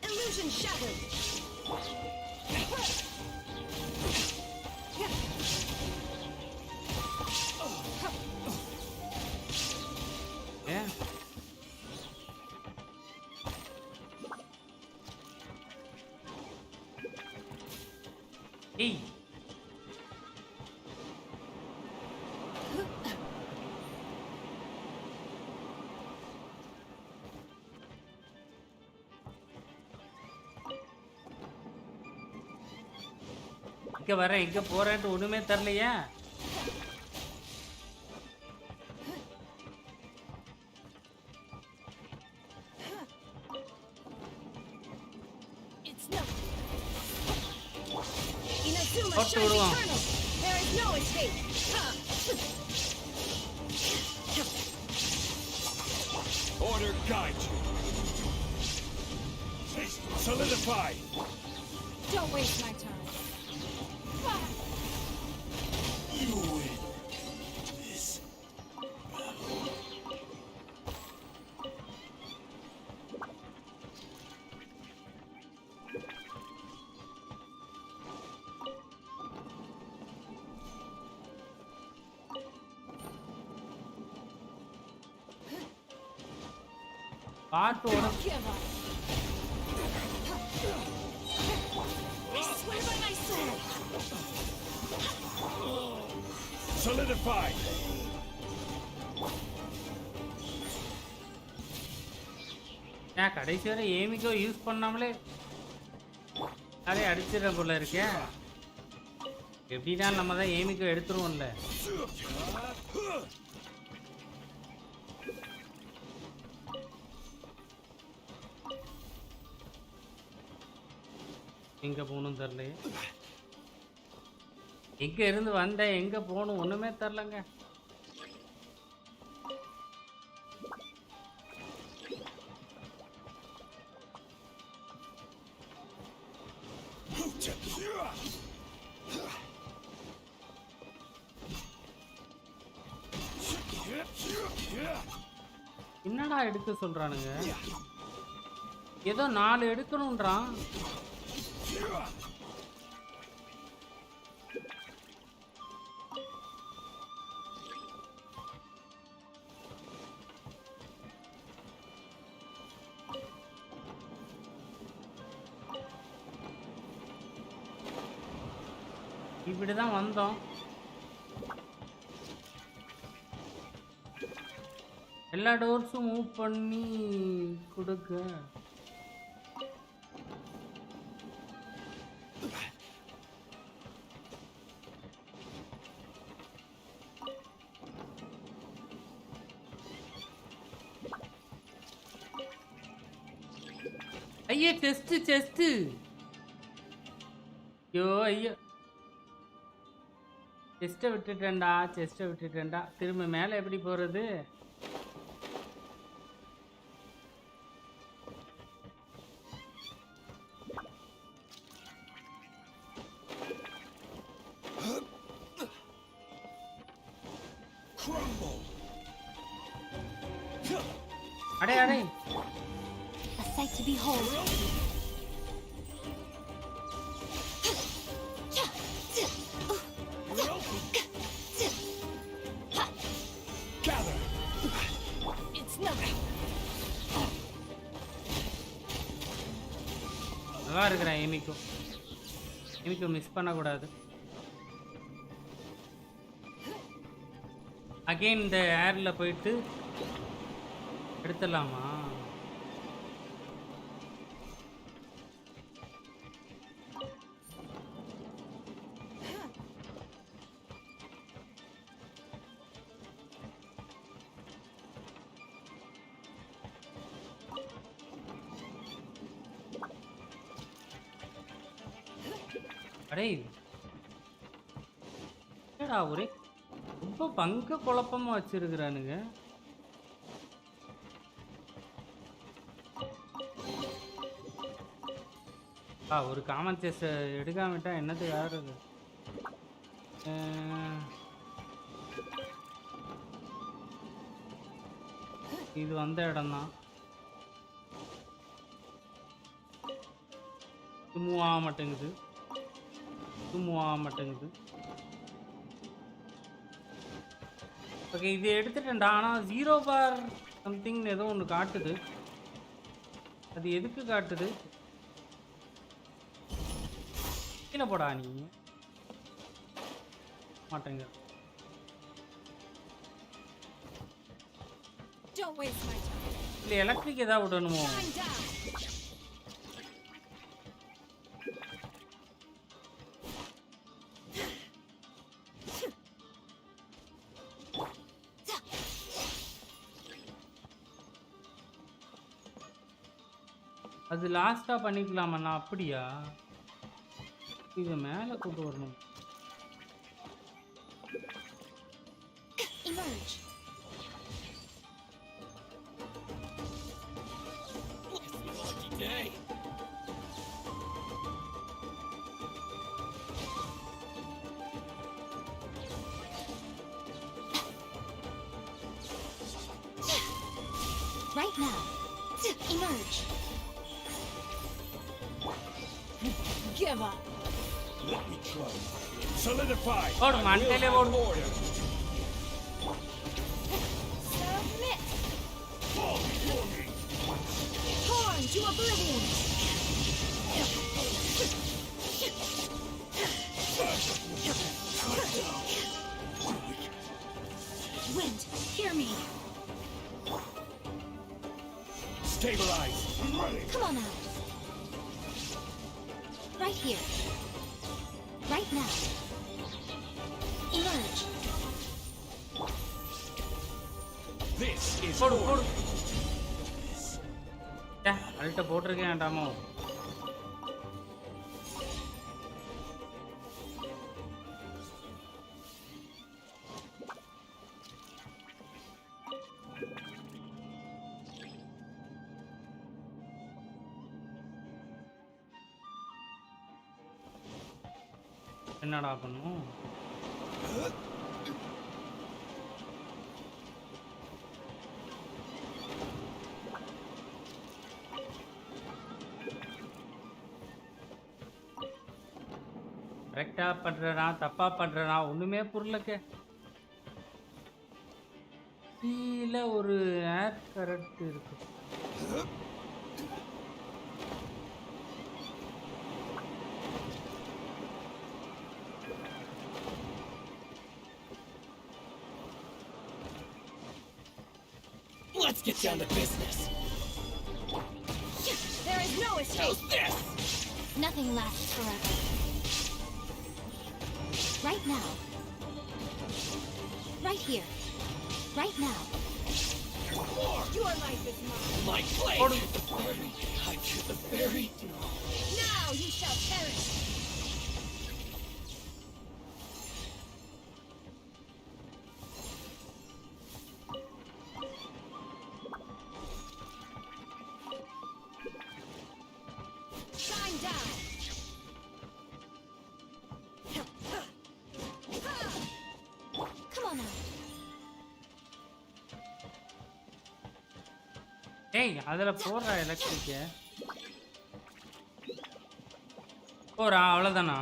Illusion shattered. ஏன் ஏய் இங்க வர எங்க போறேன்னு ஒண்ணுமே தெரியலையா? It's no. Inazuma போட்டு shines விடுவோம். eternal. There is no escape. Order guide you. Solidify. Don't waste my time. You win this battle. பாட்டு ஓட Give up. I swear by my sword. Solidify. ஏன் கடைசி வரை ஏமிக்கோ யூஸ் பண்ணாமலே அதே அடிச்சிட போல இருக்கேன். எப்படின்னா நம்ம தான் ஏமிக்கோ எடுத்துருவோம்ல. எங்க போகணும் தெரில. எங்க இருந்து வந்தேன், எங்க போகணும் ஒண்ணுமே தெரிலங்க. என்னடா எடுக்க சொல்றானுங்க? ஏதோ 4 எடுக்கணும்ன்றான். இப்படிதான் வந்தோம். எல்லா டோர்ஸும் மூவ் பண்ணி கொடுக்க. ஐயா செஸ்ட் ஐயோ ஐயோ செஸ்ட்டை விட்டுட்டேன்டா. திரும்ப மேலே எப்படி போகிறது? அடே A sight to behold. Gather. It's nothing. நல்லா இருக்கிறேன். ஏமிக்கோ மிஸ் பண்ணக்கூடாது. அகெயின் இந்த ஏரில் போயிட்டு எடுத்துடலாமா? அடே என்னடா ஒரே ரொம்ப பங்க குழப்பமா வச்சிருக்கிறானுங்க. ஒரு காமன் செஸ் எடுக்காமட்டா என்னது யாரு இது வந்த இடம்தான். மூவ் ஆக மாட்டேங்குது. ஓகே இது எடுத்துட்டேன்டா. ஆனால் 0 பார் சம்திங் ஏதோ ஒன்று காட்டுது. அது எதுக்கு காட்டுது? கீழே போடா நீ மாட்டேங்க. இல்லை எலக்ட்ரிக் ஏதாவது விடணுமோ? அது லாஸ்டா பண்ணிக்கலாமா? அப்படியா? இது மேலே கூட்டு வரணும். Right now, emerge. Give up. Let me try. Solidify. और मानते ले वो. Submit. Torn to oblivion. Wind, hear me. Stabilize. Come on out. Right here. Right now. Emerge. This is போடு போடு. அல்ட்ட போட்டிருக்கேன் ஆண்டாமோ. என்னடா பண்ணும்? கரெக்டா பண்றனா தப்பா பண்றனா ஒண்ணுமே புரியலக்கே. கீழே ஒரு ஏர் கரெக்ட் இருக்கு. Let's get down to business. There is no escape. How's this? Nothing lasts forever. Right now. Right here. Right now. Your life is mine. My blade! I feel the very... Now you shall perish. Shine down. Come on out. ஏய் அதுல போடுற electric போறா. அவ்வளோதானா?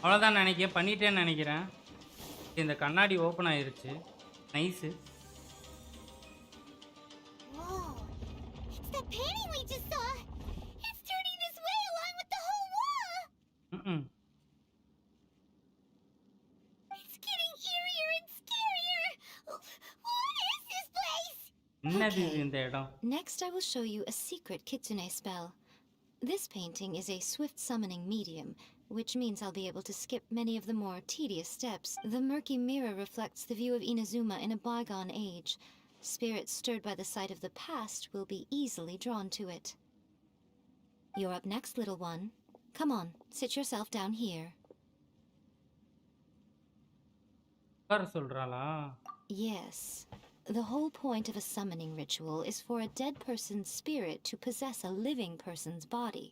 அவ்வளோதான் நினைக்கிறேன். பண்ணிட்டேன்னு நினைக்கிறேன். இந்த கண்ணாடி ஓப்பன் ஆயிருச்சு. Nice. Whoa. It's the painting we just saw. It's turning this way along with the whole wall. It's getting eerier and scarier. What is this place? என்னது இது இந்த இடம்? Next, I will show you a secret kitsune spell. This painting is a swift summoning medium, which means I'll be able to skip many of the more tedious steps. The murky mirror reflects the view of Inazuma in a bygone age. Spirits stirred by the sight of the past will be easily drawn to it. You're up next, little one. Come on, sit yourself down here. உட்கார சொல்றாளா? Yes. The whole point of a summoning ritual is for a dead person's spirit to possess a living person's body.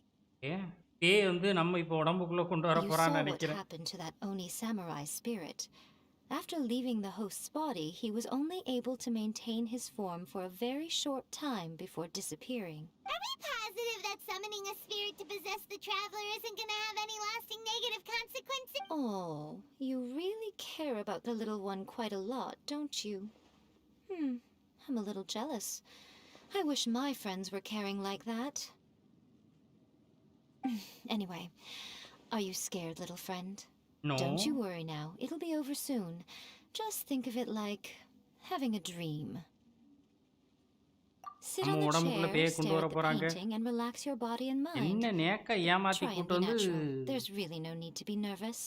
ஏன் பேய் வந்து நம்ம இப்போ உடம்புக்குள்ள கொண்டு வர You saw போறான்னு what நினைக்கிறேன். happened to that Oni samurai spirit. After leaving the host's body, he was only able to maintain his form for a very short time before disappearing. Are we positive that summoning a spirit to possess the traveler isn't gonna have any lasting negative consequences? Oh, you really care about the little one quite a lot, don't you? I'm a little jealous. I wish my friends were caring like that. Anyway, are you scared, little friend? No. Don't you worry now. It'll be over soon. Just think of it like having a dream. Sit on நம்ம the உடம்புக்குள்ள chair, பேய் கொண்டு stare வர at the போறாங்க. painting, and relax your body and mind. என்ன நேக்க ஏமாத்தி Try and கூட்டு be வந்து natural. There's really no need to be nervous.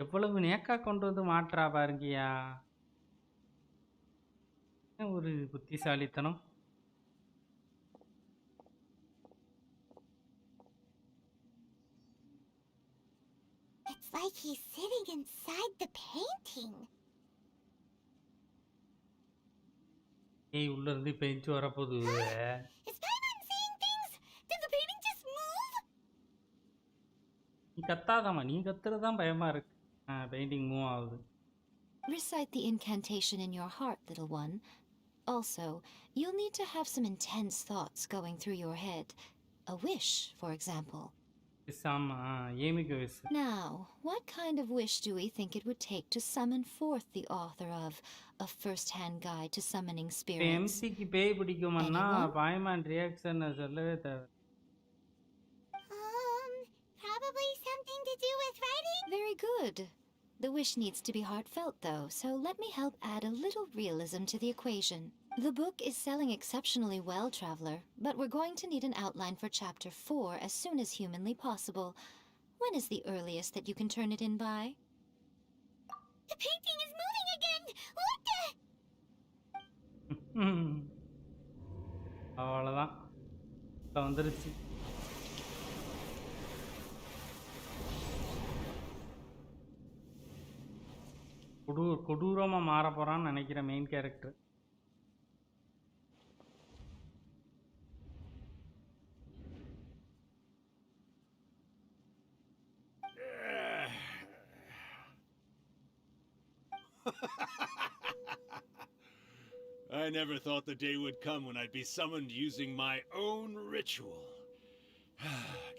எவ்வளவு நேக்கா கொண்டு வந்து மாற்றா பாருங்கயா. என்ன ஒரு புத்திசாலித்தனம். It's like he's sitting inside the painting. ஏய் உள்ள இருந்து பெஞ்சு வரப்போகுது. Is Paimon seeing things? Did the painting just move? நீ கத்தாதாமா. நீ கத்துறதுதான் பயமா இருக்கு. பெயிண்டிங் மூவ் ஆகுது. Recite the incantation in your heart, little one. Also, you'll need to have some intense thoughts going through your head. A wish, for example. ஆமா Yae Miko is. Now, what kind of wish do we think it would take to summon forth the author of A First-Hand Guide to Summoning Spirits? எம்சிக்கு பேய் பிடிக்கும்னா பாய்மான் reaction சொல்லவே தேவை. Probably something to do with writing? Very good. The wish needs to be heartfelt, though, so let me help add a little realism to the equation. The book is selling exceptionally well, Traveler, but we're going to need an outline for Chapter 4 as soon as humanly possible. When is the earliest that you can turn it in by? The painting is moving again! What the? அவ்வளோதான் வந்துருச்சு. கொடூரமாக மாற போகிறான்னு நினைக்கிற main character. I never thought the day would come when I'd be summoned using my own ritual.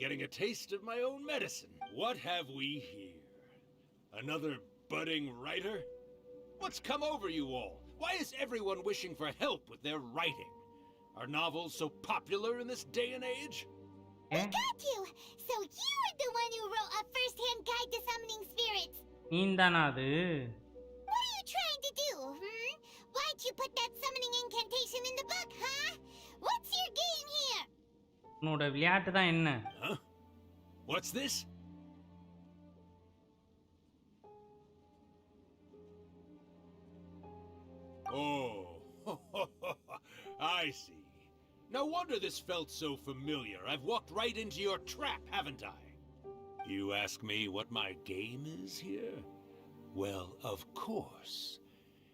Getting a taste of my own medicine. What have we here? Another budding writer? What's come over you all? Why is everyone wishing for help with their writing? Are novels so popular in this day and age? We got you! So you are the one who wrote a first-hand guide to summoning spirits! நீந்தானா அது? What are you trying to do, Why'd you put that summoning incantation in the book, huh? What's your game here? உன்னோட விளையாட்டு தான் என்ன? Huh? What's this? Oh, I see. No wonder this felt so familiar. I've walked right into your trap, haven't I? You ask me what my game is here? Well, of course.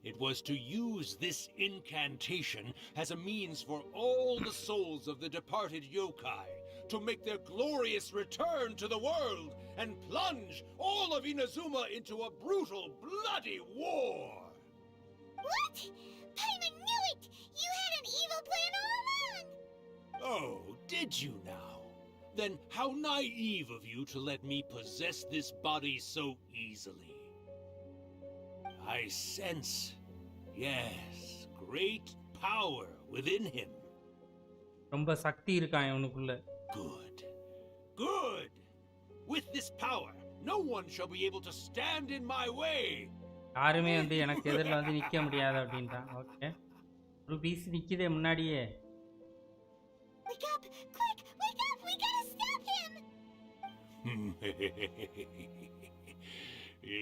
It was to use this incantation as a means for all the souls of the departed yokai to make their glorious return to the world and plunge all of Inazuma into a brutal, bloody war. What? Paimon knew it! You had an evil plan all along! Oh, did you now? Then how naive of you to let me possess this body so easily. I sense, yes, great power within him. ரொம்ப சக்தி இருக்கான் இவனுக்குள்ள. Good. Good. With this power, no one shall be able to stand in my way. யாருமே எனக்கு எதிரில் நிற்க முடியாது அப்படின்றான். Okay, ஒரு piece நிற்குதே முன்னாடியே. Wake up! Quick! Wake up! We gotta stop him!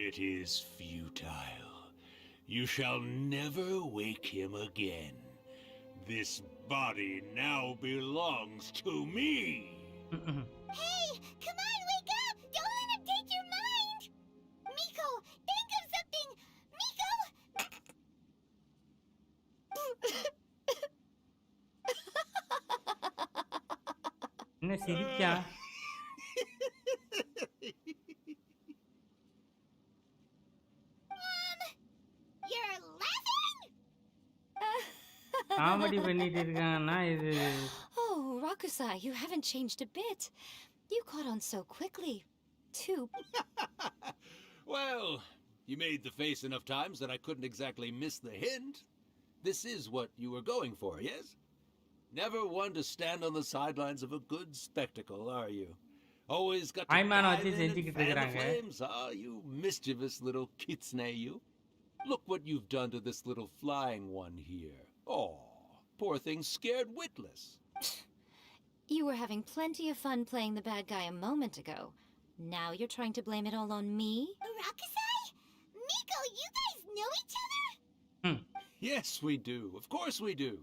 It is futile. You shall never wake him again. This body now belongs to me. Hey! Come on, wake up! Don't let him take your mind! Miko, think of something! Miko! என்ன சிரிக்கா? You're laughing? Comedy பண்ணிட்டு இருக்காங்கன்னா இது. Oh, Rakusai, you haven't changed a bit. You caught on so quickly. Too. Well, you made the face enough times that I couldn't exactly miss the hint. This is what you were going for, yes? Never one to stand on the sidelines of a good spectacle, are you? Always got to dive in and fan the flames, ah, you mischievous little kitsune, you. Look what you've done to this little flying one here. Oh, poor thing scared witless. You were having plenty of fun playing the bad guy a moment ago. Now you're trying to blame it all on me? Rakusai? Miko, you guys know each other? Yes, we do. Of course we do.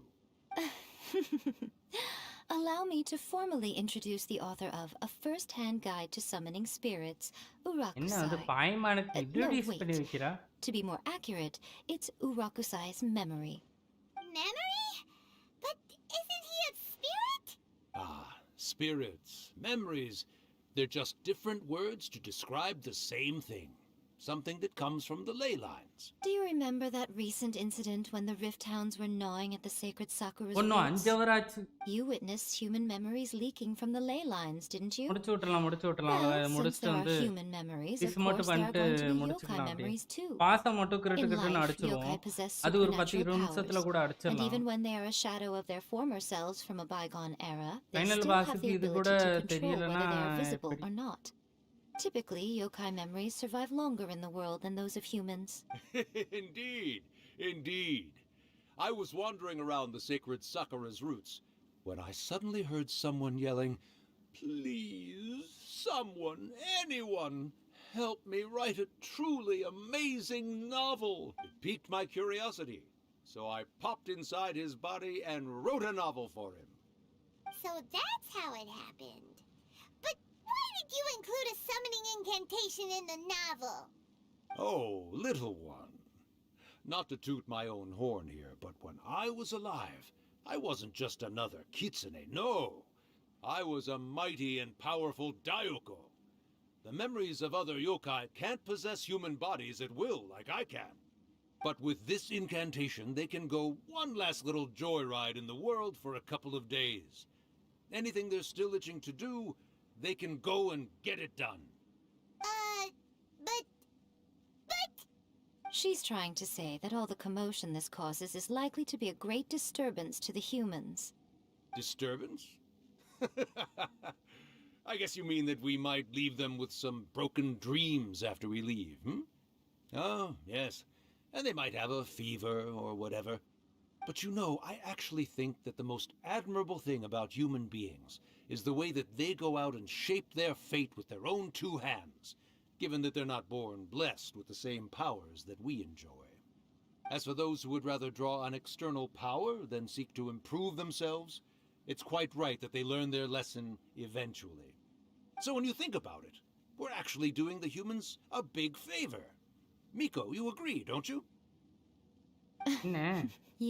Allow me to formally introduce the author of A First-Hand Guide to Summoning Spirits, Urakusai. No, wait. To be more accurate, it's Urakusai's memory. Memory? But isn't he a spirit? Ah, spirits, memories. They're just different words to describe the same thing. Something that comes from the ley lines. Do you remember that recent incident when the Rift Hounds were gnawing at the sacred Sakura's roots? You witnessed human memories leaking from the ley lines, didn't you? Well, since there are human memories, of course there are going to be yokai memories too. In life, yokai possess supernatural powers, and even when they are a shadow of their former selves from a bygone era, they still have the ability to control whether they are visible or not. Typically, yokai memories survive longer in the world than those of humans. Indeed, indeed. I was wandering around the sacred Sakura's roots when I suddenly heard someone yelling, "Please, someone, anyone, help me write a truly amazing novel." It piqued my curiosity, so I popped inside his body and wrote a novel for him. So that's how it happened. But why did you include a summoning incantation in the novel? Oh, little one. Not to toot my own horn here, but when I was alive, I wasn't just another kitsune, no. I was a mighty and powerful Daioko. The memories of other yokai can't possess human bodies at will like I can. But with this incantation, they can go one last little joyride in the world for a couple of days. Anything they're still itching to do, they can go and get it done. But... She's trying to say that all the commotion this causes is likely to be a great disturbance to the humans. Disturbance? I guess you mean that we might leave them with some broken dreams after we leave, hmm? Oh, yes. And they might have a fever or whatever. But you know, I actually think that the most admirable thing about human beings is the way that they go out and shape their fate with their own two hands, given that they're not born blessed with the same powers that we enjoy. As for those who would rather draw on external power than seek to improve themselves, it's quite right that they learn their lesson eventually. So when you think about it, we're actually doing the humans a big favor. Miko, you agree, don't you?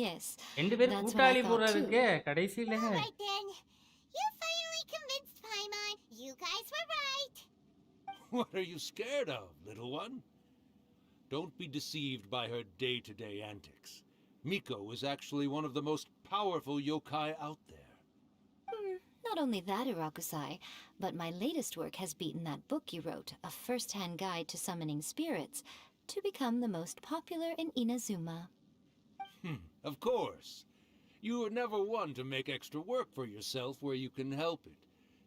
Yes, ரெண்டு பேரும் that's what I கூட்டாளி thought போல too. இருக்கே கடைசியில. Alright then. You finally convinced Paimon. You guys were right. What are you scared of, little one? Don't be deceived by her day-to-day antics. Miko is actually one of the most powerful yokai out there. Not only that, Irakusai, but my latest work has beaten that book you wrote, A First-Hand Guide to Summoning Spirits, to become the most popular in Inazuma. Of course. You were never one to make extra work for yourself where you can help it.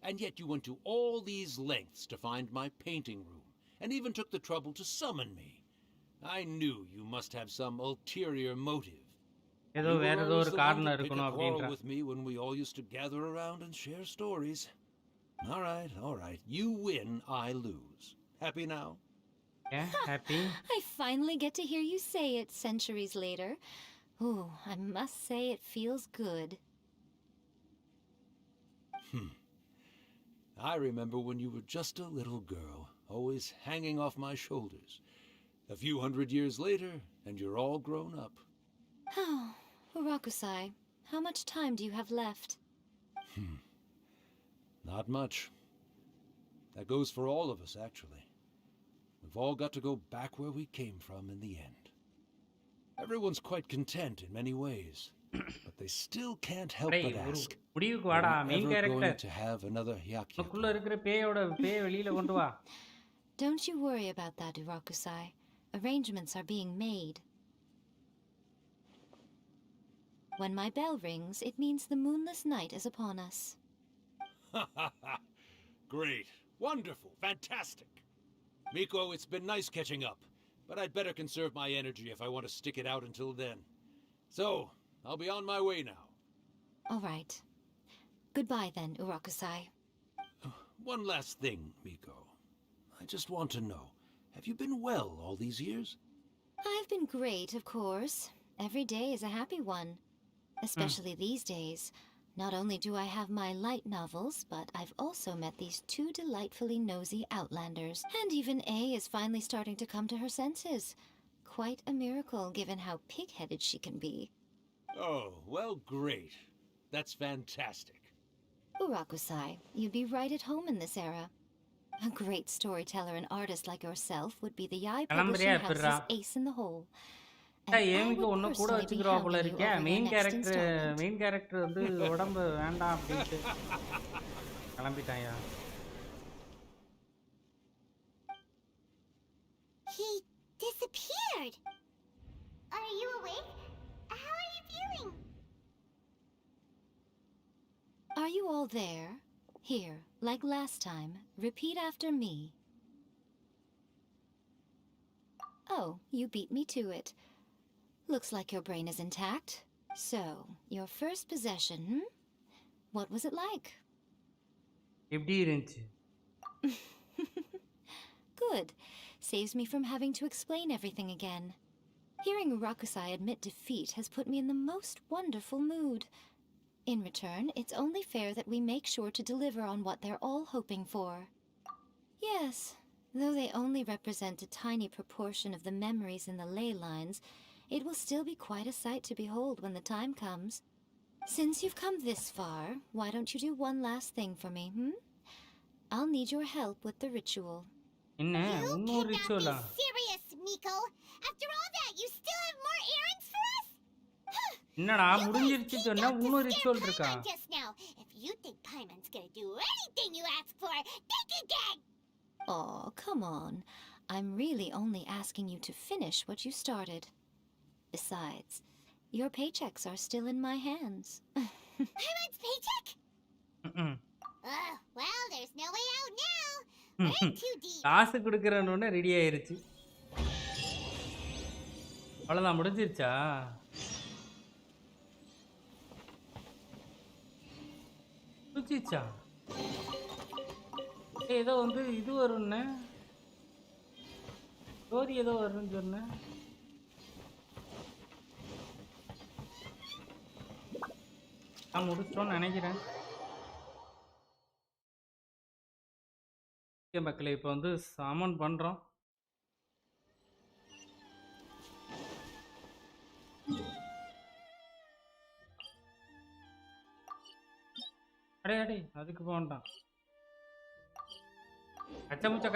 And yet you went to all these lengths to find my painting room, and even took the trouble to summon me. I knew you must have some ulterior motive. ஏதோ You were வேற ஏதோ always ஒரு the one காரணம் to pick இருக்கணும் a quarrel அப்படின்றா. with me when we all used to gather around and share stories. All right. You win, I lose. Happy now? Yeah, happy. I finally get to hear you say it centuries later. Ooh, I must say it feels good. I remember when you were just a little girl, always hanging off my shoulders. A few hundred years later, and you're all grown up. Oh, Urakusai, how much time do you have left? Not much. That goes for all of us, actually. We've all got to go back where we came from in the end. Everyone's quite content in many ways, but they still can't help டேய் but ஒரு ask, முடிவுக்கு are வாடா we main ever going character. to have another Hyakuya? உனக்குள்ள இருக்கிற பேயை வெளியில கொண்டு வா. Don't you worry about that, Urakusai. Arrangements are being made. When my bell rings, it means the moonless night is upon us. Great. Wonderful. Fantastic. Miko, it's been nice catching up, but I'd better conserve my energy if I want to stick it out until then. So, I'll be on my way now. All right. Goodbye then, Urakusai. One last thing, Miko. I just want to know, have you been well all these years? I've been great, of course. Every day is a happy one. Especially these days. Not only do I have my light novels, but I've also met these two delightfully nosy outlanders. And even A is finally starting to come to her senses. Quite a miracle, given how pig-headed she can be. Oh, well, great. That's fantastic. Urakusai, you'd be right at home in this era. A great storyteller and artist like yourself would be the Yae கிளம்புறியா Publishing எப்படிரா? House's ace in the hole. And I ஏமிக்கு would ஒன்னும் கூட personally be வச்சுக்கிறா போல hounding you இருக்கே. over their main next character installment. Main character வந்து உடம்பு வேண்டாம் அப்படின்ட்டு கிளம்பிட்டாயா. He disappeared. Are you awake? How are you feeling? Are you all there? Here, like last time, repeat after me. Oh, you beat me to it. Looks like your brain is intact. So, your first possession, What was it like? எப்படி இருந்துச்சு? Good. Saves me from having to explain everything again. Hearing Rakusai admit defeat has put me in the most wonderful mood. In return, it's only fair that we make sure to deliver on what they're all hoping for. Yes, though they only represent a tiny proportion of the memories in the ley lines, it will still be quite a sight to behold when the time comes. Since you've come this far, why don't you do one last thing for me, I'll need your help with the ritual. என்ன இன்னொரு ரிச்சுவலா? Serious, Miko. After all that, you still have more errands for us? என்னடா முடிஞ்சிருச்சு சொன்னா இன்னொரு ritual இருக்கா? Just now. If you think Paimon's gonna do anything you ask for, think again. Oh, come on. I'm really only asking you to finish what you started. Besides, your paychecks are still in my hands. Paimon's paycheck? Well, there's no way out now. We're in too deep. காசு கொடுக்கறனோட ready ஆயிருச்சு. அவ்வளவுதான் முடிஞ்சிருச்சா? முடிஞ்சிருச்சா? ஏதோ வந்து இது வரும்னே. Story ஏதோ வரும்னு சொன்னேன். நான் முடிச்சிட்டோன்னு நினைக்கிறேன். மக்களே இப்போ வந்து சாமன் பண்றோம். அடே அடே அதுக்கு போண்டாம்.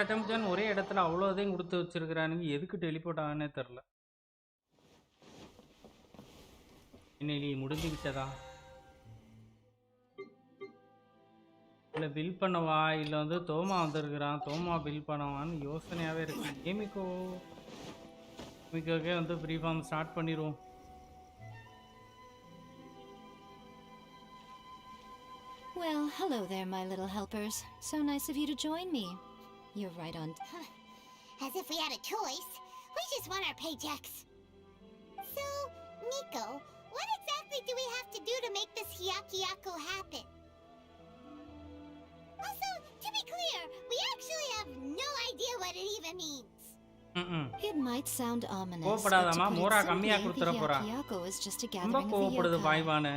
கச்சமுச்சான்னு ஒரே இடத்துல அவ்வளோதையும் கொடுத்து வச்சிருக்கிறானுங்க. எதுக்கு டெலிபோர்ட் ஆகானே தெரில. இன்னைக்கு முடிஞ்சு விட்டதா? இல்லை பில் பண்ணவா இல்லை வந்து தோமா வந்திருக்கிறான், தோமா பில் பண்ணவான்னு யோசனையாகவே இருக்கு. ஏமிக்கோக்கே வந்து ஃப்ரீ ஃபார்ம் ஸ்டார்ட் பண்ணிடுவோம். Well, hello there, my little helpers. So nice of you to join me. You're right on. As if we had a choice. We just want our paychecks. So, Miko, what exactly do we have to do to make this Hyakuyaku happen? Also, to be clear, we actually have no idea what it even means. It might sound ominous, but கோபப்படாதமா to put மோரா it கம்மியா simply, கொடுத்துற the போறா. Hyakuyaku is just a ரொம்ப gathering of the கோபப்படுது yokai. பாய்வானு.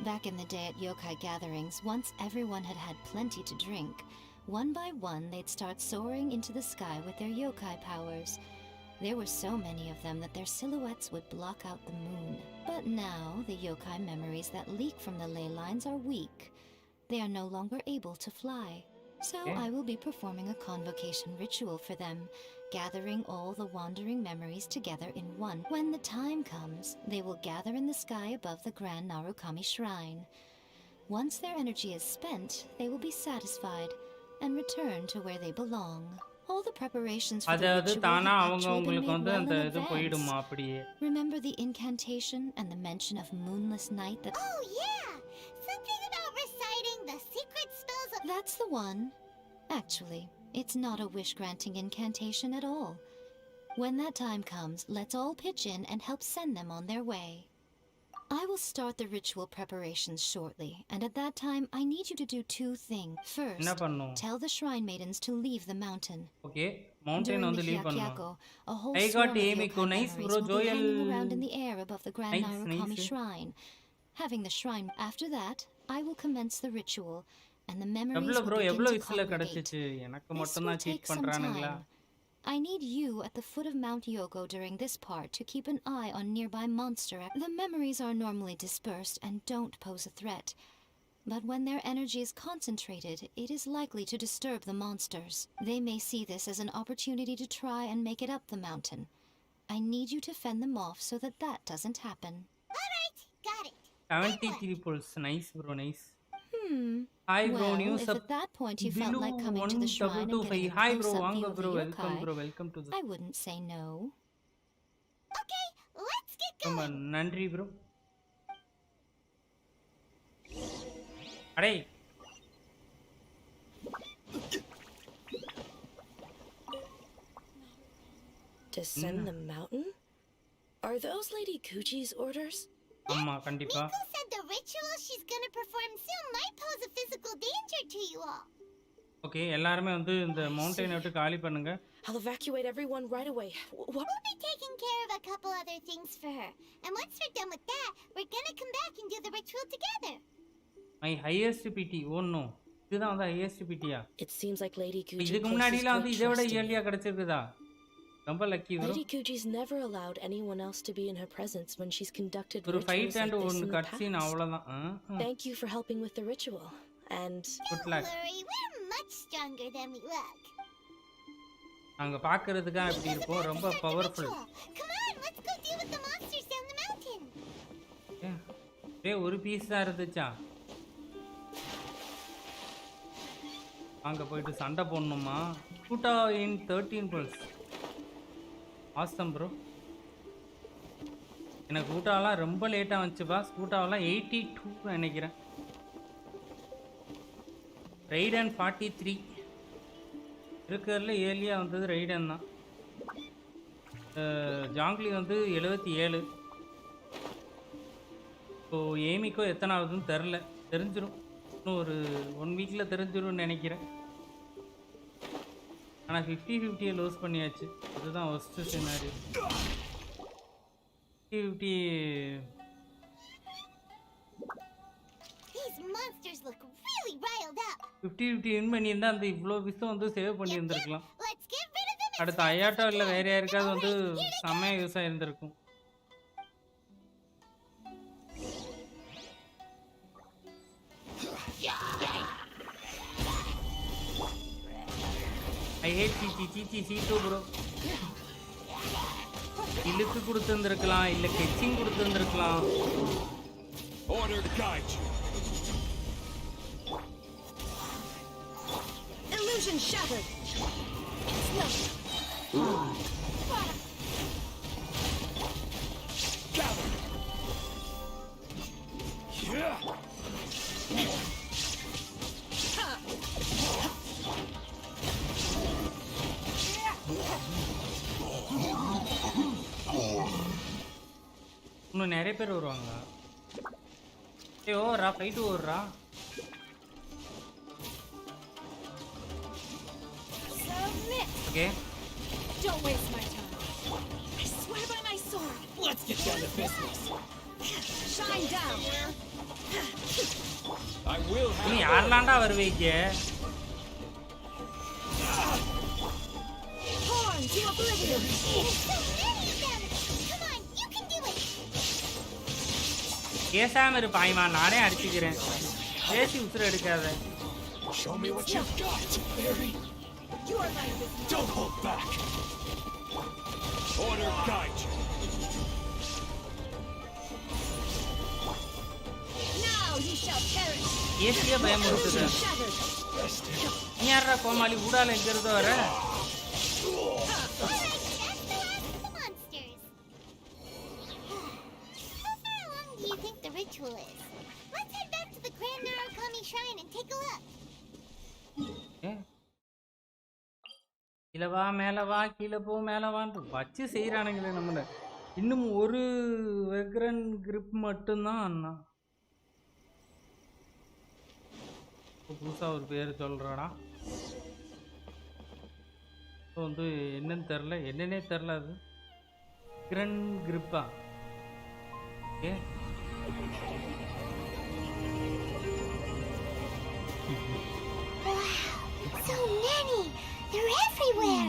Back in the day at yokai gatherings, once everyone had had plenty to drink, one by one they'd start soaring into the sky with their yokai powers. There were so many of them that their silhouettes would block out the moon. But now, the yokai memories that leak from the ley lines are weak. They are no longer able to fly. So I will be performing a convocation ritual for them, gathering all the wandering memories together in one. When the time comes, they will gather in the sky above the Grand Narukami Shrine. Once their energy is spent, they will be satisfied and return to where they belong. All the preparations for the அதாவது ritual தானா have அவங்க actually been உங்களுக்கு made வந்து well அந்த in இது advance. போயிடுமா அப்படியே? Remember the incantation and the mention of moonless night that... Oh, yeah! Something about reciting the secret spells of... That's the one. Actually, it's not a wish-granting incantation at all. When that time comes, let's all pitch in and help send them on their way. I will start the ritual preparations shortly, and at that time, I need you to do two things. First, tell the shrine maidens to leave the mountain. Okay, mountain During on the the leave Hyakuyaku, a whole I swarm got of Yae Miko. yokai Nice memories bro, will be Joel. hanging around in the air above the Grand Nice, Narukami nice. Shrine. Having the shrine... After that, I will commence the ritual, and the memories எவ்வளவு will bro begin எவ்வளவு to விசில congregate. கிடைச்சிச்சு? எனக்கு This மட்டும் will தான் cheat take some பண்றானுங்களா? time. I need you at the foot of Mount Yogo during this part to keep an eye on nearby monster. The memories are normally dispersed and don't pose a threat. But when their energy is concentrated, it is likely to disturb the monsters. They may see this as an opportunity to try and make it up the mountain. I need you to fend them off so that that doesn't happen. Alright, got it. 73 pulse. Nice bro, nice. Hi bro, Well, news if up. at that point you felt like coming to the shrine and getting a Hi bro, close-up வாங்க view of bro, the welcome yokai, bro, welcome to the... I wouldn't say no. Okay, let's get ரொம்ப going. நன்றி bro. அடே ascend the mountain? Are those Lady Kuchi's orders? Kandipa. Miko said the ritual she's gonna perform soon might pose a physical danger to you all. Okay, எல்லாரும் வந்து இந்த மவுண்டனை விட்டு காலி பண்ணுங்க. I'll evacuate everyone right away. We'll be taking care of a couple other things for her. And once we're done with that, we're gonna come back and do the ritual together. My highest PT. Oh no. இதுதான் வந்து highest PT-யா? It seems like Lady Kuchi. இதுக்கு முன்னாடிலாம் வந்து இதை விட இயர்லியா கிடைச்சிருக்குதா? ரொம்ப lucky bro. Lady Kuchi's never allowed anyone else to be in her presence when she's conducted ஒரு rituals fight and like this one in the cutscene past. அவ்வளவுதான். Thank you for helping with the ritual. And good luck. Don't worry, we're much stronger than we look. நாங்க பார்க்கிறதுக்கு அப்படி இருப்போம், ரொம்ப powerful. Come on, let's go deal with the monsters down the mountain. ஒரு piece தான் இருந்துச்சா? அங்க போயிட்டு சண்டை போடணுமா? கூட்டா இன் 13 pulse. Awesome bro. எனக்கு கூட்டாலாம் ரொம்ப லேட்டா வந்துச்சுப்பா. கூட்டாவெல்லாம் 82 நினைக்கிறேன். ரைடன் 43 இருக்கிறதுல ஏர்லியாக வந்தது ரைடன் தான். ஜாங்லி வந்து 77. இப்போ ஏமிக்கோ எத்தனை ஆகுதுன்னு தெரில, தெரிஞ்சிடும். இன்னும் ஒரு 1 வீக்கில் தெரிஞ்சிடும்னு நினைக்கிறேன். ஆனால் 50-50 லோஸ் பண்ணியாச்சு. அதுதான் worst scenery. 50-50 monsters look really riled up. 50-50 win பண்ணியிருந்தா அந்த இவ்வளோ விஷயம் வந்து சேவ் பண்ணியிருந்திருக்கலாம். அடுத்த ஐயாட்டோ இல்லை வேற யாருக்காவது வந்து செம்மையாக யூஸ் ஆகிருந்திருக்கும். ஐ ஹேட் சீட்டு ப்ரோ. இழுக்கு கொடுத்துருந்துருக்கலாம், இல்லை கெச்சிங் கொடுத்துருந்துருக்கலாம். Order to guide you. Illusion shattered. Gather. Yeah. இன்னும் நிறைய பேர் வருவாங்களா? ஓவரா ஃபைட்டு ஓடுறா. Okay. Don't waste my time. I swear by my sword. Let's get down to business. Shine down. I will have. நீ யாரலாண்டா வருவீங்க? Horn to oblivion. Come on, you can do it. பேசாம இரு பாய்மா, நானே அடிச்சுக்கிறேன். பேசி உசுர எடுக்காத. Show me what you've got, Barry. Your life is Don't hold back. Order guide you. now you shall perish. ஏசியே பயமுறுத்துது. நீ யாரா கோமாளி ஊடால எங்க இருந்தோ வர? Do you think the ritual is? Let's head back to the Grand Narukami Shrine and take a look. கீழே வா, மேலே வா, கீழே போ, மேலே வான்ட்டு வச்சு செய்கிறானுங்களே நம்மளை. இன்னும் ஒரு வெக்ரன் கிரிப் மட்டும்தான் அண்ணா. புதுசாக ஒரு பேர் சொல்கிறாடா. இப்போ வந்து என்னன்னு தெரில, என்னன்னே தெரில. அது வெக்ரன் கிரிப்பா? Okay. So many! They're everywhere!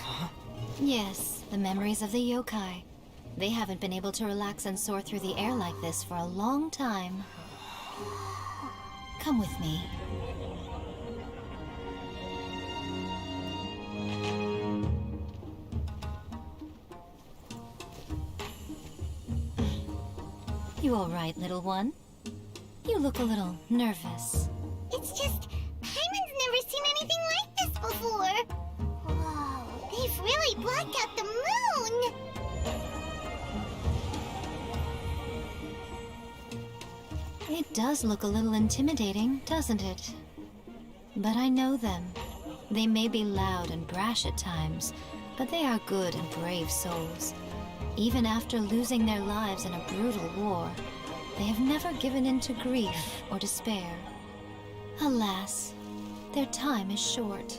Huh? Yes, the memories of the yokai. They haven't been able to relax and soar through the air like this for a long time. Come with me. You all right, little one? You look a little nervous. It's just, Hyman's never seen anything like this before. Whoa, they've really blocked out the moon! It does look a little intimidating, doesn't it? But I know them. They may be loud and brash at times, but they are good and brave souls. Even after losing their lives in a brutal war, they have never given in to grief or despair. Alas, their time is short.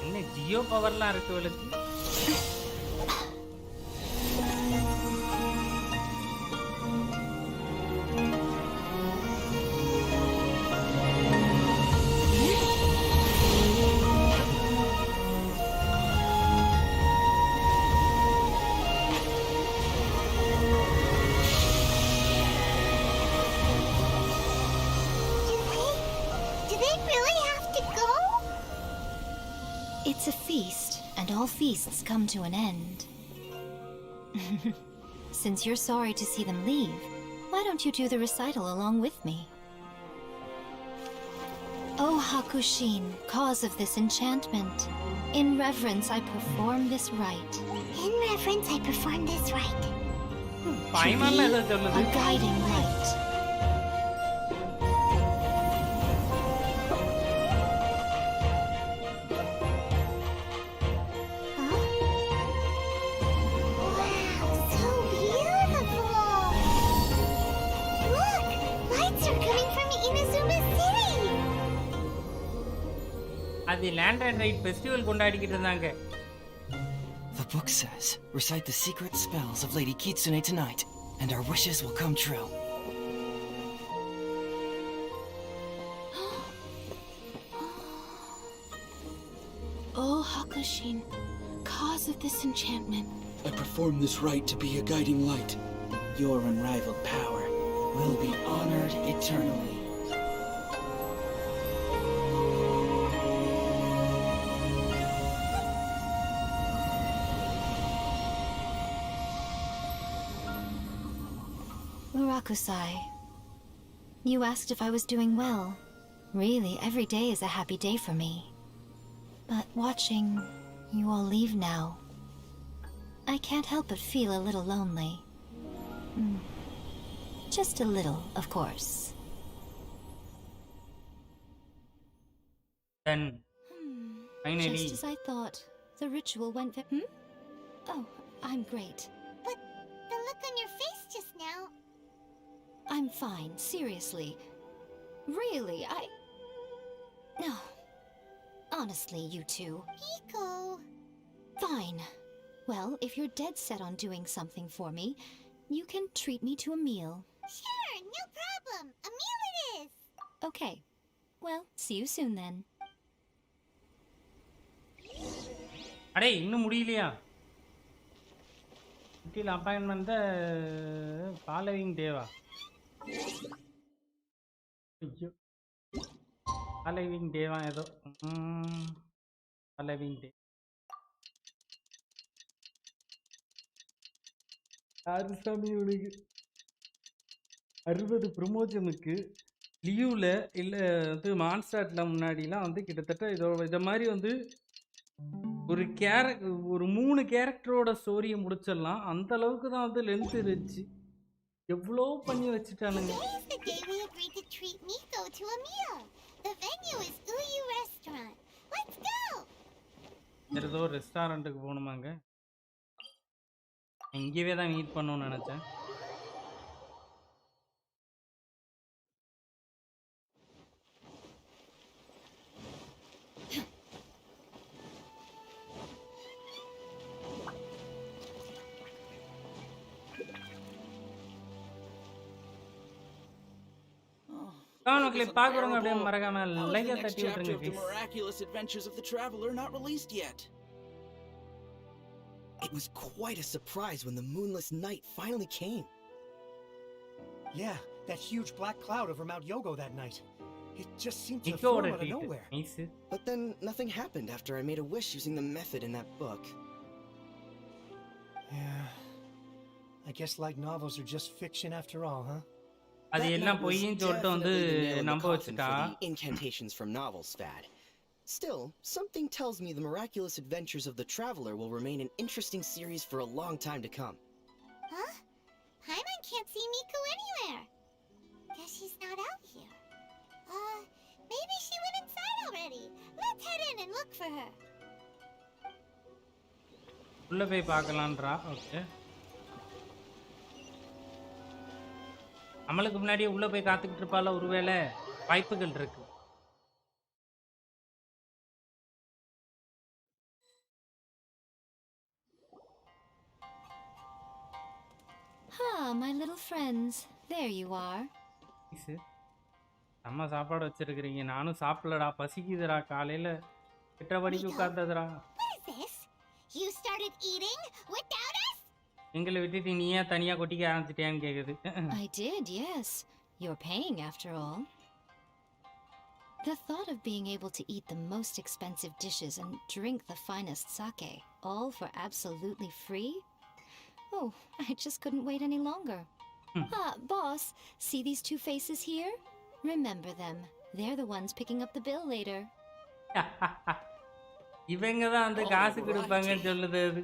என்ன ஜியோ பவர்லாம் இருக்கு உங்களுக்கு? It's a feast, and all feasts come to an end. Since you're sorry to see them leave, why don't you do the recital along with me? O Hakushin, cause of this enchantment, in reverence I perform this rite. In reverence I perform this rite. A guiding light. அது land and right festival கொண்டாடிக்கிட்டு இருந்தாங்க. The book says, recite the secret spells of Lady Kitsune tonight, and our wishes will come true. Oh, Hakushin, cause of this enchantment. I perform this rite to be a guiding light. Your unrivaled power will be honored eternally. Murakusai, you asked if I was doing well. Really, every day is a happy day for me. But watching you all leave now, I can't help but feel a little lonely. Just a little, of course. Then, finally. Just as I thought, the ritual went Oh, I'm great. But the look on your face just now... I'm fine, seriously. Really, No. Honestly, you two. Miko! Fine. Well, if you're dead set on doing something for me, you can treat me to a meal. Sure, no problem. A meal it is. Okay. Well, see you soon then. அடே இன்னும் முடியலையா? Deal appointment following டேவா? ஐயோ, following டேவா ஏதோ following டே. சாமி உனக்கு 60 ப்ரொமோஷனுக்கு லியூவில் இல்லை வந்து மான்ஸ்டாட்டில் முன்னாடிலாம் வந்து கிட்டத்தட்ட இதை மாதிரி வந்து ஒரு ஒரு 3 கேரக்டரோட ஸ்டோரியை முடிச்சிடலாம். அந்த அளவுக்கு தான் வந்து லென்த் இருந்துச்சு. எவ்வளோ பண்ணி வச்சுட்டானுங்க. ஏதோ ரெஸ்டாரண்ட்டுக்கு போகணுமாங்க. இங்கேயே தான் மீட் பண்ணணும்னு நினச்சேன். The miraculous adventures of the traveler not released yet. It was quite a surprise when the moonless night finally came. Yeah, that huge black cloud over Mount Yogo that night. It just seemed to form out of nowhere. But then nothing happened after I made a wish using the method in that book. Yeah. I guess light novels are just fiction after all, huh? அது எல்லாம் பொய்ன்னு சொல்லிட்டு வந்து நம்ப வச்சுட்டா. Incantations from novels fad. Still, something tells me the miraculous adventures of the traveler will remain an interesting series for a long time to come. Huh? Paimon can't see Miko anywhere. Guess she's not out here. Let's head in and look for her. உள்ள போய் பார்க்கலான்றா. Okay. நம்மளுக்கு முன்னாடியே உள்ள போய் காத்துக்கிட்டு இருப்பால, ஒருவேளை வாய்ப்புகள் இருக்கு. Ah, my little friends. There you are. நம்ம சாப்பாடு வச்சிருக்கீங்க. நானும் சாப்பிடலடா, பசிக்குதுடா. காலையில 8:30 மணிக்கு உட்கார்ந்ததுடா. What is this? You started eating without us? எங்களை விட்டுட்டு நீ ஏன் தனியா கொட்டிக்க ஆரம்பிச்சிட்டியான்னு கேக்குது. I did, yes. You're paying after all. The thought of being able to eat the most expensive dishes and drink the finest sake, all for absolutely free? Oh, I just couldn't wait any longer. Boss, see these two faces here? Remember them. They're the ones picking up the bill later. இவங்க தான் அந்த காசு கொடுப்பாங்கன்னு சொல்லுது அது.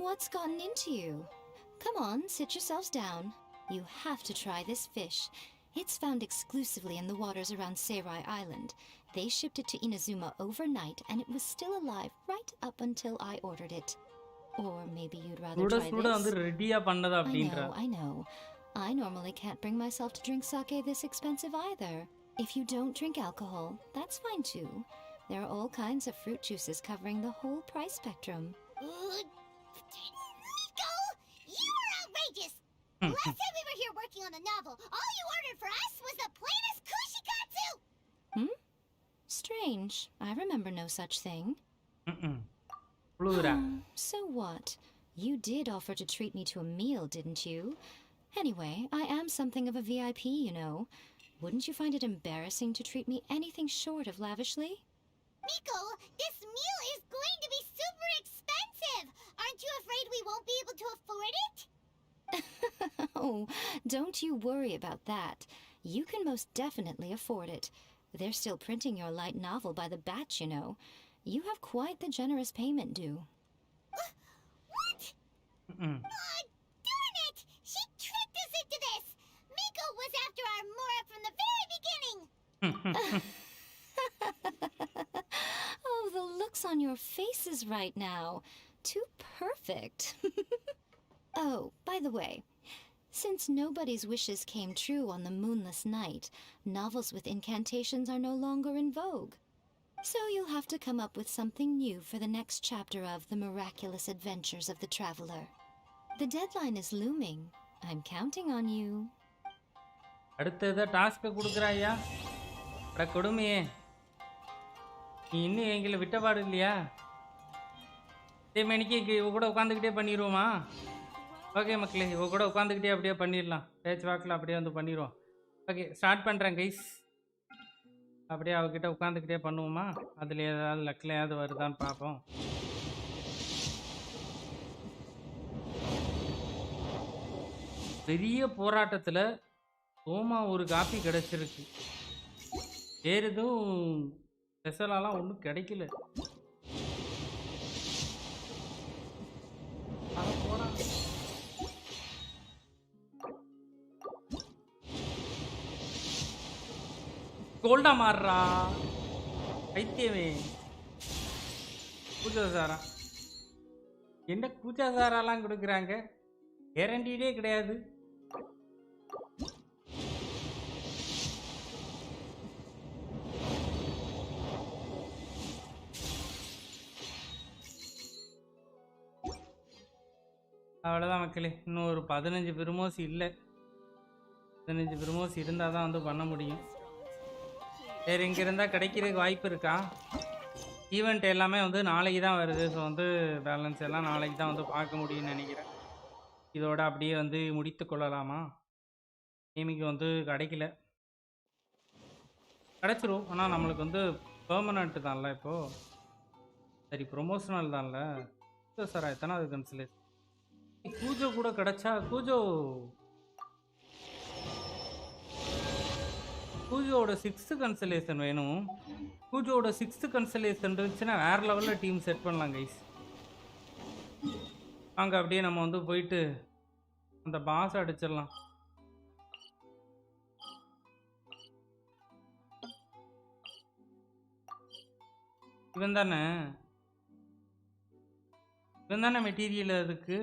What's gotten into you? Come on, sit yourselves down. You have to try this fish. It's found exclusively in the waters around Seirai Island. They shipped it to Inazuma overnight and it was still alive right up until I ordered it. Or maybe you'd rather try this. I know. I normally can't bring myself to drink sake this expensive either. If you don't drink alcohol, that's fine too. There are all kinds of fruit juices covering the whole price spectrum. Miko, you are outrageous! Last time we were here working on a novel, all you ordered for us was the plainest kushikatsu! Strange. I remember no such thing. So what? You did offer to treat me to a meal, didn't you? Anyway, I am something of a VIP, you know. Wouldn't you find it embarrassing to treat me anything short of lavishly? Miko, this meal is going to be super expensive! Aren't you afraid we won't be able to afford it? Oh, don't you worry about that. You can most definitely afford it. They're still printing your light novel by the batch, you know. You have quite the generous payment due. What? Darn it! She tricked us into this! Miko was after our Mora from the very beginning! Oh, the looks on your faces right now. Too perfect. Oh, by the way, since nobody's wishes came true on the moonless night, novels with incantations are no longer in vogue. So you'll have to come up with something new for the next chapter of The Miraculous Adventures of the Traveler. The deadline is looming. I'm counting on you. அடுத்தத task கொடுக்குறாயா? அட கொடுமையே. நீ இன்னும் எங்களை விட்டபாடு இல்லையா? இதே மணிக்கு இவ கூட உட்காந்துக்கிட்டே பண்ணிடுவோமா? ஓகே மக்களே, இவ கூட உட்காந்துக்கிட்டே அப்படியே பண்ணிடலாம். பேச்சு வாக்கில் அப்படியே வந்து பண்ணிடுவோம். ஓகே, ஸ்டார்ட் பண்ணுறேன் கைஸ். அப்படியே அவகிட்ட உட்காந்துக்கிட்டே பண்ணுவோமா? அதில் ஏதாவது லக்கில் ஏதாவது வருதான்னு பார்ப்போம். பெரிய போராட்டத்தில் சோமா ஒரு காப்பி கிடச்சிருக்கு. வேறு எதுவும் ஸ்பெஷலாலாம் ஒன்றும் கிடைக்கல. கோல்டா மாறுறா பைத்தியமே. பூஜா சாரா என்ன பூஜா சாராலாம் கொடுக்குறாங்க? கேரண்டீடே கிடையாது. அவ்வளோதான் மக்களே, இன்னும் ஒரு 15 பிரமோஸ் இல்லை. 15 பிரமோஸ் இருந்தால் தான் வந்து பண்ண முடியும். வேறு இங்கே இருந்தால் கிடைக்கிறதுக்கு வாய்ப்பு இருக்கா? ஈவெண்ட் எல்லாமே வந்து நாளைக்கு தான் வருது. ஸோ வந்து பேலன்ஸ் எல்லாம் நாளைக்கு தான் வந்து பார்க்க முடியும்னு நினைக்கிறேன். இதோட அப்படியே வந்து முடித்து கொள்ளலாமா? கேமிக்கு வந்து கிடைக்கல, கிடச்சிரும். ஆனால் நம்மளுக்கு வந்து பெர்மனண்ட்டு தான்ல இப்போது. சரி, ப்ரொமோஷனல் தான்ல சார். எத்தனை அது கன்சிலேஷன் கூஜோ கூட கிடச்சா? கூஜோட 6th கன்சலேஷன் வேணும். கூஜோட 6th கன்சலேஷன் இருந்துச்சுன்னா வேறு லெவலில் டீம் செட் பண்ணலாம் கைஸ். அங்கே அப்படியே நம்ம வந்து போயிட்டு அந்த பாஸ் அடிச்சிடலாம். இவன் தானே மெட்டீரியல் அதுக்கு.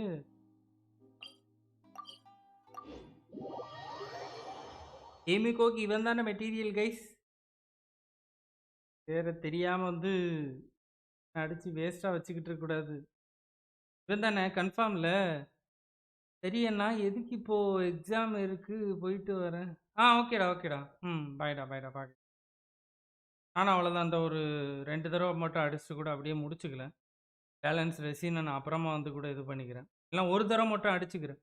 ஏமிகோக்கு இவன் தானே மெட்டீரியல் கைஸ். வேற தெரியாம வந்து அடிச்சு வேஸ்டா வச்சுக்கிட்டு இருக்க கூடாது. இவன் தானே கன்ஃபார்ம்ல. சரி அண்ணா, எதுக்கு இப்போ எக்ஸாம் இருக்கு, போயிட்டு வரேன். ஓகேடா ஓகேடா. பாய்டா பாக்க. ஆனால் அவ்வளோதான், அந்த ஒரு 2 தடவை மட்டும் அடிச்சுட்டு கூட அப்படியே முடிச்சுக்கல. பேலன்ஸ் ரெசினை நான் அப்புறமா வந்து கூட இது பண்ணிக்கிறேன். இல்லை ஒரு தடவை மட்டும் அடிச்சுக்கிறேன்.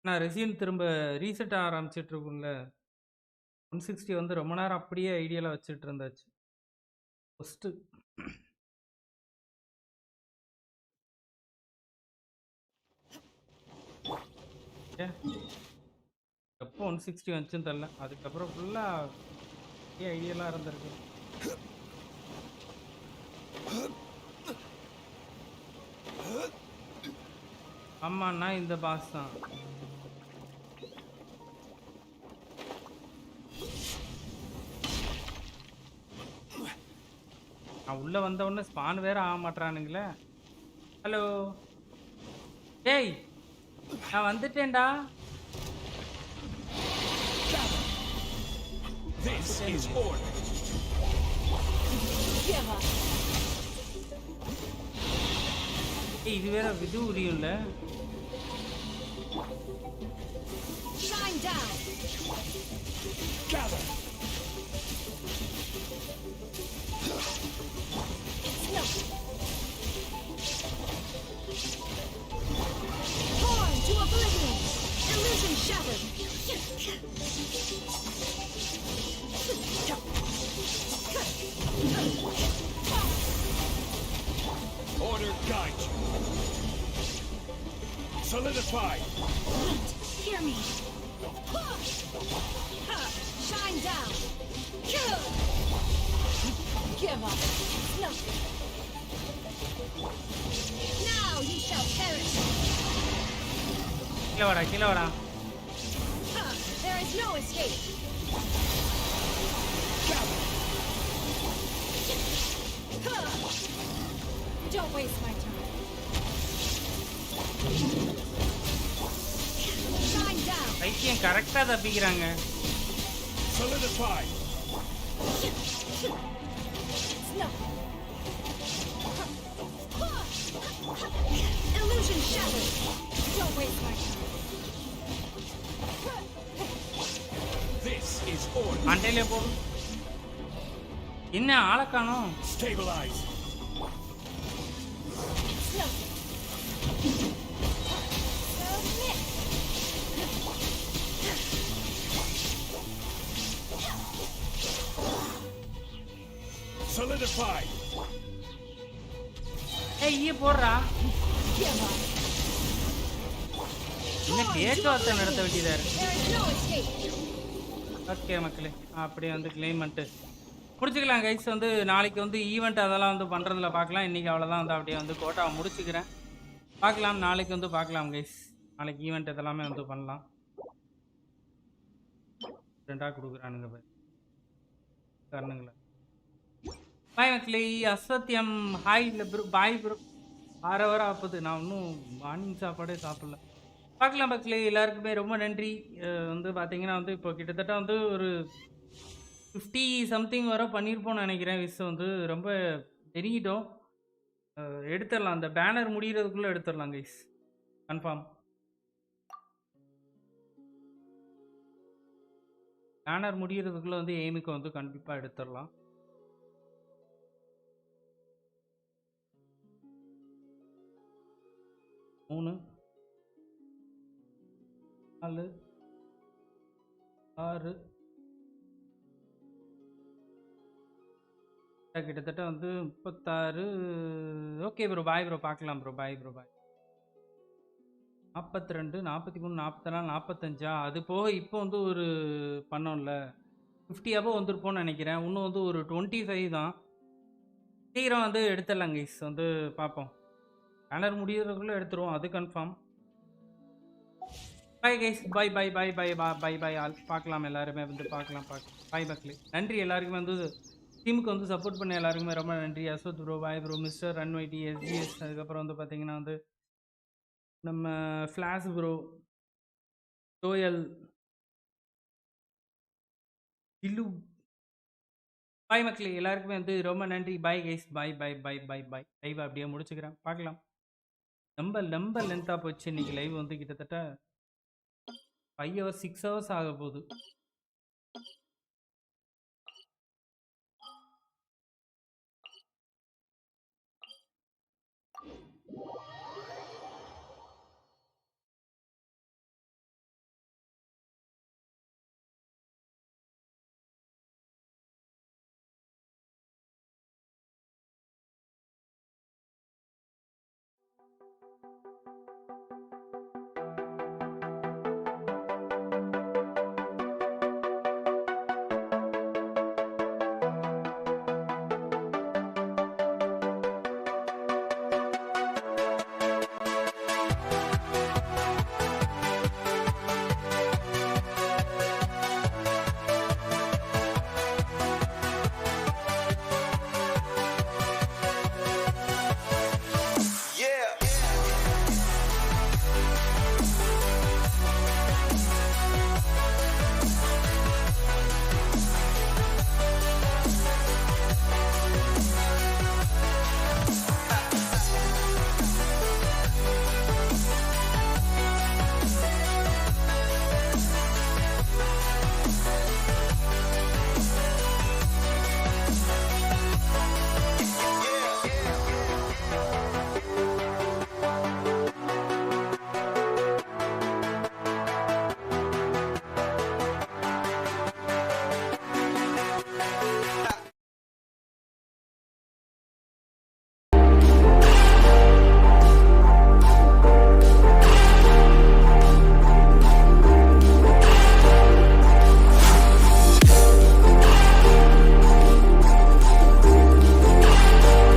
நான் ரெசின் திரும்ப ரீசெட் ஆரம்பிச்சிட்டு இருக்கும்ல. 160 வந்து ரொம்ப நேரம் அப்படியே ஐடியாவில் வச்சுட்டு இருந்தாச்சு ஃபஸ்ட்டு. எப்போ 160 வந்துச்சுன்னு தெரில. அதுக்கப்புறம் ஃபுல்லாக ஐடியெல்லாம் இருந்திருக்கு. ஆமாண்ணா, இந்த பாஸ் தான். நான் உள்ளே வந்த உடனே ஸ்பான் வேற ஆக மாட்டானுங்களே. ஹலோ டேய், நான் வந்துட்டேன்டா. This is order. இது வேற விது உரியும்ல. Shine down. Gather. Torn to oblivion. Illusion shattered. Order guide you. Solidify. Wait, hear me. Shine down. Give up. Nothing. Now you shall perish. கீழே வாடா. There is no escape. Don't waste my time. Shine down. பைத்தியம் கரெக்டா தப்பிக்கிறாங்க. Solidify. Illusion shattered. Don't waste my time. This is order. மண்டையிலே போடு. என்ன ஆளை காணோம். Stabilize. Solidify. ஏய் போடுறா. என்ன பேச்சுவார்த்தை நடத்த வேண்டியதா இருக்கு. ஓகே மக்களே, அப்படியே வந்து கிளைம் பண்ணிட்டு முடிச்சுக்கலாம் கைஸ். வந்து நாளைக்கு வந்து ஈவெண்ட் அதெல்லாம் வந்து பண்ணுறதுல பார்க்கலாம். இன்றைக்கி அவ்வளோதான் வந்து அப்படியே வந்து கோட்டாவை முடிச்சுக்கிறேன். பார்க்கலாம், நாளைக்கு வந்து பார்க்கலாம் கைஸ். நாளைக்கு ஈவெண்ட் இதெல்லாமே வந்து பண்ணலாம். 2 கொடுக்குறானுங்க காரணங்களா. பாய் மக்களே. அசத்தியம் ஹாய். இல்லை ப்ரோ, பாய் ப்ரோ. 6 hour ஆகுது, நான் இன்னும் மார்னிங் சாப்பாடே சாப்பிடல. பார்க்கலாம் மக்களே, எல்லாருக்குமே ரொம்ப நன்றி. வந்து பார்த்தீங்கன்னா வந்து இப்போ கிட்டத்தட்ட வந்து ஒரு 50 சம்திங் வர பண்ணியிருப்போம்னு நினைக்கிறேன். வந்து ரொம்ப நெருங்கிட்டோம். எடுத்துடலாம், அந்த பேனர் முடிகிறதுக்குள்ளே எடுத்துடலாம் கைஸ், கன்ஃபார்ம். பேனர் முடிகிறதுக்குள்ளே வந்து ஏமிக்கு வந்து கண்டிப்பாக எடுத்துடலாம். மூணு 4 6 கிட்டத்தட்ட வந்து 36. ஓகே ப்ரோ, பாய் ப்ரோ, பார்க்கலாம் ப்ரோ, பாய் ப்ரோ, பாய். 42 43 44 45. அது போக இப்போ வந்து ஒரு பண்ணோம்ல 50 above வந்துருப்போம்னு நினைக்கிறேன். இன்னும் வந்து ஒரு 25 தான். சீக்கிரம் வந்து எடுத்துடலாம் கைஸ். வந்து பார்ப்போம், பேனர் முடிகிறதுக்குள்ளே எடுத்துருவோம், அது கன்ஃபார்ம். பாய் கைஸ், பாய் பாய் பாய் பாய் பாய் பாய் பாய் ஆல். பார்க்கலாம், எல்லாருமே வந்து பார்க்கலாம். பாய் மக்களே, நன்றி எல்லாருக்குமே வந்து டீமுக்கு வந்து சப்போர்ட் பண்ண எல்லாருக்குமே ரொம்ப நன்றி. அஸ்வத் ப்ரோ, பாய் ப்ரோ, மிஸ்டர் ரன்வைடி, எஸ்ஜிஎஸ், அதுக்கப்புறம் வந்து பார்த்தீங்கன்னா வந்து நம்ம ஃப்ளாஷ் ப்ரோ, டோயல், இல்லு, பாய் மக்களே எல்லாருக்குமே வந்து ரொம்ப நன்றி. பாய் கைஸ், பாய் பாய் பாய் பாய் பாய். லைவ் அப்படியே முடிச்சுக்கிறேன், பார்க்கலாம். ரொம்ப லென்த்தாக போச்சு இன்னைக்கு லைவ் வந்து கிட்டத்தட்ட 5 ஹவர்ஸ் 6 ஹவர்ஸ் ஆக போகுது.